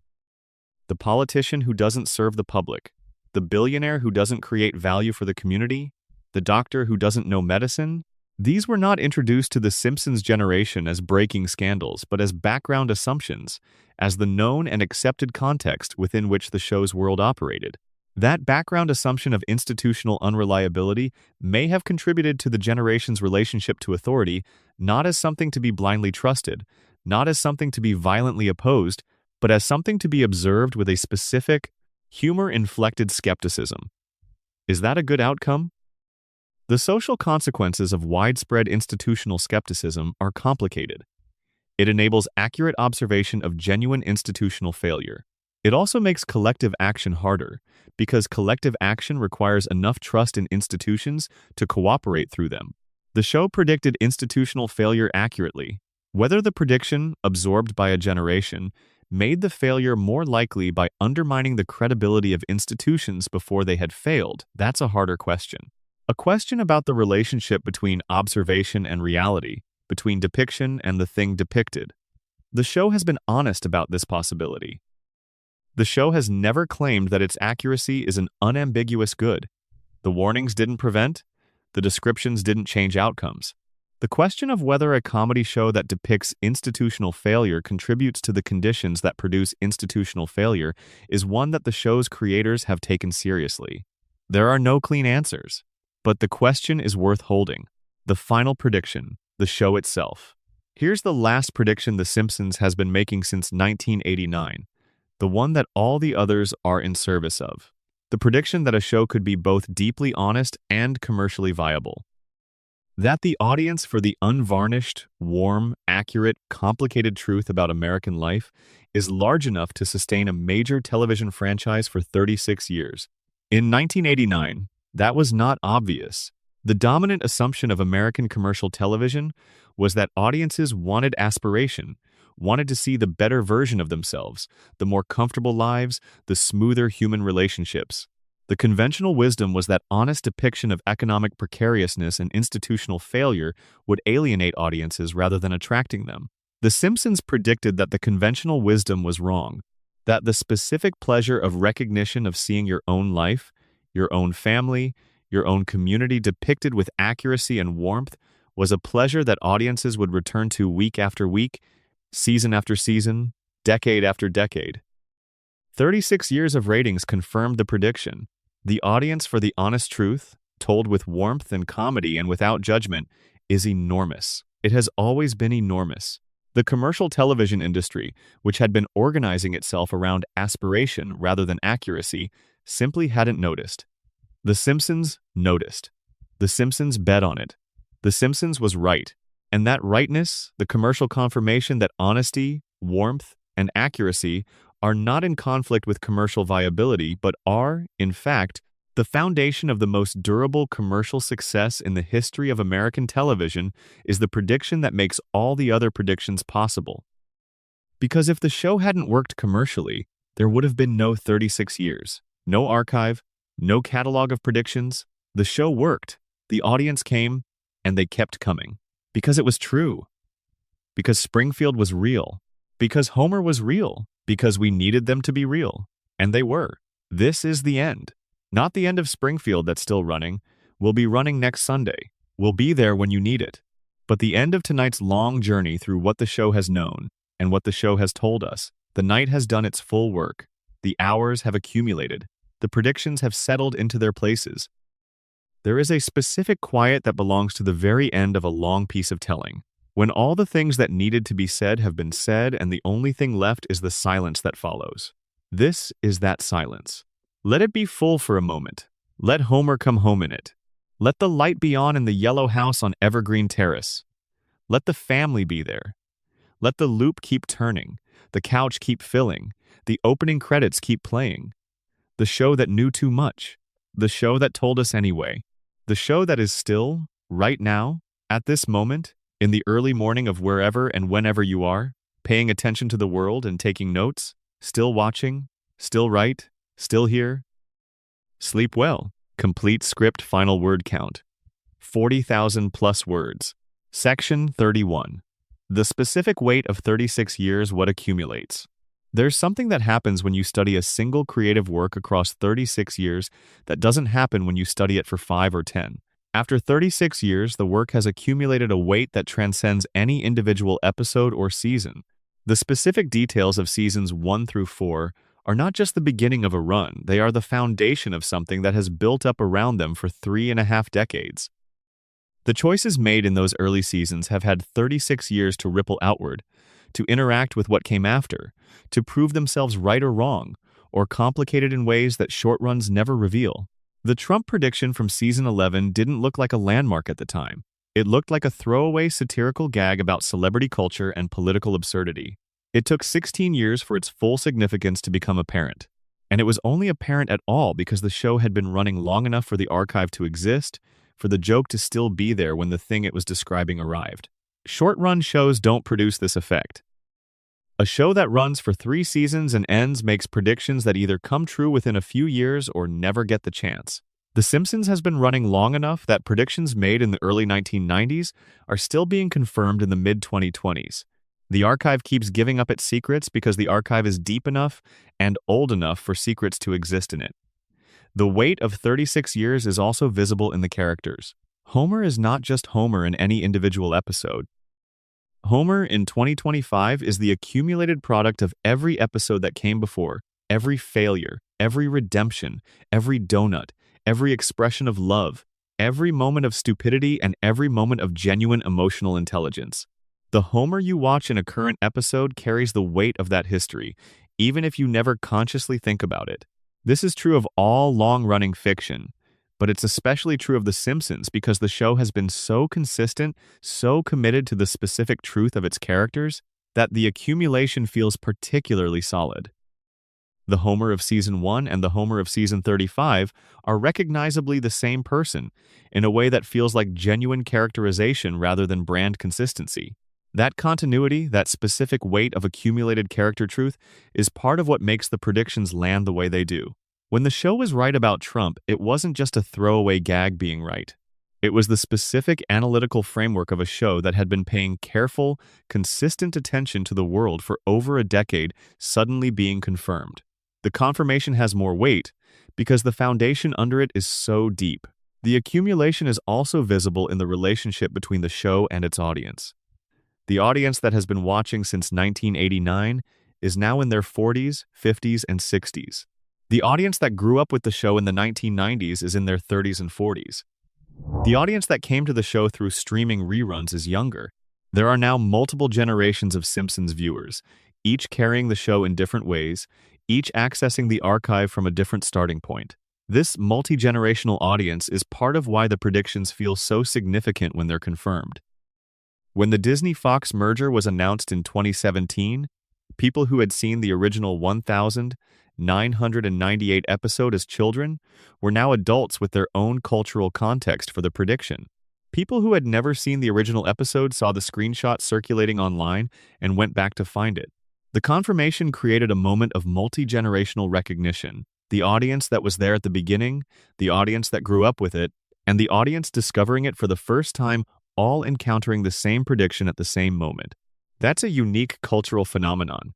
The politician who doesn't serve the public. The billionaire who doesn't create value for the community. The doctor who doesn't know medicine. These were not introduced to the Simpsons generation as breaking scandals, but as background assumptions, as the known and accepted context within which the show's world operated. That background assumption of institutional unreliability may have contributed to the generation's relationship to authority, not as something to be blindly trusted, not as something to be violently opposed, but as something to be observed with a specific, humor-inflected skepticism. Is that a good outcome? The social consequences of widespread institutional skepticism are complicated. It enables accurate observation of genuine institutional failure. It also makes collective action harder, because collective action requires enough trust in institutions to cooperate through them. The show predicted institutional failure accurately. Whether the prediction, absorbed by a generation, made the failure more likely by undermining the credibility of institutions before they had failed, that's a harder question. A question about the relationship between observation and reality, between depiction and the thing depicted. The show has been honest about this possibility. The show has never claimed that its accuracy is an unambiguous good. The warnings didn't prevent, the descriptions didn't change outcomes. The question of whether a comedy show that depicts institutional failure contributes to the conditions that produce institutional failure is one that the show's creators have taken seriously. There are no clean answers. But the question is worth holding. The final prediction, the show itself. Here's the last prediction The Simpsons has been making since 1989, the one that all the others are in service of. The prediction that a show could be both deeply honest and commercially viable. That the audience for the unvarnished, warm, accurate, complicated truth about American life is large enough to sustain a major television franchise for 36 years. In 1989, that was not obvious. The dominant assumption of American commercial television was that audiences wanted aspiration, wanted to see the better version of themselves, the more comfortable lives, the smoother human relationships. The conventional wisdom was that honest depiction of economic precariousness and institutional failure would alienate audiences rather than attracting them. The Simpsons predicted that the conventional wisdom was wrong, that the specific pleasure of recognition of seeing your own life, your own family, your own community depicted with accuracy and warmth was a pleasure that audiences would return to week after week, season after season, decade after decade. 36 years of ratings confirmed the prediction. The audience for the honest truth, told with warmth and comedy and without judgment, is enormous. It has always been enormous. The commercial television industry, which had been organizing itself around aspiration rather than accuracy, simply hadn't noticed. The Simpsons noticed. The Simpsons bet on it. The Simpsons was right. And that rightness, the commercial confirmation that honesty, warmth, and accuracy are not in conflict with commercial viability, but are, in fact, the foundation of the most durable commercial success in the history of American television, is the prediction that makes all the other predictions possible. Because if the show hadn't worked commercially, there would have been no 36 years. No archive, no catalog of predictions. The show worked. The audience came, and they kept coming. Because it was true. Because Springfield was real. Because Homer was real. Because we needed them to be real. And they were. This is the end. Not the end of Springfield that's still running. We'll be running next Sunday. We'll be there when you need it. But the end of tonight's long journey through what the show has known and what the show has told us. The night has done its full work. The hours have accumulated. The predictions have settled into their places. There is a specific quiet that belongs to the very end of a long piece of telling, when all the things that needed to be said have been said and the only thing left is the silence that follows. This is that silence. Let it be full for a moment. Let Homer come home in it. Let the light be on in the yellow house on Evergreen Terrace. Let the family be there. Let the loop keep turning, the couch keep filling, the opening credits keep playing. The show that knew too much. The show that told us anyway. The show that is still, right now, at this moment, in the early morning of wherever and whenever you are, paying attention to the world and taking notes, still watching, still right, still here. Sleep well. Complete script final word count. 40,000 plus words. Section 31. The specific weight of 36 years what accumulates. There's something that happens when you study a single creative work across 36 years that doesn't happen when you study it for 5 or 10. After 36 years, the work has accumulated a weight that transcends any individual episode or season. The specific details of seasons 1 through 4 are not just the beginning of a run, they are the foundation of something that has built up around them for 3.5 decades. The choices made in those early seasons have had 36 years to ripple outward, to interact with what came after, to prove themselves right or wrong, or complicated in ways that short runs never reveal. The Trump prediction from season 11 didn't look like a landmark at the time. It looked like a throwaway satirical gag about celebrity culture and political absurdity. It took 16 years for its full significance to become apparent. And it was only apparent at all because the show had been running long enough for the archive to exist, for the joke to still be there when the thing it was describing arrived. Short-run shows don't produce this effect. A show that runs for 3 seasons and ends makes predictions that either come true within a few years or never get the chance. The Simpsons has been running long enough that predictions made in the early 1990s are still being confirmed in the mid-2020s. The archive keeps giving up its secrets because the archive is deep enough and old enough for secrets to exist in it. The weight of 36 years is also visible in the characters. Homer is not just Homer in any individual episode. Homer in 2025 is the accumulated product of every episode that came before, every failure, every redemption, every donut, every expression of love, every moment of stupidity, and every moment of genuine emotional intelligence. The Homer you watch in a current episode carries the weight of that history, even if you never consciously think about it. This is true of all long-running fiction, but it's especially true of The Simpsons because the show has been so consistent, so committed to the specific truth of its characters, that the accumulation feels particularly solid. The Homer of Season 1 and the Homer of Season 35 are recognizably the same person, in a way that feels like genuine characterization rather than brand consistency. That continuity, that specific weight of accumulated character truth, is part of what makes the predictions land the way they do. When the show was right about Trump, it wasn't just a throwaway gag being right. It was the specific analytical framework of a show that had been paying careful, consistent attention to the world for over a decade suddenly being confirmed. The confirmation has more weight because the foundation under it is so deep. The accumulation is also visible in the relationship between the show and its audience. The audience that has been watching since 1989 is now in their 40s, 50s, and 60s. The audience that grew up with the show in the 1990s is in their 30s and 40s. The audience that came to the show through streaming reruns is younger. There are now multiple generations of Simpsons viewers, each carrying the show in different ways, each accessing the archive from a different starting point. This multi-generational audience is part of why the predictions feel so significant when they're confirmed. When the Disney-Fox merger was announced in 2017, people who had seen the original 1,998 episode as children were now adults with their own cultural context for the prediction. People who had never seen the original episode saw the screenshot circulating online and went back to find it. The confirmation created a moment of multi-generational recognition. The audience that was there at the beginning, the audience that grew up with it, and the audience discovering it for the first time, all encountering the same prediction at the same moment. That's a unique cultural phenomenon.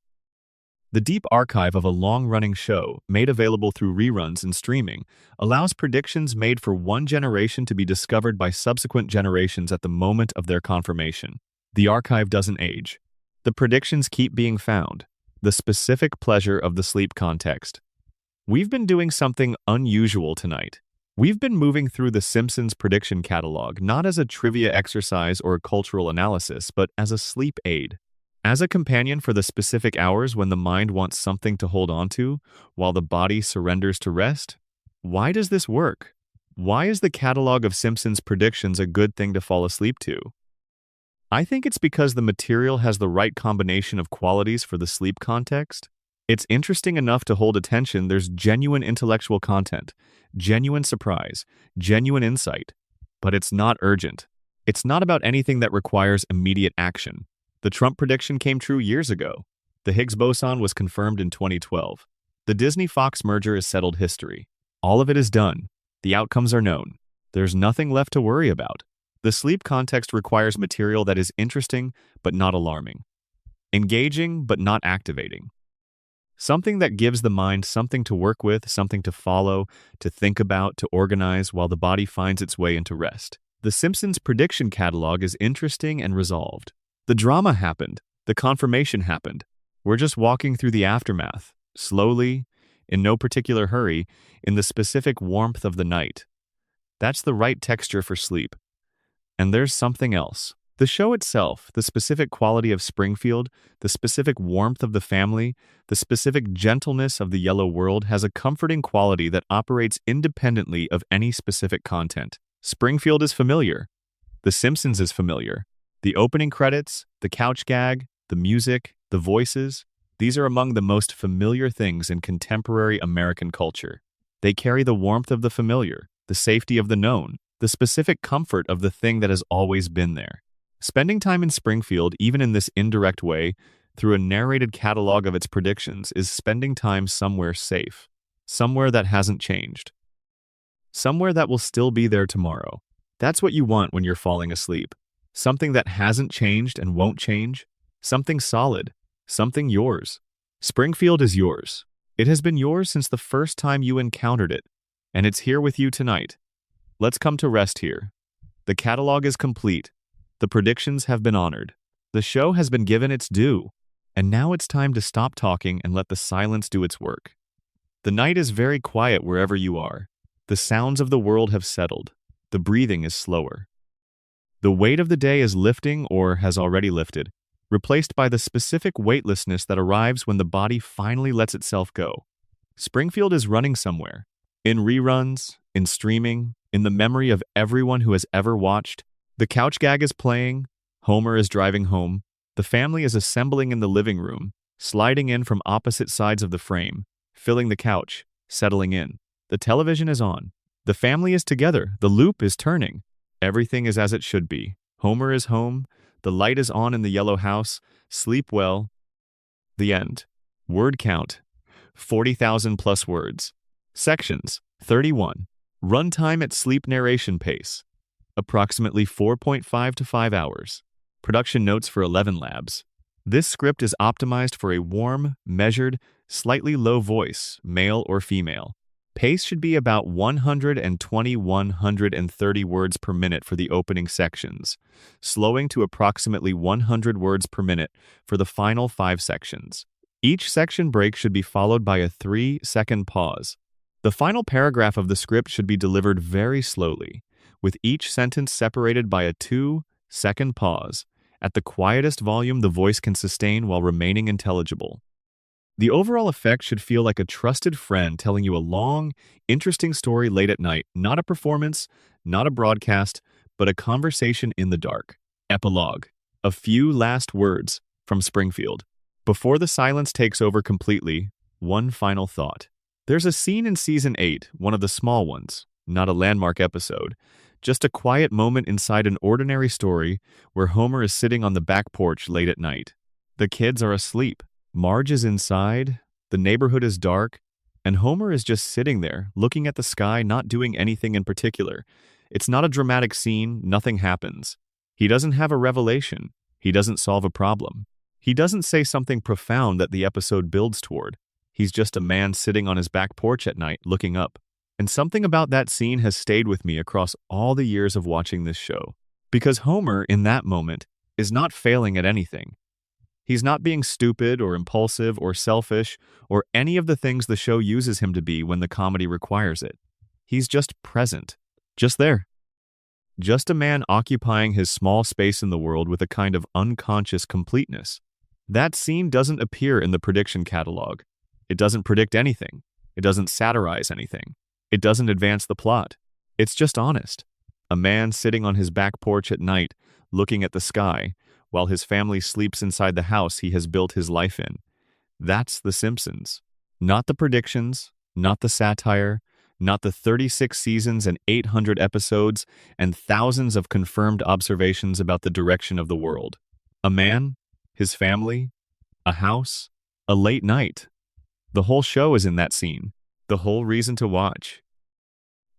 The deep archive of a long-running show, made available through reruns and streaming, allows predictions made for one generation to be discovered by subsequent generations at the moment of their confirmation. The archive doesn't age. The predictions keep being found. The specific pleasure of the sleep context. We've been doing something unusual tonight. We've been moving through the Simpsons prediction catalog not as a trivia exercise or a cultural analysis, but as a sleep aid. As a companion for the specific hours when the mind wants something to hold on to, while the body surrenders to rest. Why does this work? Why is the catalog of Simpsons predictions a good thing to fall asleep to? I think it's because the material has the right combination of qualities for the sleep context. It's interesting enough to hold attention. There's genuine intellectual content, genuine surprise, genuine insight. But it's not urgent. It's not about anything that requires immediate action. The Trump prediction came true years ago. The Higgs boson was confirmed in 2012. The Disney-Fox merger is settled history. All of it is done. The outcomes are known. There's nothing left to worry about. The sleep context requires material that is interesting but not alarming, engaging but not activating. Something that gives the mind something to work with, something to follow, to think about, to organize while the body finds its way into rest. The Simpsons prediction catalog is interesting and resolved. The drama happened. The confirmation happened. We're just walking through the aftermath, slowly, in no particular hurry, in the specific warmth of the night. That's the right texture for sleep. And there's something else. The show itself, the specific quality of Springfield, the specific warmth of the family, the specific gentleness of the yellow world has a comforting quality that operates independently of any specific content. Springfield is familiar. The Simpsons is familiar. The opening credits, the couch gag, the music, the voices, these are among the most familiar things in contemporary American culture. They carry the warmth of the familiar, the safety of the known, the specific comfort of the thing that has always been there. Spending time in Springfield, even in this indirect way, through a narrated catalog of its predictions, is spending time somewhere safe, somewhere that hasn't changed, somewhere that will still be there tomorrow. That's what you want when you're falling asleep. Something that hasn't changed and won't change, something solid, something yours. Springfield is yours. It has been yours since the first time you encountered it, and it's here with you tonight. Let's come to rest here. The catalog is complete. The predictions have been honored. The show has been given its due, and now it's time to stop talking and let the silence do its work. The night is very quiet wherever you are. The sounds of the world have settled. The breathing is slower. The weight of the day is lifting or has already lifted, replaced by the specific weightlessness that arrives when the body finally lets itself go. Springfield is running somewhere. In reruns, in streaming, in the memory of everyone who has ever watched. The couch gag is playing, Homer is driving home, the family is assembling in the living room, sliding in from opposite sides of the frame, filling the couch, settling in. The television is on. The family is together, the loop is turning. Everything is as it should be. Homer is home, the light is on in the yellow house, sleep well. The end. Word count, 40,000 plus words. Sections, 31. Runtime at sleep narration pace. Approximately 4.5 to 5 hours. Production notes for 11 labs. This script is optimized for a warm, measured, slightly low voice, male or female. Pace should be about 120-130 words per minute for the opening sections, slowing to approximately 100 words per minute for the final 5 sections. Each section break should be followed by a 3-second pause. The final paragraph of the script should be delivered very slowly, with each sentence separated by a 2-second pause. At the quietest volume the voice can sustain while remaining intelligible. The overall effect should feel like a trusted friend telling you a long, interesting story late at night, not a performance, not a broadcast, but a conversation in the dark. Epilogue. A few last words from Springfield. Before the silence takes over completely, one final thought. There's a scene in Season 8, one of the small ones, not a landmark episode, just a quiet moment inside an ordinary story where Homer is sitting on the back porch late at night. The kids are asleep. Marge is inside, the neighborhood is dark, and Homer is just sitting there, looking at the sky, not doing anything in particular. It's not a dramatic scene, nothing happens. He doesn't have a revelation. He doesn't solve a problem. He doesn't say something profound that the episode builds toward. He's just a man sitting on his back porch at night, looking up. And something about that scene has stayed with me across all the years of watching this show. Because Homer, in that moment, is not failing at anything. He's not being stupid or impulsive or selfish or any of the things the show uses him to be when the comedy requires it. He's just present. Just there. Just a man occupying his small space in the world with a kind of unconscious completeness. That scene doesn't appear in the prediction catalog. It doesn't predict anything. It doesn't satirize anything. It doesn't advance the plot. It's just honest. A man sitting on his back porch at night, looking at the sky, while his family sleeps inside the house he has built his life in. That's The Simpsons. Not the predictions, not the satire, not the 36 seasons and 800 episodes and thousands of confirmed observations about the direction of the world. A man, his family, a house, a late night. The whole show is in that scene. The whole reason to watch.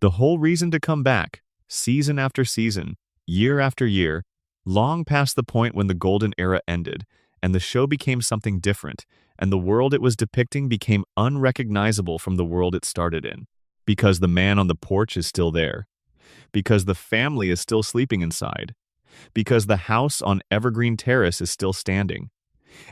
The whole reason to come back, season after season, year after year, long past the point when the golden era ended, and the show became something different, and the world it was depicting became unrecognizable from the world it started in. Because the man on the porch is still there. Because the family is still sleeping inside. Because the house on Evergreen Terrace is still standing.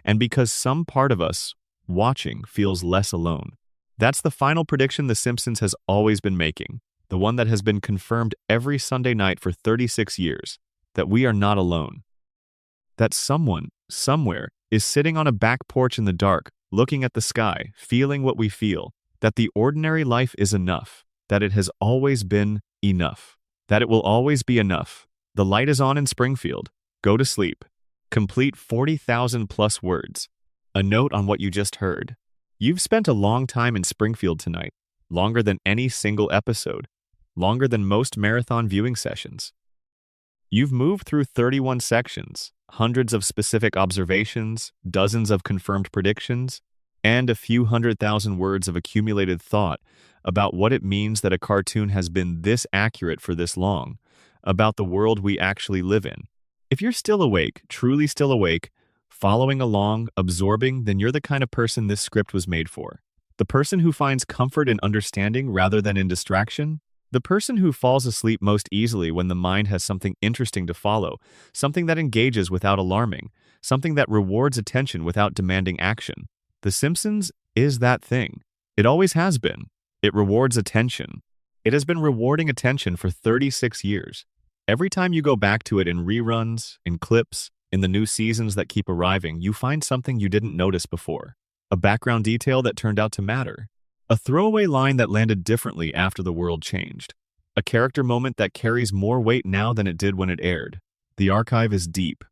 And because some part of us, watching, feels less alone. That's the final prediction The Simpsons has always been making, the one that has been confirmed every Sunday night for 36 years, that we are not alone. That someone, somewhere, is sitting on a back porch in the dark, looking at the sky, feeling what we feel, that the ordinary life is enough, that it has always been enough, that it will always be enough. The light is on in Springfield. Go to sleep. Complete 40,000 plus words. A note on what you just heard. You've spent a long time in Springfield tonight, longer than any single episode, longer than most marathon viewing sessions. You've moved through 31 sections, hundreds of specific observations, dozens of confirmed predictions, and a few 100,000 words of accumulated thought about what it means that a cartoon has been this accurate for this long, about the world we actually live in. If you're still awake, truly still awake, following along, absorbing, then you're the kind of person this script was made for. The person who finds comfort in understanding rather than in distraction. The person who falls asleep most easily when the mind has something interesting to follow, something that engages without alarming, something that rewards attention without demanding action. The Simpsons is that thing. It always has been. It rewards attention. It has been rewarding attention for 36 years. Every time you go back to it in reruns, in clips, in the new seasons that keep arriving, you find something you didn't notice before. A background detail that turned out to matter. A throwaway line that landed differently after the world changed. A character moment that carries more weight now than it did when it aired. The archive is deep.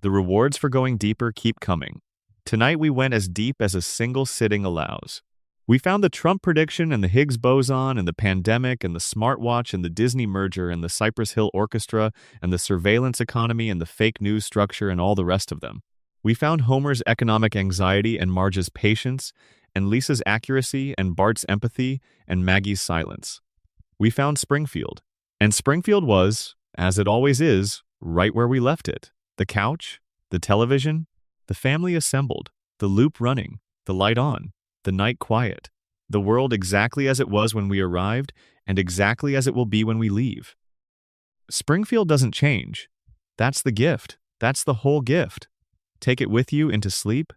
The rewards for going deeper keep coming. Tonight we went as deep as a single sitting allows. We found the Trump prediction and the Higgs boson and the pandemic and the smartwatch and the Disney merger and the Cypress Hill orchestra and the surveillance economy and the fake news structure and all the rest of them. We found Homer's economic anxiety and Marge's patience and Lisa's accuracy and Bart's empathy and Maggie's silence. We found Springfield. And Springfield was, as it always is, right where we left it. The couch, the television, the family assembled, the loop running, the light on. The night quiet, the world exactly as it was when we arrived and exactly as it will be when we leave. Springfield doesn't change. That's the gift. That's the whole gift. Take it with you into sleep.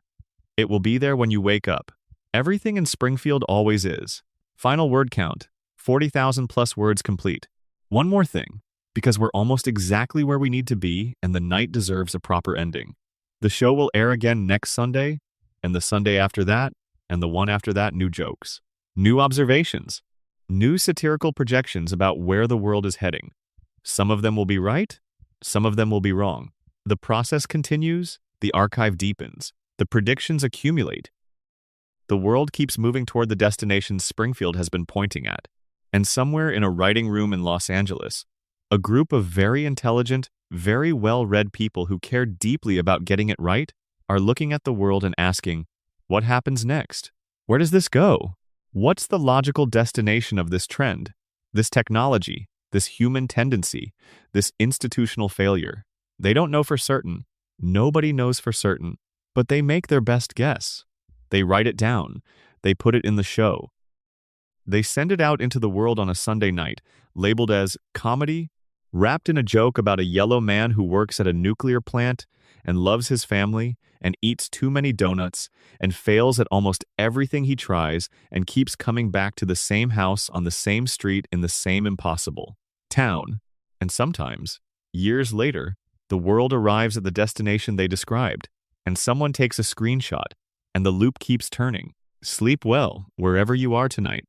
It will be there when you wake up. Everything in Springfield always is. Final word count, 40,000 plus words complete. One more thing, because we're almost exactly where we need to be and the night deserves a proper ending. The show will air again next Sunday, and the Sunday after that, and the one after that, new jokes, new observations, new satirical projections about where the world is heading. Some of them will be right, some of them will be wrong. The process continues, the archive deepens, the predictions accumulate. The world keeps moving toward the destination Springfield has been pointing at. And somewhere in a writing room in Los Angeles, a group of very intelligent, very well-read people who care deeply about getting it right are looking at the world and asking, what happens next? Where does this go? What's the logical destination of this trend, this technology, this human tendency, this institutional failure? They don't know for certain. Nobody knows for certain, but they make their best guess. They write it down. They put it in the show. They send it out into the world on a Sunday night, labeled as comedy, wrapped in a joke about a yellow man who works at a nuclear plant and loves his family and eats too many donuts and fails at almost everything he tries and keeps coming back to the same house on the same street in the same impossible town. And sometimes, years later, the world arrives at the destination they described, and someone takes a screenshot, and the loop keeps turning. Sleep well, wherever you are tonight.